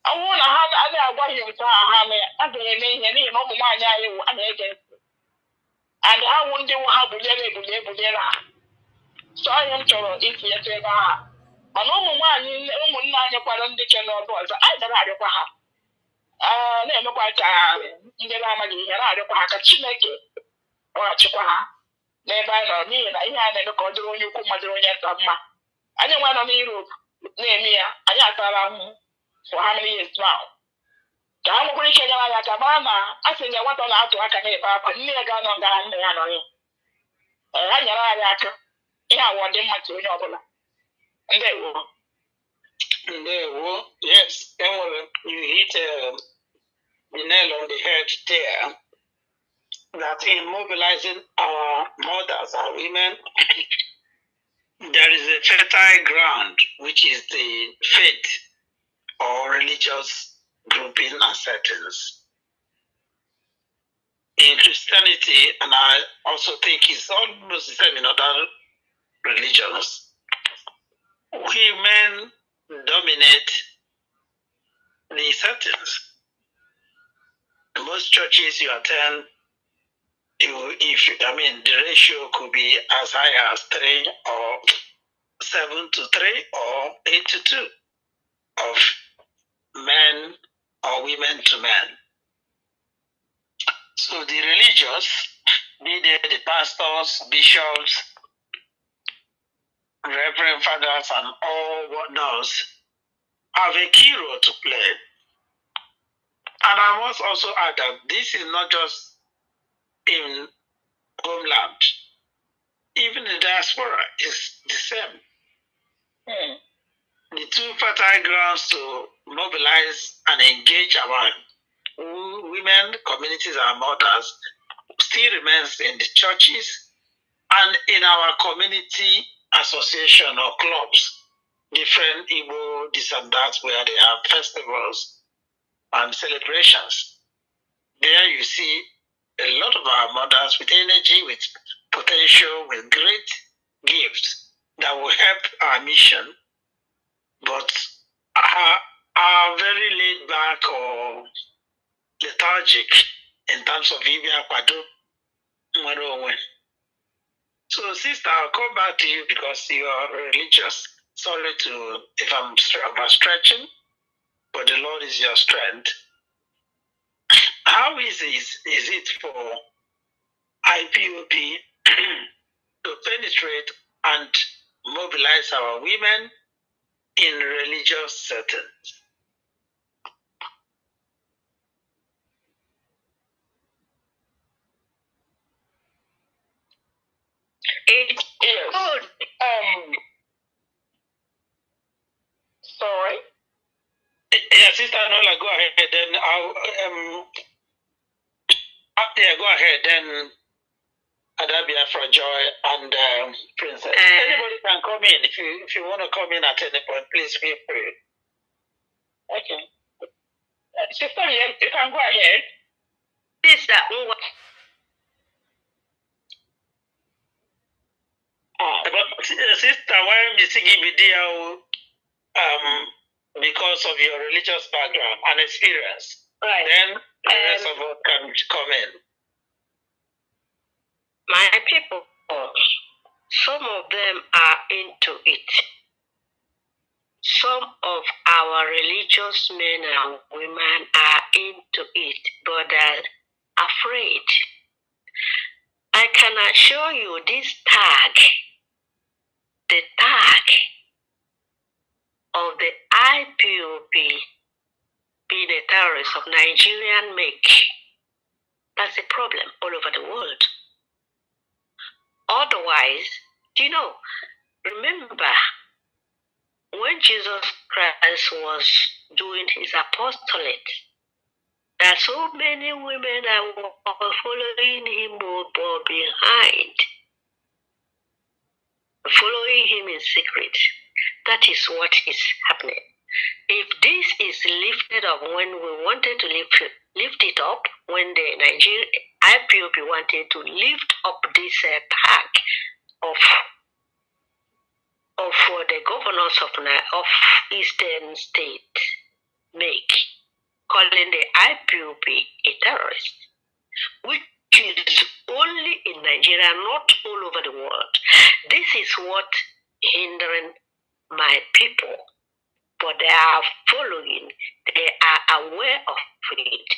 Ọ bụrụ na ha anaghị agwaghị nke ha mee, a ga-eme ihe n'ihi na ụmụ nwaanyị anyị wụ a na-ege ntị. And ha wụ ndị wụ ha buliere ha. So ihe m chọrọ itinyeta ebe ahụ. Mana ụmụ nwaanyị ụmụnne anyị kwara ndị ke n'ọbụ ọzọ, anyị gara arịkwa ha. Na-emekwa ka ndị na-amaghị ihe na-arịkwa ha ka Chineke kpọghachikwa ha n'ebe anyị nọ, n'ihi na ihe a na-eme ka ọ dịrị onye ukwu mmadụ onye nta mma. Anyị nwa nọ n'Europe na-eme ya, anyị atara ahụhụ for how many years now? Ka ha nwekwara ike nyere anyị aka mara na a sị na nwata na-atụ aka na-ebe akwa, nne ya ga-anọ nga nne ya nọghị. Ha nyere anyị aka ihe awọ dị mma ka onye ọbụla. Ndewo. Ndewo. Yes, you hit the nail on the head there. That in mobilizing our mothers, our women, there is a fertile ground, which is the faith or religious grouping and settings. In Christianity, and I also think it's almost the same in other religions, women dominate the settings. In most churches you attend, the ratio could be as high as 3 or 7 to 3 or 8 to 2 of men or women to men. So the religious, be they the pastors, bishops, reverend fathers, and all whatnots, have a key role to play. And I must also add that this is not just in homeland. Even the diaspora is the same. The two fertile grounds to mobilize and engage our women, communities, and mothers still remains in the churches and in our community association or clubs, different Igbo, this and that, where they have festivals and celebrations. There you see a lot of our mothers with energy, with potential, with great gifts that will help our mission, but are very laid back or lethargic in terms of So, sister, I'll come back to you because you are religious. Sorry if I'm stretching, but the Lord is your strength. How easy is it for IPOB to penetrate and mobilize our women in religious settings? It's good. Sorry. Yeah, Sister Anola, go ahead. Then I'll go ahead. Then Adabia for Joy and Princess. Anybody can come in. If you want to come in at any point, please feel free. Okay. Sister, you can go ahead. Sister, but sister, why am you singing video? Because of your religious background and experience. Right. Then The rest of us can come in. My people, some of them are into it. Some of our religious men and women are into it, but are afraid. I can assure you this tag, the tag of the IPOB being a terrorist of Nigerian make, that's a problem all over the world. Otherwise, remember when Jesus Christ was doing his apostolate, there are so many women that were following him or behind, following him in secret. That is what is happening. If this is lifted up when we wanted to lift it up, when the Nigerian IPOB wanted to lift up this tag of the governors of Eastern State make, calling the IPOB a terrorist, which is only in Nigeria, not all over the world. This is what hindering my people, but they are following, they are aware of it.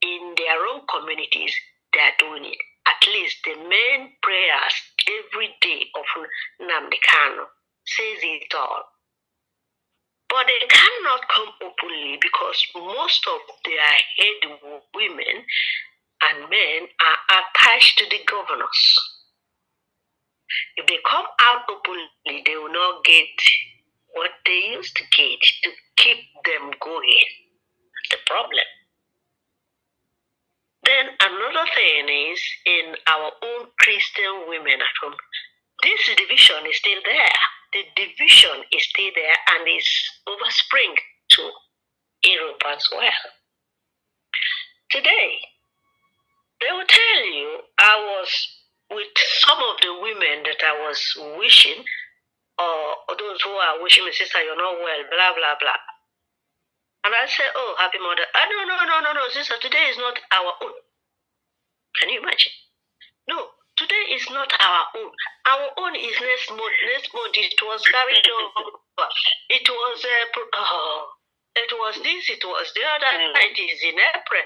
In their own communities, they are doing it. At least the main prayers every day of Nnamdi Kanu says it all. But they cannot come openly because most of their head women and men are attached to the governors. If they come out openly, they will not get what they used to get to keep them going. That's the problem. Then another thing is in our own Christian women at home, this division is still there. The division is still there and is overspring to Europe as well. Today, they will tell you I was with some of the women that I was wishing, or those who are wishing me, sister, you're not well, blah, blah, blah. And I say, oh, happy mother. No, sister, today is not our own. Can you imagine? No, today is not our own. Our own is next month. Next month it was carried over. It was this, it was the other. It is in April.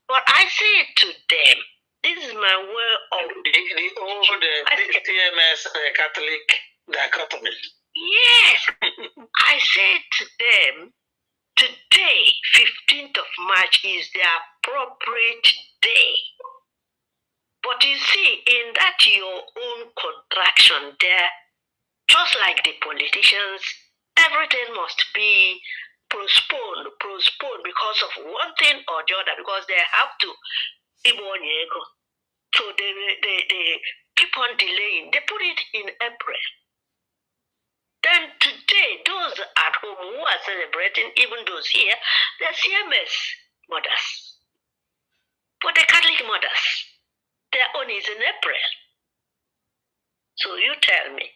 But I say to them, this is my way of the old TMS Catholic dichotomy. Yes, I say to them, today, 15th of March, is the appropriate day. But you see, in that your own contraction there, just like the politicians, everything must be postponed because of one thing or the other, because they have to. So they keep on delaying. They put it in April. Then today, those at home who are celebrating, even those here, they're CMS mothers. But the Catholic mothers, their own is in April. So you tell me,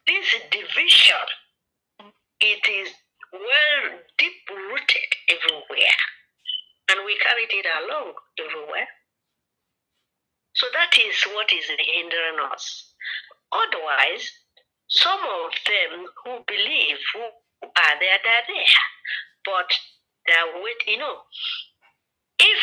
this division, it is well deep-rooted everywhere. And we carried it along everywhere. So that is what is hindering us. Otherwise, some of them who believe, who are there, they're there. But they're waiting, if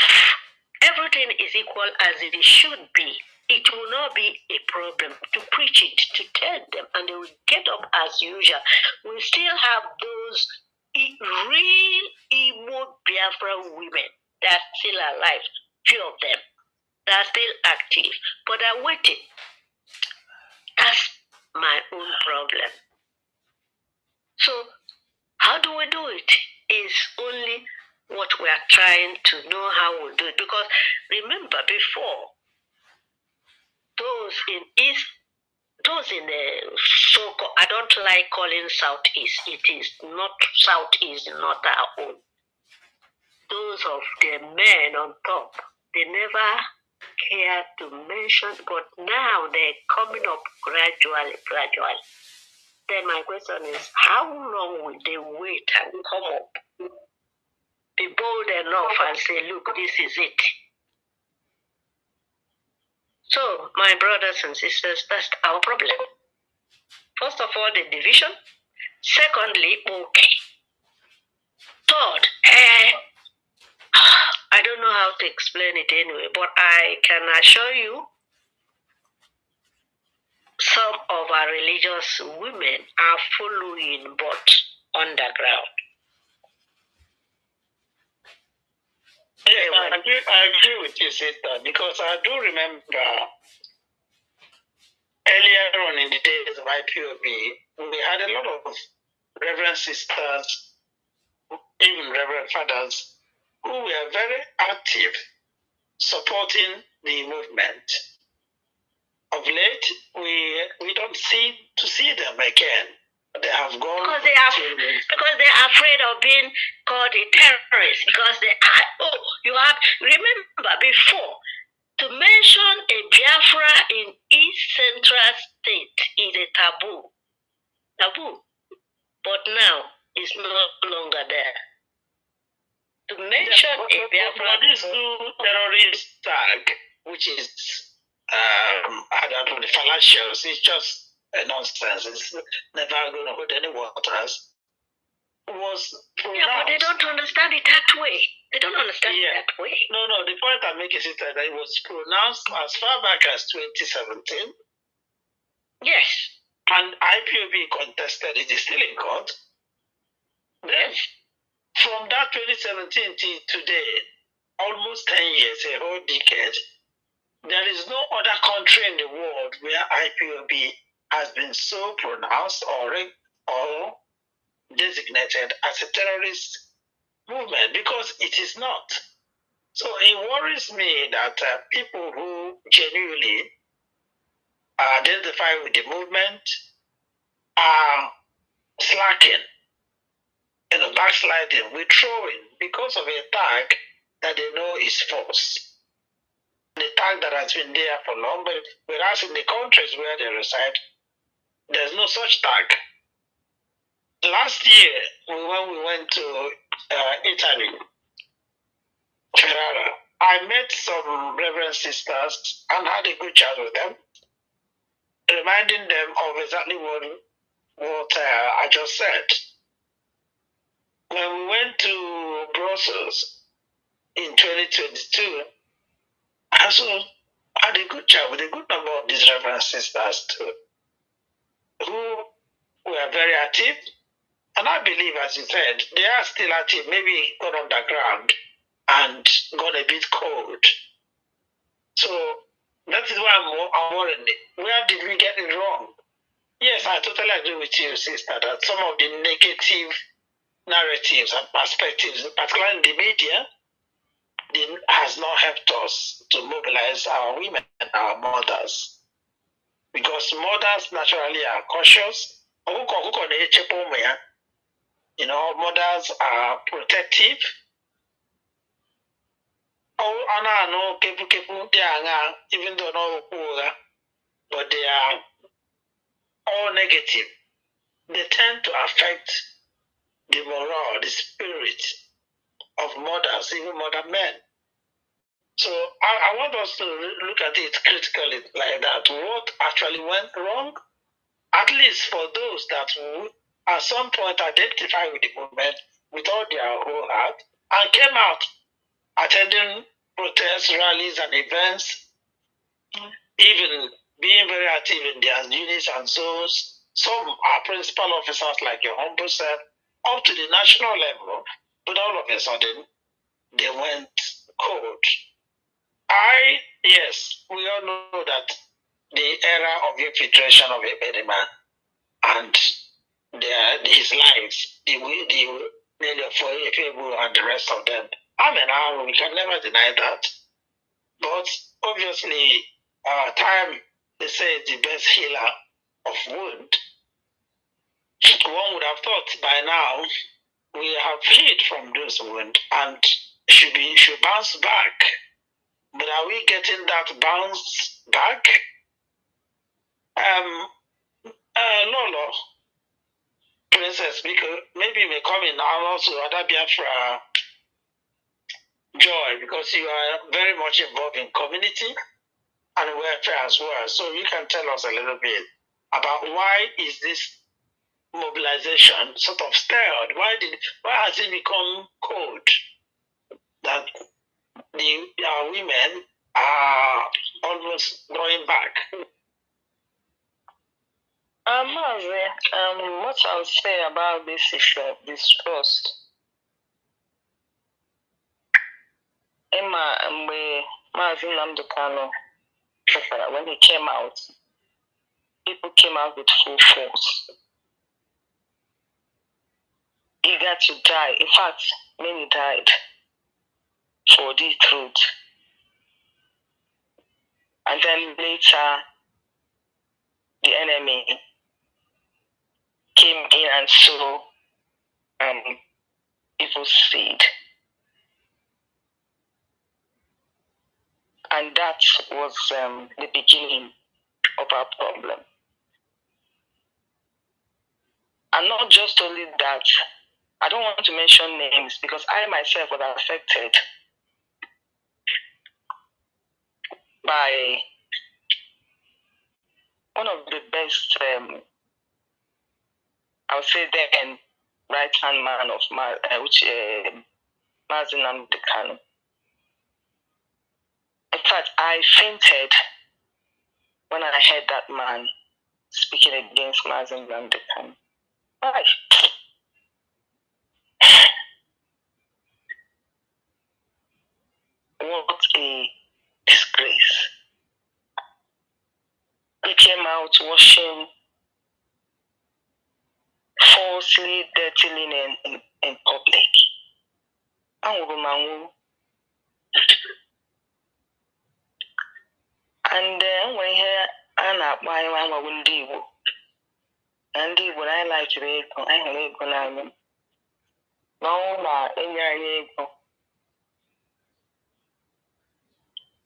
everything is equal as it should be, it will not be a problem to preach it, to tell them, and they will get up as usual. We still have those real Igbo Biafra women that are still alive, few of them, that are still active, but are waiting. That's my own problem. So, how do we do it? Is only what we are trying to know how we do it. Because remember, before, those in East, those in the so-called, I don't like calling Southeast. It is not Southeast, not our own. Those of the men on top, they never care to mention, but now they're coming up gradually. Then my question is, how long will they wait and come up? be bold enough and say, look, this is it. So, my brothers and sisters, that's our problem. First of all, the division. Secondly, okay. Third, I don't know how to explain it anyway, but I can assure you some of our religious women are following but underground. Yes, I agree with you, sister, because I do remember earlier on in the days of IPOB, we had a lot of reverend sisters, even reverend fathers, who were very active supporting the movement. Of late, we don't seem to see them again. They have gone because they are afraid of being called a terrorist. Because they are. You have remember before to mention a Biafra in East Central State is a taboo. But now it's no longer there. To mention a Biafra, this new terrorist tag, which is I don't know, the fallacious, it's just a nonsense. It's never going to hold any waters. Was pronounced. Yeah, but they don't understand it that way. They don't understand it that way. No, the point I'm making is that it was pronounced as far back as 2017. Yes. And IPOB contested it is still in court. Then, from that 2017 till today, almost 10 years, a whole decade, there is no other country in the world where IPOB has been so pronounced or designated as a terrorist movement, because it is not. So it worries me that people who genuinely identify with the movement are slacking, backsliding, withdrawing because of a tag that they know is false. The tag that has been there for long, but whereas in the countries where they reside, there's no such tag. Last year, when we went to Italy, Ferrara, I met some reverend sisters and had a good chat with them, reminding them of exactly what I just said. When we went to Brussels in 2022, I also had a good chat with a good number of these reverend sisters too, who were very active. And I believe, as you said, they are still active, maybe got underground and got a bit cold. So that is why I'm worried. Where did we get it wrong? Yes, I totally agree with you, sister, that some of the negative narratives and perspectives, particularly in the media, has not helped us to mobilize our women, our mothers. Because mothers naturally are cautious. You know, mothers are protective. Even though not, but they are all negative. They tend to affect the morale, the spirit of mothers, even mother men. So I want us to look at it critically like that. What actually went wrong? At least for those that would at some point identify with the movement with all their whole heart and came out attending protests, rallies, and events, even being very active in their units and zones. Some are principal officers like your humble self, up to the national level, but all of a sudden they went cold. Yes, we all know that the era of infiltration of a better man and his lives, the Nelly of Fable and the rest of them. We can never deny that. But obviously, time, they say, is the best healer of wound. One would have thought by now we have healed from those wounds and should bounce back. But are we getting that bounce back? Lolo, Princess, because maybe may come in and also other Biafra Joy, because you are very much involved in community and welfare as well. So you can tell us a little bit about why is this mobilization sort of stirred? Why has it become cold that our women are almost going back? What I would say about this is distrust. Emma and Mazin Namdekano, when he came out, people came out with full force, eager to die. In fact, many died for the truth. And then later, the enemy came in and sowed evil seed. And that was the beginning of our problem. And not just only that, I don't want to mention names because I myself was affected by one of the best, I would say then, right-hand man of Mazin Namdekano. In fact, I fainted when I heard that man speaking against Mazin Namdekano. Why? What a disgrace. He came out washing falsely dirty linen in public. And when here Anna by one windy and when I like to read, I hate when I'm no, in your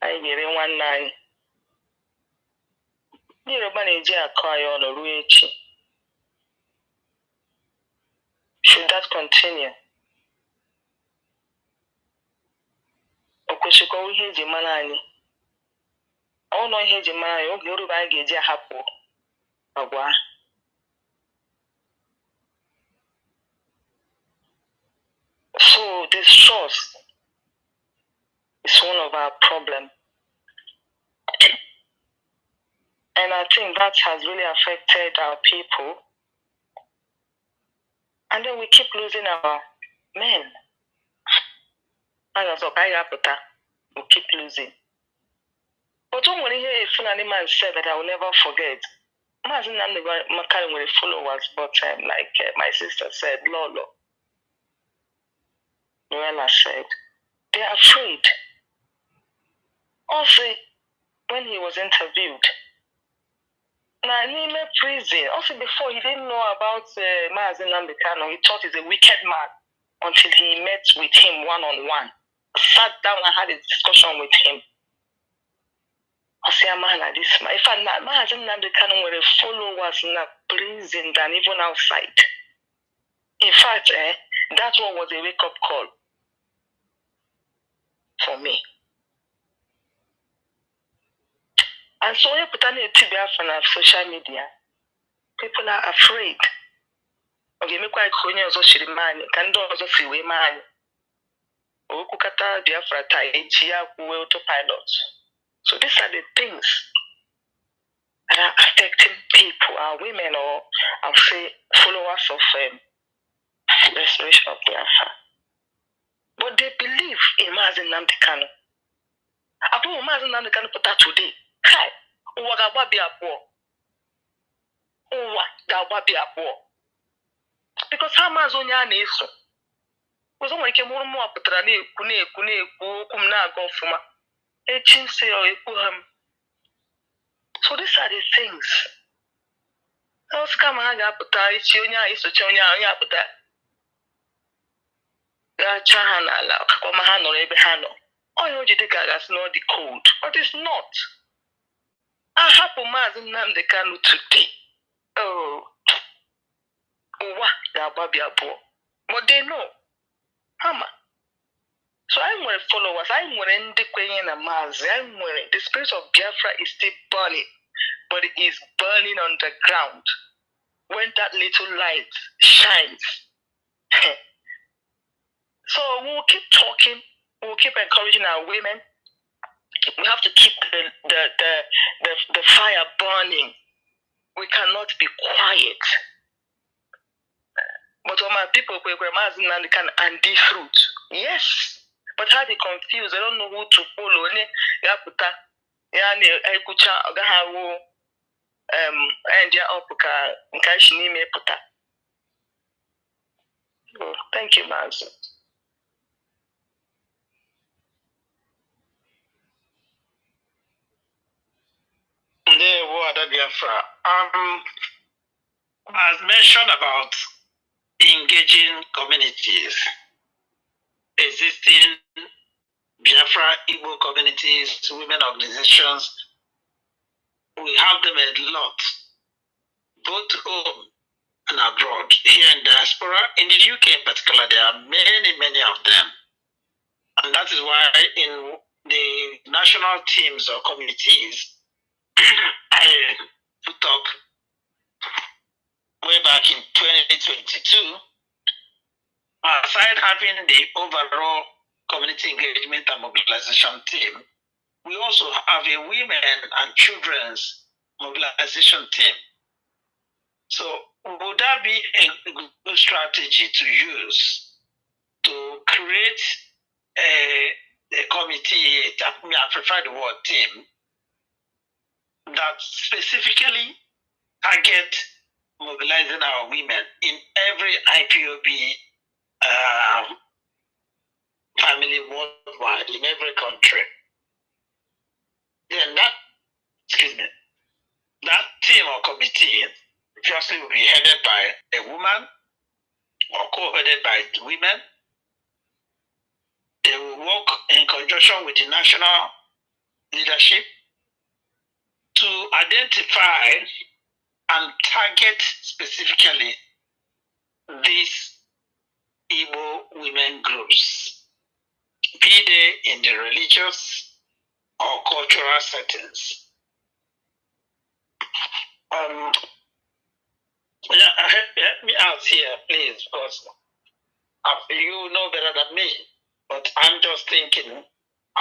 I get in one night. You're a manager, cry on a rich. Should that continue? Okushiko heji manani. Oh no heji manani, oh Yoruba geja hapo. Agwa. So this trust is one of our problems. And I think that has really affected our people. And then we keep losing our men. And so we keep losing. But when you hear a Fulani man said that I will never forget, Mazin Namdekano with followers, but like my sister said, Lolo, Noella said, they are afraid. Also, when he was interviewed, now in prison, also before he didn't know about Mazin Namdekano, he thought he's a wicked man until he met with him one-on-one, sat down and had a discussion with him. I say, man, like this man. If I'm not, Mazin Namdekano were followers in a prison than even outside. In fact, that one was a wake-up call for me. And so, from social media, people are afraid. Okay, me quite konye ozo shirimani, kando ozo siwe mani. Okukata Biafra ta ejia kuwe autopilot. So these are the things that are affecting people, our women, or I'll say followers of restoration of Biafra. But they believe in Mazin Namdekano. Apo Mazin Namdekano put that today. Hi, uwa gababi apo. Uwa gababi apo. Because how Mazonia neso. Because when came more patrani, kune, kumna go fuma. A chinse or a kuham. So these are the things. Those come hang up with Ichionia is to Chonia with that. Chahana, Kamahan or Ebehano. Oh, you think that's not the code, but it's not. I have a Mazin Namdekano today. Oh, what? But they know. Hama. So I'm with followers, I'm with Ndikwenye and Mazi, I'm with the spirit of Biafra is still burning, but it is burning on the ground. When that little light shines. So we'll keep talking, we'll keep encouraging our women. We have to keep the fire burning. We cannot be quiet. But when my people can and this fruit. Yes. But how they confused, they don't know who to follow. Thank you, Master. As mentioned about engaging communities, existing Biafra Igbo communities, women organizations, we have them a lot, both home and abroad. Here in diaspora, in the UK in particular, there are many, many of them. And that is why in the national teams or committees, I put up way back in 2022, aside having the overall community engagement and mobilization team, we also have a women and children's mobilization team. So would that be a good strategy to use to create a committee, I prefer the word team, that specifically target mobilizing our women in every IPOB family worldwide, in every country? Then that team or committee firstly will be headed by a woman or co-headed by women. They will work in conjunction with the national leadership to identify and target specifically these Igbo women groups, be they in the religious or cultural settings. Help me out here, please, because you know better than me. But I'm just thinking,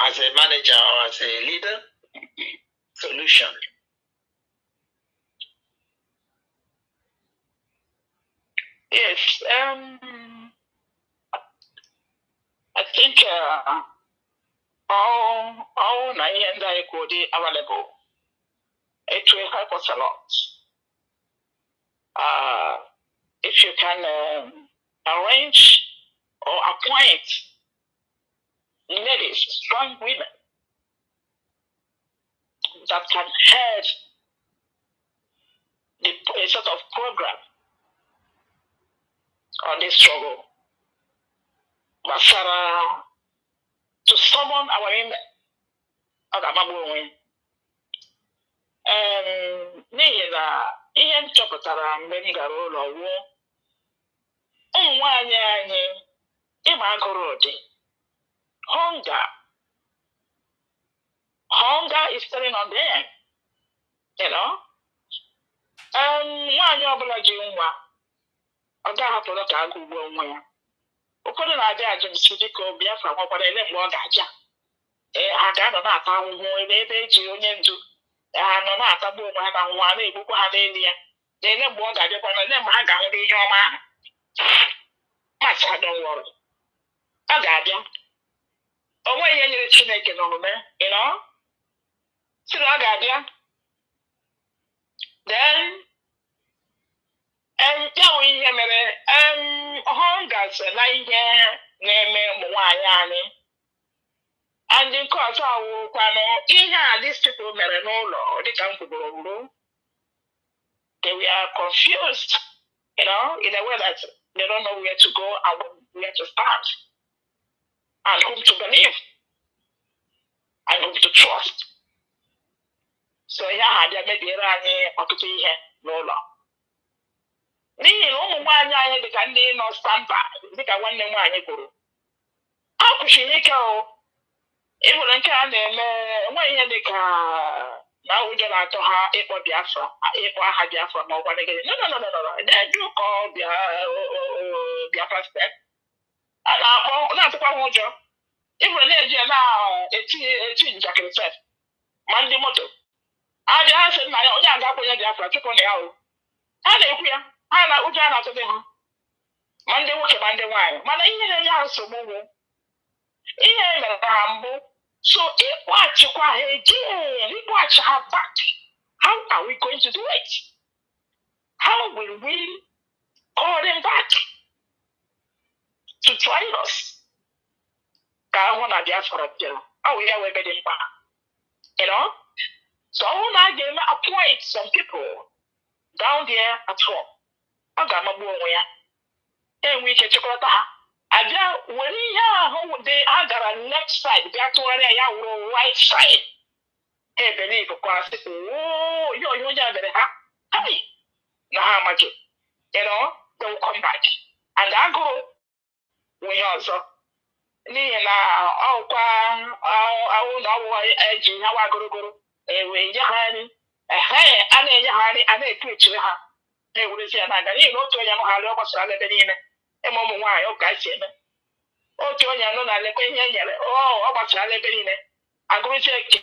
as a manager or as a leader, solution. Yes, I think all Nayenda Ekodi available. It will help us a lot. If you can arrange or appoint ladies, strong women that can head a sort of program on this struggle, Basara, to summon our women. N'ihi na ihe m chọpụtara mgbe m gara ụlọ wuo ụmụ nwaanyị anyị ịma agụrụ ụdị hunger is telling on them, you know. Nwaanyị ọbụla ji nwa ọ ga-ahapụrụ ka agụ ugbo nwa ya. Ụfọdụ na-adị ajụ nsị dịka Biafra nwekwara ele mgbe ọ ga-aja ha ga-anọ na-ata ahụhụ ebe eji onye ndu ha nọ na-atagbu onwe ha na nwa na-egbukwa ha n'elu ya. Na-ele mgbe ọ ga-abịakwa na ele mgbe ha ga-ahụrụ ihe ọma ahụ. Masị ha dọwọrọ ọ ga-abịa. O nweghị ihe nyere Chineke n'omume, you know. Sị na ọ ga-abịa. Then ya bụ ihe mere hunger so na ihe na-eme ụmụ nwaanyị anyị. And nke ọzọ awụkwanụ ihe a these people mere n'ụlọ dịka m kwuburu mbụ. They were confused, you know, in a way that they don't know where to go and where to start, and whom to believe, and whom to trust. So ihe ha bịa mebiere anyị ọtụtụ ihe n'ụlọ. N'ihi na ụmụ nwaanyị anyị dịka ndị nọ standby, dịka nwanne nwaanyị kwuru, akwụsịrị ike ịbụrụ nke a na-eme enwe ihe dị ka na ụjọ na-atọ ha ịkpọ Biafra ịkpọ aha Biafra ma ọ gwa gị no they do call Biafra state a na-akpọ na-atụkwa ha ụjọ ịbụrụ na-eji ya na-eti njakịrị sef ma ndị moto aja ha sị nna ya onye aga akwenye Biafra chụpụ na ya ha na-ekwu ya ha na ụjọ a na-atụdị ha ma ndị nwoke ma ndị nwaanyị mana ihe na-enye ha nsogbu bụ ihe mere ha mbụ so ịkpọghachikwa ha again ịkpọghachi ha back how are we going to do it? How will we call them back to join us? Ka ahụ na Biafra bịara ọ wụ ya wee ebe dị mkpa so ọhụụ na a ga-eme appoint some people down there at home ọ ga-amagbu onwe ya enwe ike chịkọta ha abịa were ihe ahụ dị ha gara left side bịa tụgharịa ya wụrụ right side ha ebelive kwasị ihe onye a mere ha na ha amaghị they will come back and agụrụ nwe ihe ọzọ n'ihi na ọkwa ahụ na ọwụwa eji ha wa gorogoro ewe nye ha nri a na-enye ha nri a na-ekwu echiri ha ha ewerezi ya na-aga n'ihi na otu onye nụgharị ọ gbasara ebe niile ịma ụmụ nwaanyị ọ ga-esi eme otu onye nọ na lekwa ihe e nyere ọ gbasara ebe niile agụrụzi eke